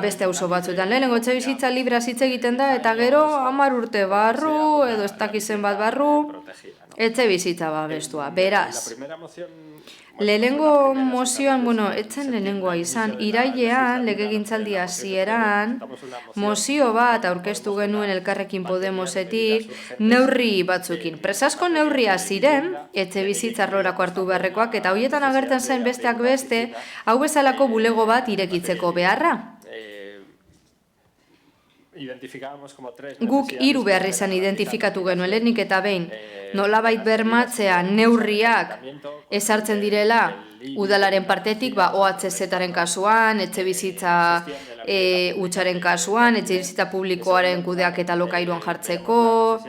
[SPEAKER 5] beste auzo batzuetan lehenengo etxebizitza libraz hitz egiten da, eta gero 10 urte barru, edo ez dakizen bat barru, etxebizitza babestua. Beraz, lehenengo mozioan, etzen lehenengoa izan, irailean, legegintzaldi hasieran, mozio bat aurkeztu genuen Elkarrekin Podemosetik, neurri batzukin. Presasko neurria ziren, etxebizitza arlorako hartu beharrekoak, eta horietan agertzen zen besteak beste, hau bezalako bulego bat irekitzeko beharra. Guk 3 behar izan identifikatu genuen lehenik eta behin, nolabait bermatzea neurriak ezartzen direla udalaren partetik, OHZ-aren kasuan, etxebizitza hutsaren kasuan, etxebizitza publikoaren kudeak eta lokairuan jartzeko.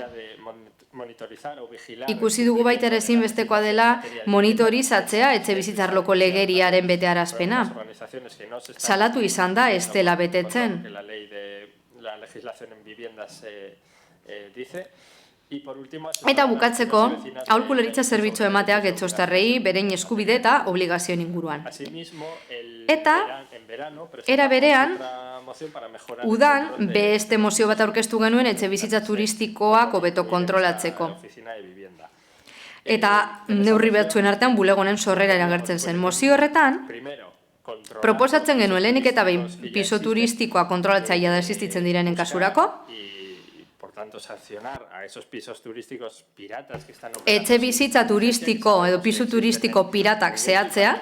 [SPEAKER 5] Ikusi dugu baita ere ezinbestekoa dela monitorizatzea etxebizitza arloko legeriaren betearazpena. Salatu izan da ez dela betetzen.
[SPEAKER 6] La legislación en viviendas dice. Y por último,
[SPEAKER 5] eta bukatzeko, aholkularitza zerbitzu emateak etxostarrei berein eskubide eta obligazioen inguruan. Eta, era berean, udan beste mozio bat aurkeztu genuen etxebizitza turistikoak hobeto kontrolatzeko. Eta neurri batzuen artean bulegonen sorrera eragertzen zen. Mozio horretan, proposatzen genuen lehenik eta behin piso turistikoa kontrolatzaia da existitzen direnen kasurako, etxe bizitza turistiko edo piso turistiko piratak zehatzea,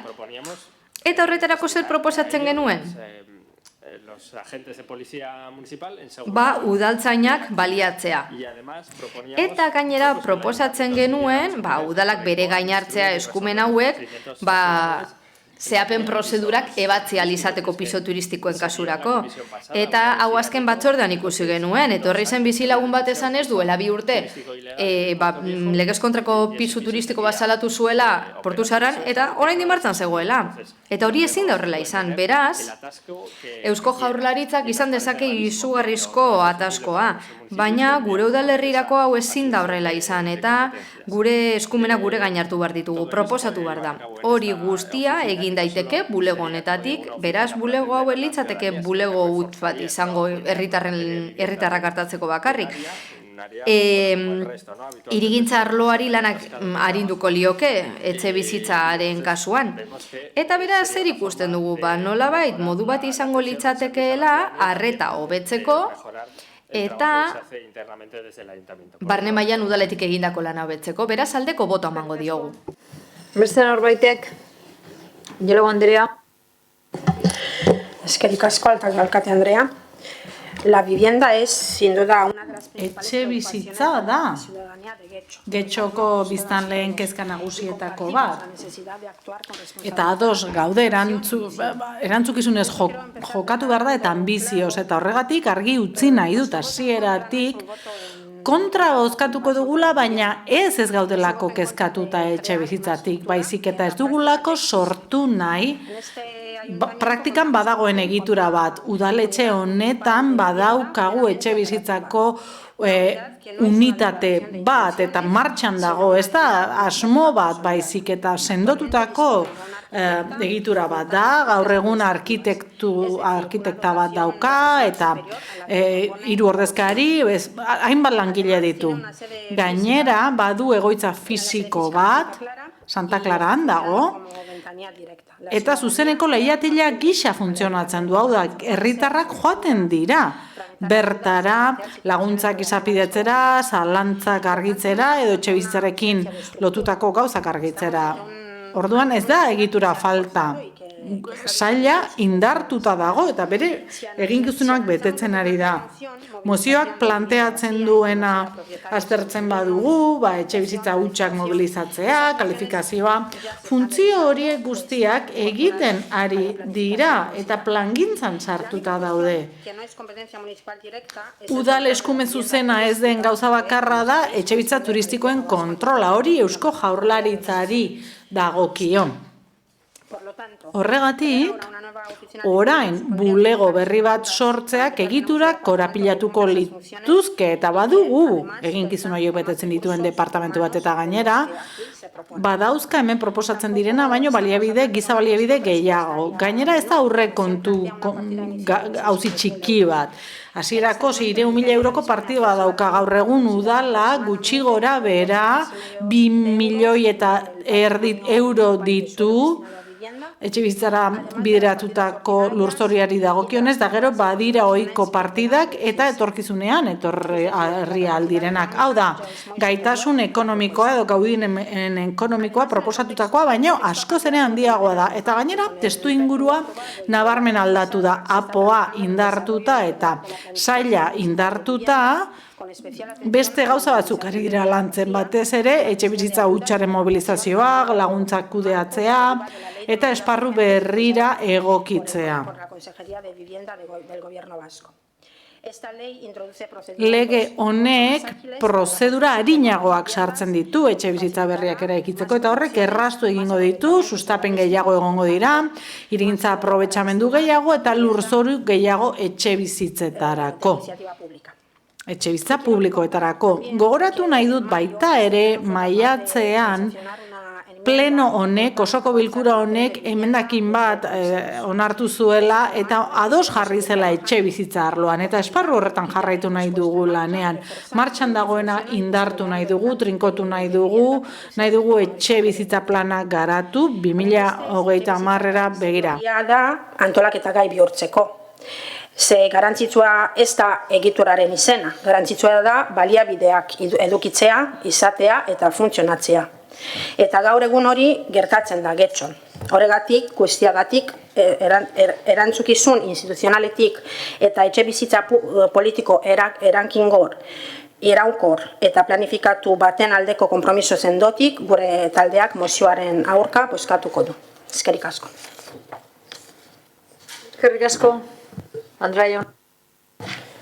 [SPEAKER 5] eta horretarako zer proposatzen genuen? Udaltzainak baliatzea. Eta gainera proposatzen genuen, udalak bere gain hartzea eskumen hauek, zehapen prozedurak ebatzi alizateko piso turistikoen kasurako. Eta hau azken batzordean ikusi genuen, etorri zen bizilagun bat esan ez duela 2 urte, legez kontrako piso turistiko bat salatu zuela Portusaran, eta oraindik martxan zegoela. Eta hori ezin da horrela izan. Beraz, Eusko Jaurlaritzak izan dezake izugarrizko ataskoa, baina gure udalerrirako hau ezin da horrela izan, eta gure eskumena gure gain hartu behar ditugu, proposatu behar da. Hori guztia egin daiteke bulego honetatik, beraz bulego hau litzateke bulego huts bat izango herritarrak hartatzeko bakarrik. Hirigintza arloari lanak arinduko lioke etxe bizitzaren kasuan. Eta beraz zer ikusten dugu, nolabait modu bat izango litzatekeela arreta hobetzeko eta barne mailan udaletik egindako lana hobetzeko, beraz aldeko botoa emango diogu.
[SPEAKER 1] Beste norbaitek, Jelego Andrea.
[SPEAKER 20] Eskerrik asko, alkate Andrea. La vivienda es, sin duda, una de las
[SPEAKER 9] etxe bizitza da. Getxoko biztanleen kezka nagusietako bat. Eta ados gaude erantzukizunez jokatu behar da eta ambizioz. Eta horregatik argi utzi nahi dut hasieratik kontra bozkatuko dugula, baina ez gaudelako kezkatuta etxe bizitzatik, baizik eta ez dugulako sortu nahi. Praktikan badagoen egitura bat, udaletxe honetan badaukagu etxe bizitzako unitate bat eta martxan dago, ez da asmo bat baizik eta sendotutako egitura bat da, gaur egun arkitekta bat dauka eta 3 ordezkari hainbat langile ditu. Gainera badu egoitza fisiko bat, Santa Claran dago, eta zuzeneko leihatila gisa funtzionatzen du, hau da, herritarrak joaten dira. bertara, laguntzak izapidetzera, zalantzak argitzera edo etxebizitzarekin lotutako gauzak argitzera. Orduan ez da egitura falta. Saila indartuta dago eta bere eginkizunak betetzen ari da. Mozioak planteatzen duena aztertzen badugu, etxebizitza hutsak mobilizatzea, kalifikazioa, funtzio horiek guztiak egiten ari dira eta plangintzan sartuta daude. Udal eskumen zuzena ez den gauza bakarra da etxebizitza turistikoen kontrola, hori Eusko Jaurlaritzari dagokio. Horregatik, orain bulego berri bat sortzeak egiturak korapilatuko lituzke eta badugu, eginkizun horiek betetzen dituen departamentu bat eta gainera, badauzka hemen proposatzen direna, baino giza baliabide gehiago. Gainera ez da aurrekontu auzi txiki bat. Hasierako 600.000 euroko partida dauka gaur egun udala gutxi gora bera 2,5 milioi euro ditu etxebizitzara bideratutako lurzoriari dagokionez, da gero badira ohiko partidak eta etorkizunean herrialdirenak. Hau da, gaitasun ekonomikoa edo gaudien ekonomikoa proposatutakoa, baino askoz ere handiagoa da. Eta gainera, testu ingurua nabarmen aldatu da, apoa indartuta eta saila indartuta, beste gauza batzuk ari dira lantzen batez ere, etxebizitza hutsaren mobilizazioa, laguntzak kudeatzea eta esparru berrira egokitzea. Lege honek prozedura arinagoak sartzen ditu etxebizitza berriak eraikitzeko eta horrek erraztu egingo ditu, sustapen gehiago egongo dira, hirigintza aprobetxamendu gehiago eta lurzoru gehiago etxebizitzetarako. Etxebizitza publikoetarako. Gogoratu nahi dut baita ere maiatzean pleno honek, osoko bilkura honek emendakin bat onartu zuela eta ados jarri zela etxebizitza arloan eta esparru horretan jarraitu nahi dugu lanean. Martxan dagoena indartu nahi dugu, trinkotu nahi dugu etxebizitza plana garatu 2030era begira.
[SPEAKER 20] Da antolaketa gai bihurtzeko. Ze garantzitsua ez da egituraren izena, garantzitsua da baliabideak edukitzea, izatea eta funtzionatzea. Eta gaur egun hori gertatzen da Getxon. Horregatik, guztiagatik, erantzukizun instituzionaletik eta etxebizitza politiko erankingor, iraunkor eta planifikatu baten aldeko konpromiso sendotik gure taldeak mozioaren aurka bozkatuko du. Eskerrik asko.
[SPEAKER 1] Eskerrik asko. Andrea.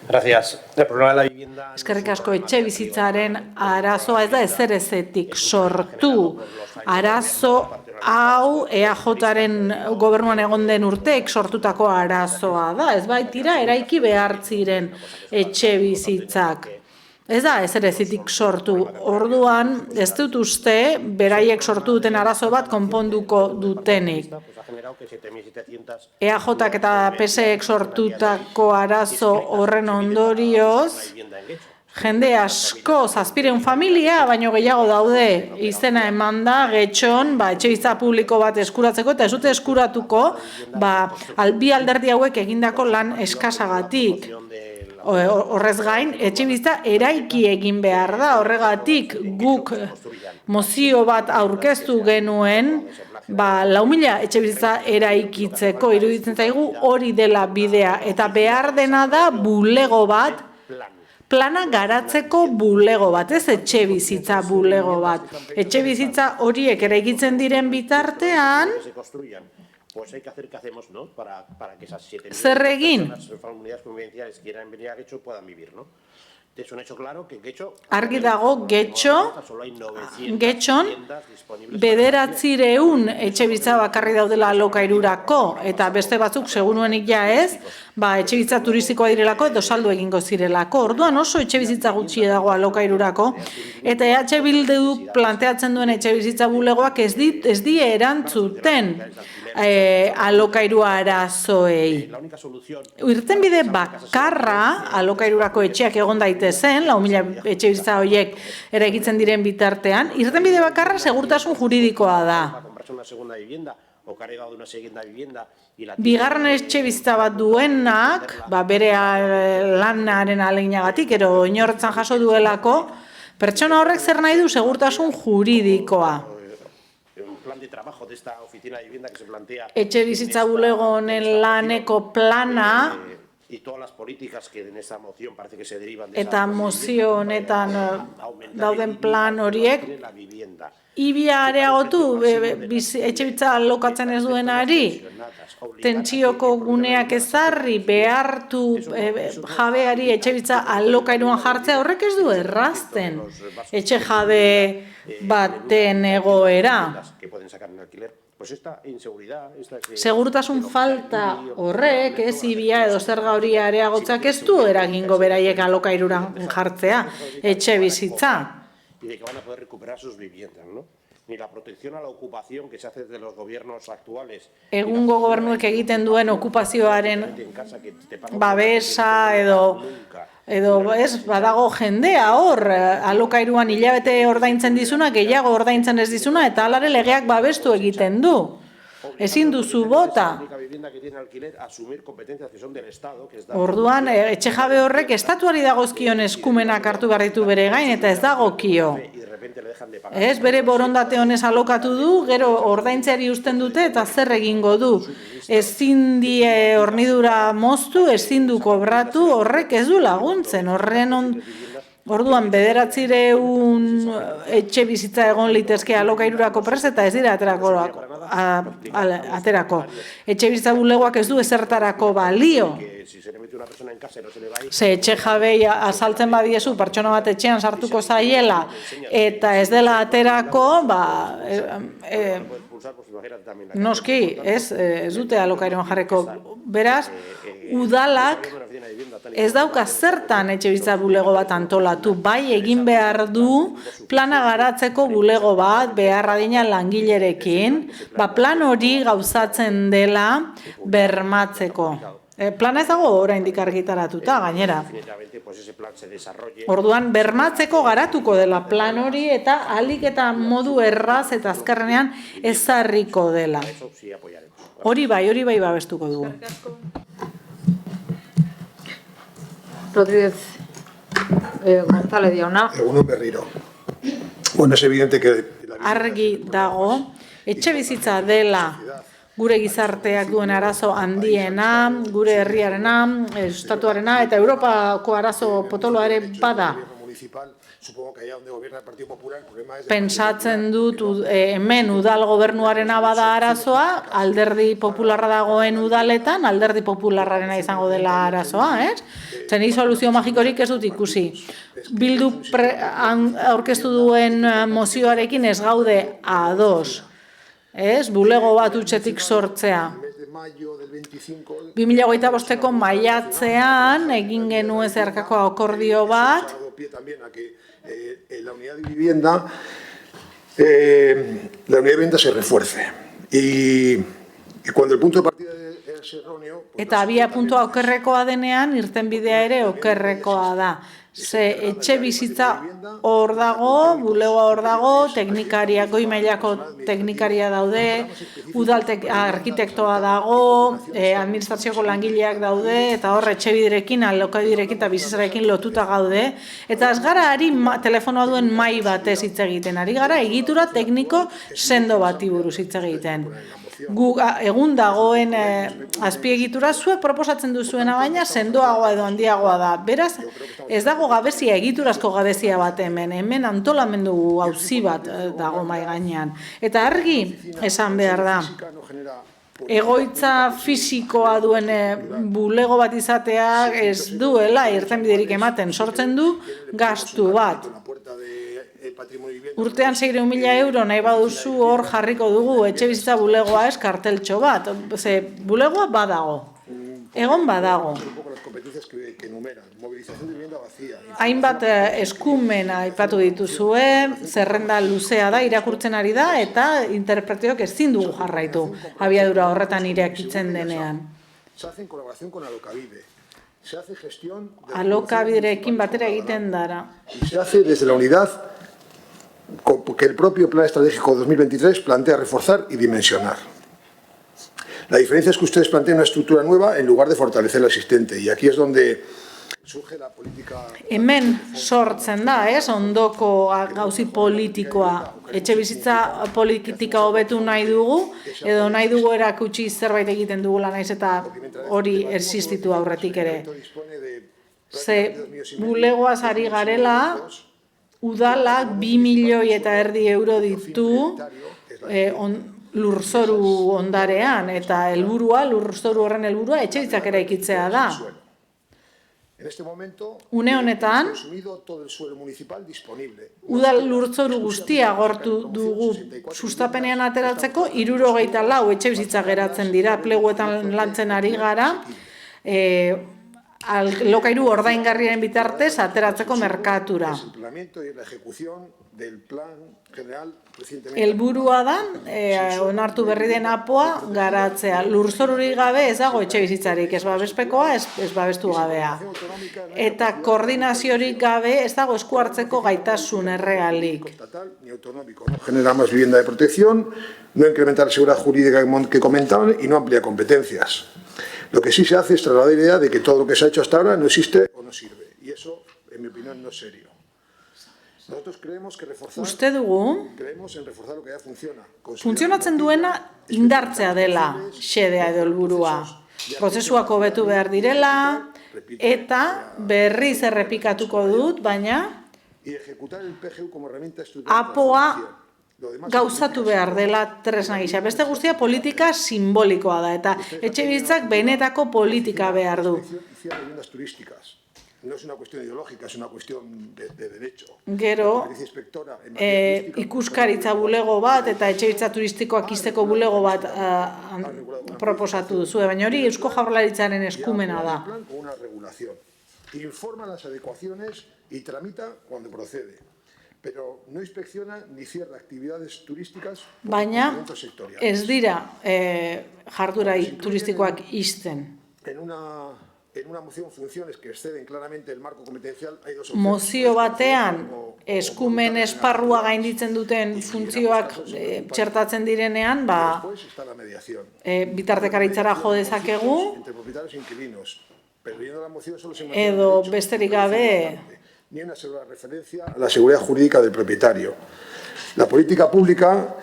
[SPEAKER 12] Gracias. El problema de la vivienda...
[SPEAKER 9] Eskerrik asko, etxebizitzaren arazoa ez da ezerezetik sortu. Arazo hau EAJaren gobernuan egon den urteek sortutako arazoa da. Ez baitira eraiki behar ziren etxebizitzak. Ez da ezerezetik sortu. Orduan, ez dut uste, beraiek sortu duten arazo bat konponduko dutenik. EAJak eta PSek sortutako arazo horren ondorioz, jende asko, 700 familia, baino gehiago daude izena eman da, Getxon, etxebizitza publiko bat eskuratzeko, eta ez dute eskuratuko, bi alderdi hauek egindako lan eskasagatik. Horrez gain, etxebizitza eraiki egin behar da, horregatik guk mozio bat aurkeztu genuen, 4.000 etxebizitza eraikitzeko iruditzen zaigu hori dela bidea eta behar dena da bulego bat, plana garatzeko bulego bat, ez etxebizitza bulego bat. Etxebizitza horiek eraikitzen diren bitartean, zer egin? Argi dago, Getxon 900 etxebizitza bakarri daudela alokairurako, eta beste batzuk seguruenik ja ez, etxebizitza turistikoa direlako edo saldu egingo zirelako. Orduan oso etxebizitza gutxi dago alokairurako, eta EH Bildu planteatzen duen etxebizitza bulegoak ez die erantzuten alokairua arazoei. Irtenbide bakarra alokairurako etxeak egon daitezen, 4.000 etxebizitza horiek eraikitzen diren bitartean, irtenbide bakarra segurtasun juridikoa da.
[SPEAKER 12] o que ha heredado de una segunda vivienda y la
[SPEAKER 9] Bigarren etxebizitza bat duenak, bere lanaren aleginagatik, ero inorretzan jaso duelako, pertsona horrek zer nahi du segurtasun juridikoa.
[SPEAKER 12] un plan de trabajo de esta oficina de vivienda que se plantea
[SPEAKER 9] Etxebizitza bulego honen laneko plana,
[SPEAKER 12] y todas las políticas que en esta moción parece que se derivan de
[SPEAKER 9] eta mozio honetan dauden plan horiek,
[SPEAKER 12] la vivienda.
[SPEAKER 9] ibia areagotu etxebizitza alokatzen ez duenari, tentsioko guneak ezarri, behartu jabeari etxebizitza alokairuan jartzea, horrek ez du errazten etxe jabe baten egoera.
[SPEAKER 12] Que pueden sacar en alquiler. Pues esta inseguridad,
[SPEAKER 9] Segurtasun falta horrek, ibia edo zerga hori areagotzak ez du eragingo beraiek alokairuan jartzea etxe bizitza.
[SPEAKER 12] y de que van a poder recuperar sus viviendas, ¿no? Ni la protección a la ocupación que se hace desde los gobiernos actuales.
[SPEAKER 9] Egungo gobernuek egiten duen okupazioaren babesa edo ez badago jendea hor alokairuan hilabete ordaintzen dizuna, gehiago ordaintzen ez dizuna, eta alare legeak babestu egiten du. Ezin duzu bota. Orduan, etxe jabe horrek estatuari dagozkion eskumenak hartu behar ditu bere gain, eta ez dagokio. Ez, bere borondate honez alokatu du, gero ordaintzeari uzten dute, eta zer egingo du. Ezin die hornidura moztu, ezin du kobratu, horrek ez du laguntzen. Orduan, 900 etxe bizitza egon litezke alokairurako prest, eta ez dira aterako. Etxe bizitza bulegoak ez du ezertarako balio. Ze etxe jabei azaltzen badiezu, pertsona bat etxean sartuko zaiela, eta ez dela aterako, noski, ez dute alokairuan jarreko. Beraz, udalak ez dauka zertan etxebizitza bulego bat antolatu, bai egin behar du plana garatzeko bulego bat behar adina langilerekin, plan hori gauzatzen dela bermatzeko. Plana ez dago oraindik argitaratuta gainera. Orduan bermatzeko garatuko dela plan hori eta ahalik eta modu erraz eta azkarrenean ezarriko dela. Hori bai babestuko dugu.
[SPEAKER 1] Rodríguez González jauna.
[SPEAKER 4] Egunon berriro. Bueno, es evidente que
[SPEAKER 9] argi dago, etxe bizitza dela gure gizarteak duen arazo handiena, gure herriarena, estatuarena eta Europako arazo potoloa ere bada. Pentsatzen dut hemen udal gobernuarena bada arazoa, alderdi popularra dagoen udaletan, alderdi popularrarena izango dela arazoa, ez? Zeni soluzio magikorik ez dut ikusi. Bildu aurkeztu duen mozioarekin ez gaude ados. Ez, bulego bat utxetik sortzea. 2025ko maiatzean egin genuen zeharkako akordio bat.
[SPEAKER 4] La unidad de vivienda se refuerce. Y cuando el punto de partida es erróneo...
[SPEAKER 9] Eta abia puntua okerrekoa denean, irtenbidea ere okerrekoa da. Ze etxe bizitza hor dago, bulegoa hor dago, teknikariak, goi mailako teknikaria daude, udal arkitektoa dago, administrazioko langileak daude, eta hor etxe biderekin, alokabiderekin eta bizitzarekin lotuta gaude. Eta ez gara ari telefonoa duen mai batez hitz egiten, ari gara egitura tekniko sendo bati buruz hitz egiten. Egun dagoen azpiegitura zuek proposatzen duzuena baina sendoagoa edo handiagoa da. Beraz, ez dago gabezia, egiturazko gabezia bat hemen antolamendu auzi bat dago mai gainean. Eta argi esan behar da, egoitza fisikoa duen bulego bat izateak ez duela irtenbiderik ematen, sortzen du gastu bat. Urtean 600.000 euro nahi baduzu hor jarriko dugu etxe bizitza bulegoa ez karteltxo bat. Ze bulegoa badago, egon badago. Hainbat eskumena aipatu dituzue, zerrenda luzea da, irakurtzen ari da, eta interpreteok ezin dugu jarraitu abiadura horretan irekitzen denean. Alokabiderekin batera egiten dara.
[SPEAKER 4] Se hace desde la unidad que el propio Plan Estratégico 2023 plantea reforzar y dimensionar. La diferencia es que ustedes plantean una estructura nueva en lugar de fortalecer la existente, y aquí es donde surge la política...
[SPEAKER 9] Hemen sortzen da, ondoko gauzi politikoa. Etxe bizitza politika hobetu nahi dugu, edo nahi dugu erakutsi zerbait egiten dugula naiz eta hori existitu aurretik ere. Ze bulegoaz ari garela, udalak 2,5 milioi euro ditu lurzoru ondarean, eta lurzoru horren helburua etxebizitzak eraikitzea da. Une honetan, udal lurzoru guztia agortu dugu sustapenean ateratzeko, 74 etxebizitza geratzen dira, pleguetan lantzen ari gara, alokairu ordaingarriaren bitartez ateratzeko merkatura. Helburua da, onartu berri den APOa garatzea. Lurzorurik gabe ez dago etxe bizitzarik, ez babespekoa, ez babestu gabea. Eta koordinaziorik gabe ez dago esku hartzeko gaitasun errealik.
[SPEAKER 4] Genera más vivienda de protección, no incrementa la seguridad jurídica que comentaban y no amplía competencias. Lo que sí se hace es trasladar la idea de que todo lo que se ha hecho hasta ahora no existe o no sirve. Y eso, en mi opinión, no es serio. Nosotros creemos que reforzar...
[SPEAKER 9] Uste dugu,
[SPEAKER 4] creemos en reforzar lo que ya funciona.
[SPEAKER 9] Funtzionatzen duena indartzea dela xedea edo helburua. Prozesuak hobetu behar direla, eta berriz errepikatuko dut, baina APOa gauzatu behar dela tresna gisa. Beste guztia politika simbolikoa da, eta etxebizitzak benetako politika behar du.
[SPEAKER 4] No es una cuestión ideológica, es una cuestión de derecho.
[SPEAKER 9] Gero, ikuskaritza bulego bat eta etxebizitza turistikoak izteko bulego bat proposatu duzu, baina hori Eusko Jaurlaritzaren eskumena da.
[SPEAKER 4] Una regulación. Informa las adecuaciones y tramita cuando procede, pero no inspecciona ni cierra actividades turísticas.
[SPEAKER 9] Baina ez dira jarduera turistikoak izten.
[SPEAKER 4] En una moción funciones que exceden claramente el marco competencial hay dos
[SPEAKER 9] opciones. Mozio batean eskumen esparrua gainditzen duten funtzioak txertatzen direnean, bitartekaritzara jo dezakegu, edo besterik gabe
[SPEAKER 4] ni una sola referencia a la seguridad jurídica del propietario. La política pública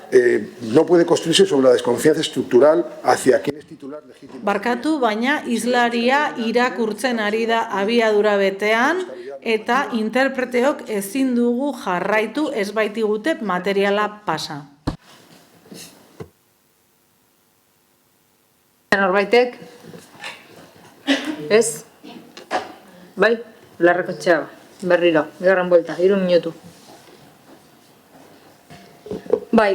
[SPEAKER 4] no puede construirse sobre la desconfianza estructural hacia quien es titular legítimo.
[SPEAKER 9] Barkatu, baina islaria irakurtzen ari da abiadura betean, eta interpreteok ezin dugu jarraitu ez baitigute materiala pasa.
[SPEAKER 1] Norbaitek? Ez? Bai, Larrekotxea, berriro, bigarren buelta, 3 minutu.
[SPEAKER 3] Bai,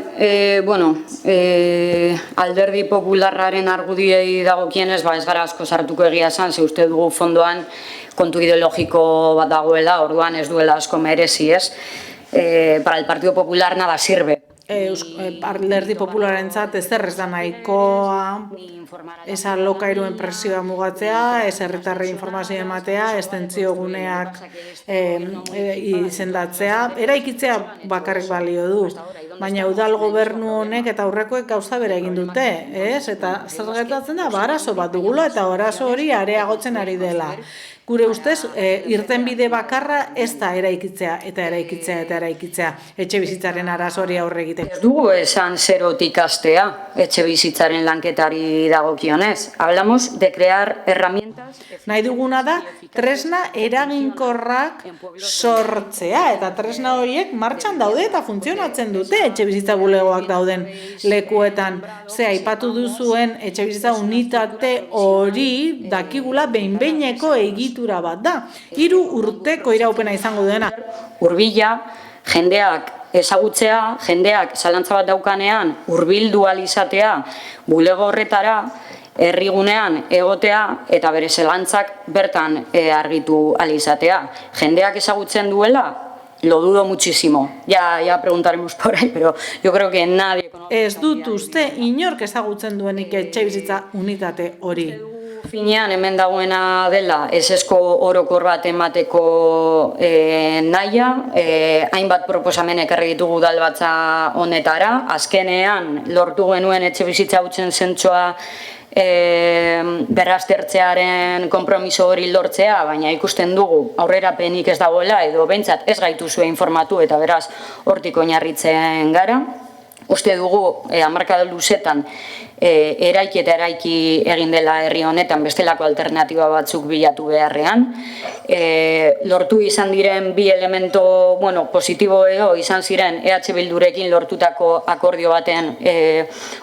[SPEAKER 3] Alderdi Popularraren argudiei dagokienez, ez gara asko sartuko egia esan, ze uste dugu fondoan kontu ideologiko bat dagoela, orduan ez duela asko merezi, ez? Para el Partido Popular nada sirve.
[SPEAKER 9] Alderdi Popularentzat ez da nahikoa, ez alokairuen presioa mugatzea, ez herritarrei informazio ematea, ez tentzio guneak izendatzea, eraikitzea bakarrik balio du. Baina udal gobernu honek eta aurrekoek gauza bere egin dute, ez? Eta zer gertatzen da, arazo bat dugula eta arazo hori areagotzen ari dela. Gure ustez, irtenbide bakarra ez da eraikitzea eta eraikitzea eta eraikitzea etxe bizitzaren arazo hori aurre egiteko.
[SPEAKER 3] Ez dugu esan zerotik hastea etxe bizitzaren lanketari dagokionez. Hablamos de crear herramientas.
[SPEAKER 9] Nahi duguna da, tresna eraginkorrak sortzea, eta tresna horiek martxan daude eta funtzionatzen dute etxe bizitza bulegoak dauden lekuetan. Ze aipatu duzuen etxe bizitza unitate hori dakigula behin-behineko egitura bat da. 3 urteko iraupena izango duena.
[SPEAKER 3] Hurbila, jendeak ezagutzea, jendeak zalantza bat daukanean hurbildu ahal izatea bulego horretara, herrigunean egotea eta bere zelantzak bertan argitu ahal izatea. Jendeak ezagutzen duela, lo dudo muchísimo. Ya preguntaremos por ahí, pero yo creo que nadie conoce.
[SPEAKER 9] Ez dut uste inork ezagutzen duenik etxebizitza unitate hori.
[SPEAKER 3] Finean hemen dagoena dela esesko orokor bat emateko nahia, hainbat proposamen ekarri ditugu udalbatza honetara, azkenean lortu genuen etxebizitza hautzen zentzua berraztertzearen konpromiso hori lortzea, baina ikusten dugu aurrerapenik ez dagoela edo behintzat ez gaituzue informatu eta beraz hortik oinarritzen gara. Uste dugu hamarkada luzetan eraiki eta eraiki egin dela herri honetan bestelako alternatiba batzuk bilatu beharrean. Lortu izan diren bi elemento positibo edo izan ziren EH Bildurekin lortutako akordio baten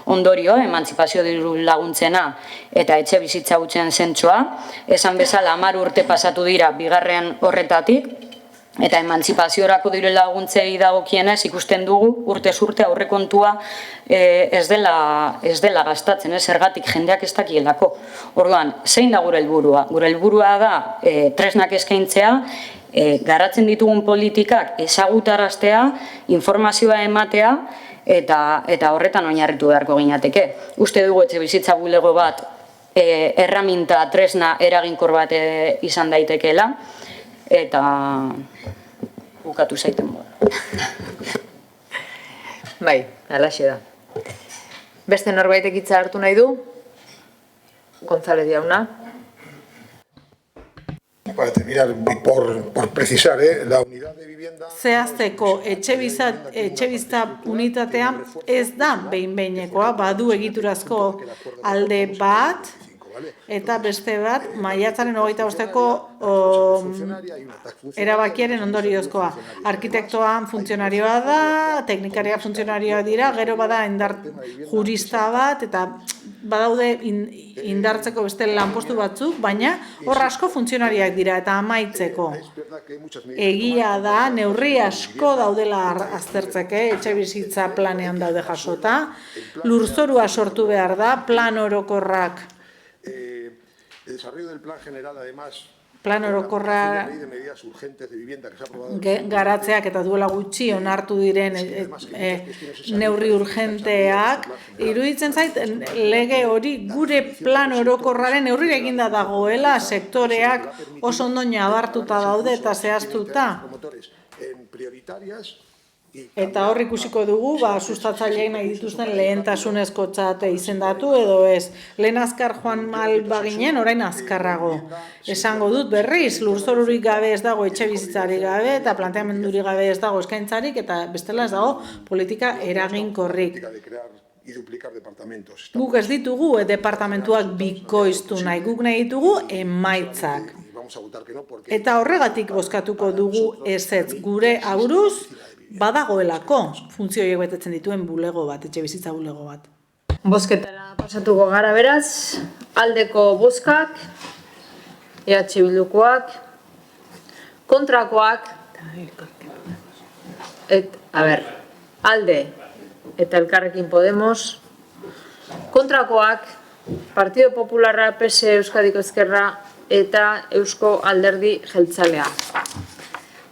[SPEAKER 3] ondorio, emantzipazio diru laguntzena eta etxe bizitza hutsaren zentzua. Esan bezala 10 urte pasatu dira bigarren horretatik, eta emantzipaziorako diru laguntzei dagokienez ikusten dugu urtez urte aurrekontua ez dela gastatzen, zergatik jendeak ez dakielako. Orduan, zein da gure helburua? Gure helburua da tresnak eskaintzea, garatzen ditugun politikak ezagutaraztea, informazioa ematea eta horretan oinarritu beharko ginateke. Uste dugu etxebizitza bulego bat erraminta tresna eraginkor bat izan daitekeela, eta bukatu zaiten moda.
[SPEAKER 1] Bai, alaxe da. Beste norbaitek hitza hartu nahi du? González jauna.
[SPEAKER 4] Para terminar, por precisar, la unidad de vivienda...
[SPEAKER 9] Zehazteko etxebizitza unitatea ez da behin-behinekoa, badu egiturazko alde bat, eta beste bat, maiatzaren 25-ko erabakiaren ondoriozkoa. Arkitektoa funtzionarioa da, teknikaria funtzionarioa dira, gero bada jurista bat, eta badaude indartzeko beste lanpostu batzuk, baina hor asko funtzionariak dira, eta amaitzeko. Egia da, neurri asko daudela aztertzeke, etxe bizitza planean daude jasota, lurzorua sortu behar da, plan orokorrak,
[SPEAKER 4] El desarrollo del plan general, además,
[SPEAKER 9] plan orokorra garatzeak eta duela gutxi onartu diren neurri urgenteak, iruditzen zait lege hori gure plan orokorraren neurrire eginda dagoela, sektoreak oso ondo nabartuta daude eta zehaztuta. Eta hor ikusiko dugu, sustatzaileek nahi dituzten lehentasunezkotzat izendatu edo ez. Lehen azkar joan mal baginen, orain azkarrago. Esango dut berriz, lurzorurik gabe ez dago etxe bizitzarik gabe eta planteamendurik gabe ez dago eskaintzarik eta bestela ez dago politika eraginkorrik. Guk ez ditugu departamentuak bikoiztu nahi, guk nahi ditugu emaitzak. Eta horregatik bozkatuko dugu ezetz gure aburuz, badagoelako funtzioiek betetzen dituen bulego bat, etxe bizitza bulego bat.
[SPEAKER 1] Bozketara pasatuko gara beraz, aldeko bozkak, EH Bildukoak, kontrakoak, alde eta Elkarrekin Podemos, kontrakoak, Partido Popularra, PS Euskadiko Ezkerra eta Eusko Alderdi Jeltzalea.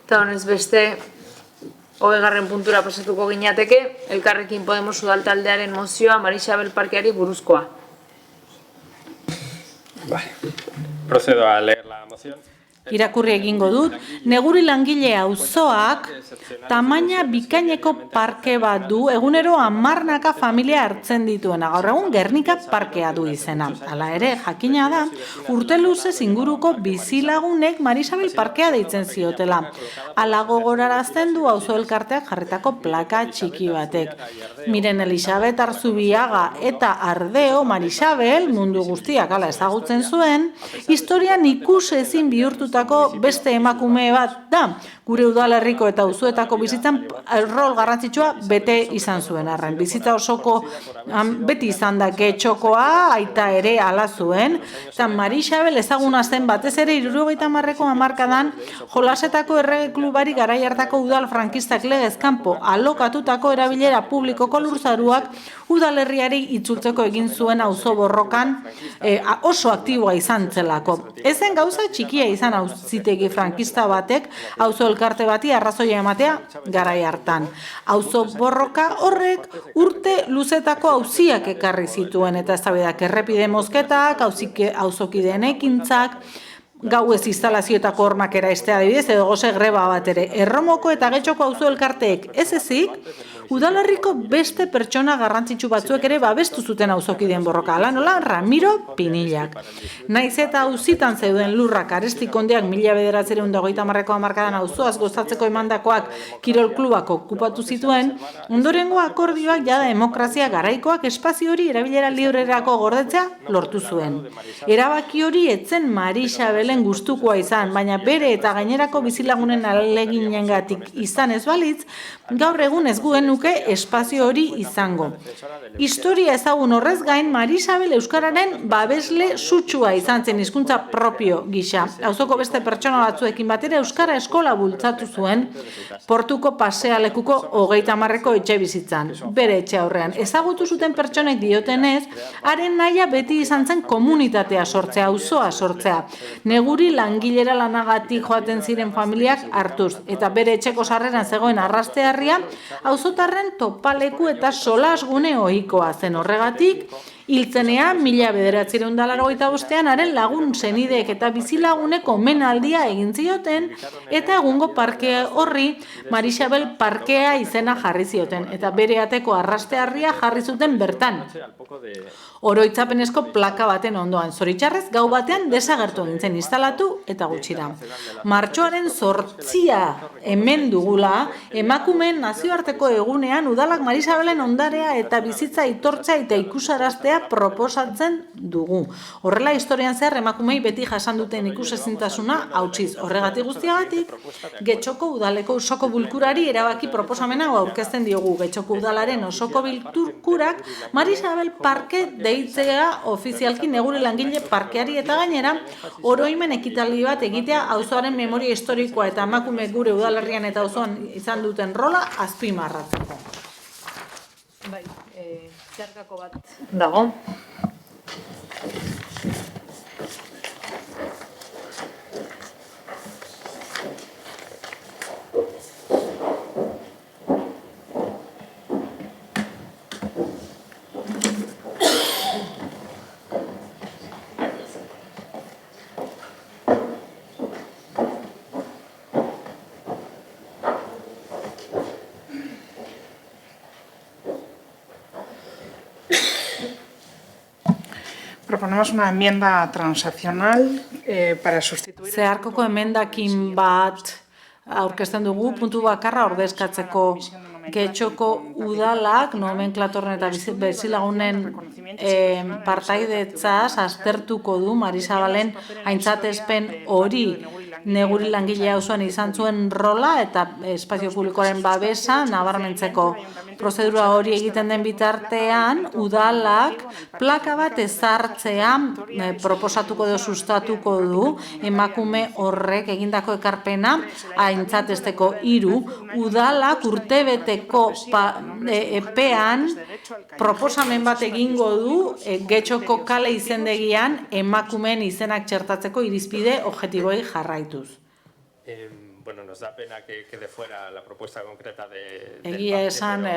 [SPEAKER 1] Eta honez beste, 20. puntura pasatuko ginateke, Elkarrekin Podemos udaltaldearen mozioa Marisabel Parkeari buruzkoa.
[SPEAKER 6] Procedo a leer la moción.
[SPEAKER 9] Irakurri egingo dut, Neguri langile auzoak tamaina bikaineko parke bat du, egunero 10 familia hartzen dituena. Gaur egun Gernika parkea du izena. Hala ere, jakina da, urte luzez inguruko bizilagunek Marisabel parkea deitzen ziotela. Hala gogorarazten du auzo elkarteak jarritako plaka txiki batek. Miren Elisabet Arzubiaga eta Ardeo Marisabel mundu guztiak hala ezagutzen zuen, historian ikusezin bihurtuta beste emakume bat da, gure udalerriko eta auzoetako bizitzan rol garrantzitsua bete izan zuen arren. Bizitza osoko beti izan da getxokoa, aita ere hala zuen, eta Marisabel ezaguna zen batez ere 70ko hamarkadan jolasetako errege klubari garai hartako udal frankistak legez kanpo alokatutako erabilera publikoko lurzaruak udalerriari itzultzeko egin zuen auzo borrokan oso aktiboa izan zelako. Ezen gauza txikia izan auzitegi frankista batek auzo elkarte bati arrazoia ematea garai hartan. Auzo borroka horrek urte luzetako auziak ekarri zituen eta eztabaidak errepide mozketak, auzokideen ekintzak, gauez instalazioetako hormak eraistea adibidez, edo goze greba bat ere. Erromoko eta Getxoko auzo elkarteek ez ezik, udalerriko beste pertsona garrantzitsu batzuek ere babestu zuten auzokideen borroka. Hala nola, Ramiro Pinillak. Naiz eta auzitan zeuden lurrak Aresti kondeak 1930ko hamarkadan auzoaz gozatzeko emandakoak kirol klubak okupatu zituen, ondorengo akordioak jada demokrazia garaikoak espazio hori erabilera librerako gordetzea lortu zuen. Erabaki hori etzen Marisabelen gustukoa izan, baina bere eta gainerako bizilagunen ahaleginengatik izan ez balitz, gaur egun ez guen nuke espazio hori izango. Historia ezagun horrez gain, Marisabel euskararen babesle sutsua izan zen hizkuntza propio gisa. Auzoko beste pertsona batzuekin batera euskara eskola bultzatu zuen Portuko pasealekuko 30ko etxe bizitzan. Bere etxe aurrean. Ezagutu zuten pertsonek diotenez, haren nahia beti izan zen komunitatea sortzea, auzoa sortzea. Neguri langilera lanagatik joaten ziren familiak hartuz, eta bere etxeko sarreran zegoen arrastearria, auzotarren topaleku eta solasgune ohikoa zen horregatik, hiltzenean 1985ean haren lagun senideek eta bizilagunek omenaldia egin zioten eta egungo parke horri Marisabel parkea izena jarri zioten eta bere ateko arrastearria jarri zuten bertan. Oroitzapenezko plaka baten ondoan, zoritxarrez gau batean desagertu egin zen instalatu eta gutxira. Martxoaren 8 hemen dugula, emakumeen nazioarteko egunean udalak Marisabelen ondarea eta bizitza aitortza eta ikusaraztea proposatzen dugu. Horrela historian zehar emakumei beti jasan duten ikusezintasuna hautsiz. Horregatik guztiagatik, Getxoko udaleko osoko bilkurari erabaki proposamena aurkezten diogu. Getxoko udalaren osoko bilkurak Marisabel parke deitzea ofizialki Neguri langile parkeari eta gainera oroimen ekitaldi bat egitea auzoaren memoria historikoa eta emakume gure udalerrian eta auzoan izan duten rola azpimarratzeko.
[SPEAKER 1] Bai, zeharkako bat dago.
[SPEAKER 15] Proponemos una enmienda transaccional para sustituir...
[SPEAKER 9] Zeharkoko emendakin bat aurkezten dugu, puntu bakarra ordezkatzeko Getxoko udalak nomenklatorren eta bizilagunen partaidetzaz aztertuko du Marisabelen aintzatespen hori Neguri langile auzoan izan zuen rola eta espazio publikoaren babesa nabarmentzeko. Prozedura hori egiten den bitartean, udalak plaka bat ezartzea proposatuko edo sustatuko du emakume horrek egindako ekarpena aintzatesteko. 3, udalak urtebeteko epean proposamen bat egingo du Getxoko kale izendegian emakumeen izenak txertatzeko irizpide objektiboei jarraituz.
[SPEAKER 6] Bueno, nos da pena que quede fuera la propuesta concreta de...
[SPEAKER 9] Egia esan,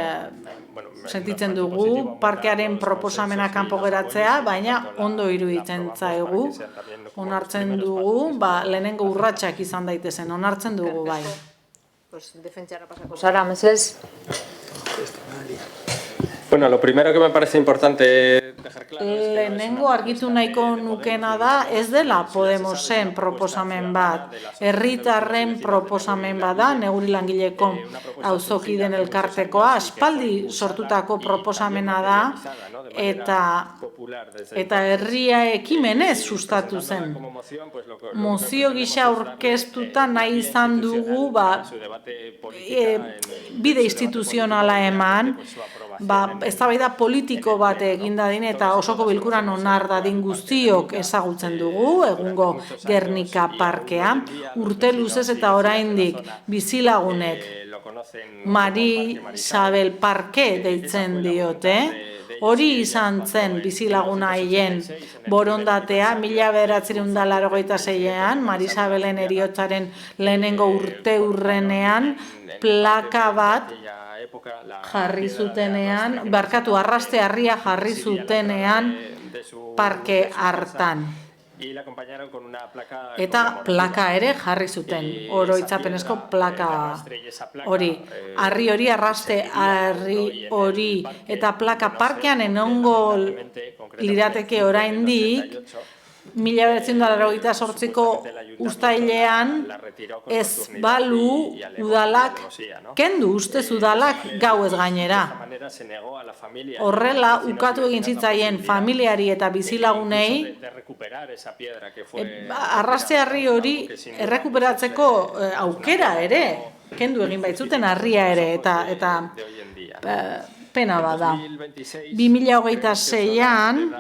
[SPEAKER 9] sentitzen dugu, parkearen proposamena kanpo geratzea, baina ondo iruditzen zaigu, onartzen dugu, lehenengo urratsak izan daitezen, onartzen dugu, bai.
[SPEAKER 1] Pues defentsara pasako zara, mesez.
[SPEAKER 6] Bueno, lo primero que me parece importante dejar claro es que
[SPEAKER 9] lehenengo argitu nahiko nukena da, ez dela Podemosen proposamen bat, herritarren proposamen bat da, Neguri langileko auzokideen elkartekoa, aspaldi sortutako proposamena da, eta herria ekimenez sustatu zen. Mozio gisa aurkeztuta nahi izan dugu, bide instituzionala eman, eztabaida politiko bat egin dadin eta osoko bilkuran onar dadin guztiok ezagutzen dugu, egungo Gernika parkea, urte luzez eta oraindik bizilagunek Marisabel parke deitzen diote, hori izan zen bizilaguna haien borondatea, 1986ean, Marisabelen heriotzaren lehenengo urteurrenean, plaka bat jarri zutenean, arraste harria jarri zutenean parke hartan.
[SPEAKER 6] y la acompañaron con una placa
[SPEAKER 9] Eta plaka ere jarri zuten, oroitzapenezko plaka hori. Harri hori, arraste harri hori eta plaka parkean enongo lirateke oraindik 1988ko uztailean ez balu udalak kendu, ustez udalak gauez gainera. Horrela ukatu egin zitzaien familiari eta bizilagunei arraste harri hori errekuperatzeko aukera ere kendu egin baitzuten harria ere eta pena bada. 2026an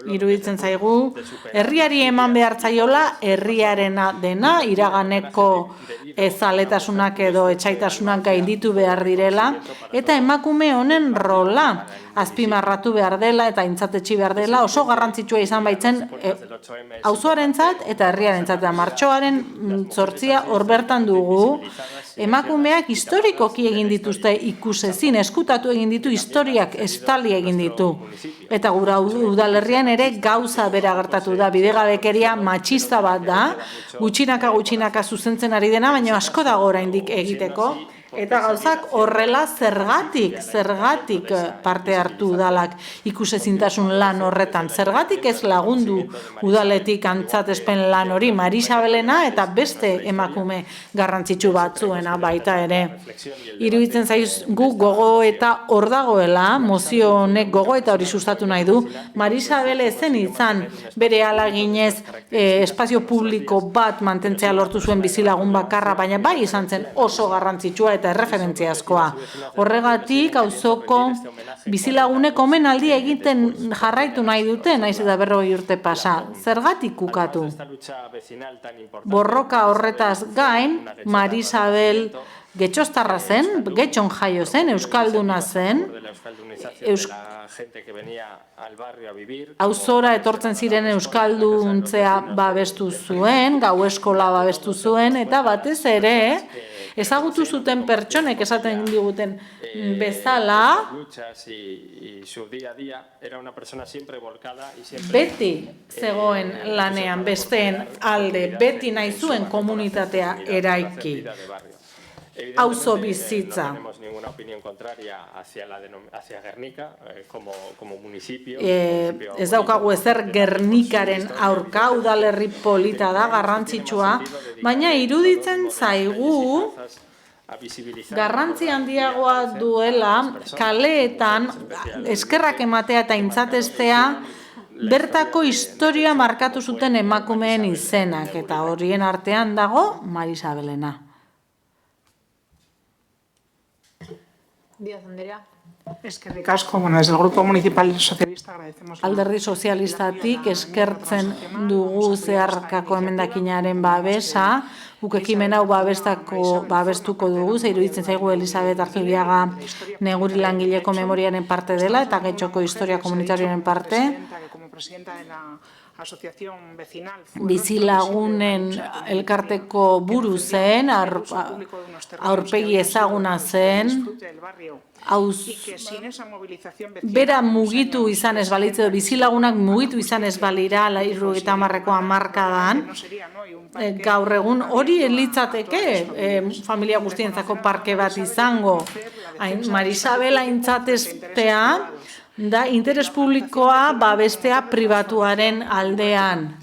[SPEAKER 9] iruditzen zaigu herriari eman behar zaiola herriarena dena, iraganeko ezaletasunak edo etsaitasunak gainditu behar direla eta emakume honen rola azpimarratu behar dela eta aintzatetsi behar dela, oso garrantzitsua izan baitzen auzoarentzat eta herriarentzat. Martxoaren 8 hor bertan dugu emakumeak historikoki egin dituzte ikusezin, eskutatu egin ditu, historiak estali egin ditu. Eta gura udalerrian ere gauza bera gertatu da, bidegabekeria matxista bat da, gutxinaka zuzentzen ari dena, baina asko dago oraindik egiteko. Eta gauzak horrela zergatik parte hartu udalak ikusezintasun lan horretan. Zergatik ez lagundu udaletik antzatespen lan hori, Marisabelena eta beste emakume garrantzitsu batzuena baita ere. Iruditzen zaigu gogo eta hor dagoela, mozio honek gogo eta hori sustatu nahi du. Marisabel ezen izan bere alaginez espazio publiko bat mantentzea lortu zuen bizilagun bakarra, baina bai izan zen oso garrantzitsua eta erreferentziazkoa. Horregatik, auzoko bizilagunek omenaldi egiten jarraitu nahi dute, naiz eta 40 urte pasa. Zergatik ukatu? Borroka horretaz gain, Marisabel getxostarra zen, getxon jaio zen, euskalduna zen, auzora etortzen ziren euskalduntzea babestu zuen, gau eskola babestu zuen, eta batez ere, ezagutu zuten pertsonek esaten diguten bezala, beti zegoen lanean besteen alde, beti nahi zuen komunitatea eraiki. Auzo bizitza. Ez daukagu ezer Gernikaren aurka, udalerri polita da, garrantzitsua, baina iruditzen zaigu garrantzi handiagoa duela kaleetan eskerrak ematea eta aintzatestea bertako historia markatu zuten emakumeen izenak, eta horien artean dago Marisabelena.
[SPEAKER 1] Díaz Andrea.
[SPEAKER 15] Eskerrik asko, desde el Grupo Municipal Socialista agradecemos.
[SPEAKER 9] Alderdi sozialistatik eskertzen dugu zeharkako emendakinaren babesa, guk ekimen hau babestuko dugu, ze iruditzen zaigu Elisabet Arzubiaga neguri langileko memoriaren parte dela eta Getxoko historia komunitarioaren parte. Bizilagunen elkarteko buru zen, aurpegi ezaguna zen, bera mugitu izan ez balitze, bizilagunak mugitu izan ez balira 70ko hamarkadan, gaur egun hori litzateke familia guztientzako parke bat izango. Marisabel aintzatestea da interes publikoa babestea pribatuaren aldean.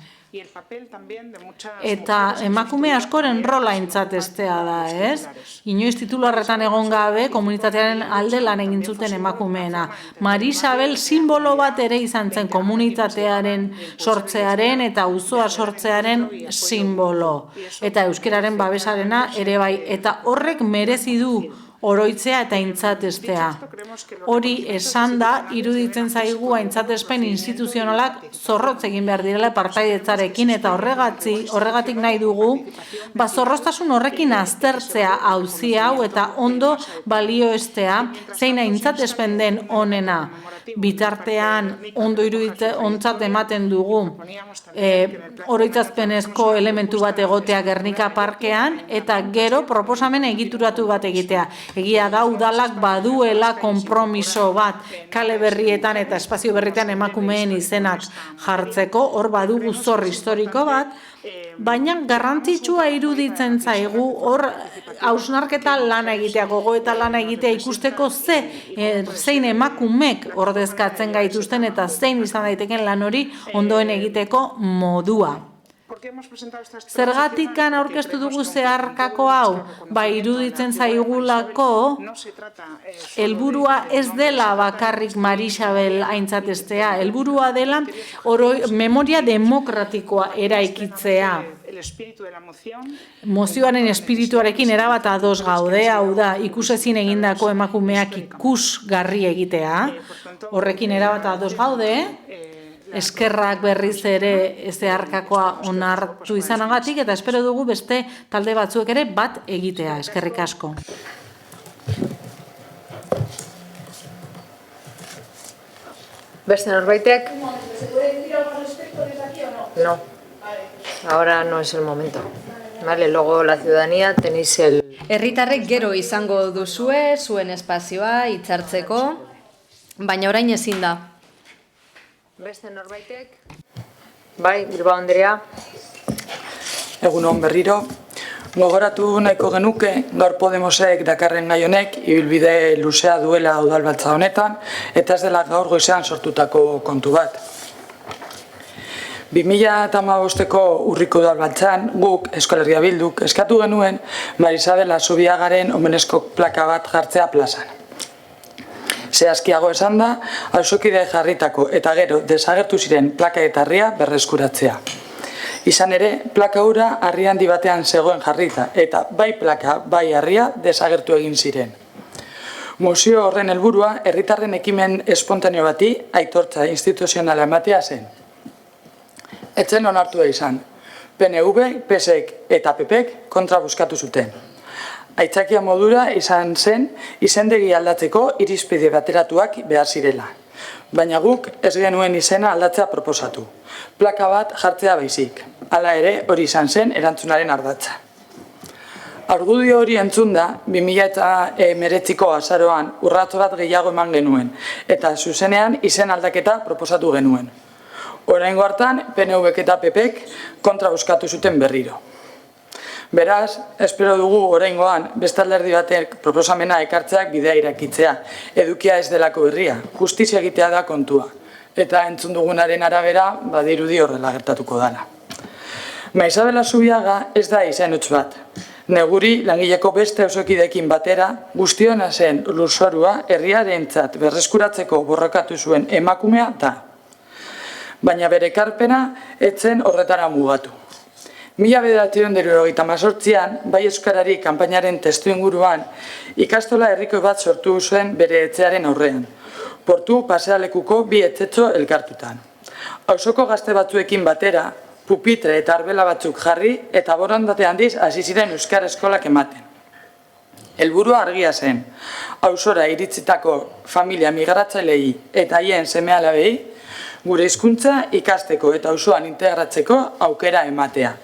[SPEAKER 9] Eta emakume askoren rola aintzatestea da, ez? Inoiz titularretan egon gabe komunitatearen alde lan egin zuten emakumeena. Marisabel simbolo bat ere izan zen komunitatearen sortzearen eta auzoa sortzearen simbolo. Eta euskararen babesarena ere bai. Eta horrek merezi du oroitzea eta aintzatestea. Hori esan da, iruditzen zaigu aintzatespen instituzionalak zorrotz egin behar direla partaidetzarekin, eta horregatik nahi dugu, zorroztasun horrekin aztertzea auzi hau eta ondo balioestea zein aintzatespen den onena. bitartean ondo ontzat ematen dugu oroitzazpenezko elementu bat egotea Gernika Parkean, eta gero proposamen egituratu bat egitea. Egia da udalak baduela konpromiso bat kale berrietan eta espazio berrietan emakumeen izenak jartzeko, hor badugu zor historiko bat, baina garrantzitsua iruditzen zaigu hor hausnarketa lana egitea, gogoeta lana egitea ikusteko zein emakumek ordezkatzen gaituzten eta zein izan daiteken lan hori ondoen egiteko modua. Zergatikan aurkeztu dugu zeharkako hau, iruditzen zaigulako helburua ez dela bakarrik Marisabel aintzatestea, helburua dela memoria demokratikoa eraikitzea. Mozioaren espirituarekin erabat ados gaude, hau da, ikusezin egindako emakumeak ikusgarri egitea, horrekin erabat ados gaude, eskerrak berriz ere zeharkakoa onartu izanagatik, eta espero dugu beste talde batzuek ere bat egitea. Eskerrik asko.
[SPEAKER 1] Beste norbaitek? No. Ahora no es el momento. Vale, luego la ciudadanía tenéis el...
[SPEAKER 5] Herritarrek gero izango duzue, zuen espazioa, hitzartzeko, baina orain ezin da.
[SPEAKER 1] Beste norbaitek? Bai, Bilbao Andrea.
[SPEAKER 18] Egunon berriro. Gogoratu nahiko genuke, gaur Podemosek dakarren gai honek ibilbide luzea duela udalbatza honetan, eta ez dela gaur goizean sortutako kontu bat. 2015ko urriko udalbatzan guk, Euskal Herria Bilduk, eskatu genuen Marisabel Azubiagaren omenezko plaka bat jartzea plazan. Zehazkiago esan da, auzokide jarritako eta gero desagertu ziren plaka eta harria berreskuratzea. Izan ere, plaka hura harri handi batean zegoen jarrita, eta bai plaka, bai harria desagertu egin ziren. Mozio horren helburua herritarren ekimen espontaneo bati aitortza instituzionala ematea zen. Etzen onartua izan, PNV, PSek eta PPek kontra buskatu zuten. Aitzakia modura izan zen izendegi aldatzeko irizpide bateratuak behar zirela. Baina guk ez genuen izena aldatzea proposatu. Plaka bat jartzea baizik. Hala ere hori izan zen erantzunaren ardatza. Argudio hori entzunda 2019ko azaroan urrats bat gehiago eman genuen eta zuzenean izen aldaketa proposatu genuen. Oraingo hartan PNVk eta PPek kontra buskatu zuten berriro. Beraz, espero dugu oraingoan beste alderdi batek proposamena ekartzeak bidea irakitzea, edukia ez delako berria, justizia egitea da kontua, eta entzun dugunaren arabera badirudi horrela gertatuko dela. Marisabel Azubiaga ez da izen huts bat. Neguri langileko beste auzokideekin batera guztiona zen lurzorua herriarentzat berreskuratzeko borrokatu zuen emakumea da. Baina bere ekarpena ez zen horretara mugatu. 1998an, bai euskarari kanpainaren testu inguruan, ikastola herriko bat sortu zuen bere etxearen aurrean. Portu pasealekuko bi etxetxo elkartutan. Auzoko gazte batzuekin batera, pupitre eta arbela batzuk jarri eta borondate handiz hasi ziren euskara eskolak ematen. Helburua argia zen, auzora iritzitako familia migratzailei eta haien seme-alabei gure hizkuntza ikasteko eta auzoan integratzeko aukera ematea.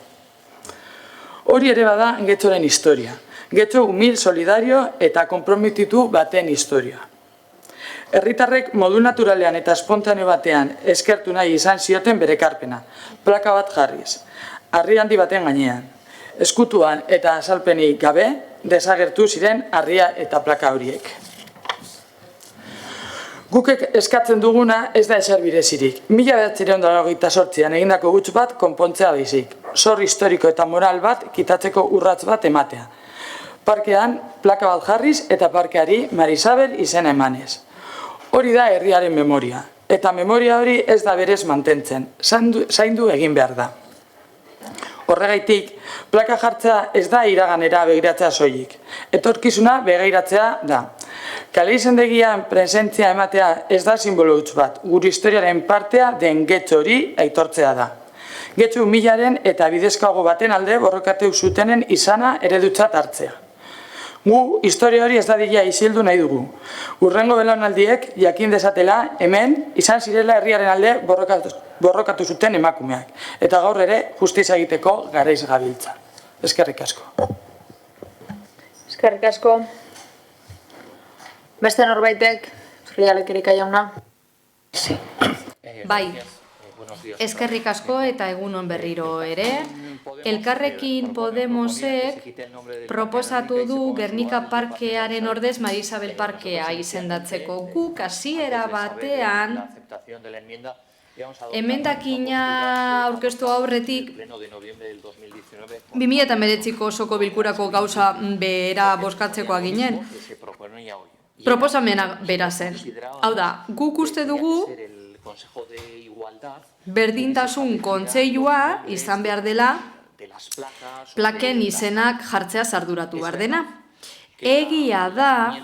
[SPEAKER 18] Hori ere bada Getxoren historia. Getxo humil, solidario eta konprometitu baten historia. Herritarrek modu naturalean eta espontaneo batean eskertu nahi izan zioten bere ekarpena, plaka bat jarriz, harri handi baten gainean. Eskutuan eta azalpenik gabe desagertu ziren harria eta plaka horiek. Gukek eskatzen duguna ez da ezer birezirik. 1998an egindako huts bat konpontzea baizik. Zor historiko eta moral bat kitatzeko urrats bat ematea. Parkean plaka bat jarriz eta parkeari Marisabel izena emanez. Hori da herriaren memoria. Eta memoria hori ez da berez mantentzen. Zaindu egin behar da. Horregaitik, plaka jartzea ez da iraganera begiratzea soilik. Etorkizuna begiratzea da. Kale izendegian presentzia ematea ez da simbolo huts bat, gure historiaren partea den Getxo hori aitortzea da. Getxo humilaren eta bidezkoago baten alde borrokatu zutenen izana eredutzat hartzea. Gu historia hori ez dadila isildu nahi dugu. Urrengo belaunaldiek jakin dezatela hemen izan zirela herriaren alde borrokatu zuten emakumeak. Eta gaur ere justizia egiteko garaiz gabiltza. Eskerrik asko.
[SPEAKER 1] Eskerrik asko. Beste norbaitek, Zurrialek Erika jauna.
[SPEAKER 5] Bai, eskerrik asko eta egunon berriro ere. Elkarrekin Podemosek proposatu du Gernika Parkearen ordez Marisabel Parkea izendatzeko. Guk hasiera batean emendakina aurkeztu aurretik 2019ko osoko bilkurako gauza bera bozkatzekoa ginen. Proposamena bera zen. Hau da, guk uste dugu berdintasun kontseilua izan behar dela plaken izenak jartzea arduratu behar dena. Egia da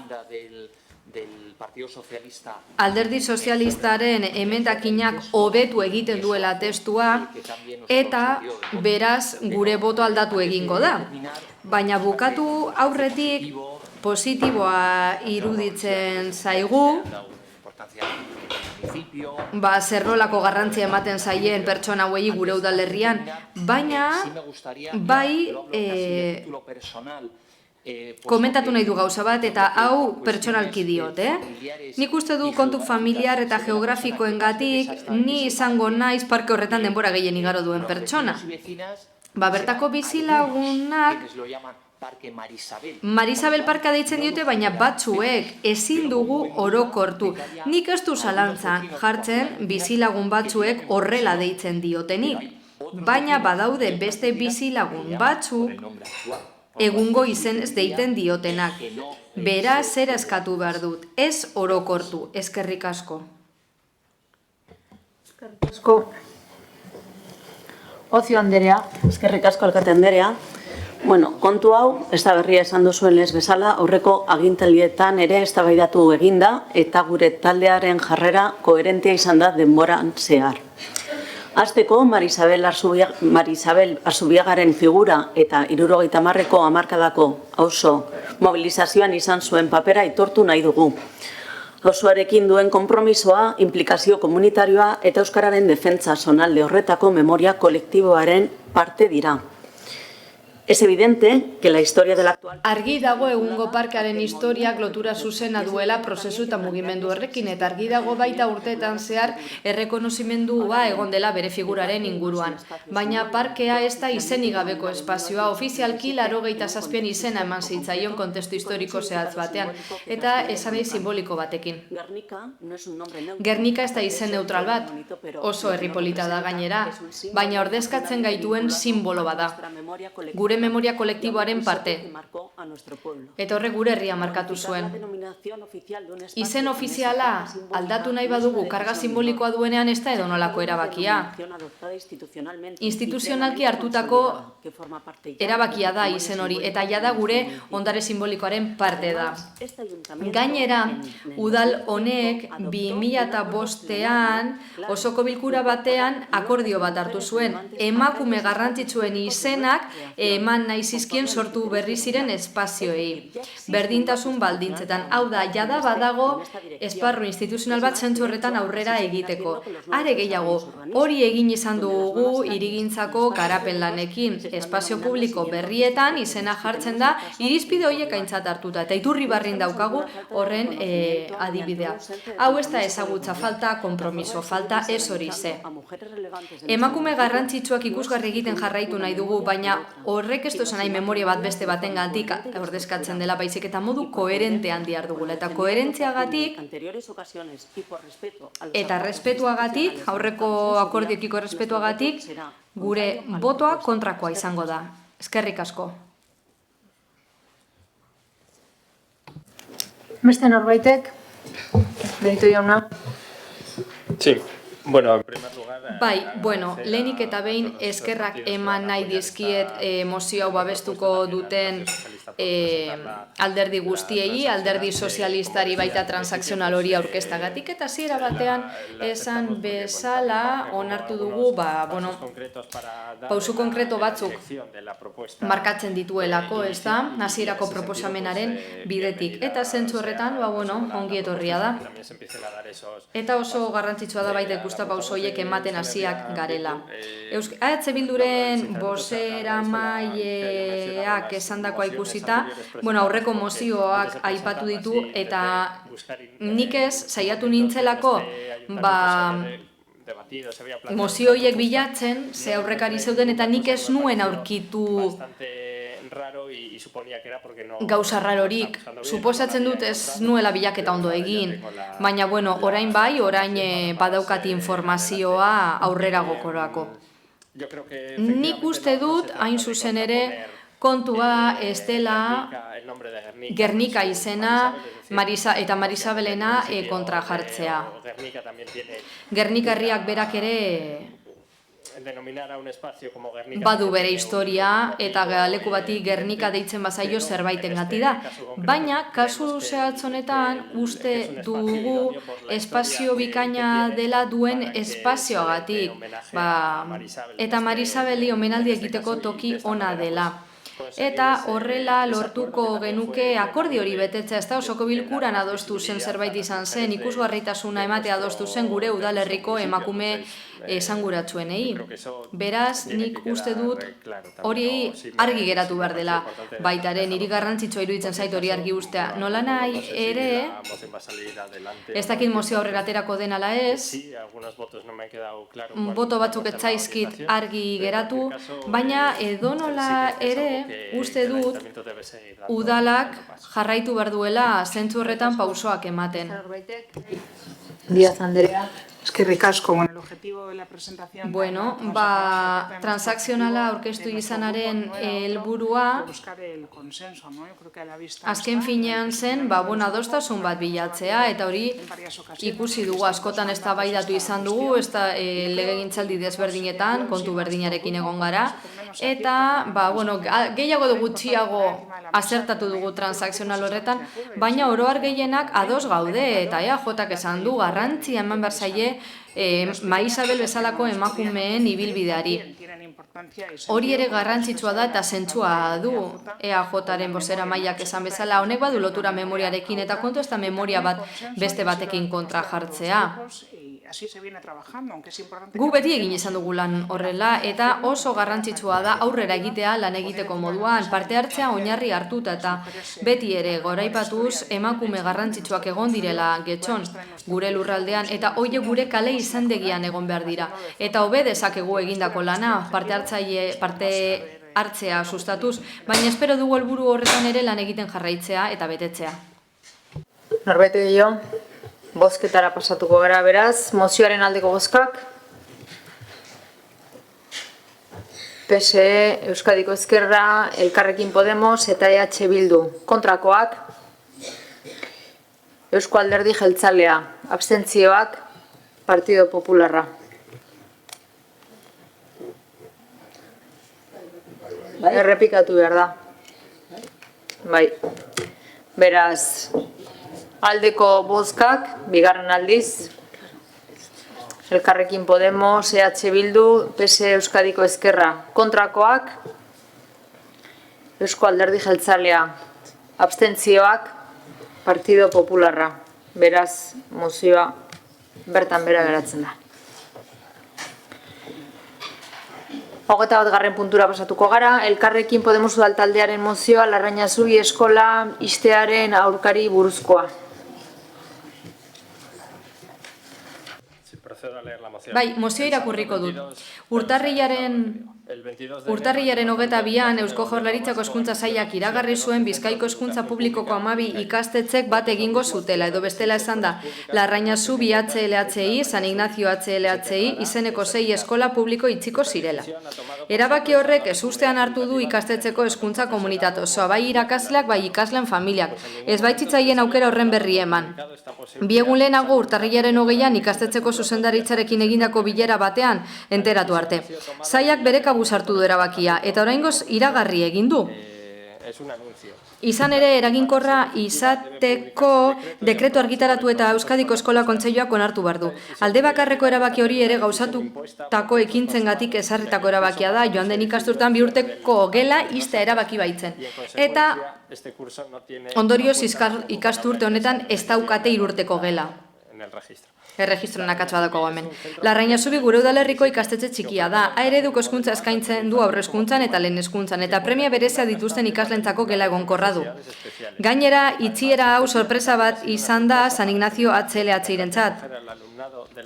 [SPEAKER 5] Alderdi Sozialistaren emendakinak hobetu egiten duela testua eta beraz gure boto aldatu egingo da. Baina bukatu aurretik positiboa iruditzen zaigu, zer-nolako garrantzia ematen zaien pertsona hauei gure udalerrian, baina bai komentatu nahi du gauza bat, eta hau pertsonalki diot, Nik uste du kontu familiar eta geografikoengatik ni izango naiz parke horretan denbora gehien igaro duen pertsona. Bertako bizilagunak Marisabel Parka deitzen diote, baina batzuek ezin dugu orokortu. Nik ez du zalantzan jartzen bizilagun batzuek horrela deitzen diotenik. Baina badaude beste bizilagun batzuk egungo izen ez deiten diotenak. Beraz, zer eskatu behar dut, ez orokortu. Eskerrik asko.
[SPEAKER 1] Eskerrik asko. Ozio Anderea.
[SPEAKER 10] Eskerrik asko, alkate Anderea. Kontu hau, ez da berria esan duzuen lez bezala, aurreko agintalietan ere eztabaidatu eginda eta gure taldearen jarrera koherentea izan da denboran zehar. Hasteko, Marisabel Arzubiagaren figura eta 70ko hamarkadako auzo mobilizazioan izan zuen papera aitortu nahi dugu. Auzoarekin duen konpromisoa, implikazio komunitarioa eta euskararen defentsa zonalde horretako memoria kolektiboaren parte dira. Es evidente que la historia del actual...
[SPEAKER 5] Argi dago egungo parkearen historiak lotura zuzena duela prozesu eta mugimendu horrekin, eta argi dago baita urteetan zehar errekonozimendua egon dela bere figuraren inguruan. Baina parkea ez da izenik gabeko espazioa, ofizialki 87 izena eman zitzaion kontestu historiko zehatz batean, eta esanei simboliko batekin. Gernika ez da izen neutral bat, oso herri polita da gainera, baina ordezkatzen gaituen simbolo bada. Gure memoria kolektiboaren parte. Eta horrek gure herria markatu zuen. Izen ofiziala aldatu nahi badugu karga simbolikoa duenean ez da edonolako erabakia. Instituzionalki hartutako erabakia da izen hori, eta jada gure ondare simbolikoaren parte da. Gainera, udal honek 2005ean osoko bilkura batean akordio bat hartu zuen. Emakume garrantzitsuen izenak eman nahi zizkien sortu berri ziren espazioei. Berdintasun baldintzetan. Hau da, jada badago esparru instituzional bat zentzu horretan aurrera egiteko. Are gehiago, hori egin izan dugu hirigintzako garapen lanekin. Espazio publiko berrietan izena jartzen da irizpide horiek aintzat hartuta. Eta iturri barrin daukagu horren adibidea. Hau ez da ezagutza falta, konpromiso falta, ez hori ze. Emakume garrantzitsuak ikusgarri egiten jarraitu nahi dugu, baina horrek ez duzan nahi memoria bat beste batengatik ordezkatzen dela, baizik eta modu koherentean dihar dugula. Eta koherentziagatik eta respetuagatik, aurreko akordiokiko respetuagatik, gure botoa kontrakoa izango da. Eskerrik asko.
[SPEAKER 1] Beste norbaitek? Benito jauna.
[SPEAKER 6] Sí. Bueno, en primer lugar...
[SPEAKER 5] Bai, bueno, lehenik eta behin eskerrak eman nahi dizkiet mozio hau babestuko duten alderdi guztiei, alderdi sozialistari baita transakzional hori aurkeztagatik, eta hasiera batean esan bezala onartu dugu, pausu konkreto batzuk markatzen dituelako, ez da, hasierako proposamenaren bidetik. Eta zentzu horretan, ongi etorria da. Eta oso garrantzitsua da baita ikusta pauso horiek ematen hasiak garela. EH Bilduren bozeramaileak esandakoa ikusita, aurreko mozioak aipatu ditu eta nik ez saiatu nintzelako mozio horiek bilatzen, ze aurrekari zeuden eta nik ez nuen aurkitu gauza rarorik. Suposatzen dut ez nuela bilaketa ondo egin, baina orain bai, orain badaukat informazioa aurrera gokorako. Nik uste dut, hain zuzen ere, kontua ez dela Gernika izena eta Marisabelena kontra jartzea. Gernika herriak berak ere badu bere historia eta leku bati Gernika deitzen bazaio zerbaitengati da. Baina, kasu zehatz honetan, uste dugu espazio bikaina dela duen espazioagatik. Eta Marisabeli omenaldi egiteko toki ona dela. Eta horrela lortuko genuke akordio hori betetzea, ez da, osoko bilkuran adostu zen zerbait izan zen, ikusgarritasuna ematea adostu zen gure udalerriko emakume esanguratsuen. Beraz, nik uste dut hori argi geratu behar dela. Baitaren, niri garrantzitsua iruditzen zait hori argi ustea. Nola nahi ere, ez dakit mozio aurrera aterako den ala ez, boto batzuk ez zaizkit argi geratu, baina edonola ere, uste dut udalak jarraitu behar duela zentzu horretan pausoak ematen.
[SPEAKER 1] Díaz Andrea.
[SPEAKER 15] Eskerrik asko, el objetivo de la presentación...
[SPEAKER 5] transakzionala aurkeztu izanaren helburua azken finean zen, adostasun bat bilatzea, eta hori ikusi dugu askotan eztabaidatu izan dugu, legegintzaldi desberdinetan, kontu berdinarekin egon gara, eta, gehiago dugu gutxiago azertatu dugu transakzional horretan, baina oro har gehienak ados gaude, eta EAJak esan du, garrantzia eman behar zaie Maisabel bezalako emakumeen ibilbideari. Hori ere garrantzitsua da eta zentzua du EAJaren bozeramaileak esan bezala, honek badu lotura memoriarekin eta kontu ez da memoria bat beste batekin kontra jartzea. Gu beti egin izan dugu lan horrela eta oso garrantzitsua da aurrera egitea lan egiteko moduan, parte hartzea oinarri hartuta eta beti ere goraipatuz emakume garrantzitsuak egon direla Getxon gure lurraldean eta hoiek gure kale izandegian egon behar dira. Eta hobe dezakegu egindako lana, parte hartzea sustatuz, baina espero dugu helburu horretan ere lan egiten jarraitzea eta betetzea.
[SPEAKER 1] Norbait gehiago? Bozketara pasatuko gara, beraz, mozioaren aldeko bozkak. PSE, Euskadiko Ezkerra, Elkarrekin Podemos eta EH Bildu. Kontrakoak, Eusko Alderdi Jeltzalea, abstentzioak, Partido Popularra. Errepikatu behar da. Bai. Beraz, aldeko bozkak, bigarren aldiz, Elkarrekin Podemos, EH Bildu, PSE Euskadiko Ezkerra. Kontrakoak, Eusko Alderdi Jeltzalea, abstentzioak, Partido Popularra. Beraz, mozioa bertan bera geratzen da. 21. puntura pasatuko gara, Elkarrekin Podemos udaltaldearen mozioa Larraña Zubi eskola ixtearen aurkari buruzkoa.
[SPEAKER 5] Bai, mozioa irakurriko dut. Urtarrilaren Urtarrilaren 22an Eusko Jaurlaritzako Hezkuntza Sailak iragarri zuen Bizkaiko hezkuntza publikoko 12 ikastetxek bat egingo zutela, edo bestela esan da, Larraina Zubi HLHI, San Ignacio HLHI, izeneko 6 eskola publiko itxiko zirela. Erabaki horrek ezustean hartu du ikastetxeko hezkuntza komunitate osoa, bai irakasleak, bai ikasleen familiak, ez baitzitzaien aukera horren berri eman. Bi egun lehenago urtarrilaren 20an ikastetxeko zuzendaritzarekin egindako bilera batean enteratu arte. Sailak bere kabuz hartu du erabakia, eta oraingoz iragarri egin du. Izan ere, eraginkorra izateko dekretu argitaratu eta Euskadiko Eskola Kontseiluak onartu behar du. Alde bakarreko erabaki hori ere gauzatutako ekintzengatik ezarritako erabakia da, joan den ikasturtean 2 urteko gela ixtea erabaki baitzen. Eta ondorioz ikasturte honetan ez daukate 3 urteko gela. Erregistroan akatsa badako hemen. Larraina Zubi gure udalerriko ikastetxe txikia da. A-ereduko hezkuntza eskaintzen du aurrezkuntzan eta lehen hezkuntzan, eta premia berezia dituzten ikaslentzako gela egonkorra du. Gainera, itxiera hau sorpresa bat izan da San Ignacio HLHirentzat.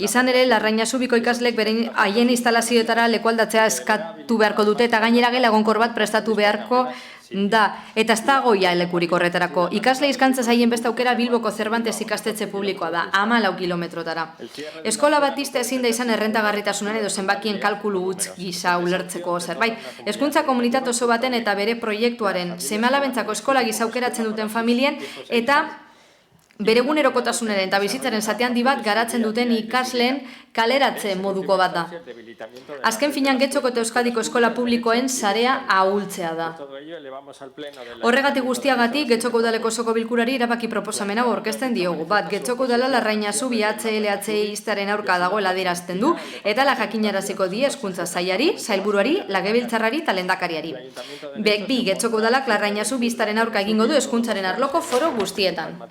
[SPEAKER 5] Izan ere, Larraina Zubiko ikaslek beren haien instalazioetara lekualdatzea eskatu beharko dute eta gainera gela egonkor bat prestatu beharko da, eta ez dagoia lekurik horretarako. Ikasle izkantza zaien beste aukera Bilboko Cervantes ikastetxe publikoa da, 14 kilometrotara. Eskola bat iste ezin da izan errentagarritasunan edo zenbakien kalkulu huts gisa ulertzeko zerbait. Hezkuntza komunitate oso baten eta bere proiektuaren seme-alabentzako eskola gisa aukeratzen duten familien eta bere egunerokotasunaren eta bizitzaren zati handi bat garatzen duten ikasleen kaleratze moduko bat da. Azken finean Getxoko eta Euskadiko eskola publikoen sarea ahultzea da. Horregatik guztiagatik Getxoko udaleko osoko bilkurari erabaki proposamena aurkezten diogu. Bat, Getxoko udala Larraina Zubi HLHI iztearen aurka dagoela adierazten du eta la jakinaraziko die hezkuntza sailari, sailburuari, legebiltzarrari eta lehendakariari. Bi, Getxoko udalak Larraina Zubi iztearen aurka egingo du hezkuntzaren arloko foro guztietan.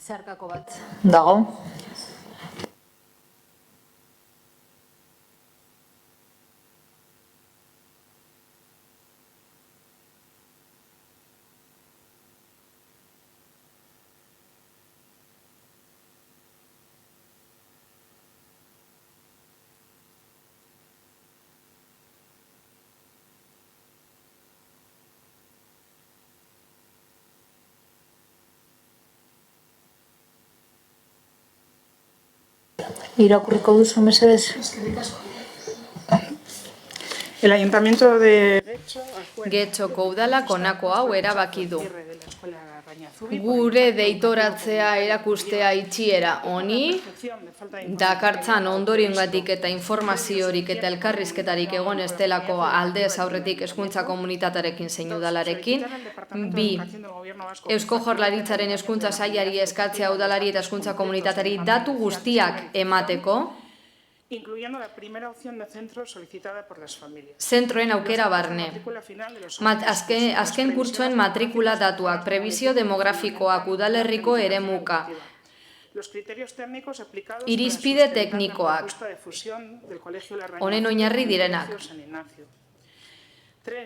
[SPEAKER 1] Zeharkako bat dago. Irakurriko duzu, mesedez?
[SPEAKER 15] El Ayuntamiento de
[SPEAKER 5] Getxoko udalak honako hau erabaki du. Gure deitoratzea erakustea itxiera honi, dakartzan ondorioengatik eta informaziorik eta elkarrizketarik egon ez delako aldez aurretik hezkuntza komunitatearekin zein udalarekin. Bi, Eusko Jaurlaritzaren hezkuntza sailari eskatzea udalari eta hezkuntza komunitateari datu guztiak emateko,
[SPEAKER 15] incluyendo la primera opción de centro solicitada por las familias.
[SPEAKER 5] Zentroen aukera barne. Azken kurtsoen matrikula datuak, prebizio demografikoak, udalerriko eremuka, irizpide teknikoak, honen oinarri direnak. 3.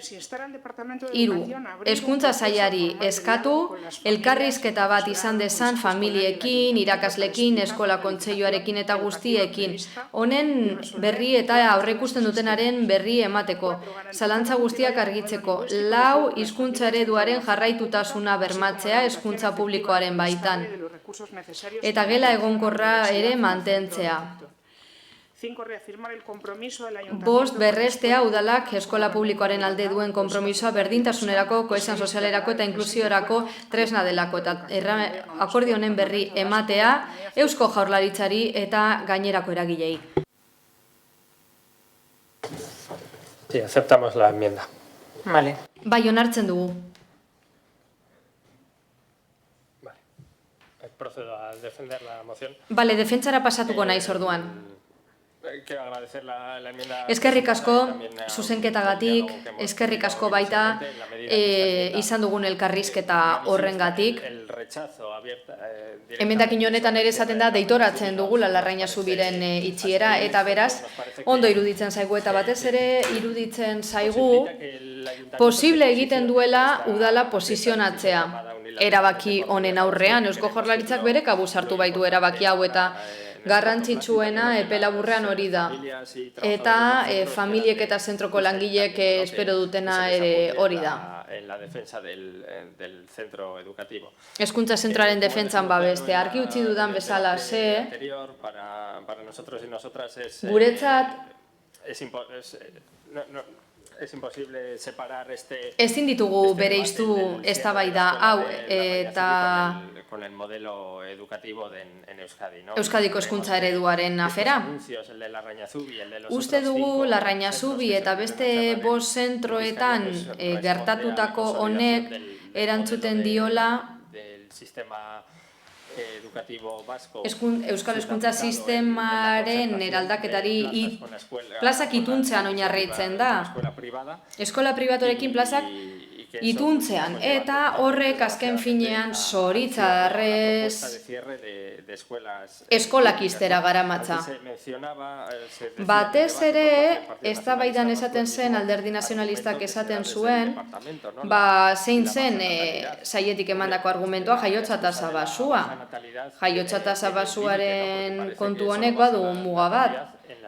[SPEAKER 5] Hezkuntza sailari eskatu, elkarrizketa bat izan dezan familiekin, irakaslekin, eskola kontseiluarekin eta guztiekin. Honen berri eta aurreikusten dutenaren berri emateko. Zalantza guztiak argitzeko. 4. Hizkuntza ereduaren jarraitutasuna bermatzea hezkuntza publikoaren baitan. Eta gela egonkorra ere mantentzea. 5. Berrestea udalak eskola publikoaren alde duen konpromisoa berdintasunerako, kohesion sozialerako eta inklusiorako tresna delako eta akordio honen berri ematea Eusko Jaurlaritzari eta gainerako eragilei.
[SPEAKER 6] Sí, aceptamos la enmienda.
[SPEAKER 1] Vale.
[SPEAKER 5] Bai, onartzen dugu.
[SPEAKER 6] Vale. Procedo a defender la moción.
[SPEAKER 5] Vale, defentsara pasatuko naiz orduan.
[SPEAKER 6] Quiero agradecer la enmienda.
[SPEAKER 5] Eskerrik asko zuzenketagatik, eskerrik asko baita izan dugun elkarrizketa horrengatik. Emendakin honetan ere esaten da deitoratzen dugula Larraina Zubiren itxiera eta beraz ondo iruditzen zaigu eta batez ere iruditzen zaigu posible egiten duela udala posizionatzea erabaki honen aurrean. Eusko Jaurlaritzak bere kabuz hartu baitu erabaki hau eta Garrantzitsuena epe laburrean hori da. Eta familiek eta zentroko langileek espero dutena ere hori da.
[SPEAKER 6] En la defensa del centro educativo.
[SPEAKER 5] Hezkuntza zentroaren defentsan babeste. Argi utzi dudan bezala ze.
[SPEAKER 6] Para nosotros y nosotras
[SPEAKER 5] guretzat
[SPEAKER 6] es imposible separar
[SPEAKER 5] ezin ditugu bereiztu eztabaida hau eta
[SPEAKER 6] con el modelo educativo en Euskadi, ¿no?
[SPEAKER 5] Euskadiko hezkuntza ereduaren afera. Uste dugu Larrañazubi eta beste 5 zentroetan gertatutako honek erantzuten diola Euskal Hezkuntza Sistemaren eraldaketari plazak ituntzean oinarritzen da. Eskola pribatuarekin plazak ituntzean, eta horrek azken finean zoritzarrez eskolak iztera garamatza. Batez ere, eztabaidan esaten zen, Alderdi Nazionalistak esaten zuen, zein zen saietik emandako argumentua jaiotza tasa basua. Jaiotza tasa basuaren kontu honek badu muga bat.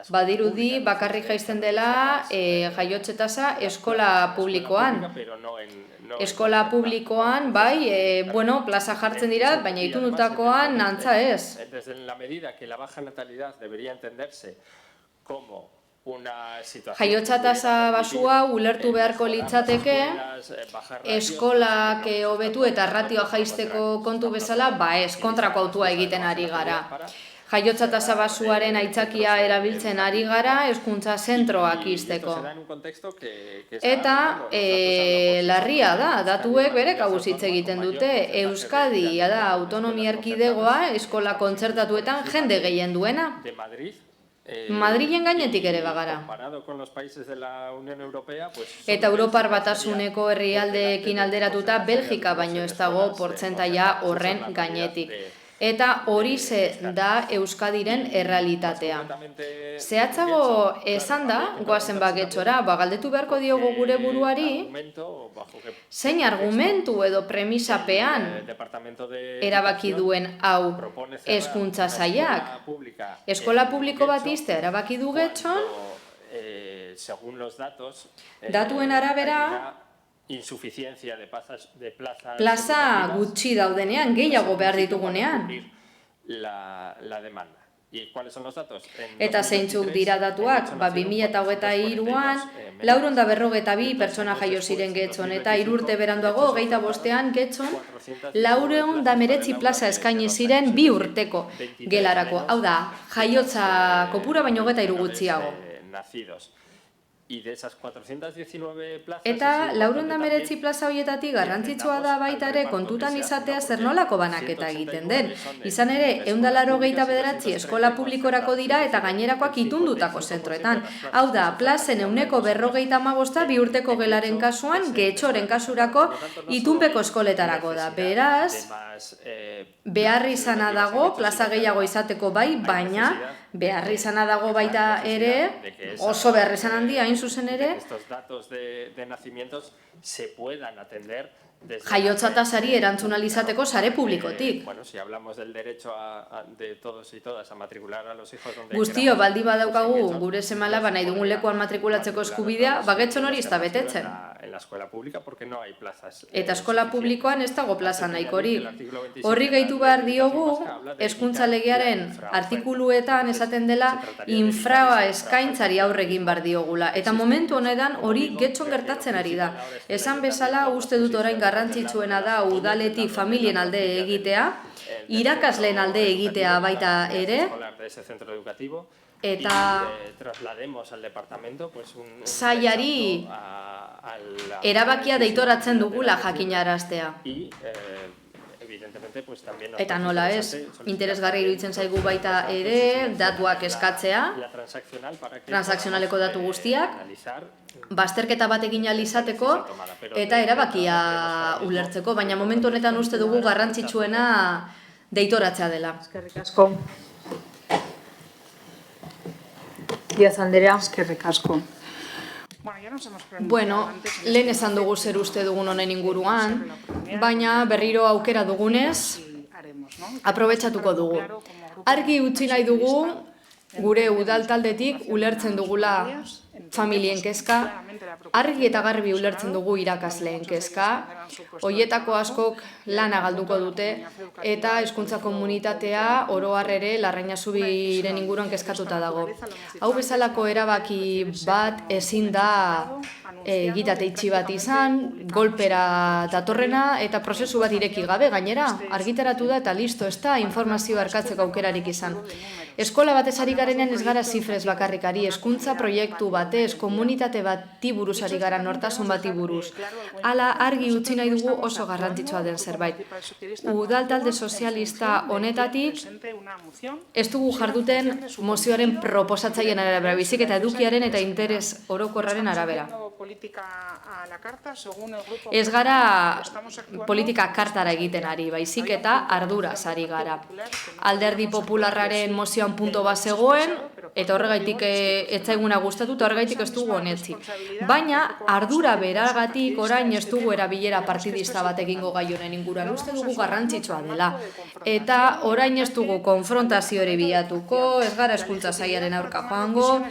[SPEAKER 5] Badirudi bakarrik jaisten dela jaiotze tasa eskola publikoan. Eskola publikoan, bai, plaza jartzen dira, baina itunutakoan antza ez.
[SPEAKER 6] Desde la medida que la baja natalidad debería entenderse como
[SPEAKER 5] jaiotza tasa basua ulertu beharko litzateke eskolak hobetu eta ratioa jaisteko kontu bezala, ez, kontrako autua egiten ari gara. Jaiotza tasa basuaren aitzakia erabiltzen ari gara hezkuntza zentroak izteko. Eta larria da, datuek bere kabuz hitz egiten dute. Euskadi da autonomia erkidegoa eskola kontzertatuetan jende gehien duena. Madrilen gainetik ere bagara. Eta Europar Batasuneko herrialdeekin alderatuta Belgika baino ez dago portzentaia horren gainetik. Eta hori da Euskadiren errealitatea. Zehatzago esan da, goazen bagetxora, galdetu beharko diogo gure buruari, zein argumentu edo premisapean erabaki duen hau hezkuntza sailak. Eskola publiko bat izte erabaki du getxon, datuen arabera, plaza gutxi daudenean, gehiago behar ditugunean. Eta zeintzuk dira datuak, 2023an, 452 pertsona jaio ziren getxon, eta 3 urte beranduago, 25ean getxon, 419 plaza eskaini ziren 2 urteko gelarako. Hau da, jaiotza kopura baino 23 gutxiago. Eta 419 plaza horietatik garrantzitsua da baita ere kontutan izatea zer nolako banaketa egiten den. Izan ere, 189 eskola publikorako dira eta gainerakoak itundutako zentroetan. Hau da, plazen 155 2 urteko gelaren kasuan, getxoren kasurako itunpeko eskoletarako da. Beraz, behar izana dago, plaza gehiago izateko bai, baina behar izana dago baita ere, oso behar izan handia, hain zuzen ere, jaiotza tasari erantzun alizateko sare publikotik. Guztio, baldi badaukagu gure seme-alaba nahi dugun lekuan matrikulatzeko eskubidea, getxon hori ez da betetzen. Eta eskola publikoan ez dago plaza nahikorik. Horri gehitu behar diogu, hezkuntza legearen artikuluetan esaten dela infra eskaintzari aurre egin behar diogula. Eta momentu honetan hori getxon gertatzen ari da. Esan bezala uste dut orain garrantzitsuena da udaletik familien alde egitea, irakasleen alde egitea baita ere, eta sailari erabakia deitoratzen dugula jakinaraztea. Eta nola ez, interesgarri iruditzen zaigu baita ere, datuak eskatzea, transakzionaleko datu guztiak, bazterketa bat egin ahal izateko eta erabakia ulertzeko, baina momentu honetan uste dugu garrantzitsuena deitoratzea dela.
[SPEAKER 1] Eskerrik asko. Díaz Andrea.
[SPEAKER 13] Eskerrik asko.
[SPEAKER 5] Bueno, lehen esan dugu zer uste dugun honen inguruan, baina berriro aukera dugunez, aprobetxatuko dugu. Argi utzi nahi dugu, gure udal taldetik ulertzen dugula familien kezka, argi eta garbi ulertzen dugu irakasleen kezka, hoietako askok lana galduko dute eta hezkuntza komunitatea oro har ere Larrañazubiren inguruan kezkatuta dago. Hau bezalako erabaki bat ezin da egitate itxi bat izan, golpera datorrena eta prozesu bat ireki gabe gainera, argitaratu da eta listo, ez da informazioa erkatzeko aukerarik izan. Eskola batez ari garenean ez gara zifrez bakarrikari, hezkuntza proiektu batez, komunitate bati buruz ari gara, nortasun bati buruz. Hala argi utzi nahi dugu oso garrantzitsua den zerbait. Udal talde sozialista honetatik ez dugu jarduten mozioaren proposatzaileen arabera, bizik eta edukiaren eta interes orokorraren arabera. Ez gara politika kartara egiten ari, baizik eta arduraz ari gara. Alderdi Popularraren mozioan punto bat zegoen, eta horregaitik etzaiguna gustatu, eta horregaitik ez dugu honetzi. Baina, ardura beragatik orain ez dugu erabilera partidista bat egingo gai honen inguruan, uste dugu garrantzitsua dela. Eta orain ez dugu konfrontazio ere bilatuko, ez gara hezkuntza sailaren aurka joango,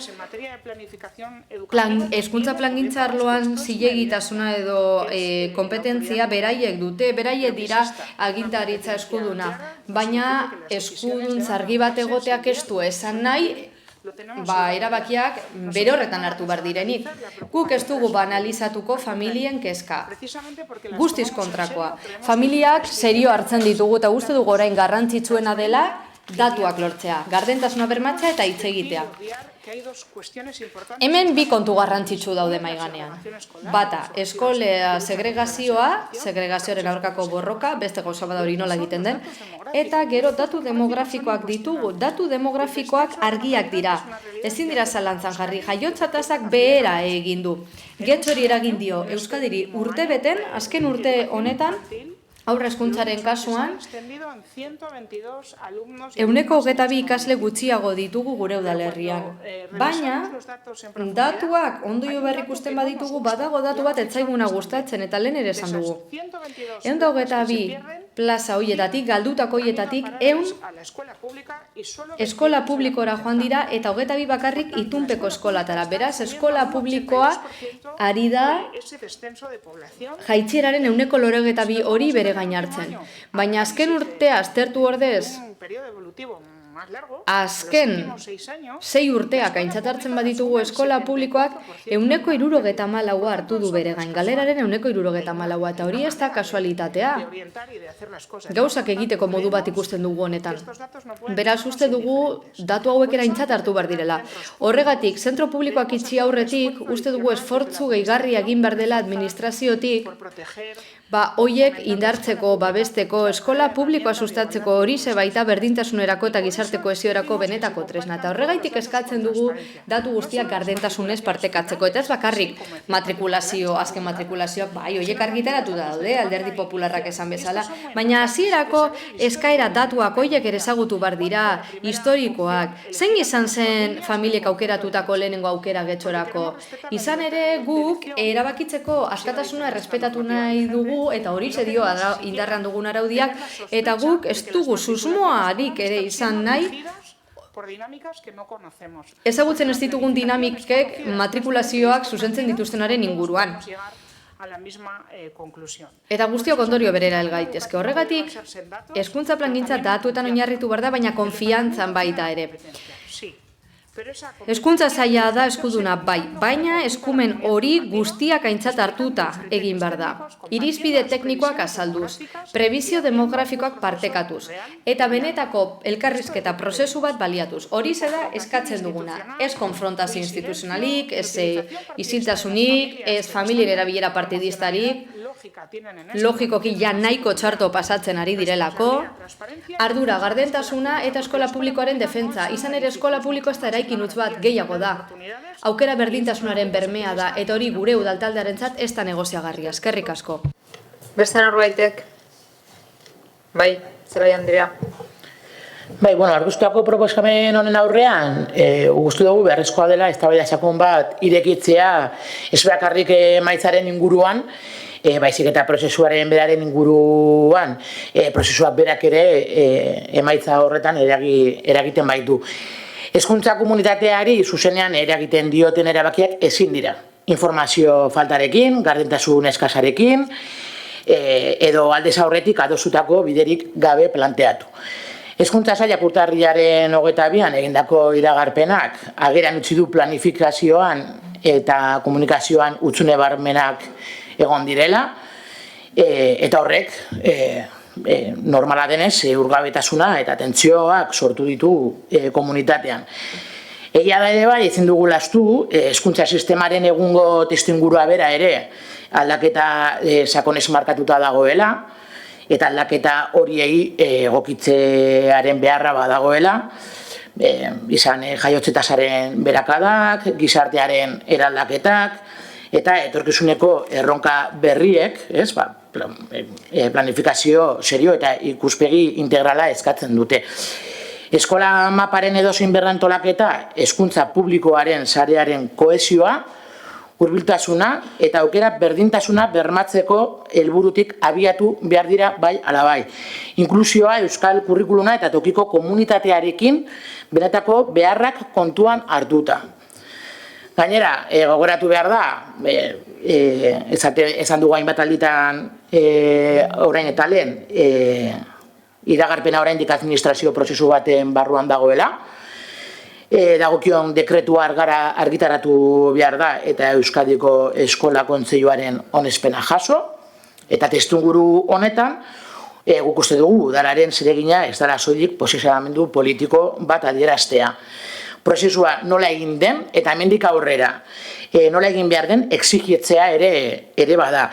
[SPEAKER 5] hezkuntza plangintza arloan zilegitasuna edo kompetentzia beraiek dute, beraiek dira agintaritza eskuduna, baina eskuduntza argi bat egoteak ez du esan nahi erabakiak bere horretan hartu behar direnik. Guk ez dugu banalizatuko familien kezka. Guztiz kontrakoa. Familiak serio hartzen ditugu eta uste dugu orain garrantzitsuena dela datuak lortzea, gardentasuna bermatzea eta hitz egitea. Hemen bi kontu garrantzitsu daude mahai gainean. Bata, eskola segregazioa, segregazioaren aurkako borroka, beste gauza bada hori nola egiten den, eta gero datu demografikoak ditugu. Datu demografikoak argiak dira. Ezin dira zalantzan jarri, jaiotza tasak behera egin du. Getxo hori eragin dio Euskadiri urtebeten, azken urte honetan, aurre hezkuntzaren kasuan, 122 ikasle gutxiago ditugu gure udalerrian. Baina, datuak ondo jo behar ikusten baditugu, badago datu bat etzaiguna gustatzen, eta lehen ere esan dugu. 122 plaza hoietatik, galdutako hoietatik, 100 eskola publikora joan dira, eta 22 bakarrik itunpeko eskolatara. Beraz, eskola publikoa ari da jaitsieraren 182 hori bere gain hartzen. Baina azken urtea aztertu ordez, azken 6 urteak aintzat hartzen baditugu eskola publikoak 174 hartu du bere gain, galeraren 174, eta hori ez da kasualitatea. Gauzak egiteko modu bat ikusten dugu honetan. Beraz uste dugu datu hauek aintzat hartu behar direla. Horregatik, zentro publikoak itxi aurretik, uste dugu esfortzu gehigarria egin behar dela administraziotik, hoiek indartzeko, babesteko, eskola publikoa sustatzeko hori baita berdintasunerako eta gizarte kohesiorako benetako tresna. Eta horregaitik eskatzen dugu datu guztiak gardentasunez partekatzeko. Eta ez bakarrik matrikulazio, azken matrikulazioak, hoiek argitaratu daude, Alderdi Popularrak esan bezala, baina hasierako eskaera datuak hoiek ere ezagutu behar dira, historikoak. Zein izan zen familiek aukeratutako lehenengo aukera Getxorako? Izan ere guk erabakitzeko askatasuna errespetatu nahi dugu, eta hori dio indarran dugun araudiak, eta guk ez dugu susmoarik ere izan nahi ezagutzen ez ditugun dinamikek matrikulazioak zuzentzen dituztenaren inguruan. Eta guztiok ondorio berera helgaitezke. Horregatik, hezkuntza plangintza datuetan oinarritu behar da, baina konfiantzan baita ere. Hezkuntza saila da eskuduna baina eskumen hori guztiak aintzat hartuta egin behar da. Irizpide teknikoak azalduz, prebizio demografikoak partekatuz, eta benetako elkarrizketa prozesu bat baliatuz. Hori da eskatzen duguna. Ez konfrontazio instituzionalik, ez isiltasunik, ez familien erabilera partidistarik, logikoki ja nahiko txarto pasatzen ari direlako, ardura, gardentasuna eta eskola publikoaren defentsa. Izan ere eskola publiko ez da eraikin utz bat gehiago da. Aukera berdintasunaren bermea da, eta hori gure udaltaldearentzat ez da negoziagarria. Eskerrik asko.
[SPEAKER 1] Beste norbaitek? Bai, Zelai Andrea.
[SPEAKER 7] Argustuako proposamen honen aurrean, guztu dugu beharrezkoa dela eztabaida sakon bat irekitzea ez bakarrik emaitzaren inguruan, baizik eta prozesuaren beraren inguruan, prozesuak berak ere emaitza horretan eragiten baitu. Hezkuntza komunitateari zuzenean eragiten dioten erabakiak ezin dira. Informazio faltarekin, gardentasun eskasarekin, edo aldez aurretik adostutako biderik gabe planteatu. Hezkuntza sailak urtarrilaren 22an egindako iragarpenak agerian utzi du planifikazioan eta komunikazioan hutsune barmenak egon direla, eta horrek normala denez urgabetasuna eta tentsioak sortu ditu komunitatean. Egia da ere bai, ezin dugu lastu, hezkuntza sistemaren egungo testuingurua bera ere aldaketa sakonez markatuta dagoela, eta aldaketa horiei egokitzearen beharra badagoela, izan jaiotze tasaren berakadak, gizartearen eraldaketak, eta etorkizuneko erronka berriek, planifikazio serio eta ikuspegi integrala eskatzen dute. Eskola maparen edozein berrantolaketa, hezkuntza publikoaren sarearen kohesioa, hurbiltasuna eta aukera berdintasuna bermatzeko helburutik abiatu behar dira bai ala bai. Inklusioa, euskal kurrikuluna eta tokiko komunitatearekin benetako beharrak kontuan hartuta. Gainera, gogoratu behar da, esan dugu hainbat alditan orain eta lehen, iragarpena oraindik administrazio prozesu baten barruan dagoela, dagokion dekretua argitaratu behar da eta Euskadiko Eskola Kontseiluaren onespena jaso, eta testuinguru honetan guk uste dugu udalaren zeregina ez dela soilik posizionamendu politiko bat adieraztea. Prozesua nola egin den eta hemendik aurrera nola egin behar den exigitzea ere bada.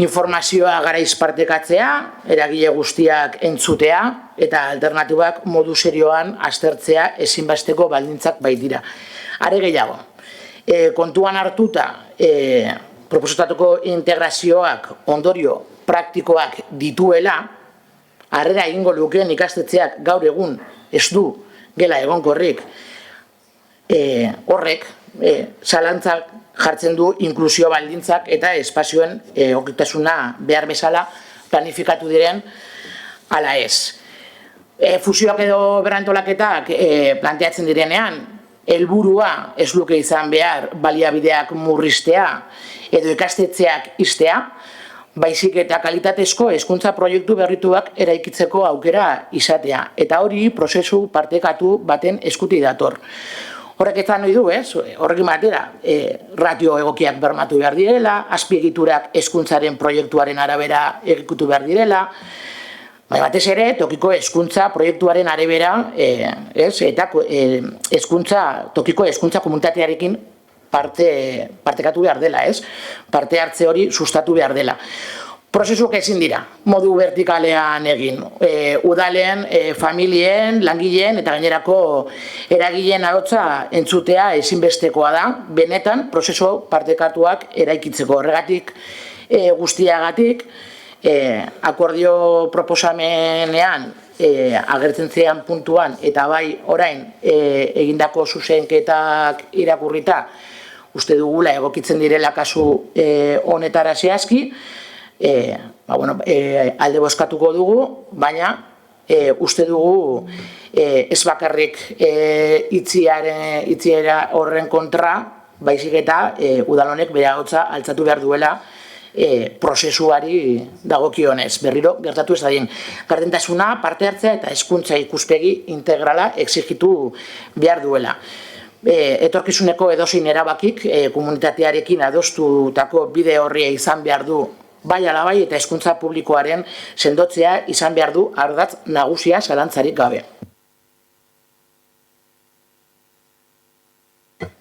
[SPEAKER 7] Informazioa garaiz partekatzea, eragile guztiak entzutea eta alternatibak modu serioan aztertzea ezinbesteko baldintzak baitira. Are gehiago, kontuan hartuta proposatutako integrazioak ondorio praktikoak dituela, harrera egingo lukeen ikastetxeak gaur egun ez du gela egonkorrik, horrek zalantzak jartzen du inklusio baldintzak eta espazioen egokitasuna behar bezala planifikatu diren ala ez. Fusioak edo berrantolaketak planteatzen direnean, helburua ez luke izan behar baliabideak murriztea edo ikastetxeak ixtea, baizik eta kalitatezko hezkuntza proiektu berrituak eraikitzeko aukera izatea, eta hori prozesu partekatu baten eskutik dator. Horrek ezan nahi du, horrekin batera, ratio egokiak bermatu behar direla, azpiegiturak hezkuntzaren proiektuaren arabera egikutu behar direla, baina batez ere, tokiko hezkuntza proiektuaren arabera, eta tokiko hezkuntza komunitatearekin partekatu behar dela, parte hartze hori sustatu behar dela. Prozesuak ezin dira, modu vertikalean egin. Udalen, familien, langileen eta gainerako eragileen ahotsa entzutea ezinbestekoa da, benetan prozesu partekatuak eraikitzeko. Horregatik guztiagatik, akordio proposamenean agertzen zean puntuan eta bai orain egindako zuzenketak irakurrita uste dugula egokitzen direla kasu honetara zehazki, alde bozkatuko dugu, baina uste dugu ez bakarrik itziera horren kontra, baizik eta udalonek bere ahotsa altzatu behar duela prozesuari dagokionez. Berriro gertatu ez dadin. Gardentasuna, parte hartzea eta hezkuntza ikuspegi integrala exigitu behar duela. Etorkizuneko edozein erabakik komunitatearekin adostutako bide horria izan behar du bai ala bai eta hezkuntza publikoaren sendotzea izan behar du ardatz nagusia zalantzarik gabe.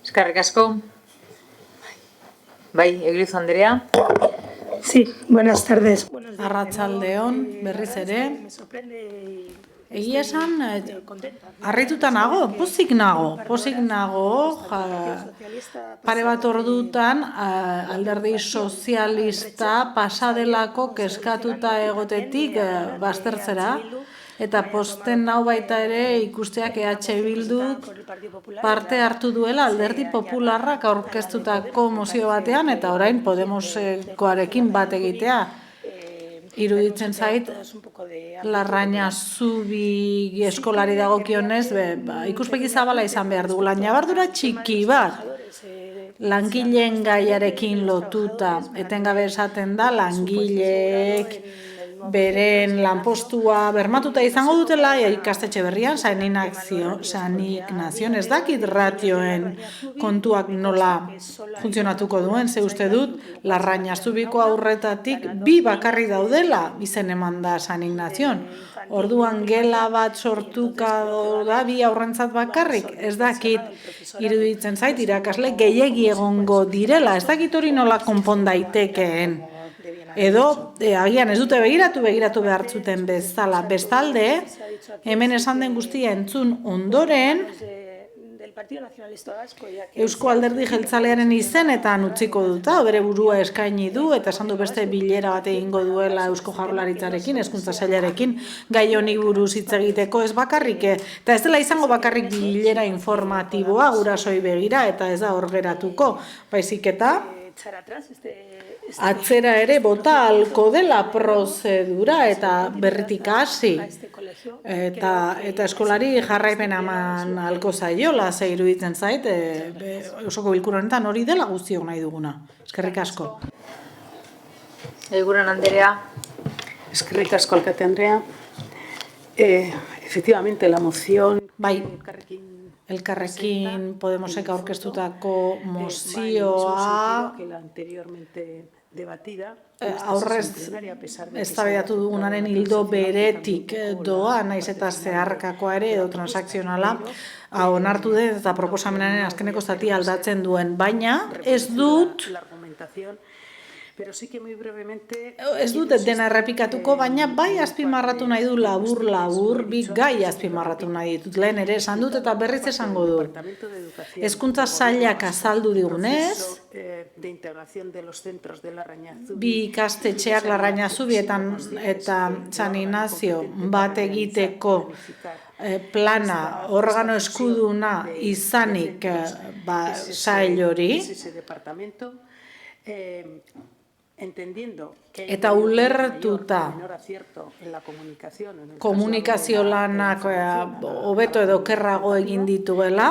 [SPEAKER 1] Eskerrik asko. Bai, Eglizu Andrea.
[SPEAKER 14] Sí, buenas tardes.
[SPEAKER 9] Arratsaldeon, berriz ere. Egia esan, harrituta nago, pozik nago, pare bat ordutan alderdi sozialista pasadelako keskatuta egotetik baztertzera, Eta posten nau baita ere ikusteak EH Bilduk parte hartu duela Alderdi Popularrak aurkeztutako mozio batean eta orain Podemoskoarekin bat egitea. Iruditzen zait, Larraña Zubi eskolari dagokionez, ikuspegi zabala izan behar dugu. Ñabardura txiki bat, langileen gaiarekin lotuta, etengabe esaten da, langileek beren lanpostua bermatuta izango dutela, ikastetxe berrian, Sanik Nazion, ez dakit ratioen kontuak nola funtzionatuko duen, ze uste dut, Larraña Zubiko aurretatik bi bakarri daudela izen eman da Sanik Nazion. Orduan gela bat sortuka da bi aurrentzat bakarrik, ez dakit iruditzen zait, irakasle gehiegi egongo direla, ez dakit hori nola konpon daitekeen. Edo, agian ez dute begiratu behar zuten bezala. Bestalde, hemen esan den guztia entzun ondoren, Eusko Alderdi Jeltzalearen izenetan utziko duta, bere burua eskaini du, eta esan du beste bilera bat egingo duela Eusko Jaurlaritzarekin, Hezkuntza Sailarekin, gai honi buruz hitz egiteko ez bakarrik, eta ez dela izango bakarrik bilera informatiboa gurasoi begira, eta ez da hor geratuko, baizik eta atzera ere bota halko dela prozedura eta berritik hasi eta eskolari jarraipen eman halko zaiola, ze iruditzen zait, osoko bilkura honetan hori dela guztiok nahi duguna. Eskerrik asko.
[SPEAKER 1] Eguren Anderea.
[SPEAKER 13] Eskerrik asko, alkate Andrea. Efectivamente, la moción...
[SPEAKER 9] Bai, Elkarrekin Podemosek aurkeztutako mozioa aurrez eztabaidatu dugunaren ildo beretik doa, naiz eta zeharkakoa ere edo transakzionala onartu den eta proposamenaren azkeneko zatia aldatzen duen, baina ez dut ez dut dena errepikatuko, baina bai azpimarratu nahi du labur, bi gai azpimarratu nahi ditut. Lehen ere esan dut eta berriz esango du. Hezkuntza Sailak azaldu digunez, bi ikastetxeak Larraña Zubi eta San Ignacio bat egiteko plana, organo eskuduna izanik sail hori, eta ulertuta komunikazio lanak hobeto edo okerrago egin dituela,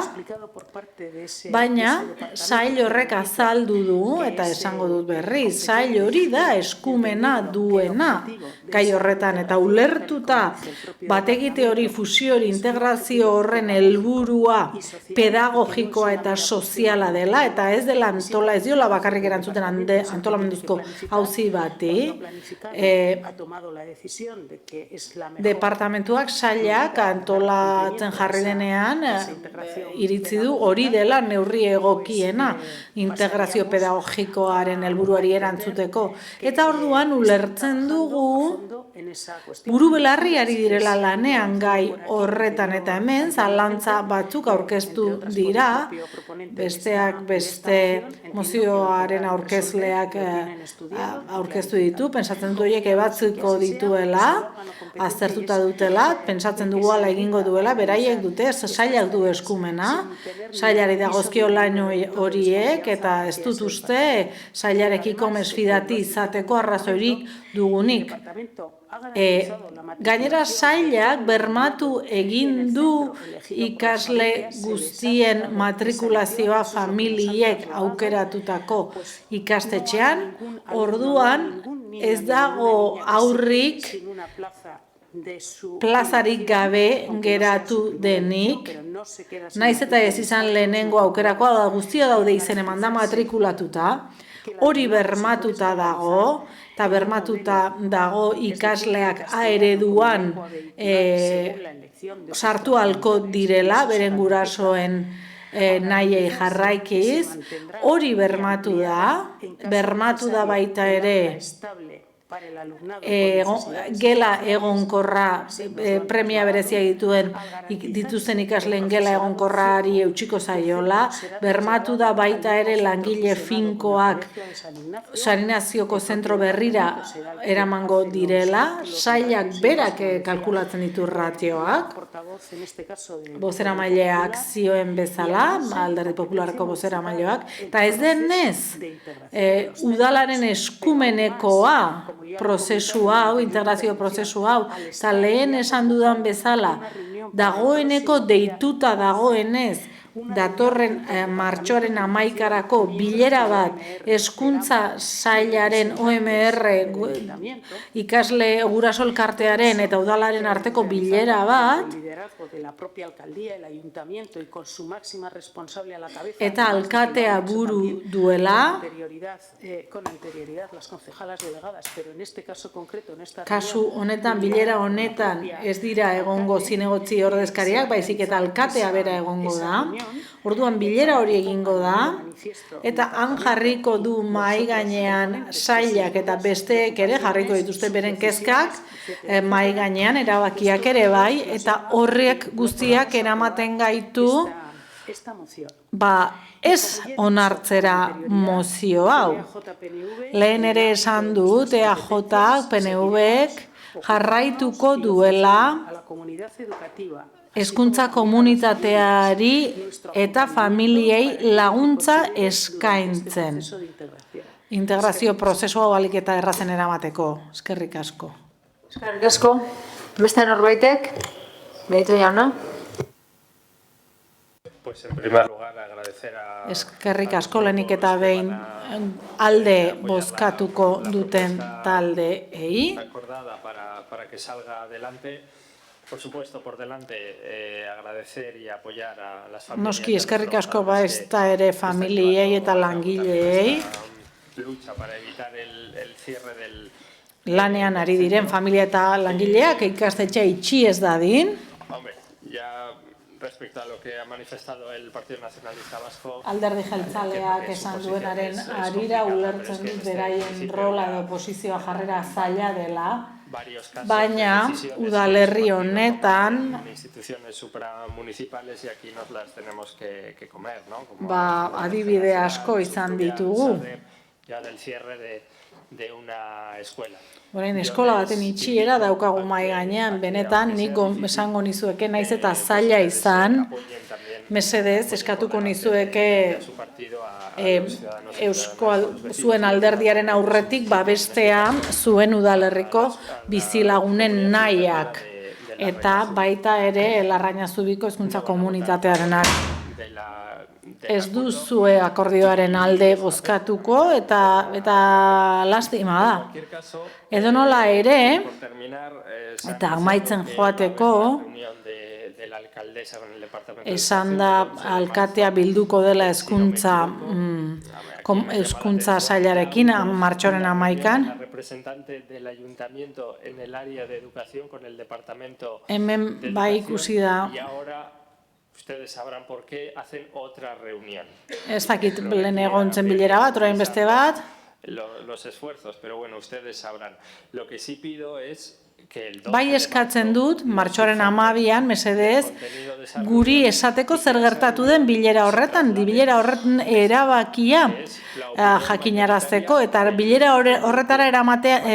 [SPEAKER 9] baina sail horrek azaldu du eta esango dut berriz, sail hori da eskumena duena gai horretan eta ulertuta bategite hori fusio hori integrazio horren helburua pedagogikoa eta soziala dela eta ez dela ez diola bakarrik erantzuten antolamenduzko auzi bati, departamentuak sailak antolatzen jarri denean iritzi du hori dela neurri egokiena integrazio pedagogikoaren helburuari erantzuteko. Eta orduan ulertzen dugu buru belarri ari direla lanean gai horretan eta hemen zalantza batzuk aurkeztu dira, besteak beste mozioaren aurkezleak aurkeztu ditu, pentsatzen dut horiek ebatzuko dituela, aztertuta dutela, pentsatzen dugu ala egingo duela, beraiek dute, sailak du eskumena, sailari dagozkio lan horiek, eta ez dut uste sailarekiko mesfidati izateko arrazoirik dugunik. Gainera sailak bermatu egin du ikasle guztien matrikulazioa familiek aukeratutako ikastetxean, orduan ez dago aurrik plazarik gabe geratu denik, naiz eta ez izan lehenengo aukerakoa da guztia daude izen eman da matrikulatuta, hori bermatuta dago, eta bermatuta dago ikasleak ereduan sartu halko direla, beren gurasoen nahiei jarraikiz, hori bermatu da baita ere gela egonkorra premia berezia dituzten ikasleen gela egonkorrari eutxiko zaiola, bermatu da baita ere langile finkoak saninazioko zentro berrira eramango direla, sailak berak kalkulatzen ditu ratioak, bozeramaileak zioen bezala, Alderdi Popularreko bozeramaileak, eta ez denez, udalaren eskumenekoa prozesu hau, integrazio prozesu hau, eta lehen esan dudan bezala, dagoeneko deituta dagoenez, datorren martxoaren 11-arako bilera bat hezkuntza sailaren OMR ikasle guraso elkartearen eta udalaren arteko bilera bat eta alkatea buru duela kasu honetan bilera honetan ez dira egongo zinegotzi ordezkariak, baizik eta alkatea bera egongo da. Orduan bilera hori egingo da, eta han jarriko du mahai gainean sailak eta besteek ere jarriko dituzte beren kezkak mahai gainean erabakiak ere bai, eta horrek guztiak eramaten gaitu ez onartzera mozio hau. Lehen ere esan dut EAJak, PNVek jarraituko duela hezkuntza komunitateari eta familiei laguntza eskaintzen. Integrazio prozesua balik eta errazen eramateko. Eskerrik asko.
[SPEAKER 1] Eskerrik asko. Beste norbaitek? Benito jauna?
[SPEAKER 6] Pues en primer lugar agradecer a...
[SPEAKER 9] Eskerrik asko lehenik eta behin alde bozkatuko duten taldeei.
[SPEAKER 6] Acordada para que salga adelante. Por supuesto, por delante, agradecer y apoyar a las familias.
[SPEAKER 9] Noski, eskerrik asko baita ere familiei eta langileei.
[SPEAKER 6] Lucha para evitar el cierre del...
[SPEAKER 9] Lanean ari diren familia eta langileak ikastetxea itxi ez dadin.
[SPEAKER 6] Hombre, ya respecto a lo que ha manifestado el Partido Nacionalista Vasco...
[SPEAKER 9] Alderdi jeltzaleak esan duenaren arira ulertzen dut beraien rola edo posizioa jarrera zaila dela. Baina udalerri honetan
[SPEAKER 6] instituciones supramunicipales y aquí nos las tenemos que comer, ¿no?
[SPEAKER 9] Adibide asko izan ditugu.
[SPEAKER 6] Ya del cierre de una escuela.
[SPEAKER 9] Orain eskola baten itxiera daukagu mahai gainean, benetan nik esango nizueke naiz eta zaila izan, mesedez eskatuko nizueke zuen alderdiaren aurretik babestea zuen udalerriko bizilagunen nahiak eta baita ere Larrañazubiko hezkuntza komunitatearenak. Ez duzue akordioaren alde bozkatuko eta lastima da. Edonola ere, eta amaitzen joateko, esan da alkatea bilduko dela hezkuntza sailarekin martxoaren 11an. Hemen bai ikusi da.
[SPEAKER 6] Ustedes sabrán por qué hacen otra reunión.
[SPEAKER 9] Ez dakit lehen egon zen bilera bat, orain beste bat.
[SPEAKER 6] Los esfuerzos, pero bueno, ustedes sabrán. Lo que sí pido es
[SPEAKER 9] bai eskatzen dut, martxoaren 12an, mesedez, guri esateko zer gertatu den bilera horretan, bilera horretan erabakia jakinarazteko, eta bilera horretara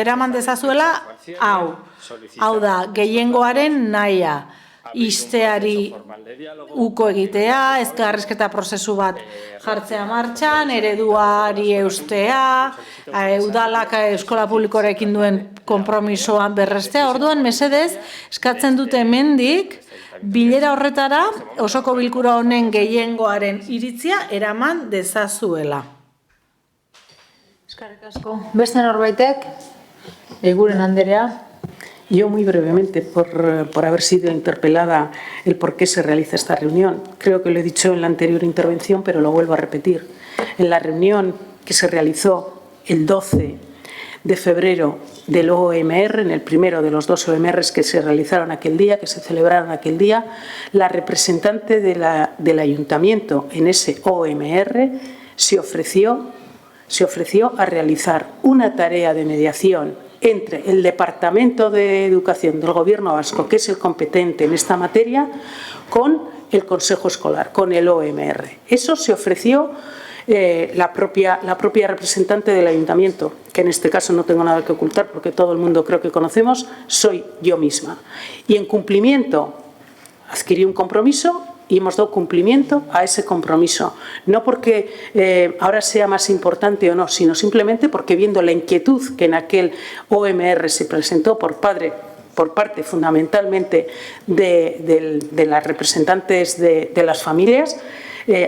[SPEAKER 9] eraman dezazuela, hau da, gehiengoaren nahia. Izteari uko egitea, ezkarrizketa prozesu bat jartzea martxan, ereduari eustea, udalak eskola publikorekin duen konpromisoan berrestea. Orduan, mesedez, eskatzen dute hemendik, bilera horretara osoko bilkura honen gehiengoaren iritzia eraman dezazuela.
[SPEAKER 1] Eskerrik asko. Beste norbaitek? Eguren Anderea.
[SPEAKER 13] Yo muy brevemente, por haber sido interpelada el por qué se realiza esta reunión. Creo que lo he dicho en la anterior intervención, pero lo vuelvo a repetir. En la reunión que se realizó el 12 de febrero del OMR, en el primero de los 2 OMRs que se realizaron aquel día, que se celebraron aquel día, la representante del ayuntamiento en ese OMR se ofreció a realizar una tarea de mediación entre el Departamento de Educación del Gobierno vasco, que es el competente en esta materia, con el Consejo Escolar, con el OMR. Eso se ofreció la propia representante del ayuntamiento, que en este caso no tengo nada que ocultar porque todo el mundo creo que conocemos, soy yo misma. Y en cumplimiento adquirí un compromiso y hemos dado cumplimiento a ese compromiso. No porque ahora sea más importante o no, sino simplemente porque viendo la inquietud que en aquel OMR se presentó por parte fundamentalmente de las representantes de las familias,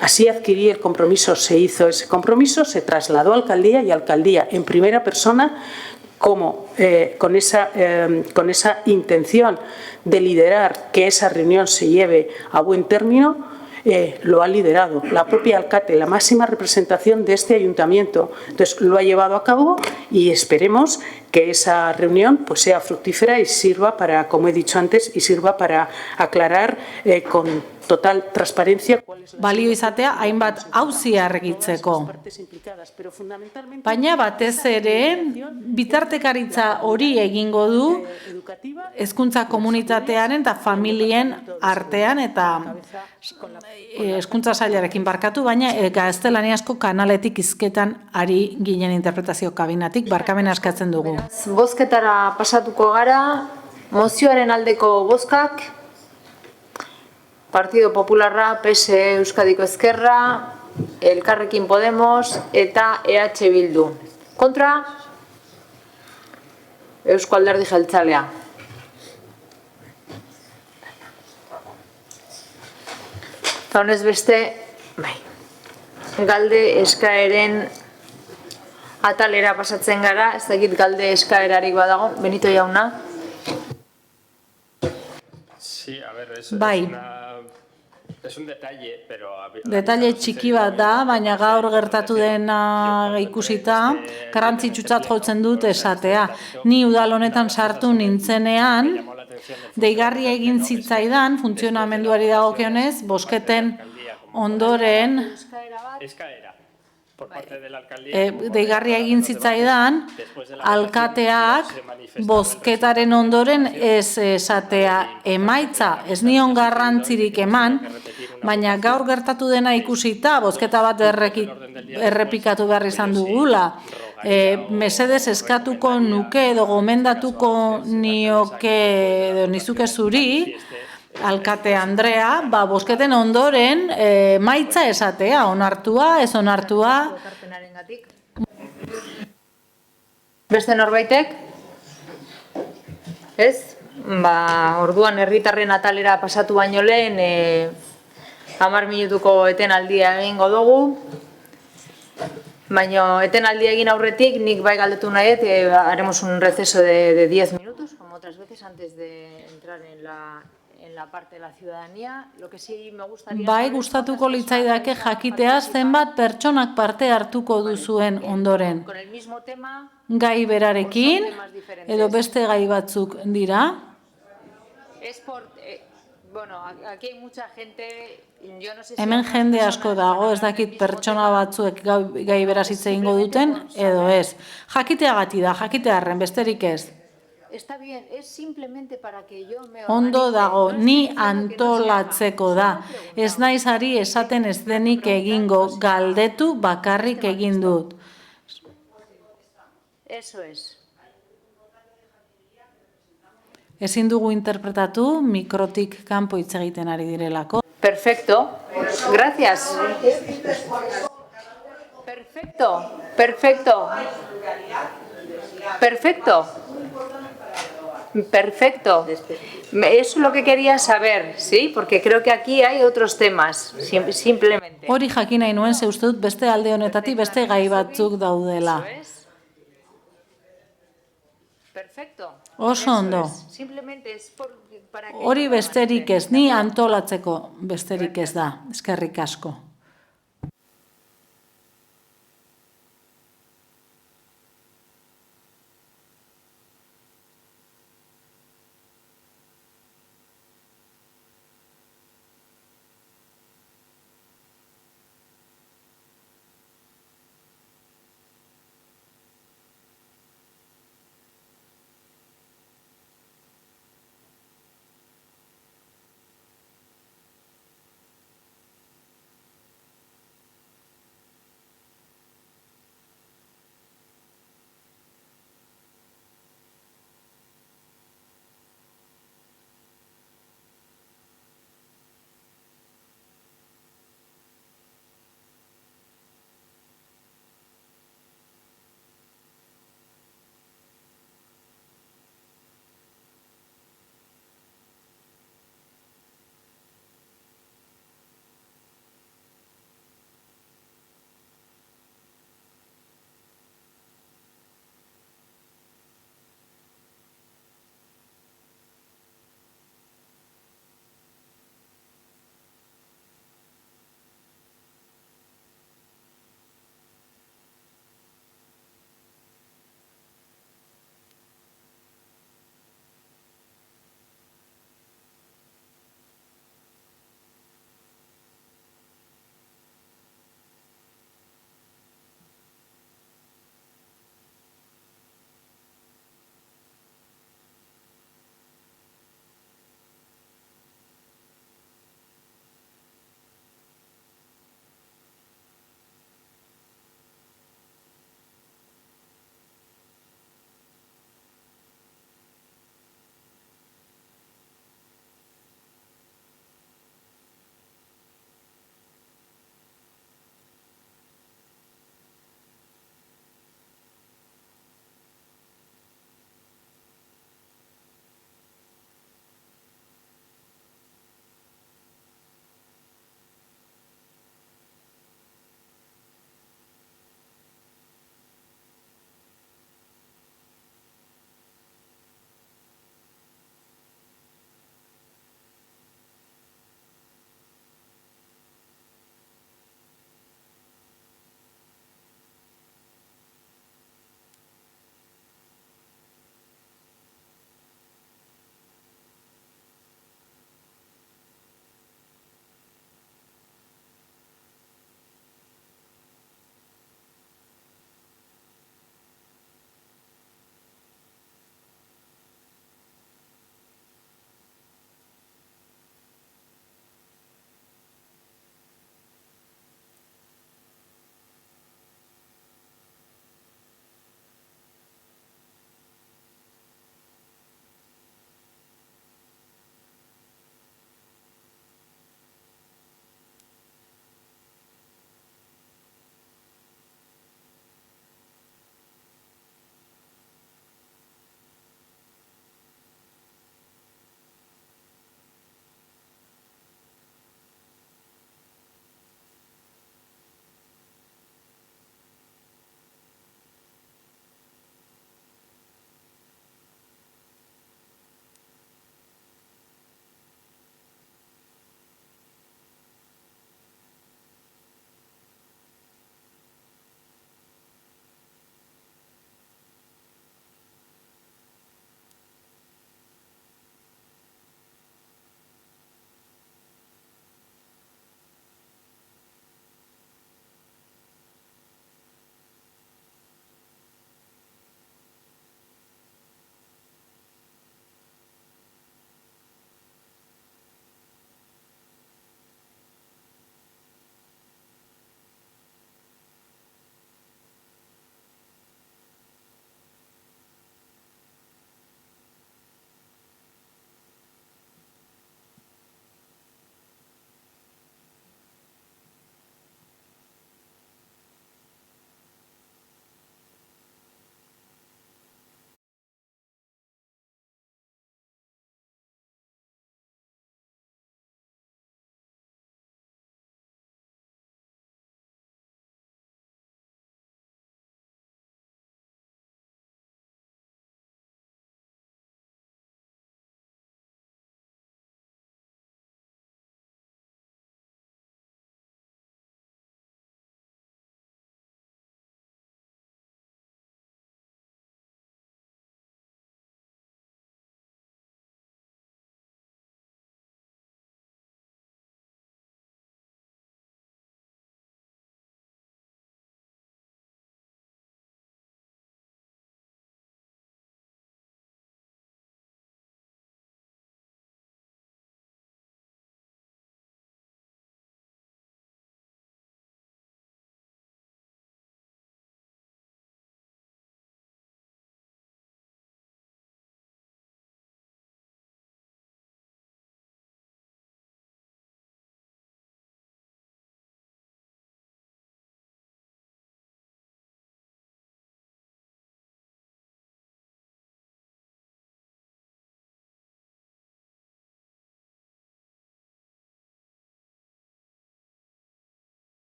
[SPEAKER 13] así adquirí el compromiso, se hizo ese compromiso, se trasladó a alcaldía y alcaldía en primera persona con esa intención de liderar que esa reunión se lleve a buen término, lo ha liderado la propia alcalde, la máxima representación de este ayuntamiento. Entonces lo ha llevado a cabo y esperemos que esa reunión pues sea fructífera y sirva para, como he dicho antes, y sirva para aclarar con total transparencia.
[SPEAKER 9] Balio izatea hainbat auzi argitzeko. Baina batez ere bitartekaritza hori egingo du hezkuntza komunitatearen eta familien artean eta hezkuntza sailarekin barkatu, baina gaztelaniazko kanaletik hizketan ari ginen interpretazio kabinatik barkamena eskatzen dugu.
[SPEAKER 1] Bozketara pasatuko gara, mozioaren aldeko bozkak, Partido Popularra, PSE, Euskadiko Ezkerra, Elkarrekin Podemos eta EH Bildu. Kontra? Eusko Alderdi Jeltzalea. Eta honez beste, galde eskaeren atalera pasatzen gara, ez dakit galde eskaerarik badago, Benito jauna.
[SPEAKER 6] Sí, a ver, es un detalle, pero...
[SPEAKER 9] Detalle txiki bat da, baina gaur gertatu dena ikusita, garrantzitsutzat jotzen dut esatea. Ni udal honetan sartu nintzenean, deigarria egin zitzaidan, funtzionamenduari dagokionez, bozketen ondoren, deigarria egin zitzaidan, alkateak bozketaren ondoren ez esatea emaitza, ez nion garrantzirik eman, baina gaur gertatu dena ikusita, bozketa bat errepikatu behar izan dugula. Mesedez eskatuko nuke edo gomendatuko nioke edo nizuke zuri, alkate Andrea, bozketen ondoren emaitza esatea, onartua, ez onartua.
[SPEAKER 1] Beste norbaitek? Ez? Orduan herritarren atalera pasatu baino lehen 10 minutuko etenaldia egingo dugu. Baina etenaldia egin aurretik nik bai galdetu nahi dut, haremos un receso de 10 minutos, como otras veces antes de entrar en la parte de la ciudadanía. Lo que sí me gustaría...
[SPEAKER 9] Bai, gustatuko litzaidake jakitea zenbat pertsonak parte hartuko duzuen ondoren. Gai berarekin, edo beste gai batzuk dira. Hemen jende asko dago, ez dakit pertsona batzuek gai beraz hitz egingo duten, edo ez. Jakiteagatik da, jakitearren, besterik ez. Ondo dago, ni antolatzeko da. Ez naiz ari esaten ez denik egingo, galdetu bakarrik egin dut.
[SPEAKER 1] Eso es.
[SPEAKER 9] Ezin dugu interpretatu, mikrotik kanpo hitz egiten ari direlako.
[SPEAKER 1] Perfecto. Gracias. Perfecto. Perfecto. Perfecto. Perfecto. Eso es lo que quería saber, ¿sí? Porque creo que aquí hay otros temas, simplemente.
[SPEAKER 9] Hori jakin nahi nuen, ze uste dut beste alde honetatik beste gai batzuk daudela.
[SPEAKER 1] Perfecto.
[SPEAKER 9] Oso ondo. Hori besterik ez, ni antolatzeko besterik ez da. Eskerrik asko.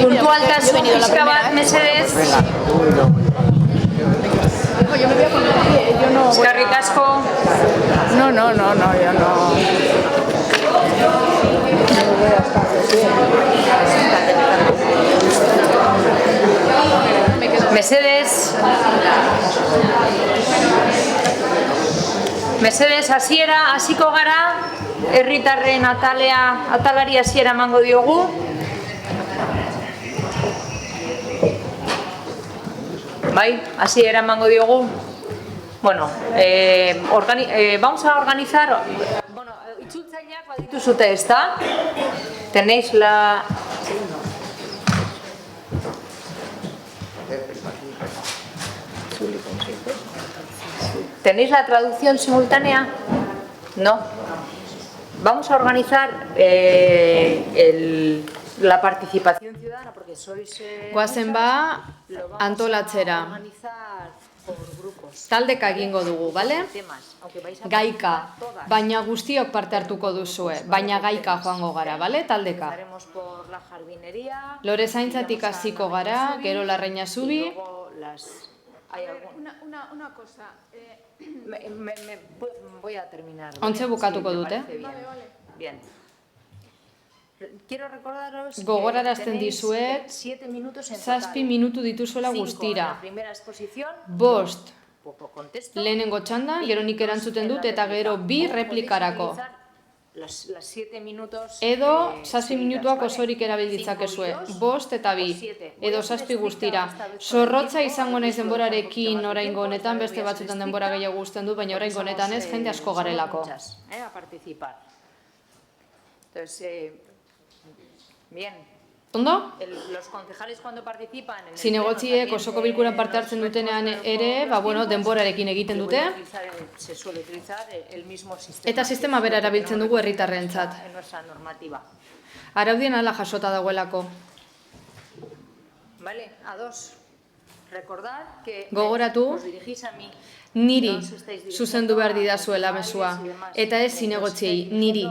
[SPEAKER 1] Puntualtasun pixka bat, mesedez. Eskerrik asko.
[SPEAKER 9] No, yo no.
[SPEAKER 1] Mesedez, hasiko gara, herritarren atalari hasiera emango diogu. Bai, hasiera emango diogu. Bueno, vamos a organizar, bueno, itzultzaileak badituzute, ezta? Tenéis la... ¿Tenéis la traducción simultánea? No. Vamos a organizar la participación ciudadana porque sois...
[SPEAKER 5] Goazen ba, antolatzera. Taldeka egingo dugu, bale? Gaika, baina guztiok parte hartuko duzue, baina gaika joango gara, bale? Taldeka. Lore zaintzatik hasiko gara, gero Larreina Zubi.
[SPEAKER 1] Una cosa, voy a terminar.
[SPEAKER 5] Ontze bukatuko dute.
[SPEAKER 1] Bien. Quiero recordaros
[SPEAKER 5] gogorarazten dizuet 7 minutu dituzuela guztira. 5 lehenengo txanda, gero nik erantzuten dut eta gero 2 replikarako. Edo 7 minutuak osorik erabil ditzakezue, 5 eta 2, edo 7 guztira. Zorrotza izango naiz denborarekin oraingo honetan, beste batzutan denbora gehiago gusten dut, baina oraingo honetan ez, jende asko garelako.
[SPEAKER 1] Bien.
[SPEAKER 5] Ondo?
[SPEAKER 1] Los concejales cuando participan en
[SPEAKER 5] Zinegotziek osoko bilkuran parte hartzen dutenean ere, denborarekin egiten dute.
[SPEAKER 1] Se suele utilizar el mismo sistema.
[SPEAKER 5] Eta sistema bera erabiltzen dugu herritarrentzat.
[SPEAKER 1] En nuestra normativa.
[SPEAKER 5] Araudien ala jasota dagoelako.
[SPEAKER 1] Vale, a 2. Recordad que
[SPEAKER 5] gogoratu,
[SPEAKER 1] os dirigís a mí.
[SPEAKER 5] Niri zuzendu behar didazuela mezua. Eta ez zinegotziei, niri.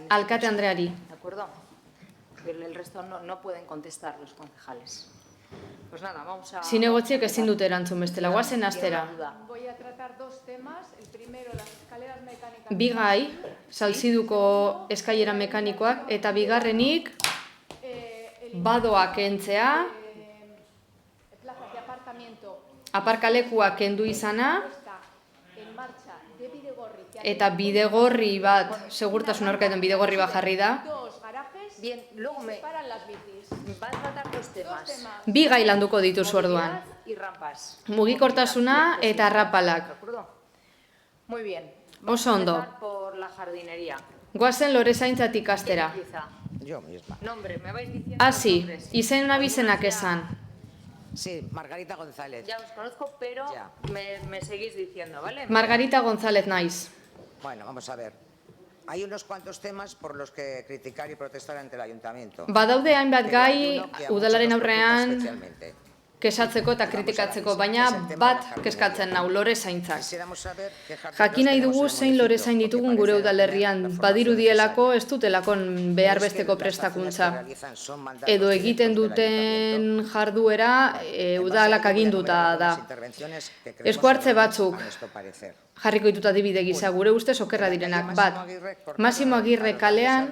[SPEAKER 5] Alkate Andreari.
[SPEAKER 1] ¿De acuerdo? El resto no pueden contestar los concejales. Pues nada, vamos a...
[SPEAKER 5] Zinegotziek ezin dute erantzun bestela, guazen astera.
[SPEAKER 16] Voy a tratar 2 temas. El primero, las escaleras mecánicas.
[SPEAKER 5] Bigai, Salziduko eskailera mekanikoak, eta bigarrenik badoak kentzea, aparkalekuak kendu izana, eta bidegorri bat, segurtasun aurkaiten bidegorri bat jarri da.
[SPEAKER 1] Bien, luego me va a tratar 2 temas.
[SPEAKER 5] Bigai landuko dituzu orduan. Mugikortasuna eta arrapalak.
[SPEAKER 1] Muy bien.
[SPEAKER 5] Oso ondo.
[SPEAKER 1] Por la jardinería.
[SPEAKER 5] Goazen Lore zaintzatik astera.
[SPEAKER 22] Yo misma.
[SPEAKER 1] Nombre, me vais diciendo.
[SPEAKER 5] Hasi, izen abizenak esan.
[SPEAKER 22] Sí, Margarita González.
[SPEAKER 1] Ya os conozco, pero me seguís diciendo, ¿vale?
[SPEAKER 5] Margarita González naiz.
[SPEAKER 22] Bueno, vamos a ver. Hay unos cuantos temas por los que criticar y protestar ante el ayuntamiento.
[SPEAKER 5] Badaude hainbat gai udalaren aurrean kesatzeko eta kritikatzeko, baina bat keskatzen nau, Lore zaintzak. Jakin nahi dugu zein lore zain ditugun gure udalerrian, badirudielako ez dutelakon behar besteko prestakuntza. Edo egiten duten jarduera udalak aginduta da. Esku hartze batzuk, jarriko ditut adibide gisa, gure ustez okerra direnak, bat. Masimo Agirre kalean,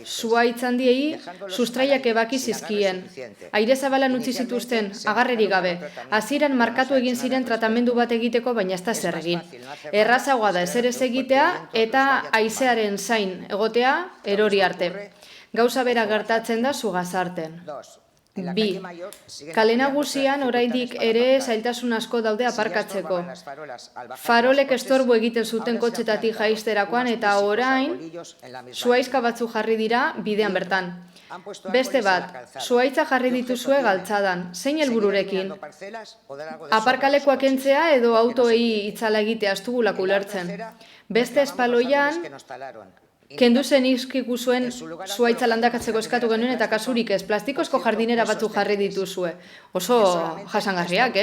[SPEAKER 5] zuhaitz handiei sustraiak ebaki zizkien. Aire zabalan utzi zituzten, agarrerik gabe. Hasieran markatu egin ziren tratamendu bat egiteko, baina ez da zer egin. Errazagoa da ezer ez egitea eta haizearen zain egotea erori arte. Gauza bera gertatzen da zugazarten. 2. Kale nagusian oraindik ere zailtasun asko daude aparkatzeko. Farolek estorbu egiten zuten kotxetatik jaisterakoan eta orain zuhaizka batzu jarri dira bidean bertan. Beste bat, zuhaitza jarri dituzue galtzadan. Zein helbururekin? Aparkalekuak kentzea edo autoei itzala egitea ez dugulako ulertzen. Beste espaloian
[SPEAKER 11] kendu zen izkiku zuen zuhaitza landakatzeko eskatu genuen eta kasurik ez, plastikozko jardinera batzuk jarri dituzue. Oso jasangarriak,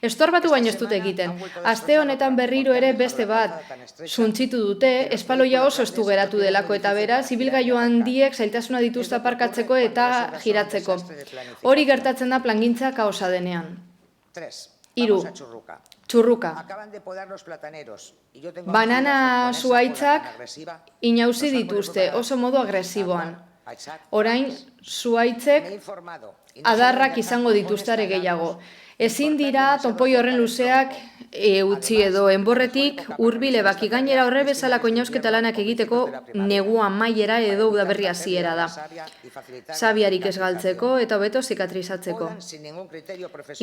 [SPEAKER 11] Estorbatu baino ez dute egiten. Aste honetan berriro ere beste bat suntzitu dute, espaloia oso estu geratu delako eta beraz, ibilgailu handiek zailtasuna dituzte aparkatzeko eta giratzeko. Hori gertatzen da plangintza kaosa denean. 3. Txurruka. Banana zuhaitzak inauzi dituzte oso modu agresiboan. Orain zuhaitzek adarrak izango dituztare gehiago. Ezin dira tonpoi horren luzeak utzi edo enborretik hurbile baki, gainera horre bezalako inausketa lanak egiteko negua amaiera edo udaberri hasiera da. Sabiarik ez galtzeko eta hobeto zikatrizatzeko.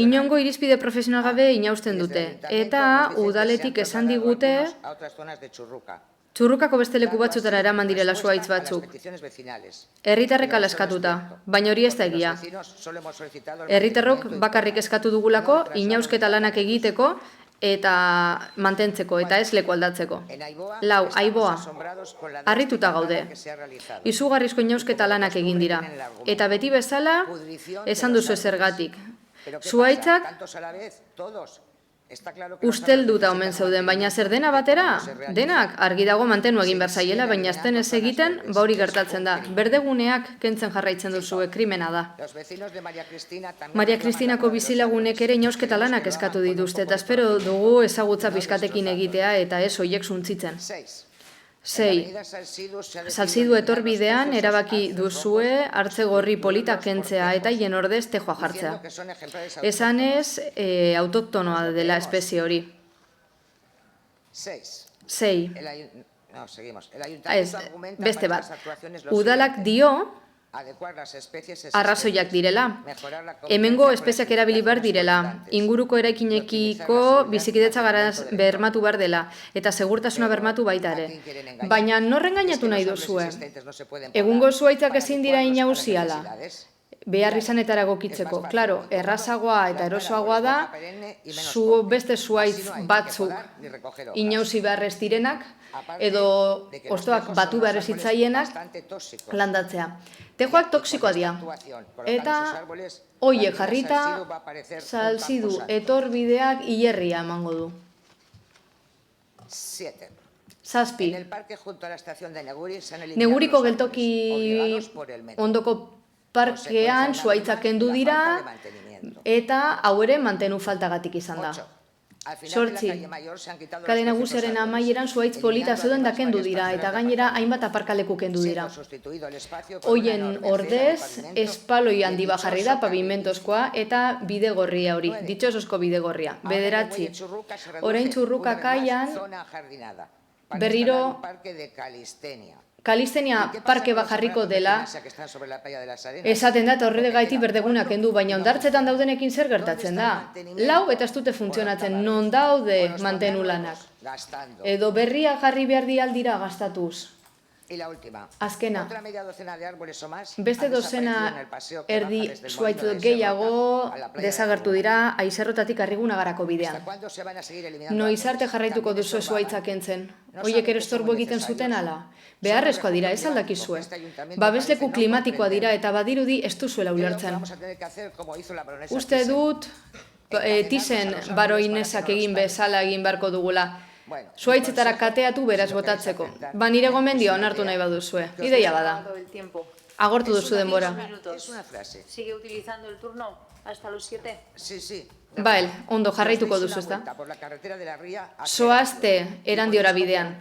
[SPEAKER 11] Inongo irizpide profesional gabe inausten dute eta udaletik esan digute Txurrukako beste leku batzutara eraman direla zuhaitz batzuk. Herritarrek ala eskatuta, baina hori ez da egia. Herritarrok bakarrik eskatu dugulako inausketa lanak egiteko eta mantentzeko eta ez leku aldatzeko. 4. Aiboa. Harrituta gaude. Izugarrizko inausketa lanak egin dira. Eta beti bezala esan duzu zergatik. Zuhaitzak ustelduta omen zeuden, baina zer dena batera? Denak argi dago mantenu egin behar zaiela, baina azten ez egiten, hori gertatzen da. Berdeguneak kentzen jarraitzen duzue, krimena da. Maria Kristinako bizilagunek ere inausketa lanak eskatu dituzte, eta espero dugu ezagutza pizkatekin egitea eta ez hoiek suntzitzen. 6. Salzidu etorbidean erabaki duzue hartze gorri polita kentzea eta hien ordez tejoa jartzea. Esan ez autoktonoa dela espezie hori. 6. Beste bat. Udalak dio arrazoiak direla. Hemengo espeziak erabili behar direla. Inguruko eraikinekiko bizikidetza bermatu behar dela. Eta segurtasuna bermatu baita ere. Baina norren gainatu nahi duzue? Egungo zuhaitzak ezin dira inauziala. Behar izanetara gokitzeko. Klaro, errazagoa eta erosoagoa da beste zuhaitz batzuk inauzi behar ez direnak edo hostoak batu behar ez hitzaienak landatzea. Tejoak toksikoa dira. Eta hoiek jarrita salzidu etorbideak hilerria emango du. 7. Neguriko geltoki ondoko parkean zuhaitzak kendu dira eta hau ere mantenu faltagatik izan da. 8. Kale nagusiaren amaieran zuhaitz polita zeuden da kendu dira eta gainera hainbat aparkaleku kendu dira. Hoien ordez, espaloi handi bajarri da pavimentozkoa eta bide gorria hori, ditxosozko bide gorria. 9. Orain Txurruka kaian berriro Kalistenia parke bajarriko dela, esaten da eta horregaitik berdegunak kendu, baina ondartzetan daudenekin zer gertatzen da. 4 eta ez dute funtzionatzen, non daude mantenu lanak. Edo berria jarri behar dialdira gastatuz. Azkena, beste dozena erdi zuhaitz gehiago desagertu dira Aizerrotatik Arrigunagarako bidean. Noiz arte jarraituko duzu zuhaitzak kentzen? Hoiek ere estorbo egiten zuten ala? Beharrezkoa dira, ez aldakizue. Babesleku klimatikoa dira eta badirudi ez duzuela ulertzen. Uste dut Tisen baroinesak egin bezala egin beharko dugula. Zuhaitzetara kateatu beraz botatzeko. Nire gomendio onartu nahi baduzue. Ideia bada. Agortu duzu denbora.
[SPEAKER 1] ¿Sigue utilizando el turno hasta los 7?
[SPEAKER 22] Sí.
[SPEAKER 11] Bael, ondo jarraituko duzu, ezta? Zoazte erandiora bidean.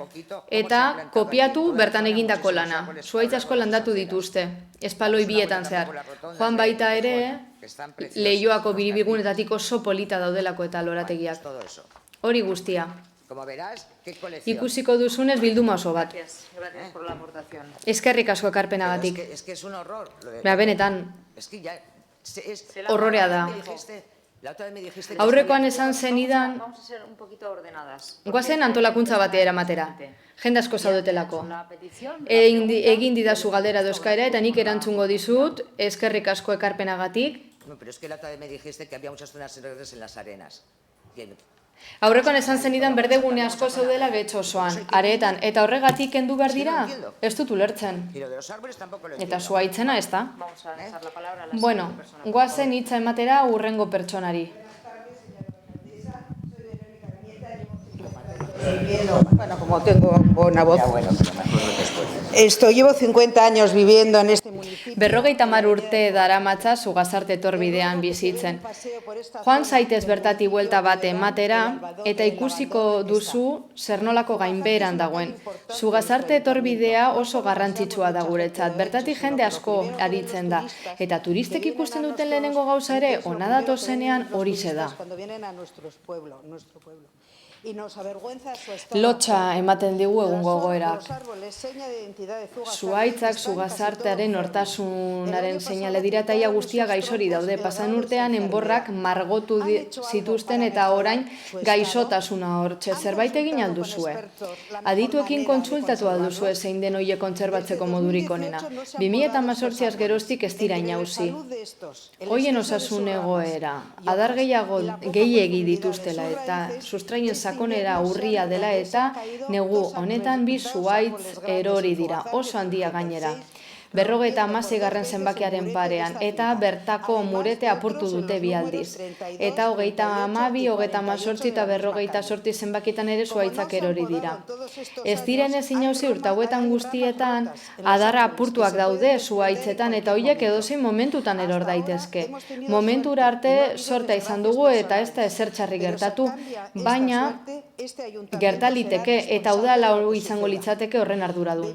[SPEAKER 11] Eta kopiatu bertan egindako lana. Zuhaitz asko landatu dituzte. Espaloi bietan zehar. Joan baita ere, Leioako biribigunetatik oso polita daudelako eta lorategiak. Hori guztia. Ikusiko duzunez bilduma oso bat. Eskerrik asko ekarpenagatik. Benetan, horrorea da. Aurrekoan esan zenidan, guazen antolakuntza batea eramatera. Jende asko zaudetelako. Egin didazu galdera dozkaera eta nik erantzungo dizut, eskerrik asko ekarpenagatik. Aurrekoan esan zenidan berdegune asko zeudela getxo osoan, areetan, eta horregatik kendu behar dira, ez dut ulertzen. Eta zuaitzena ez da. Bueno, goazen hitza ematera hurrengo pertsonari.
[SPEAKER 19] Bueno, como tengo buena voz. Llevo 50 años viviendo en este municipio.
[SPEAKER 11] 50 urte daramatza Zugazarte etorbidean bizitzen. Joan zaitez bertati buelta bat ematera eta ikusiko duzu zer nolako gainbeheran dagoen. Zugazarte etorbidea oso garrantzitsua da guretzat. Bertati jende asko aritzen da. Eta turistek ikusten duten lehenengo gauza ere, ona datozenean horixe da. Lotxa ematen digu egungo gogoerak. Zuhaitzak Zugazartearen nortasunaren seinale dira eta ia guztia gaixori daude. Pasan urtean enborrak margotu zituzten eta orain gaixotasuna hortxe. Zerbait egin alduzue. Adituekin kontsultatu alduzue zein den hoiek kontserbatzeko modurik onena. 2018az geroztik ez dira inauzi. Hoien osasun egoera, adar gehiegi dituztela eta sustraien sakonera urria dela eta negu honetan 2 zuhaitz erori dira, oso handia gainera. 56. zenbakiaren parean, eta bertako murete apurtu dute 2 aldiz. Eta 32, 38 eta 58 zenbakitan ere zuhaitzak erori dira. Ez direnez inauzi urtauetan guztietan, adarra apurtuak daude zuhaitzetan eta horiek edozein momentutan eror daitezke. Momentura arte sorta izan dugu eta ez da ezer txarri gertatu, baina gertaliteke eta udala izango litzateke horren arduradun.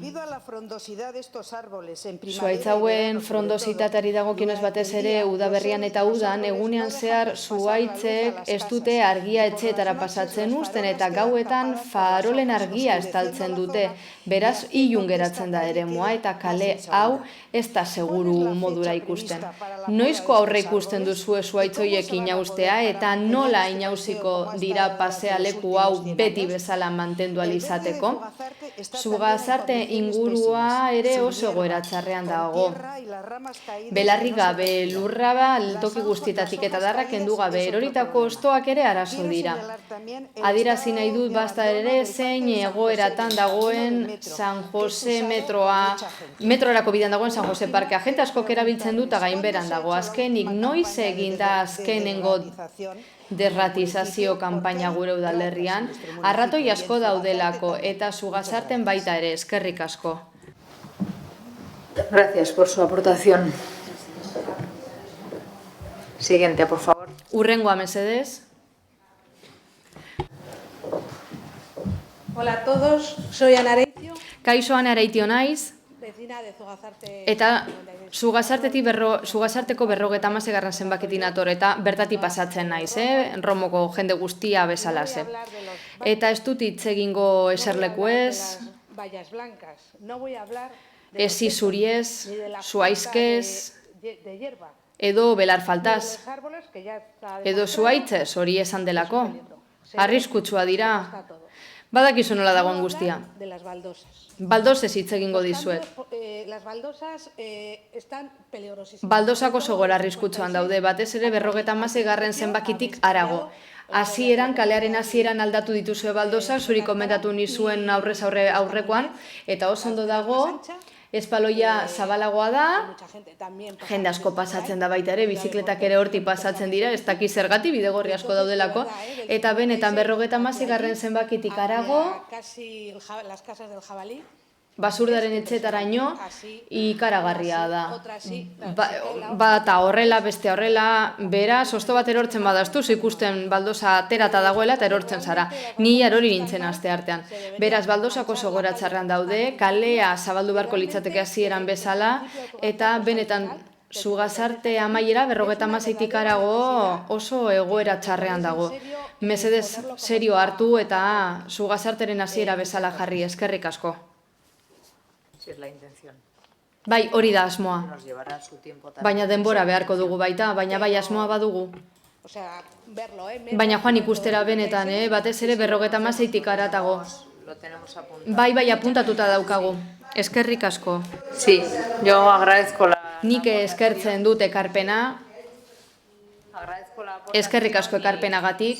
[SPEAKER 11] Zuhaitz hauen frondositateari dagokionez batez ere udaberrian eta udan, egunean zehar zuhaitzek ez dute argia etxeetara pasatzen uzten eta gauetan farolen argia estaltzen dute. Beraz, ilun geratzen da eremua eta kale hau ez da seguru modura ikusten. Noizko aurre ikusten duzue zuhaitz horiek inaustea eta nola inauziko dira pasea leku hau beti bezala mantendu alizateko? Zugazarte ingurua ere oso egoera txarrean dago. Belarri gabe, lurra toki guztietatik eta darrak kendu gabe, eroritako ostoak ere arazo dira. Adierazi nahi dut basta ere zein egoeratan dagoen San Jose metrorako bidean dagoen San Jose parkea. Jente askok erabiltzen dut gainberan dago. Azkenik noiz egin da azkenengo derratizazio kanpaina gure udalerrian, arratoi asko daudelako eta Zugazarten baita ere, eskerrik asko.
[SPEAKER 1] Gracias por su aportación. Siguiente, por favor.
[SPEAKER 11] Hurrengoa mesedez.
[SPEAKER 21] Hola a todos, soy Ana Areitio.
[SPEAKER 11] Kaixo Ana Areitio naiz.
[SPEAKER 21] Vecina de Zugazarte.
[SPEAKER 11] Eta Zugazarteko 56. zenbakitik nator eta bertati pasatzen naiz, Romoko jende guztia bezalaze. Eta ez dut hitz egingo eserleku ez, ezi zuriez, zuhaizkez, edo belar faltaz, edo zuhaitzez hori esan delako. Arriskutsua dira. Badakizu nola dagoen guztia. Baldosez hitz egingo dizuet. Baldosak oso gora arriskutsuan daude, batez ere 56. zenbakitik harago. Hasieran, kalearen hasieran aldatu dituzue baldosak, zuri komentatu nizuen aurrez aurrekoan, eta oso ondo dago, espaloia zabalagoa da, jende asko pasatzen da baita ere, bizikletak ere horti pasatzen dira, ez daki zergati, bidegorri asko daudelako, eta benetan 56. zenbakitik harago, basurdaren etxetaraino ikaragarria da. Bata horrela, beste horrela, beraz, osto bat erortzen badaztuz, ikusten baldosa aterata dagoela eta erortzen zara. Ni erori nintzen aste artean. Beraz, baldosako oso gora txarrean daude, kalea zabaldu beharko litzateke hasieran bezala, eta benetan Zugazarte amaiera 56tik harago oso egoera txarrean dago. Mesedez serio hartu eta Zugazarteren hasiera bezala jarri, eskerrik asko. Bai, hori da asmoa. Baina denbora beharko dugu baita, baina bai asmoa badugu. Baina joan ikustera benetan, batez ere 56tik haratago. Bai, apuntatuta daukagu. Eskerrik asko.
[SPEAKER 1] Sí, yo agradezco la...
[SPEAKER 11] Nik eskertzen dut ekarpena. Eskerrik asko ekarpenagatik,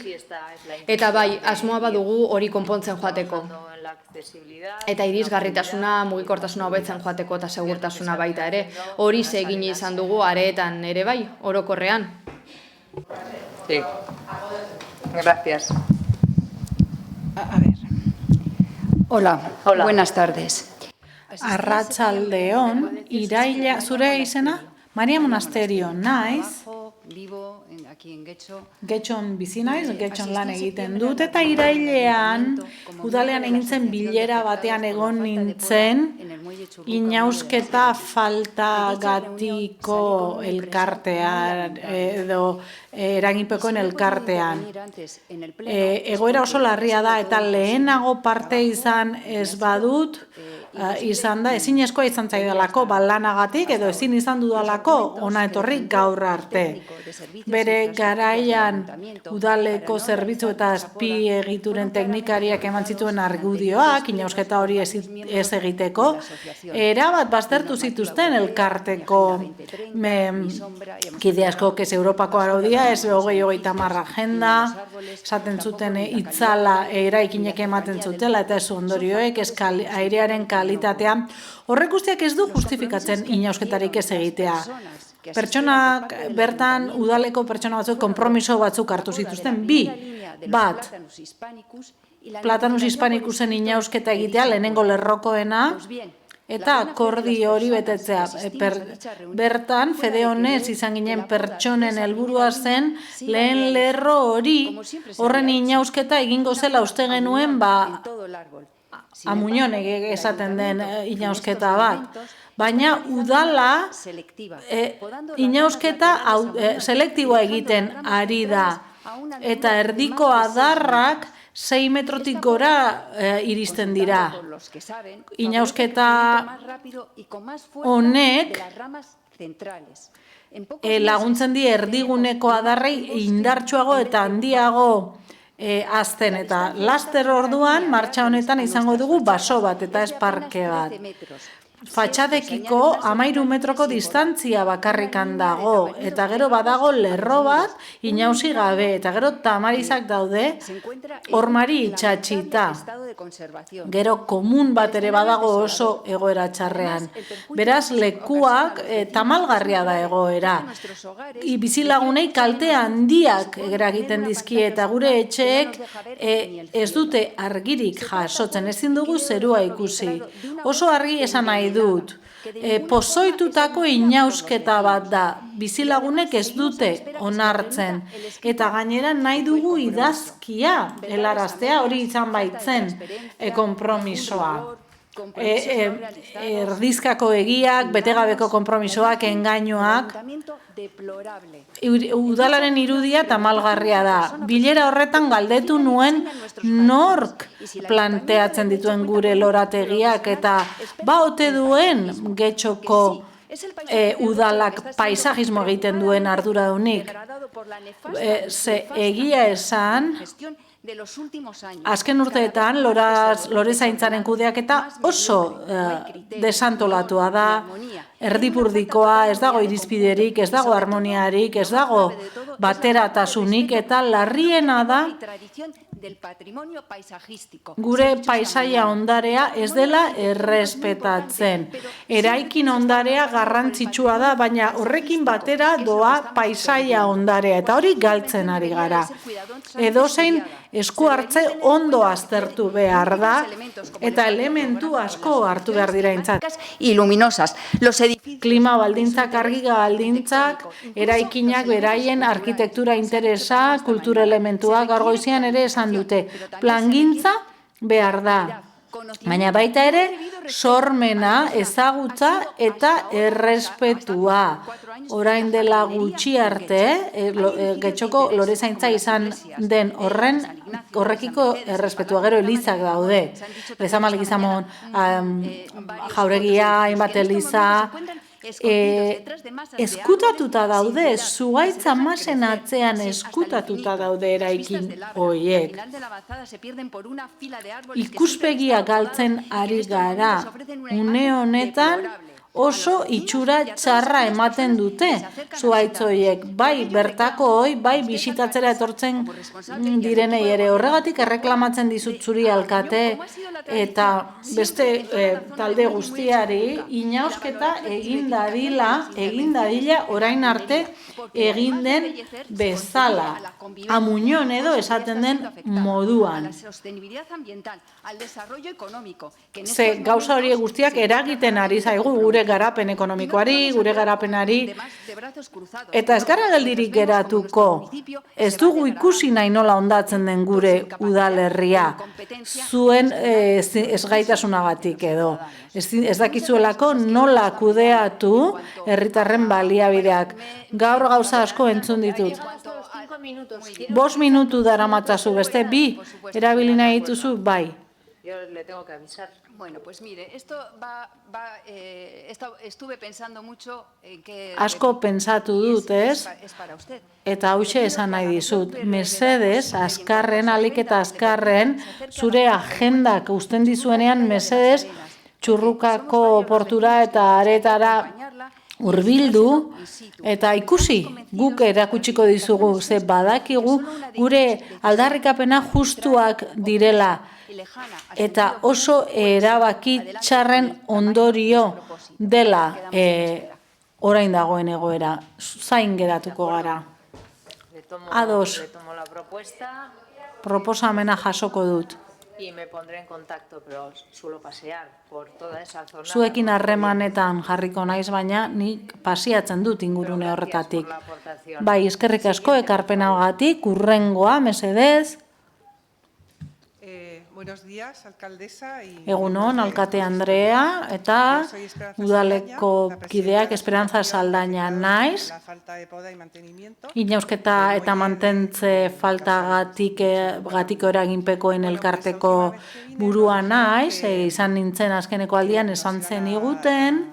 [SPEAKER 11] eta bai, asmoa badugu hori konpontzen joateko. Eta irisgarritasuna, mugikortasuna hobetzen joateko eta segurtasuna baita ere. Hori egin izan dugu areetan ere bai, orokorrean.
[SPEAKER 1] Sí. Gracias.
[SPEAKER 8] A ver. Hola, buenas tardes. Arratsaldeon, iraila, zure izena? Maria Monasterio naiz. Getxon bizi naiz, Getxon lan egiten dut, eta irailean, udalean egin zen bilera batean egon nintzen, inausketa faltagatiko elkartean, edo eraginpekoen elkartean. Egoera oso larria da, eta lehenago parte izan ez badut, izan da, ezinezkoa izan zaidalako lanagatik, edo ezin izan dudalako ona etorri gaur arte. Bere garaian udaleko zerbitzu eta azpiegituren teknikariak eman zituen argudioak, inausketa hori ez egiteko, erabat baztertu zituzten elkarteko kide asko, ez Europako araudia, ez 2030 agenda, esaten zuten itzala eraikinek ematen zutela, eta ez ondorioek, ez airearen kalitatea. Horrek guztiak ez du justifikatzen inausketarik ez egitea. Pertsonak bertan, udaleko pertsona batzuk, konpromiso batzuk hartu zituzten. Bat, Platanus Hispanikusen inausketa egitea, lehenengo lerrokoena, eta akordi hori betetzea. Bertan, fede honez izan ginen pertsonen helburua zen, lehen lerro hori, horren inausketa egingo zela uste genuen, Amuñon esaten den inausketa bat. Baina udala inausketa selektiboa egiten ari da. Eta erdiko adarrak 6 metrotik gora iristen dira. Inausketa honek laguntzen die erdiguneko adarrei indartsuago eta handiago azten, eta laster orduan martxa honetan izango dugu baso bat eta ez parke bat. Fatxadekiko 13 metroko distantzia bakarrikan dago, eta gero badago lerro bat inausi gabe, eta gero tamarizak daude hormari itxatxita. Gero komun bat ere badago oso egoera txarrean. Beraz, lekuak tamalgarria da egoera. Bizilagunei kalte handiak eragiten dizkie, eta gure etxeek ez dute argirik jasotzen, ezin dugu zerua ikusi. Oso argi esan nahi dut. Pozoitutako inausketa bat da. Bizilagunek ez dute onartzen. Eta gainera nahi dugu idazkia helaraztea, hori izan baitzen konpromisoa. Erdizkako egiak, betegabeko konpromisoak, engainoak. Udalaren irudia tamalgarria da. Bilera horretan galdetu nuen nork planteatzen dituen gure lorategiak, eta ote duen Getxoko udalak paisajismo egiten duen arduradunik. Egia esan, azken urteetan lorezaintzaren kudeaketa oso desantolatua da, erdipurdikoa, ez dago irizpiderik, ez dago harmoniarik, ez dago bateratasunik, eta larriena da gure paisaia ondarea ez dela errespetatzen. Eraikin ondarea garrantzitsua da, baina horrekin batera doa paisaia ondarea, eta hori galtzen ari gara. Edozein esku hartze ondo aztertu behar da, eta elementu asko hartu behar dira intzat. Klima baldintzak, argi baldintzak, eraikinak beraien arkitektura interesa, kultura elementuak, gaur goizean ere esan dute. Plangintza behar da. Baina baita ere, sormena, ezagutza eta errespetua. Orain dela gutxi arte, Getxoko lorezaintza izan den horrekiko errespetua, gero elizak daude. Lezamalik izamon, jauregia, hainbat eliza, eskutatuta daude, zuhaitza masen atzean eskutatuta daude eraikin horiek. Ikuspegia galtzen ari gara, une honetan oso itxura txarra ematen dute zuhaitz horiek, bai bertako hoi, bai bisitatzera etortzen direnei ere. Horregatik erreklamatzen dizut zuri alkate eta beste talde guztiari inausketa egin dadila orain arte egin den bezala. Amuñon edo esaten den moduan. Ze gauza hori guztiak eragiten ari zaigu gure garapen ekonomikoari, gure garapenari, eta ez gara geldirik geratuko. Ez dugu ikusi nahi nola ondatzen den gure udalerria, zuen ezgaitasunagatik edo. Ez dakizuelako nola kudeatu herritarren baliabideak. Gaur gauza asko entzun ditut. 5 minutu daramatzazu, beste 2 erabili nahi dituzu, bai.
[SPEAKER 2] Yo le tengo que avisar. Bueno, pues mire, estuve pensando mucho en que...
[SPEAKER 8] Asko pentsatu dut, ez? Eta hauxe esan nahi dizut. Mesedez, azkarren, alik eta azkarren, zure agendak usten dizuenean, mesedez, txurrukako portura eta aretara hurbildu eta ikusi, guk erakutsiko dizugu, ze badakigu gure aldarrikapena justuak direla eta oso erabaki txarren ondorio dela orain dagoen egoera, zain geratuko gara. Ados, proposamena jasoko dut.
[SPEAKER 1] Y me pondré en contacto, pero suelo pasear por toda esa zona.
[SPEAKER 8] Zuekin harremanetan jarriko naiz, baina nik pasiatzen dut ingurune horretatik. Bai, eskerrik asko ekarpenagatik, urrengoa, mesedez.
[SPEAKER 17] Buenos días, alcaldesa.
[SPEAKER 8] Egunon, alkate Andrea, eta udaleko kideak Esperanza Saldaña naiz. Inausketa eta mantentze faltagatik eraginpekoen elkarteko burua naiz, izan nintzen azkeneko aldian esan zen iguten.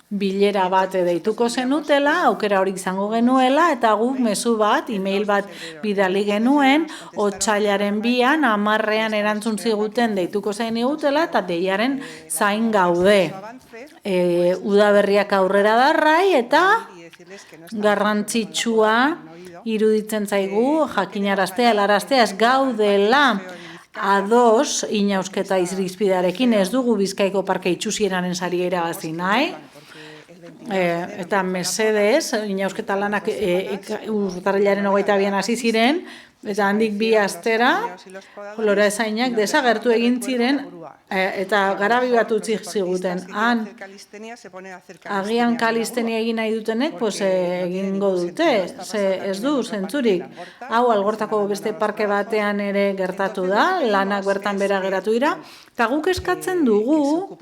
[SPEAKER 8] Bilera bat deituko zenutela, aukera hori izango genuela, eta guk mezu bat, email bat bidali genuen, otsailaren 2an, 10ean erantzun ziguten deituko zen igutela, eta deiaren zain gaude. Udaberriak aurrera darrai, eta garrantzitsua iruditzen zaigu, jakinaraztea, helaraztea, ez gaudela, ados inausketa irizpidearekin, ez dugu Bizkaiko Parke itxusieraren sari irabazi nahi. Eta mesedez, inausketa lanak urtarrilaren 22an hasi ziren, eta handik 2 astera, lorazainak desagertu egin ziren, eta garabi bat utzi ziguten. Agian kalistenia egin nahi dutenek, egingo dute, ez du, zentzurik. Hau Algortako beste parke batean ere gertatu da, lanak bertan bera geratu dira, eta guk eskatzen dugu,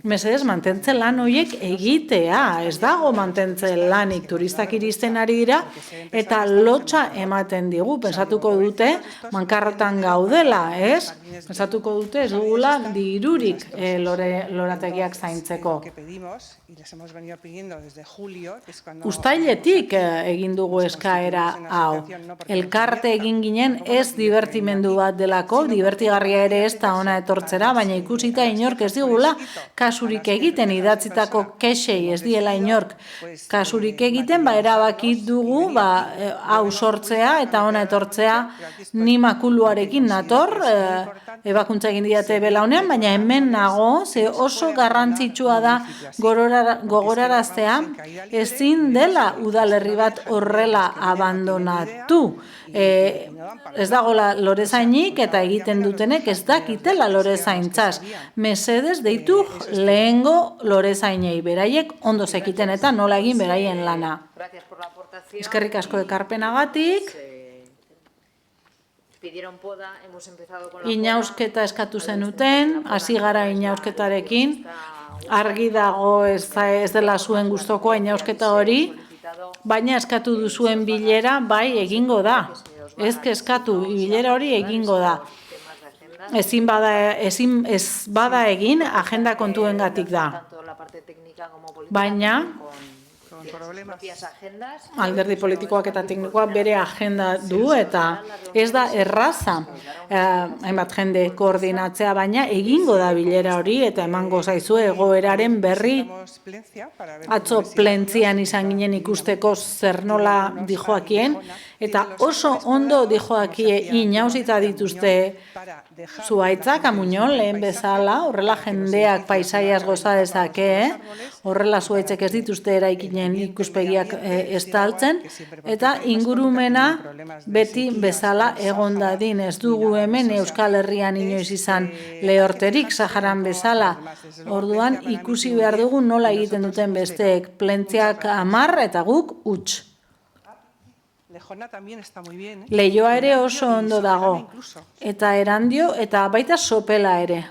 [SPEAKER 8] mesedez, mantentze lan horiek egitea, ez dago mantentze lanik, turistak iristen ari dira, eta lotxa ematen digu, pensatuko dute, mankarrotan gaudela, ez? Pensatuko dute, ez dugula dirurik lorategiak zaintzeko. Uztailetik egin dugu eskaera hau. Elkarte egin ginen ez divertimendu bat delako, divertigarria ere ez da ona etortzera, baina ikusita inork ez digula kasurik egiten, idatzitako kexei ez diela inork kasurik egiten, erabaki dugu hau sortzea eta ona etortzea ni makuluarekin nator, ebakuntza egin diate belaunean, baina hemen nago, ze oso garrantzitsua da gogoraraztea, ezin dela udalerri bat horrela abandonatu. Ez dagoela lorezainik eta egiten dutenek ez dakitela lorezaintzaz. Mesedez deitu lehengo lorezainei, beraiek ondo zekiten eta nola egin beraien lana. Eskerrik asko ekarpenagatik. Inausketa eskatu zenuten, hasi gara inausketarekin, argi dago ez dela zuen gustokoa inausketa hori, baina eskatu duzuen bilera bai egingo da. Ez eskatu, bilera hori egingo da. Ez bada egin, agenda kontuengatik da. Baina
[SPEAKER 1] propias agendas.
[SPEAKER 8] Alderdi politikoak eta teknikoak bere agenda du eta ez da erraza hainbat jende koordinatzea, baina egingo da bilera hori eta emango zaizu egoeraren berri. Atzo plentzian izan ginen ikusteko zer nola dijoakien eta oso ondo dijoakie inauzita dituzte zuaitzak amuñon lehen bezala, horrela jendeak paisaiaz goza dezake, horrela zuaitzek ez dituzte eraikinen ikuspegiak estaltzen, eta ingurumena beti bezala egon dadin. Ez dugu hemen Euskal Herrian inoiz izan lehorterik, Saharan bezala. Orduan ikusi behar dugu nola egiten duten besteek, plentziak 10 eta guk huts. Leioa ere oso ondo dago, eta Erandio, eta baita Sopela ere.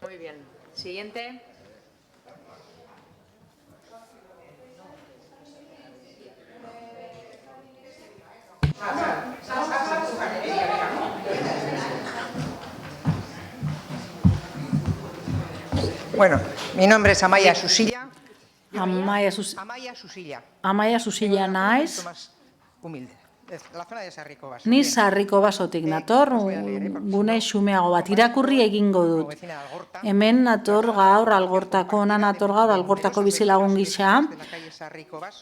[SPEAKER 1] Muy bien. Siguiente.
[SPEAKER 22] Bueno, mi nombre es Amaya Susilla.
[SPEAKER 8] Amaya Susilla naiz.
[SPEAKER 22] Humilde. La zona de Sarrikobas.
[SPEAKER 8] Ni Sarrikobasotik nator, gune xumeago bat, irakurri egingo dut. Hemen nator gaur, Algortako bizilagun gisa,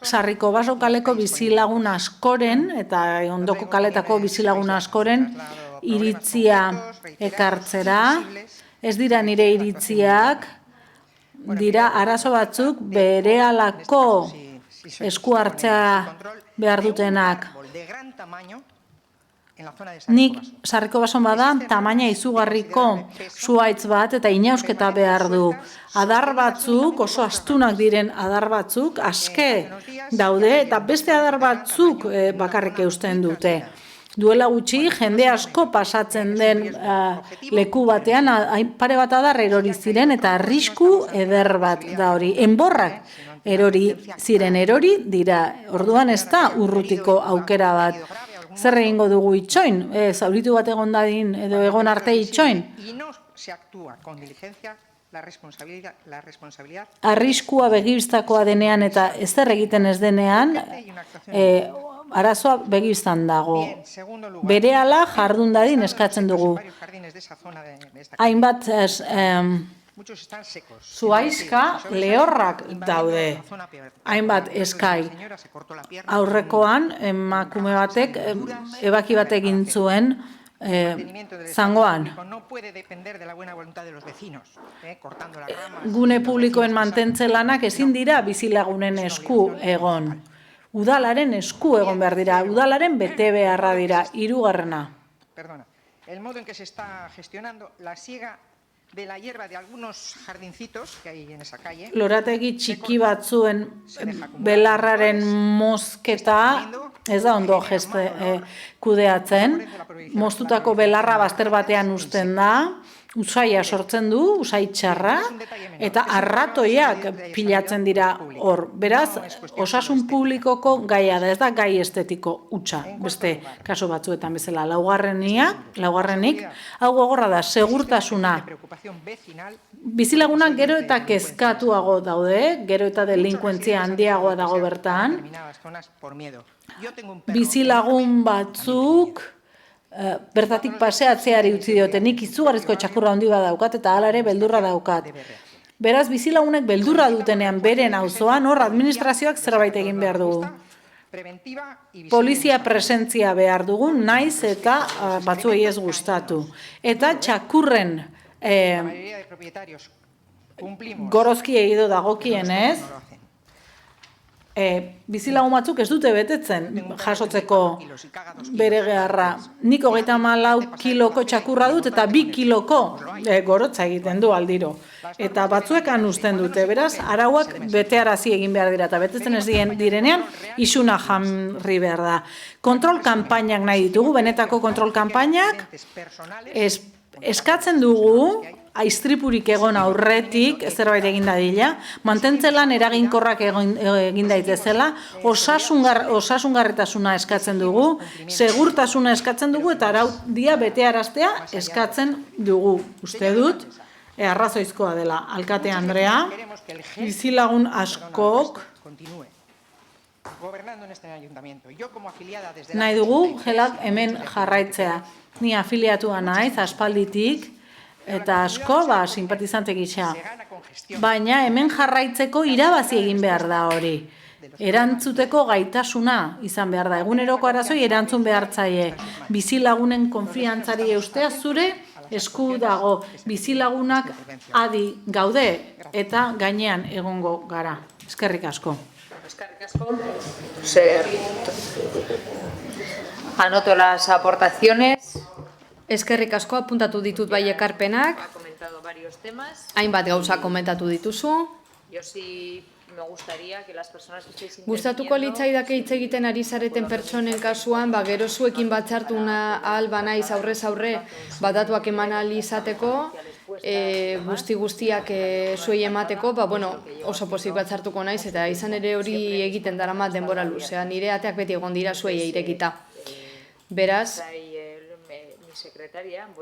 [SPEAKER 8] Sarrikobaso kaleko bizilagun askoren, eta ondoko kaletako bizilagun askoren, iritzia ekartzera. Ez dira nire iritziak, dira arazo batzuk berehalako esku hartzea behar dutenak. Nik Sarrikobason bada tamaina izugarriko zuhaitz bat eta inausketa behar du. Adar batzuk, oso astunak diren adar batzuk, aske daude eta beste adar batzuk bakarrik eusten dute. Duela gutxi, jende asko pasatzen den leku batean, pare bat adar erori ziren eta arrisku eder bat da hori. Enborrak erori dira, orduan ez da urrutiko aukera bat. Zer egingo dugu itxoin? Zauritu bat egon dadin edo egon arte itxoin? Arriskua begibiztakoa denean eta ezer egiten ez denean, arazoa begibiztan dago. Berehala jardun dadin eskatzen dugu. Hainbat zuhaizka lehorrak daude, hainbat eskai. Aurrekoan emakume batek ebaki bat egin zuen zangoan. Gune publikoen mantentze lanak ezin dira bizilagunen esku egon. Udalaren esku egon behar dira, udalaren bete beharra dira, 3.
[SPEAKER 22] El modo en que se está gestionando la siega de la hierba de algunos jardincitos que hay en esa calle.
[SPEAKER 8] Lorategi txiki batzuen belarraren mozketa, ez da ondo kudeatzen, moztutako belarra bazter batean uzten da, usaia sortzen du, usai txarra, eta arratoiak pilatzen dira hor. Beraz, osasun publikoko gaia da, ez da gai estetiko hutsa, beste kaso batzuetan bezala. Laugarrenik, hau gogorra da, segurtasuna. Bizilagunak gero eta kezkatuago daude, gero eta delinkuentzia handiagoa dago bertan. Bizilagun batzuk bertatik paseatzeari utzi diote, nik izugarrizko txakurra handi bat daukat eta hala ere beldurra daukat. Beraz, bizilagunek beldurra dutenean beren auzoan, hor administrazioak zerbait egin behar dugu. Polizia presentzia behar dugu, naiz eta batzuei ez gustatu. Eta txakurren gorozki egido dagokienez, bizilagun batzuk ez dute betetzen jasotzeko bere geharra. Nik 34 kiloko txakurra dut eta 2 kiloko gorotza egiten du aldiro. Eta batzuekan uzten dute, beraz, arauak betearazi egin behar dira eta betetzen ez direnean isuna jarri behar da. Kontrol kanpainak nahi ditugu, benetako kontrol kanpainak, eskatzen dugu, istripurik egon aurretik, zerbait egin dadila, mantentzelan eraginkorrak egin daitezela, osasungarritasuna eskatzen dugu, segurtasuna eskatzen dugu, eta araudia betearaztea eskatzen dugu. Uste dut, arrazoizkoa dela, alkate Andrea, bizilagun askok
[SPEAKER 22] gobernando en este ayuntamiento. Yo como afiliada desde
[SPEAKER 8] Nahi dugu gelak hemen jarraitzea. Ni afiliatua naiz aspalditik eta asko simpatizante gisa. Baina hemen jarraitzeko irabazi egin behar da hori. Erantzuteko gaitasuna izan behar da. Eguneroko arazoi erantzun behartzaie. Bizilagunen konfiantzari eustea zure esku dago. Bizilagunak adi gaude eta gainean egongo gara. Eskerrik asko.
[SPEAKER 1] Eskerrik asko. Anoto las aportaciones.
[SPEAKER 11] Eskerrik asko apuntatu ditut bai ekarpenak.
[SPEAKER 1] Ha comentado varios temas.
[SPEAKER 11] Hainbat gauza komentatu dituzu.
[SPEAKER 1] Yo sí me gustaría que las personas que estéis
[SPEAKER 11] Gustatuko litzaidake hitz egiten ari zareten pertsonen kasuan, gero zuekin batzartuna ahal banaiz aurrez aurre, datuak eman ahal izateko, guztiak zuei emateko, oso pozik batzartuko naiz, eta izan ere hori egiten daramat denbora luzea, nire ateak beti egon dira zuei irekita. Beraz,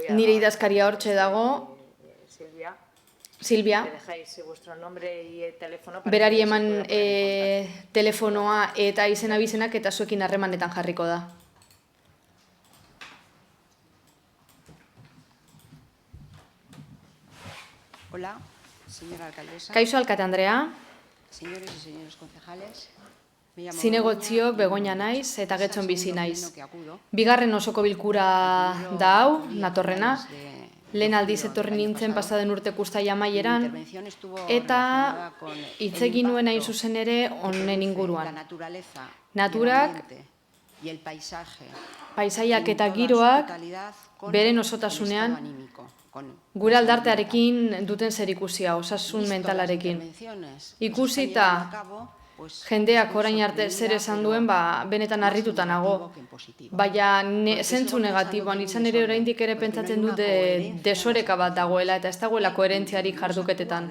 [SPEAKER 11] nire idazkaria hortxe dago, Silvia, berari eman telefonoa eta izena bizenak eta zuekin harremanetan jarriko da.
[SPEAKER 12] Hola, señora alcaldesa.
[SPEAKER 11] Kaixo alkate Andrea.
[SPEAKER 12] Señores y señores concejales.
[SPEAKER 11] Zinegotziok Begoña naiz eta Getxon bizi naiz. Bigarren osoko bilkura da hau, natorrena. Lehen aldiz etorri nintzen pasaden urteko uztaila amaieran, eta hitz egin nuen hain zuzen ere honen inguruan. Naturak, paisaiak eta giroak beren osotasunean gure aldartearekin duten zerikusia, osasun mentalarekin. Ikusita jendeak orain arte zer esan duen, benetan harrituta nago. Baina zentzu negatiboan, izan ere oraindik ere pentsatzen dut desoreka bat dagoela eta ez dagoela koherentziarik jarduketetan.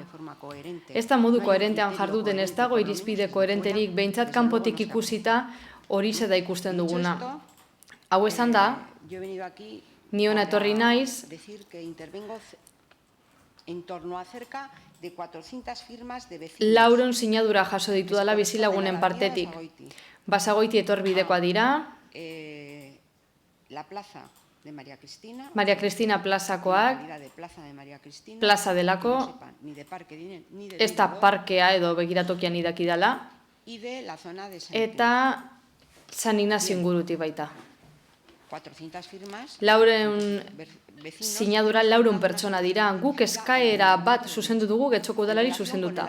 [SPEAKER 11] Ez da modu koherentean jarduten, ez dago irizpide koherenterik, behintzat kanpotik ikusita hori da ikusten duguna. Hau esan da, ni hona etorri naiz,
[SPEAKER 12] de 400 firmas de vecinos.
[SPEAKER 11] Lauron sinadura jaso ditudala bizilagunen partetik. Basagoiti etorbidekoa dira.
[SPEAKER 12] La plaza de María Cristina.
[SPEAKER 11] María Cristina plazakoak. Plaza delako. Ez da parkea edo begiratokian idakidala. Eta San Ignacio ingurutik baita.
[SPEAKER 12] 400 firmas.
[SPEAKER 11] Lauren sinadura laurun pertsona dira. Guk eskaera bat zuzendu dugu Getxoko udalari zuzenduta.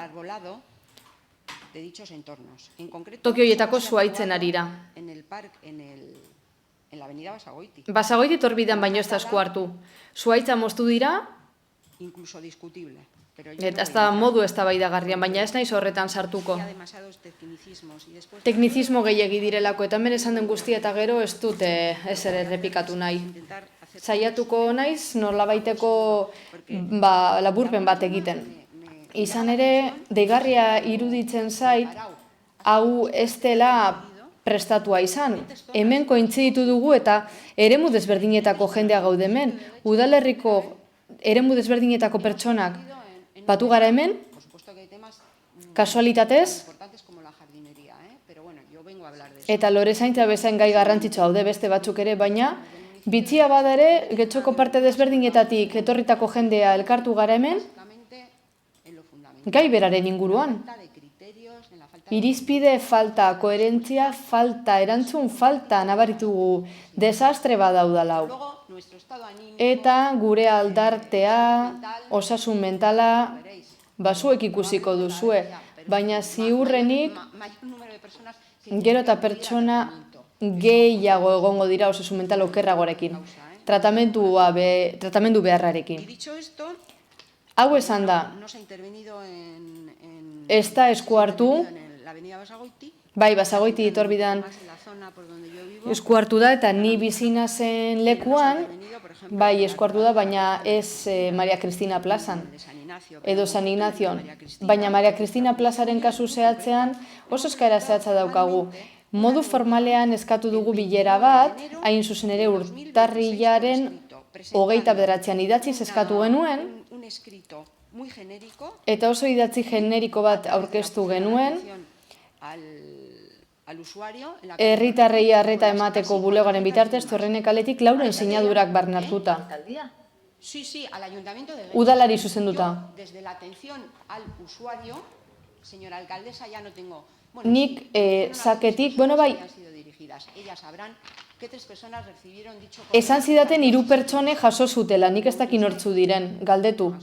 [SPEAKER 11] Toki horietako zuhaitzen arira. Basagoiti etorbidean baino ez da esku hartu. Zuhaitza moztu dira, eta ez da modu eztabaidagarrian, baina ez naiz horretan sartuko. Teknizismo gehiegi direlako, eta hemen esan den guztia eta gero ez dute ezer errepikatu nahi. Saiatuko naiz nolabaiteko laburpen bat egiten. Izan ere, deigarria iruditzen zait, hau ez dela prestatua izan. Hemen kointziditu dugu eta eremu desberdinetako jendea gaude hemen. Udalerriko eremu desberdinetako pertsonak batu gara hemen, kasualitatez, eta lorezaintza bezain gai garrantzitsua haude beste batzuk ere, baina bitxia bada ere, Getxoko parte desberdinetatik etorritako jendea elkartu gara hemen, gai beraren inguruan. Irizpide falta, koherentzia falta, erantzun falta, nabaritugu desastre badaudalau. Eta gure aldartea, osasun mentala, basuek ikusiko duzue, baina ziurrenik gero eta pertsona gehiago egongo dira osasun mental okerragorekin, tratamendu beharrarekin. Hau esan da, ez da esku hartu, bai, Basagoiti etorbidean esku hartu da, eta ni bizina zen lekuan, bai, esku hartu da, baina ez María Cristina plazan, edo San Ignazion. Baina María Cristina plazaren kasu zehatzean oso eskaera zehatza daukagu. Modu formalean eskatu dugu bilera bat, hain zuzen ere urtarrilaren 29an idatziz eskatu genuen, eta oso idatzi generiko bat aurkeztu genuen,
[SPEAKER 12] al usuario...
[SPEAKER 11] Herritarrei arreta emateko bulegaren bitartez, Torrene kaletik lauren sinadurak barne hartuta.
[SPEAKER 12] Sí, sí, al Ayuntamiento de Guecho.
[SPEAKER 11] Udalari zuzenduta.
[SPEAKER 12] Desde la atención al usuario, señora alcaldesa, ya no tengo...
[SPEAKER 11] Nik saketik, bueno bai,
[SPEAKER 12] Ellas sabrán que 3 personas recibieron dicho...
[SPEAKER 11] esan zidaten 3 pertsone jaso zutela, nik ez dakin nortzu diren, galdetu.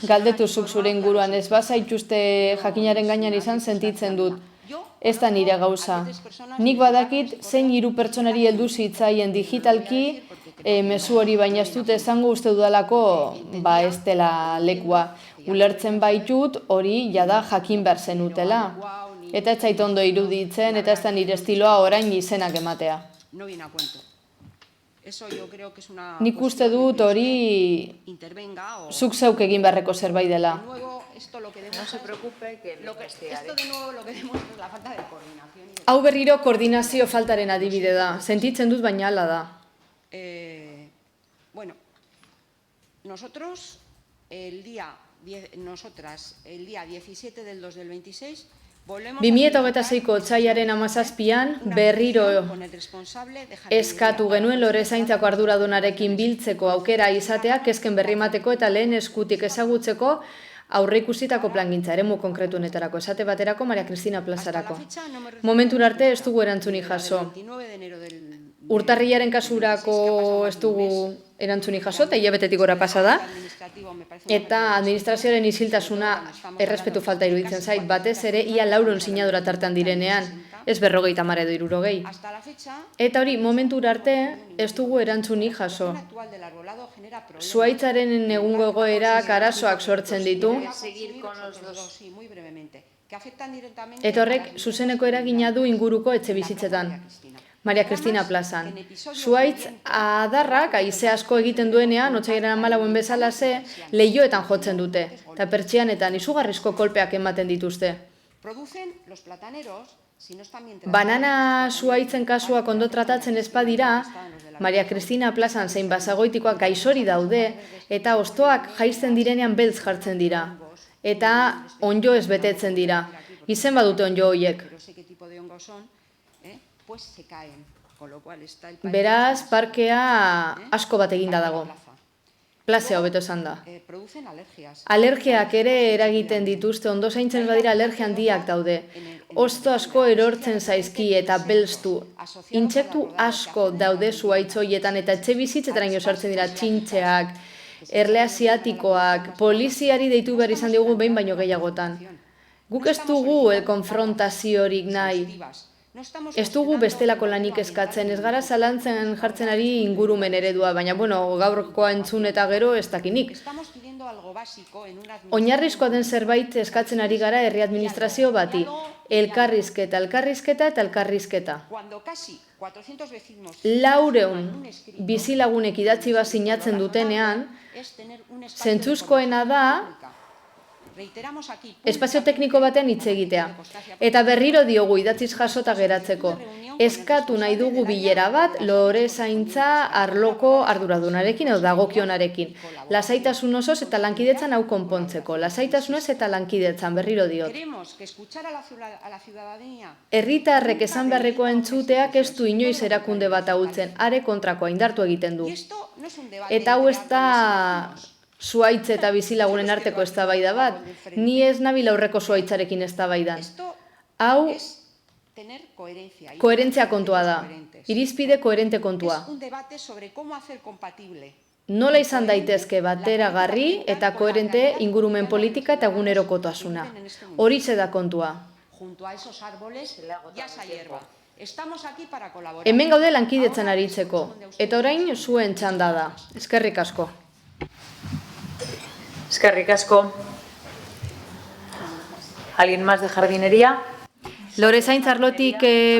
[SPEAKER 11] Galdetu zuk zure inguruan, ez bazaituzte jakinaren gainean izan sentitzen dut. Ez da nire gauza. Nik badakit zein 3 pertsonari heldu zitzaien digitalki, mezu hori baina ez dut esango uste dudalako ez dela lekua. Ulertzen baitut hori jada jakin behar zenutela. Eta ez zait ondo iruditzen eta ez da nire estiloa orain izenak ematea. Nik uste dut hori zuk zeuk egin beharreko zerbait dela.
[SPEAKER 1] No se preocupe que lo investigaré.
[SPEAKER 11] Hau berriro koordinazio faltaren adibide da. Sentitzen dut baina hala da.
[SPEAKER 12] Bueno, nosotras el día 17 del 2 del 26
[SPEAKER 11] 2026ko otsailaren 17an berriro eskatu genuen Lorezaintzako arduradunarekin biltzeko aukera izatea kezken berri emateko eta lehen eskutik ezagutzeko aurreikusitako plangintza eremu konkretu honetarako, esate baterako Maria Cristina plazarako. Momentura arte ez dugu erantzunik jaso. Urtarrilaren kasurako ez dugu erantzunik jaso, eta hilabetetik gora pasa da, eta administrazioaren isiltasuna errespetu falta iruditzen zait, batez ere ia 4 sinadura tartan direnean, ez 50 edo 60. Eta hori, momentura arte ez dugu erantzunik jaso. Zuhaitzaren egungo egoerak arazoak sortzen ditu, eta horrek zuzeneko eragina du inguruko etxebizitzetan. Maria Cristina plazan. Zuhaitz adarrak haize asko egiten duenean, otsailaren 14 bezalaxe, leihoetan jotzen dute, eta pertsianetan izugarrizko kolpeak ematen dituzte. Banana zuhaitzen kasuak ondo tratatzen ez badira, Maria Cristina plazan zein basagoitikoak gaixori daude, eta hostoak jaisten direnean beltz jartzen dira, eta onjo ez betetzen dira. Izen badute onjo horiek. Beraz, parkea asko bat eginda dago. Plazea hobeto esan da. Alergiak ere eragiten dituzte, ondo zaintzen badira alergia handiak daude. Hosto asko erortzen zaizki eta belztu. Intsektu asko daude zuhaitzoietan eta etxe bizitzetaraino sartzen dira txintxeak, erle asiatikoak, poliziari deitu behar izan dugu behin baino gehiagotan. Guk ez dugu konfrontaziorik nahi. Ez dugu bestelako lanik eskatzen, ez gara zalantzen jartzen ari ingurumen eredua, baina gaurkoa entzun eta gero ez dakinik. Oinarrizkoa den zerbait eskatzen ari gara herri administrazio bati. Elkarrizketa, elkarrizketa eta elkarrizketa. 400 bizilagunek idatzi bat sinatzen dutenean, zentzuzkoena da espazio tekniko batean hitz egitea. Eta berriro diogu idatziz jasota geratzeko. Eskatu nahi dugu bilera bat Lorezaintza arloko arduradunarekin edo dagokionarekin. Lasaitasun osoz eta lankidetzan hau konpontzeko. Lasaitasunez eta lankidetzan berriro diot. Herritarrek esan beharrekoa entzuteak ez du inoiz erakunde bat ahultzen, are kontrakoa indartu egiten du. Eta hau ez da zuhaitz eta bizilagunen arteko eztabaida bat, ni ez nabil aurreko zuhaitzarekin eztabaidan. Hau koherentzia kontua da, irizpide koherente kontua. Nola izan daitezke bateragarri eta koherente ingurumen politika eta egunerokotasuna. Horixe da kontua. Hemen gaude lankidetzan aritzeko, eta orain zuen txanda da. Eskerrik asko.
[SPEAKER 1] Eskerrik asko. ¿Alguien más de jardinería?
[SPEAKER 11] Lorezaintza arlotik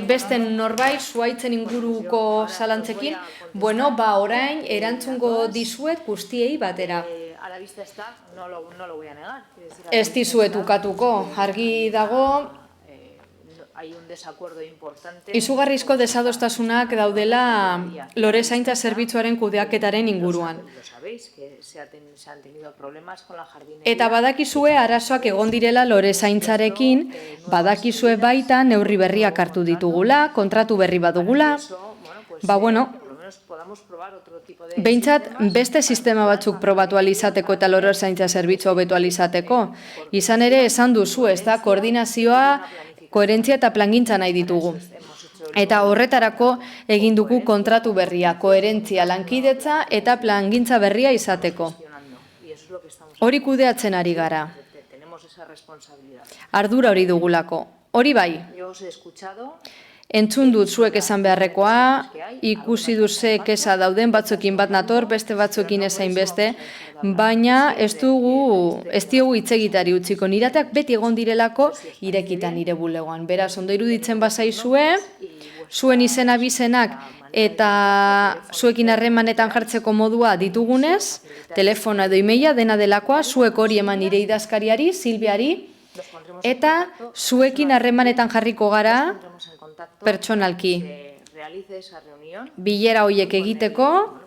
[SPEAKER 11] besten norbait zuhaitzen inguruko zalantzekin, orain erantzungo dizuet guztiei batera.
[SPEAKER 1] A la vista está, no lo voy a negar.
[SPEAKER 11] Ez dizuet ukatuko, argi dago,
[SPEAKER 1] hay un desacuerdo importante.
[SPEAKER 11] Izugarrizko desadostasunak daudela lore zaintza zerbitzuaren kudeaketaren inguruan.
[SPEAKER 1] Lo sabéis, que se han tenido problemas con la jardinería.
[SPEAKER 11] Eta badakizue arazoak egon direla lore zaintzarekin, badakizue baita neurri berriak hartu ditugula, kontratu berri badugula, behintzat beste sistema batzuk probatu alizateko eta lore zaintza zerbitzu hobetu alizateko. Izan ere esan duzu, ez da, koordinazioa, koherentzia eta plangintza nahi ditugu. Eta horretarako egin dugu kontratu berria, koherentzia, lankidetza eta plangintza berria izateko. Hori kudeatzen ari gara. Ardura hori dugulako. Hori bai. Entzun dut zuek esan beharrekoa, ikusi duze kesa dauden batzuekin bat nator, beste batzuekin ezain beste, baina ez diogu hitzegitari utziko. Nirateak beti egon direlako irekitan nire bulegoan. Beraz, ondo iruditzen bazaizue, zuen izena bizenak eta zuekin harremanetan jartzeko modua ditugunez, telefona edo emaila dena delakoa, zuek hori eman nire idazkariari, Silviari, eta zuekin harremanetan jarriko gara pertsonalki. Bilera horiek egiteko,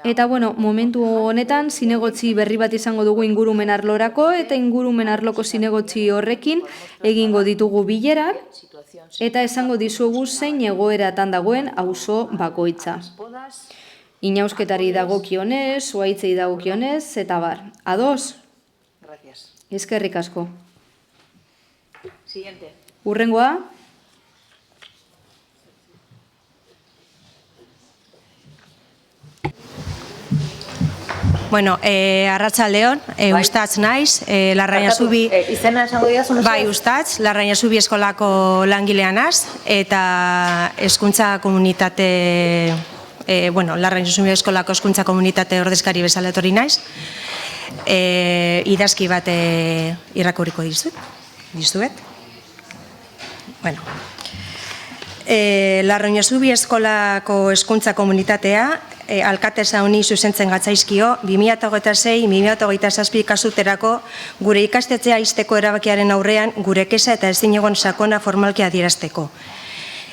[SPEAKER 11] eta momentu honetan zinegotzi berri bat izango dugu ingurumen arlorako, eta ingurumen arloko zinegotzi horrekin egingo ditugu bilerak, eta esango dizuegu zein egoeratan dagoen auzo bakoitza. Inausketari dagokionez, zuaitzei dagokionez, eta bar. Ados? Eskerrik asko. Hurrengoa?
[SPEAKER 3] Bueno, arratsaldeon, Ustatz naiz, Larrañazubi...
[SPEAKER 1] Izena esango didazun?
[SPEAKER 3] Bai, Ustatz, Larrañazubi eskolako langilea naz, eta hezkuntza komunitate... Larrañazubi eskolako hezkuntza komunitate ordezkari bezala etorri naiz. Idazki bat irakurriko dizuet. Bueno, Larrañazubi eskolako hezkuntza komunitatea alkatesa honi zuzentzen gatzaizkio 2026-2027 ikasturterako gure ikastetxea ixteko erabakiaren aurrean gure kesa eta ezinegon sakona formalki adierazteko.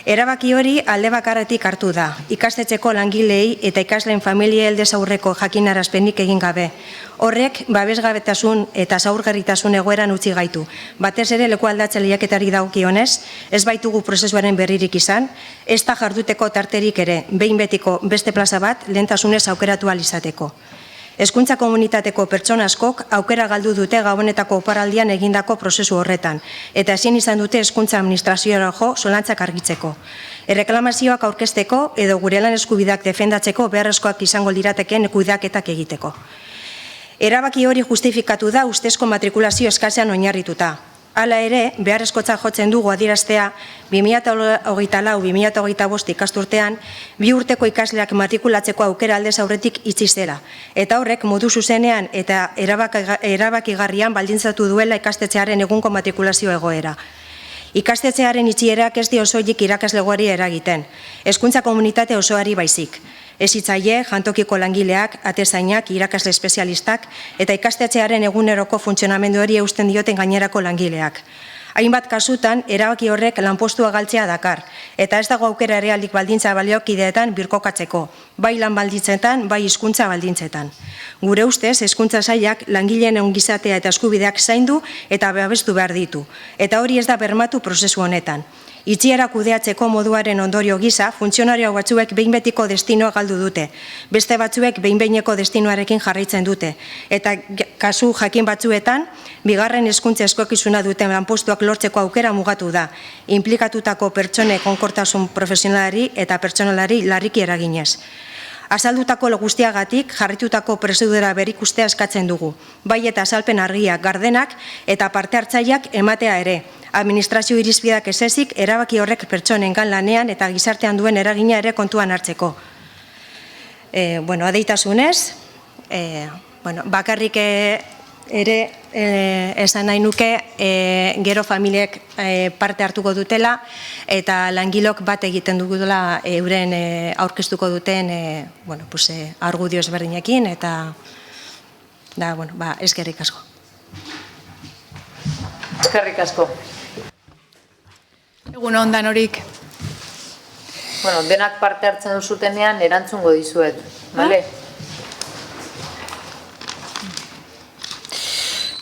[SPEAKER 3] Erabaki hori alde bakarretik hartu da, ikastetxeko langilei eta ikasleen familia heldez aurreko jakinarazpenik egin gabe. Horrek, babesgabetasun eta zaurgarritasun egoeran utzi gaitu. Batez ere leku aldatze lehiaketari dagokionez, ez baitugu prozesuaren berririk izan, ez da jarduteko tarterik ere, behin betiko beste plaza bat lehentasunez aukeratu ahal izateko. Hezkuntza komunitateko pertsona askok aukera galdu dute gabonetako oparaldian egindako prozesu horretan, eta ezin izan dute hezkuntza administrazioa jo solantzak argitzeko. Erreklamazioak aurkezteko edo gure lan eskubideak defendatzeko beharrezkoak izango liratekeen kudeaketak egiteko. Erabaki hori justifikatu da ustezko matrikulazio eskasean oinarrituta. Hala ere, beharrezkotzat jotzen dugu adieraztea 2024-2025 ikasturtean 2 urteko ikasleak matrikulatzeko aukera aldez aurretik itxi zela. Eta horrek modu zuzenean eta erabakigarrian baldintzatu duela ikastetxearen egunko matrikulazio egoera. Ikastetxearen itxierak ez dio soilik irakaslegoari eragiten, hezkuntza komunitate osoari baizik. Hezitzaile, jantokiko langileak, atezainak, irakasle espezialistak eta ikastetxearen eguneroko funtzionamenduari eusten dioten gainerako langileak. Hainbat kasutan, erabaki horrek lanpostua galtzea dakar, eta ez dago aukera errealik baldintza baliokideetan birkokatzeko, bai lan baldintzetan, bai hizkuntza baldintzetan. Gure ustez, hezkuntza sailak langileen ongizatea eta eskubideak zaindu eta babestu behar ditu, eta hori ez da bermatu prozesu honetan. Itxiera kudeatzeko moduaren ondorio gisa, funtzionario batzuek behin betiko destinoa galdu dute, beste batzuek behin-behineko destinoarekin jarraitzen dute, eta kasu jakin batzuetan, bigarren hezkuntza eskokizuna duten lanpostuak lortzeko aukera mugatu da, inplikatutako pertsone konkortasun profesionalari eta pertsonalari larriki eraginez. Azaldutako guztiagatik jarritutako prozedura berikustea eskatzen dugu, bai eta azalpen argiak, gardenak eta parte hartzaileak ematea ere. Administrazio irizpideak ez ezik, erabaki horrek pertsonengan lanean eta gizartean duen eragina ere kontuan hartzeko. Adeitasunez, bakarrik ere esan nahi nuke gero familiek parte hartuko dutela eta langilok bat egiten dugula euren aurkeztuko duten argudio ezberdinekin eta eskerrik asko.
[SPEAKER 1] Eskerrik asko.
[SPEAKER 11] Egun ondan horik.
[SPEAKER 1] Bueno, denak parte hartzen duzutenean erantzungo dizuet, bale?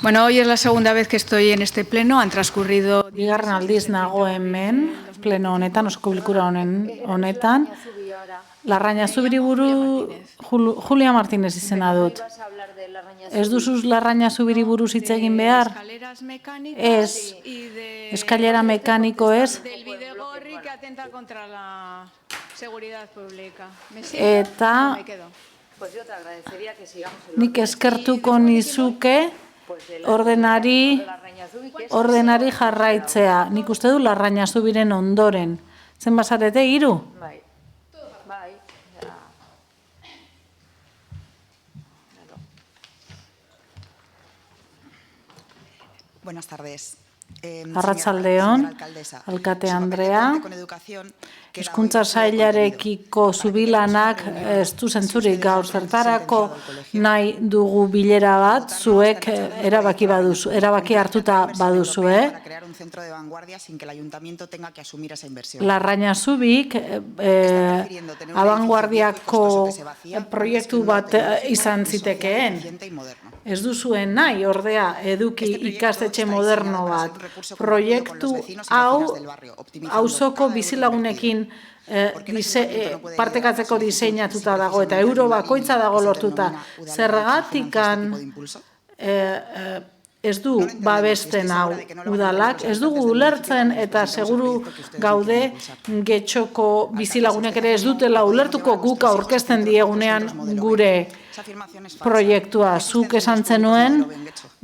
[SPEAKER 11] Bueno, hoy es la segunda vez que estoy en este pleno, han transcurrido...
[SPEAKER 8] Bigarren aldiz nago hemen, pleno honetan, osoko bilkura honetan. Larraña Zubiriburu, Julia Martínez izena dut. Ez duzuz Larraña Zubiriburu hitz egin behar? Ez. Eskailera mekaniko ez? Eta nik eskertuko nizuke ordenari jarraitzea. Nik uste du Larraña Zubiren ondoren. Zen bazarete, 3?
[SPEAKER 1] Bai.
[SPEAKER 4] Buenas tardes.
[SPEAKER 8] Arratsaldeon, alkate Andrea. Hezkuntza Sailarekiko zubilanak ez du zentzurik gaur zertarako nahi dugu bilera bat, zuek erabaki hartuta baduzu, Larraña Zubik abanguardiako proiektu bat izan zitekeen. Ez duzuen nahi, ordea, eduki ikastetxe moderno bat. Proiektu hau auzoko bizilagunekin partekatzeko diseinatuta dago eta euro bakoitza dago lortuta. Zergatikan ez du babesten hau udalak, ez dugu ulertzen eta seguru gaude Getxoko bizilagunek ere ez dutela ulertuko guk aurkezten diegunean gure proiektua. Zuk esan zenuen,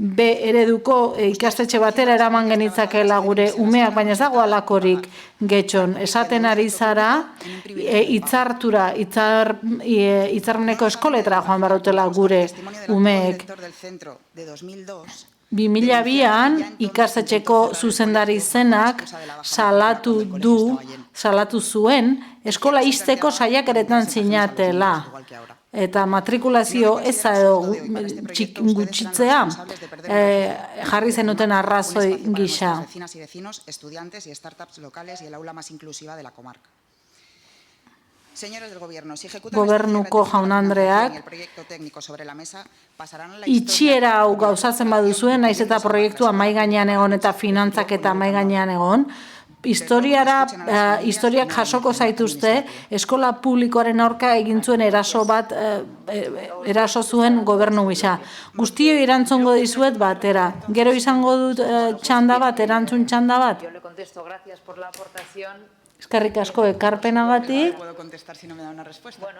[SPEAKER 8] B ereduko ikastetxe batera eraman genitzakela gure umeak, baina ez dago alakorik Getxon. Esaten ari zara, hitzarmeneko eskoletara joan barutela gure umeek. 2002an ikastetxeko zuzendari zenak salatu zuen eskola ixteko saiakeretan zinatela. Eta matrikulazio eza edo gutxitzea jarri zenuten arrazoi gisa. Gobernuko jaun-andreak itxiera hau gauzatzen baduzuen, naiz eta proiektua mahai gainean egon eta finantzak eta mahai gainean egon, historiak jasoko zaituzte, eskola publikoaren aurka egin zuen eraso zuen gobernu gisa. Guztioi erantzungo dizuet batera. Gero izango dut txanda bat, erantzun txanda bat? Eskerrik asko ekarpenagatik,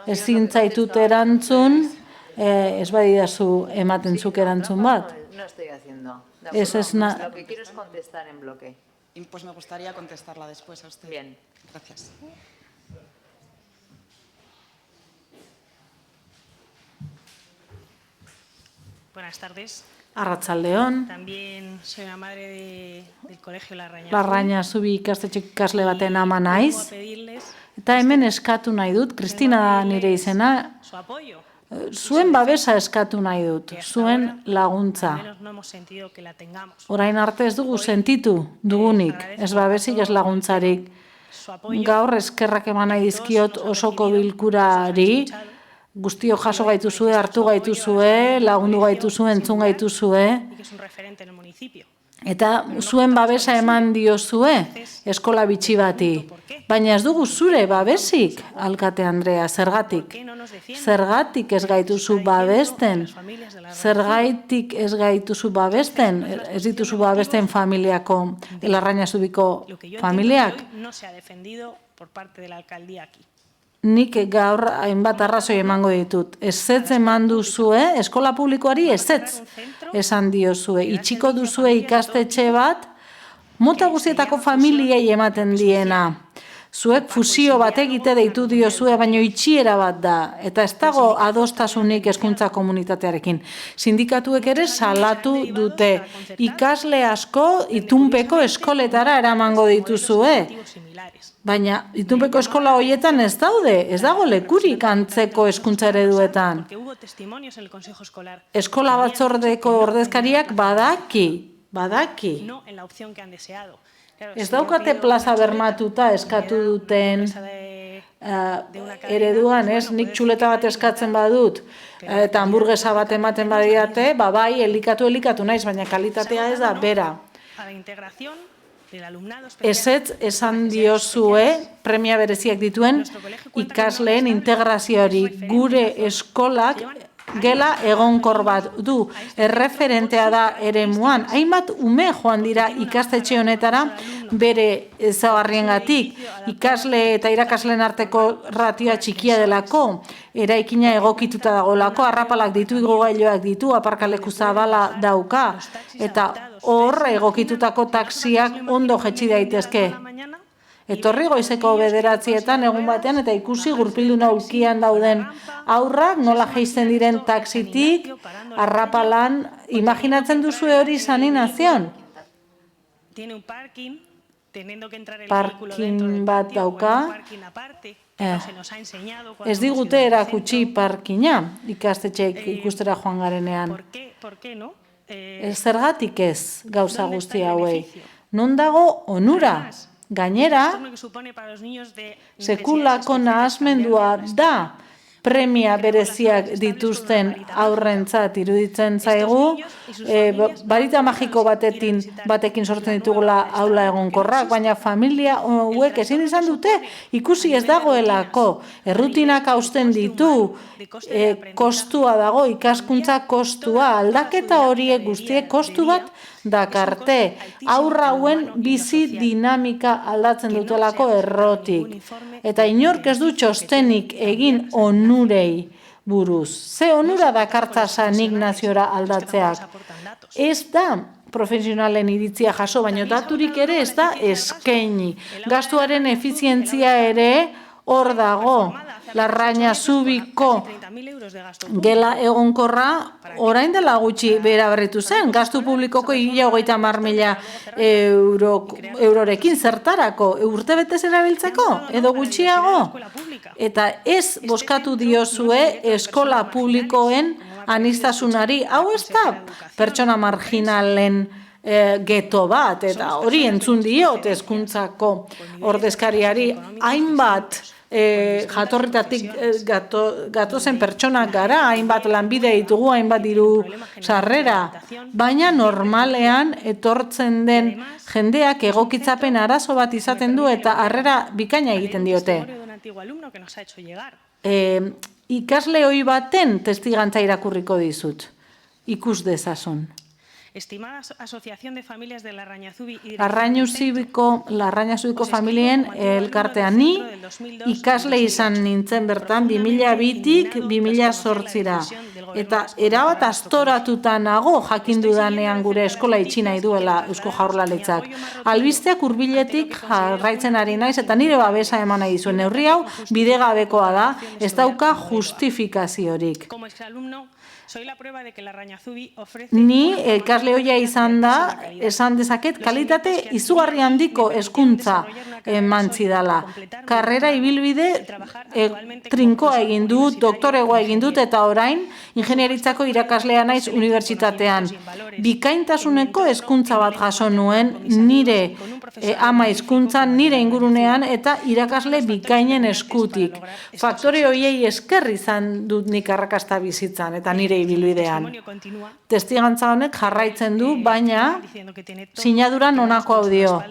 [SPEAKER 8] ezin zaitut erantzun, ez badidazu ematen zuk erantzun bat.
[SPEAKER 1] No estoy haciendo.
[SPEAKER 8] Lo
[SPEAKER 1] que quiero es contestar en bloque.
[SPEAKER 4] Pues me gustaría contestarla después a usted.
[SPEAKER 1] Bien.
[SPEAKER 4] Gracias.
[SPEAKER 20] Buenas tardes.
[SPEAKER 8] Arratsaldeon.
[SPEAKER 20] También soy la madre del colegio
[SPEAKER 8] Larraña Zubi ikastetxeko ikasle baten ama naiz. Eta hemen eskatu nahi dut, Kristina da nire izena, zuen babesa eskatu nahi dut, zuen laguntza. Orain arte ez dugu sentitu dugunik, ez babesik ez laguntzarik. Gaur eskerrak eman nahi dizkiot osoko bilkurari, guztio jaso gaituzue, hartu gaituzue, lagundu gaituzue, entzun gaituzue. Eta zuen babesa eman diozue eskola bitxi bati. Baina ez dugu zure babesik, alkate Andrea, zergatik. Zergatik ez gaituzu babesten. Zergatik ez gaituzu babesten. Ez dituzu babesten familiako, Larraña Zubiko familiak. Nik gaur hainbat arrazoi emango ditut. Ezetz eman duzue, eskola publikoari ezetz esan diozue. Itxiko duzue ikastetxe bat, mota guztietako familiei ematen diena. Zuek fusio bat egite deitu diozue, baino itxiera bat da. Eta ez dago adostasunik hezkuntza komunitatearekin. Sindikatuek ere salatu dute. Ikasle asko itunpeko eskoletara eramango dituzue. Baina itunpeko eskola horietan ez daude, ez dago lekurik antzeko hezkuntza ereduetan. Eskola batzordeko ordezkariak badaki badaki.
[SPEAKER 20] no en la opción que han deseado. Claro,
[SPEAKER 8] Ez
[SPEAKER 20] si yo
[SPEAKER 8] daukate
[SPEAKER 20] pido
[SPEAKER 8] plaza
[SPEAKER 20] una chuleta,
[SPEAKER 8] bermatuta eskatu duten ereduan, ez? Nik txuleta bat eskatzen badut, eta hamburguesa bat ematen badiate, bai, elikatu naiz, baina kalitatea ez da, bera.
[SPEAKER 20] a la integración del alumnado
[SPEAKER 8] Ezetz esan diozue premia bereziak dituen ikasleen integrazioari. Gure eskolak gela egonkor bat du, erreferentea da eremuan. Hainbat ume joan dira ikastetxe honetara bere ezaugarriengatik, ikasle eta irakasleen arteko ratioa txikia delako, eraikina egokituta dagoelako, arrapalak ditu, igogailoak ditu, aparkaleku zabala dauka, eta hor egokitutako taxiak ondo jetxi daitezke. Etorri goizeko 9:00 egun batean eta ikusi gurpilduna ulkian dauden aurrak nola jaisten diren taxitik, arrapalan, imaginatzen duzue hori saninazion?
[SPEAKER 20] tiene un parking, teniendo que entrar el
[SPEAKER 8] Parking
[SPEAKER 20] vehículo dentro del
[SPEAKER 8] bat
[SPEAKER 20] patio,
[SPEAKER 8] dauka.
[SPEAKER 20] con un parking aparte, que no se nos ha enseñado cuando
[SPEAKER 8] Ez
[SPEAKER 20] hemos
[SPEAKER 8] digute
[SPEAKER 20] ido al
[SPEAKER 8] erakutsi parkina ikastetxeek ikustera joan garenean.
[SPEAKER 20] ¿Por qué no?
[SPEAKER 8] Zergatik ez gauza guzti hauei. Non dago onura? Gainera,
[SPEAKER 20] que supone para los niños de
[SPEAKER 8] sekulako nahasmendua da premia bereziak dituzten aurrentzat iruditzen zaigu, barita magiko batekin sortzen ditugula aula egonkorrak, baina familia hauek ezin izan dute ikusi ez dagoelako, errutinak hausten ditu, kostua dago, ikaskuntza kostua, aldaketa horiek guztiek kostu bat dakarte, aurra hauen bizi dinamika aldatzen dutelako errotik. Eta inork ez du txostenik egin onurei buruz. Ze onura dakartza San Ignaziora aldatzeak? Ez da profesionalen iritzia jaso, baina daturik ere ez da eskaini. Gastuaren efizientzia ere hor dago. Larraina Zubiko gela egonkorra orain dela gutxi bera berritu zen. Gastu publikoko 30.000 eurorekin zertarako, urtebetez erabiltzeko, edo gutxiago. Eta ez bozkatu diozue eskola publikoen aniztasunari, hau ez da pertsona marginalen geto bat, eta hori entzun diot hezkuntzako ordezkariari, hainbat jatorritatik gatozen pertsonak gara, hainbat lanbide ditugu, hainbat diru sarrera, baina normalean etortzen den jendeak egokitzapen arazo bat izaten du eta harrera bikaina egiten diote. Ikasle ohi baten testigantza irakurriko dizut, ikus dezazun.
[SPEAKER 20] Estimada Asociación de Familias de Larraña Zubi y
[SPEAKER 8] Larraña Zubiko familien elkartean ni ikasle izan nintzen bertan 2002tik 2008ra. Eta erabat astoratuta nago jakin dudanean gure eskola itxi nahi duela Eusko Jaurlaritzak. Albisteak hurbiletik jarraitzen ari naiz eta nire babesa eman nahi dizuen neurri hau bidegabekoa da, ez dauka justifikaziorik. Ni ikasle ohia izan da, esan dezaket, kalitate izugarri handiko hezkuntza eman zidala. Karrera ibilbide trinkoa egin dut, doktoregoa egin dut, eta orain ingenieritzako irakaslea naiz unibertsitatean. Bikaintasuneko hezkuntza bat jaso nuen, nire ama hizkuntzan, nire ingurunean, eta irakasle bikainen eskutik. Faktore horiei esker izan dut nik arrakasta bizitzan, eta nire ibilbidean. Testigantza honek jarraitzen du, baina sinaduran honako hau dio.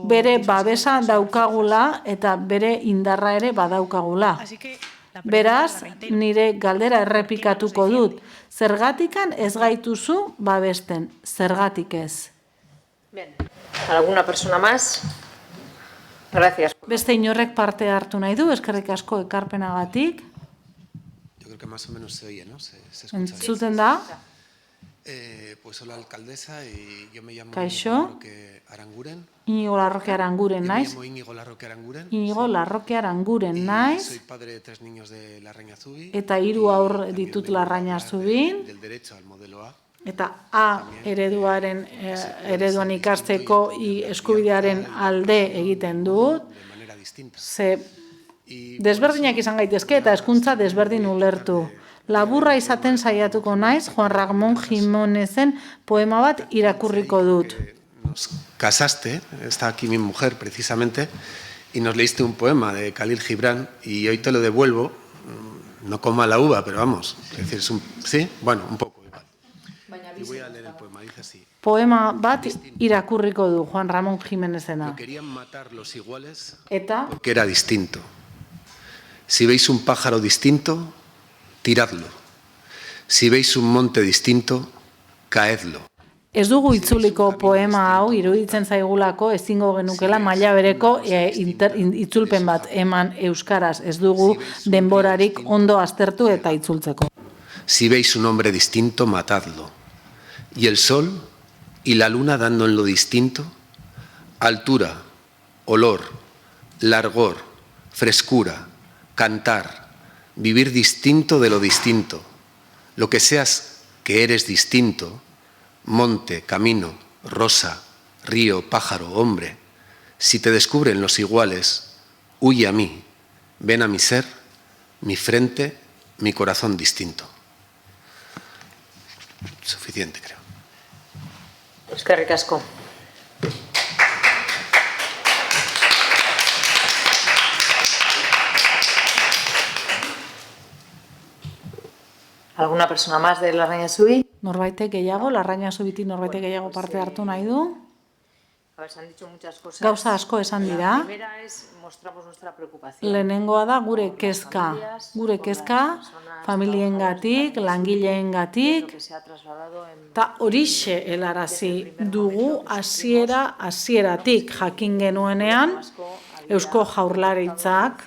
[SPEAKER 8] Bere babesa daukagula eta bere indarra ere badaukagula. Beraz, nire galdera errepikatuko dut. Zergatikan ez gaituzu babesten, zergatik ez.
[SPEAKER 1] Bien. ¿Alguna persona más? Gracias.
[SPEAKER 8] Beste inorrek parte hartu nahi du, eskerrik asko ekarpenagatik.
[SPEAKER 10] Yo creo que más o menos se oye, ¿no? Se escucha bien.
[SPEAKER 8] Entzuten da.
[SPEAKER 10] Pues hola alcaldesa, y yo me llamo
[SPEAKER 8] Kaixo.
[SPEAKER 10] Inigo Larroque Aranguren naiz.
[SPEAKER 8] Me llamo Inigo Larroque Aranguren. Inigo Larroque Aranguren naiz.
[SPEAKER 10] Soy padre de 3 niños de Larraña Zubi.
[SPEAKER 8] Eta 3 haur ditut Larraña Zubin.
[SPEAKER 10] Del derecho al modelo A.
[SPEAKER 8] Eta ereduan ikasteko eskubidearen alde egiten dut. Ze desberdinak izan gaitezke eta hezkuntza desberdin ulertu. Laburra izaten saiatuko naiz, Juan Ramón Jiménezen poema bat irakurriko dut.
[SPEAKER 10] Nos casaste, está aquí mi mujer precisamente, y nos leíste un poema de Khalil Gibran y hoy te lo devuelvo, no con mala uva, pero vamos, es decir, es un, ¿sí? Bueno, un poco igual. Y voy a leer el poema, dice así.
[SPEAKER 8] Poema bat irakurriko du Juan Ramón Jiménezena.
[SPEAKER 10] No querían matar los iguales
[SPEAKER 8] Eta
[SPEAKER 10] porque era distinto. Si veis un pájaro distinto, tiradlo. Si veis un monte distinto, caedlo.
[SPEAKER 8] ez dugu itzuliko poema hau iruditzen zaigulako ezingo genukela maila bereko itzulpen bat eman euskaraz. Ez dugu denborarik ondo aztertu eta itzultzeko.
[SPEAKER 10] Si veis un hombre distinto, matadlo. Y el sol y la luna dando en lo distinto, altura, olor, largor, frescura, cantar, vivir distinto de lo distinto. Lo que seas que eres distinto, monte, camino, rosa, río, pájaro, hombre, si te descubren los iguales, huye a mí, ven a mi ser, mi frente, mi corazón distinto. Suficiente, creo.
[SPEAKER 1] Eskerrik asko. ¿Alguna persona más de Larrañazubi?
[SPEAKER 8] Norbaitek gehiago, Larrañazubitik norbaitek gehiago parte hartu nahi du?
[SPEAKER 1] A ver, se han dicho muchas cosas.
[SPEAKER 8] Gauza asko esan dira.
[SPEAKER 1] La primera es mostramos nuestra preocupación.
[SPEAKER 8] Lehenengoa da gure kezka familiengatik, langileengatik, eta horixe helarazi dugu hasieratik jakin genuenean Eusko Jaurlaritzak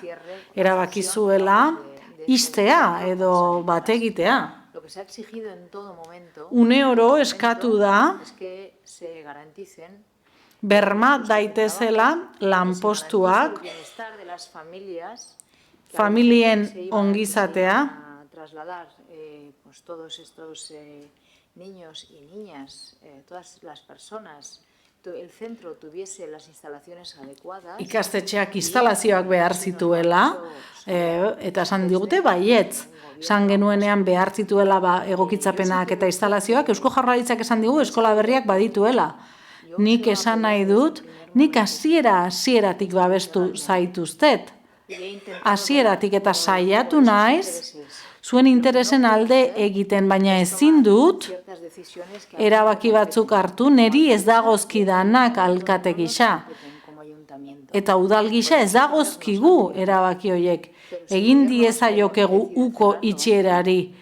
[SPEAKER 8] erabaki zuela ixtea edo bategitea.
[SPEAKER 1] Lo que se ha exigido en todo momento
[SPEAKER 8] Une oro eskatu da
[SPEAKER 1] es que se garanticen
[SPEAKER 8] berma daitezela lanpostuak, familien ongizatea,
[SPEAKER 1] trasladar pues todos estos niños y niñas, todas las personas, el centro tuviese las instalaciones adecuadas.
[SPEAKER 8] ikastetxeak instalazioak behar zituela, eta esan digute baietz. Esan genuenean behar zituela egokitzapenak eta instalazioak, Eusko Jaurlaritzak esan digu eskola berriak badituela. Nik esan nahi dut, nik hasieratik babestu zaituztet. Hasieratik eta saiatu naiz, zuen interesen alde egiten, baina ezin dut, erabaki batzuk hartu, niri ez dagozkidanak alkate gisa. Eta udal gisa ez dagozkigu erabaki horiek. Egin diezaiokegu uko itxierari.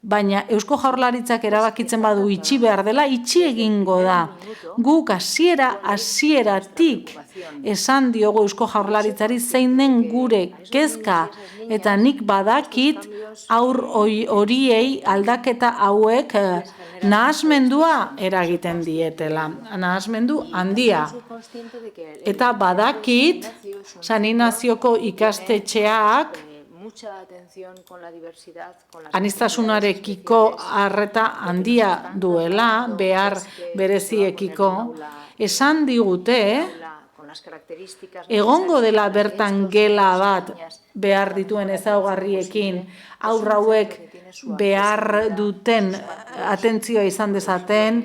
[SPEAKER 8] Baina Eusko Jaurlaritzak erabakitzen badu itxi behar dela, itxi egingo da. Guk hasieratik esan diogu Eusko Jaurlaritzari zein den gure kezka, eta nik badakit aur horiei aldaketa hauek nahasmendua eragiten dietela, nahasmendu handia. Eta badakit saninazioko ikastetxeak aniztasunarekiko arreta handia duela, behar bereziekiko, esan digute, egongo dela bertan gela bat behar dituen ezaugarriekin, aurra hauek behar duten atentzioa izan dezaten,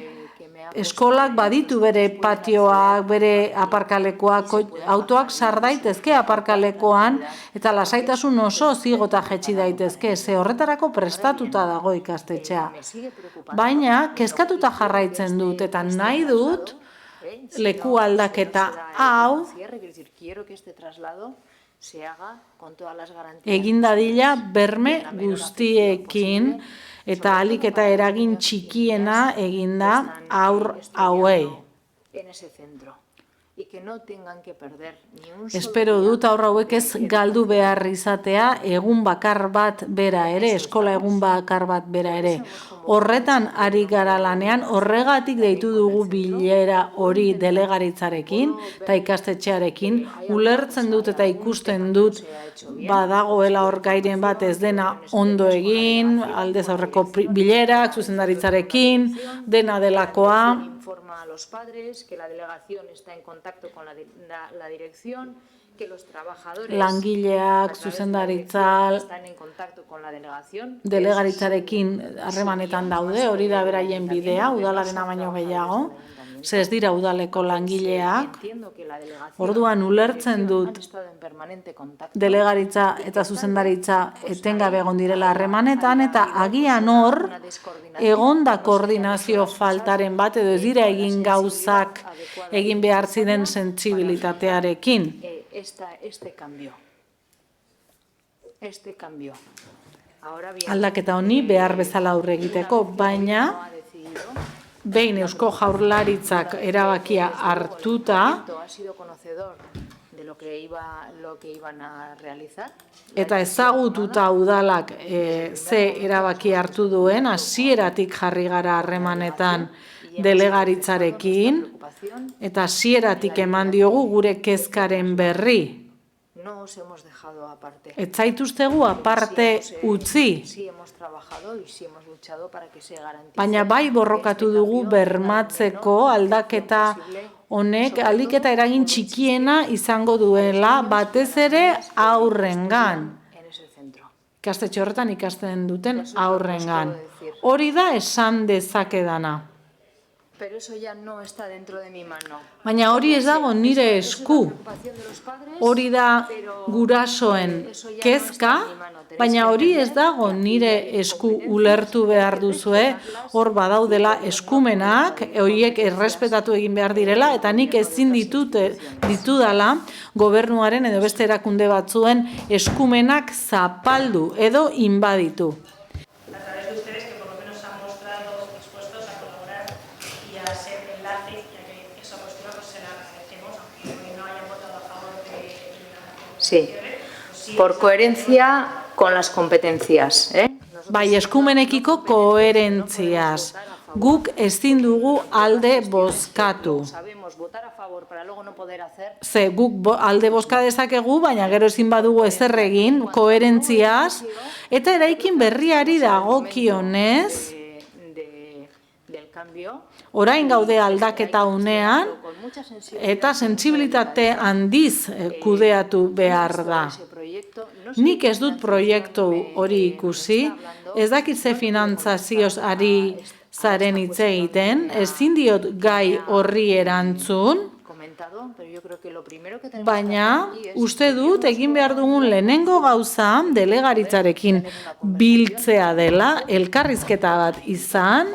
[SPEAKER 8] eskolak baditu bere patioak, bere aparkalekoak, autoak sar daitezke aparkalekoan, eta lasaitasun oso zigota jetxi daitezke, ze horretarako prestatuta dago ikastetxea. Baina, kezkatuta jarraitzen dut, eta nahi dut, leku aldaketa hau, egin dadila berme guztiekin, eta ahalik eta eragin txikiena eginda aur hauei. Espero dut aur hauek ez galdu behar izatea egun bakar bat bera ere, eskola egun bakar bat bera ere. Horretan ari gara lanean, horregatik deitu dugu bilera hori delegaritzarekin eta ikastetxearekin, ulertzen dut eta ikusten dut badagoela hor gairen bat ez dena ondo egin, aldez aurreko bilerak, zuzendaritzarekin, dena delakoa.
[SPEAKER 1] Informa a los padres que la delegación está en contacto con la dirección,
[SPEAKER 8] langileak, zuzendaritza, delegaritzarekin harremanetan daude, hori da beraien bidea, udalarena baino gehiago. Ze ez dira udaleko langileak, orduan ulertzen dut delegaritza eta zuzendaritza etengabe egon direla harremanetan, eta agian hor egonda koordinazio faltaren bat edo ez dira egin gauzak egin behar ziren sentsibilitatearekin. Aldaketa honi behar bezala aurre egiteko, baina behin Eusko Jaurlaritzak erabakia hartuta eta ezagututa udalak ze erabaki hartu duen, hasieratik jarri gara harremanetan delegaritzarekin eta hasieratik eman diogu gure kezkaren berri. Ez zaituztegu aparte utzi. Baina bai borrokatu dugu bermatzeko aldaketa honek aldiketa eragin txikiena izango duela batez ere aurrengan. Ikastetxe horretan ikasten duten aurrengan. Hori da esan dezakedana. Baina hori ez dago nire esku. Hori da gurasoen kezka, baina hori ez dago nire esku ulertu behar duzue, hor badaudela eskumenak, horiek errespetatu egin behar direla, eta nik ezin ditudala gobernuaren edo beste erakunde batzuen eskumenak zapaldu edo inbaditu.
[SPEAKER 1] Sí, por coherencia con las competencias.
[SPEAKER 8] Bai, eskumenekiko koherentziaz. Guk ezin dugu alde bozkatu. Ze guk alde bozka dezakegu, baina gero ezin badugu ezer egin, koherentziaz, eta eraikin berriari dagokionez, orain gaude aldaketa unean, eta sentsibilitate handiz kudeatu behar da. Nik ez dut proiektu hori ikusi, ez dakit ze finantzazioz ari zaren hitz egiten, ezin diot gai horri erantzun, baina uste dut egin behar dugun lehenengo gauza delegaritzarekin biltzea dela, elkarrizketa bat izan,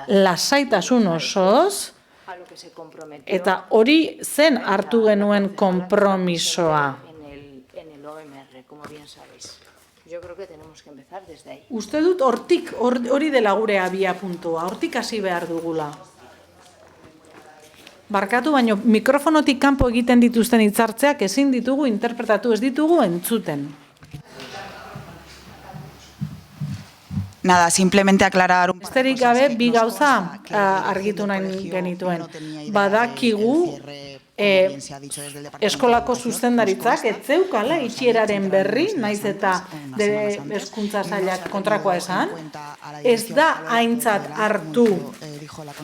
[SPEAKER 8] lasaitasun osoz, eta hori zen hartu genuen konpromisoa. Uste dut hori dela gure abia puntua, hortik hasi behar dugula. Barkatu, baino mikrofonotik kanpo egiten dituzten hitzartzeak ezin ditugu interpretatu, ez ditugu entzuten.
[SPEAKER 4] Nada, simplemente aclarar un...
[SPEAKER 8] Besterik gabe, bi gauza argitu nahi genituen. Badakigu eskolako zuzendaritzak ez zeukala itxieraren berri, naiz eta hezkuntza sailak kontrakoa esan, ez da aintzat hartu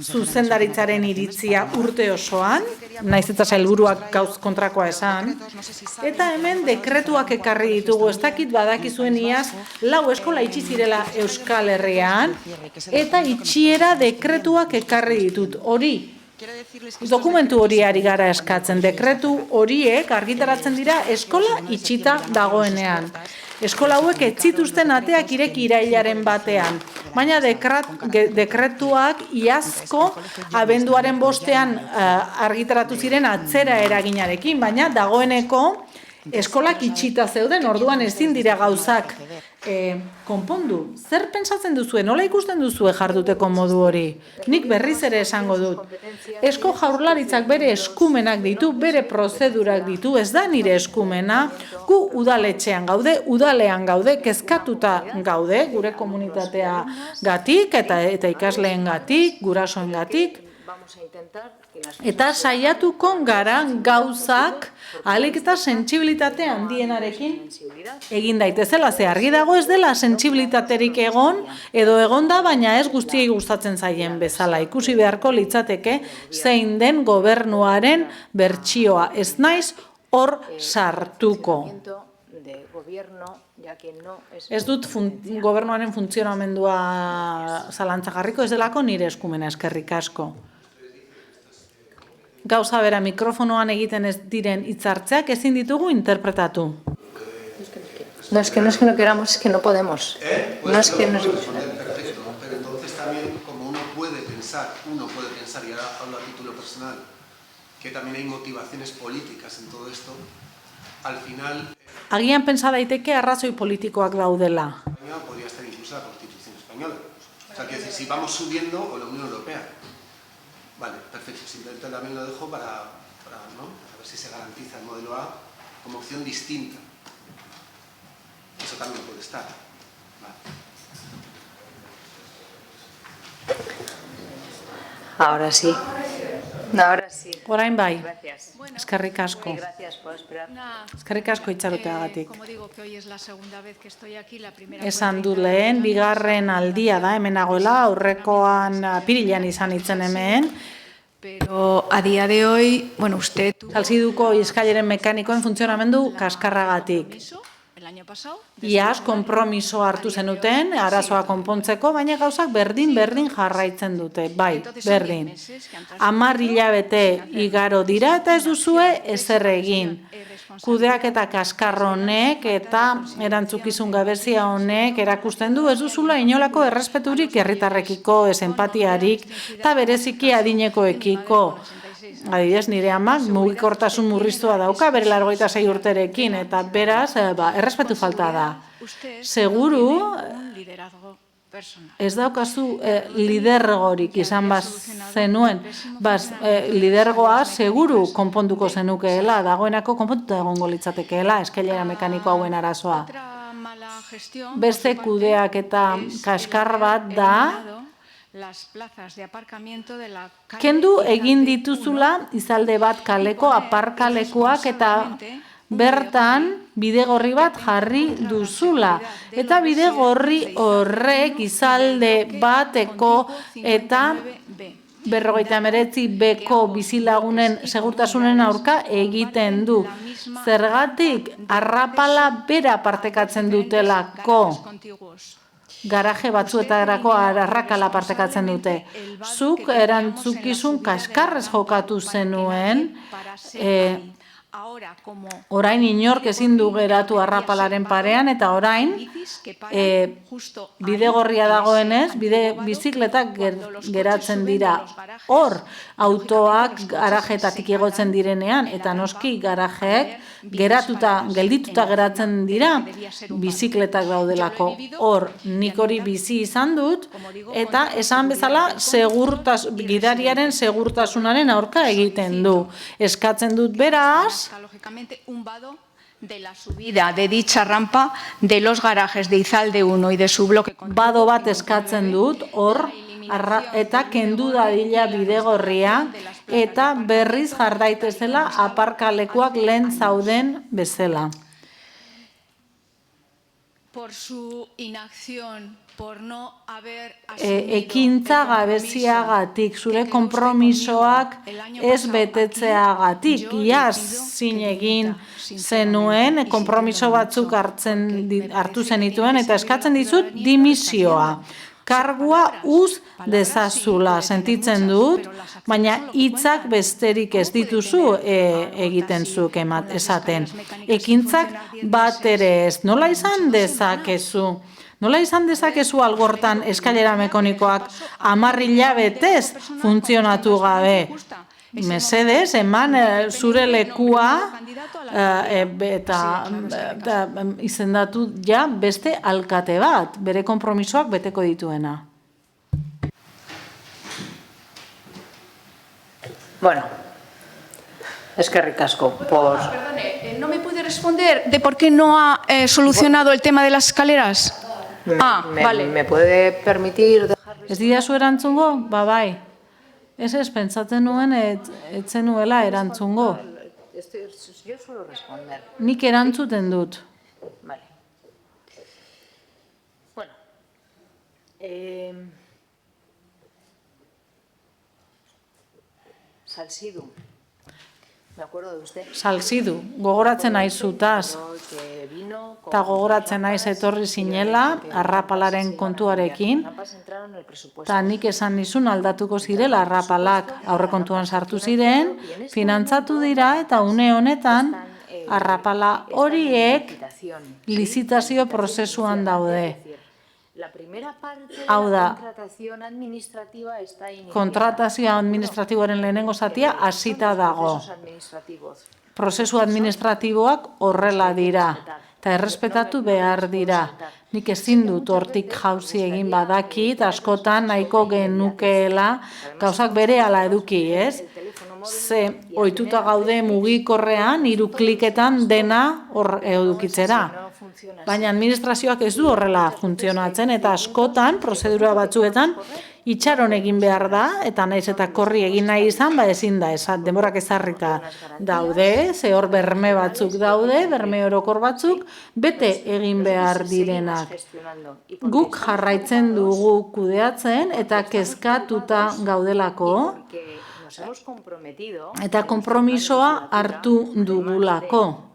[SPEAKER 8] zuzendaritzaren iritzia urte osoan, naiz eta sailburuak gauz kontrakoa esan, eta hemen dekretuak ekarri ditugu, ez dakit badakizuen iaz, 4 eskola itxi zirela Euskal Herrian, eta itxiera dekretuak ekarri ditut, hori. Dokumentu hori ari gara eskatzen, dekretu horiek argitaratzen dira eskola itxita dagoenean. Eskola hauek ez zituzten ateak ireki irailaren batean, baina dekretuak iazko abenduaren 5ean argitaratu ziren atzera eraginarekin, baina dagoeneko eskolak itxita zeuden, orduan ezin dira gauzak konpondu. Zer pentsatzen duzue, nola ikusten duzue jarduteko modu hori? Nik berriz ere esango dut. Eusko Jaurlaritzak bere eskumenak ditu, bere prozedurak ditu, ez da nire eskumena, gu udaletxean gaude, udalean gaude, kezkatuta gaude, gure komunitatea gatik eta ikasleen gatik, gurasoen gatik, eta saiatuko gara gauzak ahalik eta sentsibilitate handienarekin egin daitezela, ze argi dago ez dela sentsibilitaterik egon, edo egonda, baina ez guztiei gustatzen zaien bezala. Ikusi beharko litzateke zein den gobernuaren bertsioa. Ez naiz hor sartuko.
[SPEAKER 1] De gobierno, ya que no es...
[SPEAKER 8] Ez dut gobernuaren funtzionamendua zalantza jarriko, ez delako nire eskumena, eskerrik asko. Gauza bera, mikrofonoan egiten ez diren hitzartzeak ezin ditugu interpretatu.
[SPEAKER 1] No, es que no queramos, es que no podemos. No es que no...
[SPEAKER 10] Perfecto, pero entonces también, como uno puede pensar, y ahora hablo a título personal, que también hay motivaciones políticas en todo esto, al final...
[SPEAKER 8] Agian pentsa daiteke arrazoi politikoak daudela.
[SPEAKER 10] Podría estar incluso la Constitución española. O sea, quiero decir, si vamos subiendo, o la Unión Europea. Vale, perfecto. Simplemente también lo dejo para ¿no? A ver si se garantiza el modelo A como opción distinta. Eso también puede estar. Vale.
[SPEAKER 1] Ahora sí. Ahora sí.
[SPEAKER 8] Orain bai.
[SPEAKER 1] Gracias.
[SPEAKER 8] Eskerrik asko.
[SPEAKER 1] Gracias por esperar.
[SPEAKER 8] Eskerrik asko itxaroteagatik.
[SPEAKER 16] Como digo que hoy es la segunda vez que estoy aquí, la primera
[SPEAKER 8] Esan du lehen, bigarren aldia da hemen nagoela, aurrekoan apirilean izan itzen hemen.
[SPEAKER 16] Pero a día de hoy, bueno, usted...
[SPEAKER 8] Salziduko eskaileren mekanikoen funtzionamendu kaskarragatik.
[SPEAKER 16] El año pasado...
[SPEAKER 8] Iaz, konpromiso hartu zenuten, arazoa konpontzeko, baina gauzak berdin jarraitzen dute, bai, berdin. 10 hilabete igaro dira eta ez duzue ezer egin. Kudeak eta kaskarronek eta erantzukizun gabezia honek erakusten du ez duzula inolako errespeturik herritarrekiko, ez empatiarik eta bereziki adinekoekiko. Adibidez, nire amak mugikortasun murriztua dauka bere 86 urterekin eta beraz, errespetu falta da. Seguru, ez daukazu lidergorik izan zenuen, lidergoa seguru konponduko zenukeela, dagoenako konpontuta egongo litzatekeela, eskailera mekaniko hauen arazoa. Beste kudeak eta kaskar bat da, kendu egin dituzula izalde bat kaleko aparkalekuak eta bertan bidegorri bat jarri duzula. Eta bidegorri horrek izalde bateko eta 59 beko bizilagunen segurtasunen aurka egiten du. Zergatik arrapala bera partekatzen dutelako. Garaje batzuetarako arrakala partekatzen dute. Zuk erantzukizun kaskarrez jokatu zenuen, orain inork ezin du geratu arrapalaren parean, eta orain bidegorria dagoenez, bizikletak geratzen dira. Hor, autoak garajetatik igotzen direnean, eta noski garajeek geldituta geratzen dira, bizikletak daudelako. Hor, nik hori bizi izan dut, eta esan bezala gidariaren segurtasunaren aurka egiten du. Eskatzen dut beraz,
[SPEAKER 12] de la subida de dicha rampa de los garajes de Izalde 1 y de su bloque.
[SPEAKER 8] Bado bat eskatzen dut, hor, eta kendu dadila bidegorria, eta berriz jardaitezela aparkalekuak lehen zauden bezala.
[SPEAKER 16] Por su inacción, por no haber
[SPEAKER 8] ekintza gabeziagatik, zure konpromisoak ez betetzeagatik, iaz zin egin zenuen, konpromiso batzuk hartu zenituen, eta eskatzen dizut dimisioa. Kargua uz dezazula sentitzen dut, baina hitzak besterik ez dituzu egiten zuk esaten. Ekintzak bat ere ez, nola izan dezakezu? Nola izan dezakezu algortan eskailera mekanikoak 10 hilabetez funtzionatu gabe? Mesedez, eman zure lekua eta izendatu ja beste alkate bat, bere konpromisoak beteko dituena.
[SPEAKER 1] Bueno, eskerrik asko por...
[SPEAKER 12] Perdone, ¿no me puede responder de por qué no ha solucionado el tema de las escaleras?
[SPEAKER 1] Vale. ¿Me puede permitir dejarles...
[SPEAKER 8] Ez didazu erantzungo? Ba, bai. Ez pentsatzen nuen etzenuela erantzungo.
[SPEAKER 1] Yo suelo responder.
[SPEAKER 8] Nik erantzuten dut.
[SPEAKER 1] Vale. Bueno. Salzidu. Me acuerdo de usted.
[SPEAKER 8] Salzidu, gogoratzen naizutaz. Eta gogoratzen naiz etorri zinela, arrapalaren kontuarekin. Eta nik esan nizun aldatuko zirela arrapalak aurrekontuan sartu ziren, finantzatu dira eta une honetan arrapala horiek lizitazio prozesuan daude. Hau da, kontratazio administratiboaren lehenengo zatia hasita dago. Prozesu administratiboak horrela dira, eta errespetatu behar dira. Nik ezin dut hortik jauzi egin badakit, askotan nahiko genukeela gauzak berehala eduki, ez? Ze, ohituta gaude mugikorrean, 3 kliketan dena hor edukitzera. Baina administrazioak ez du horrela funtzionatzen, eta askotan, prozedura batzuetan, itxaron egin behar da, eta naiz eta korri egin nahi izan, ezin da, denborak ezarrita daude, ze hor berme batzuk daude, berme orokor batzuk, bete egin behar direnak. Guk jarraitzen dugu kudeatzen, eta kezkatuta gaudelako, eta konpromisoa hartu dugulako.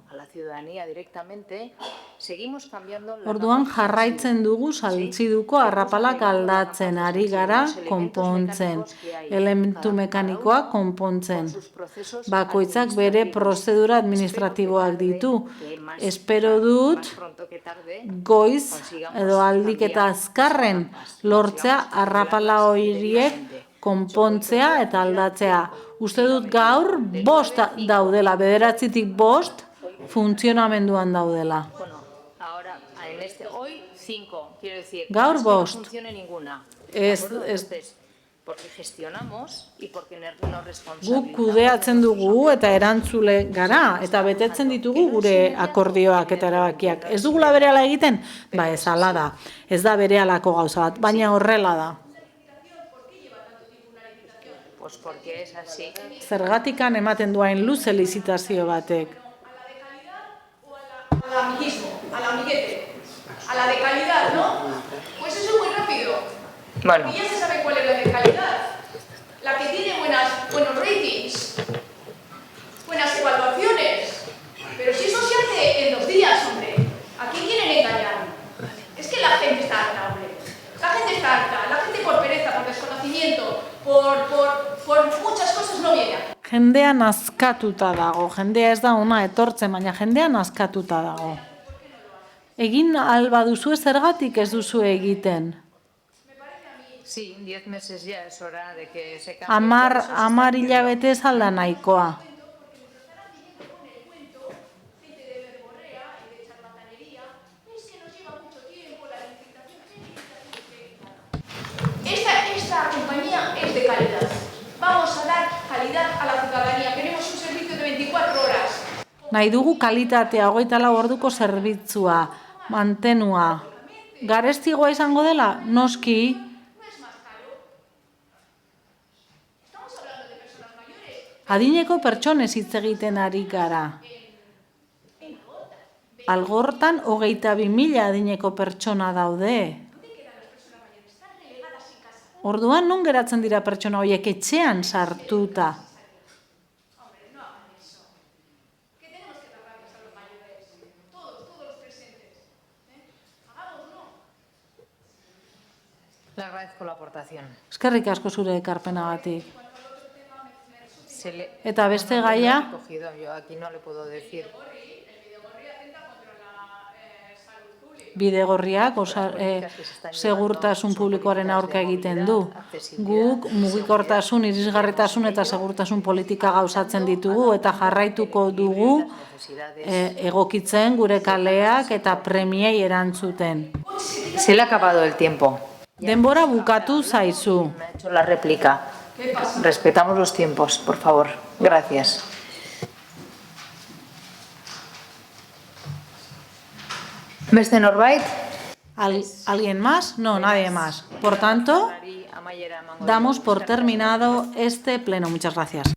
[SPEAKER 8] Orduan jarraitzen dugu Saltziduko arrapalak aldatzen, ari gara konpontzen, elementu mekanikoak konpontzen. Bakoitzak bere prozedura administratiboak ditu. Espero dut goiz edo aldik eta azkarren lortzea arrapala horiek konpontzea eta aldatzea. Uste dut gaur 5 daudela, 9tik 5 funtzionamenduan daudela. Gaur 5. Guk kudeatzen dugu eta erantzule gara, eta betetzen ditugu gure akordioak eta erabakiak. Ez dugula berehala egiten? Ba ez ala da. Ez da berehalako gauza bat, baina horrela da. Zergatikan ematen duain luze lizitazio batek.
[SPEAKER 16] Al amiguismo, al amiguete, a la de calidad, ¿no? Pues eso es muy rápido.
[SPEAKER 1] Bueno.
[SPEAKER 16] Y ya se sabe cuál es la de calidad. La que tiene buenos ratings, buenas evaluaciones. Pero si eso se hace en 2 días, hombre. ¿A quién quieren engañar? Es que la gente está harta, hombre. La gente está harta. La gente por pereza, por desconocimiento, por muchas cosas no viene.
[SPEAKER 8] Jendea nazkatuta dago, jendea ez da ona etortzen, baina jendea nazkatuta dago. Egin alba duzu zergatik ez duzu egiten. 10 hilabete ez alda nahikoa.
[SPEAKER 16] Esta compañía es de calidad. Vamos a dar calidad a la ciudadanía. Queremos un servicio de 24 horas.
[SPEAKER 8] Nahi dugu kalitatea, 24 orduko zerbitzua, mantenua. Garestigoa izango dela? Noski. Adineko pertsonez hitz egiten ari gara. Algortan 22.000 adineko pertsona daude. Orduan non geratzen dira pertsona horiek etxean sartuta?
[SPEAKER 1] Le agradezco la aportación.
[SPEAKER 8] Eskerrik asko zure ekarpenagatik. Eta beste gaia?
[SPEAKER 1] Yo aquí no le puedo decir.
[SPEAKER 8] Bidegorriak segurtasun publikoaren aurka egiten du. Guk mugikortasun, irisgarritasun eta segurtasun politika gauzatzen ditugu eta jarraituko dugu egokitzen gure kaleak eta premiei erantzuten.
[SPEAKER 1] Se le ha acabado el tiempo.
[SPEAKER 8] Denbora bukatu zaizu.
[SPEAKER 1] Me ha hecho la réplica. Respetamos los tiempos, por favor. Gracias. ¿Beste norbait?
[SPEAKER 8] ¿Alguien más? No, nadie más. Por tanto, damos por terminado este pleno. Muchas gracias.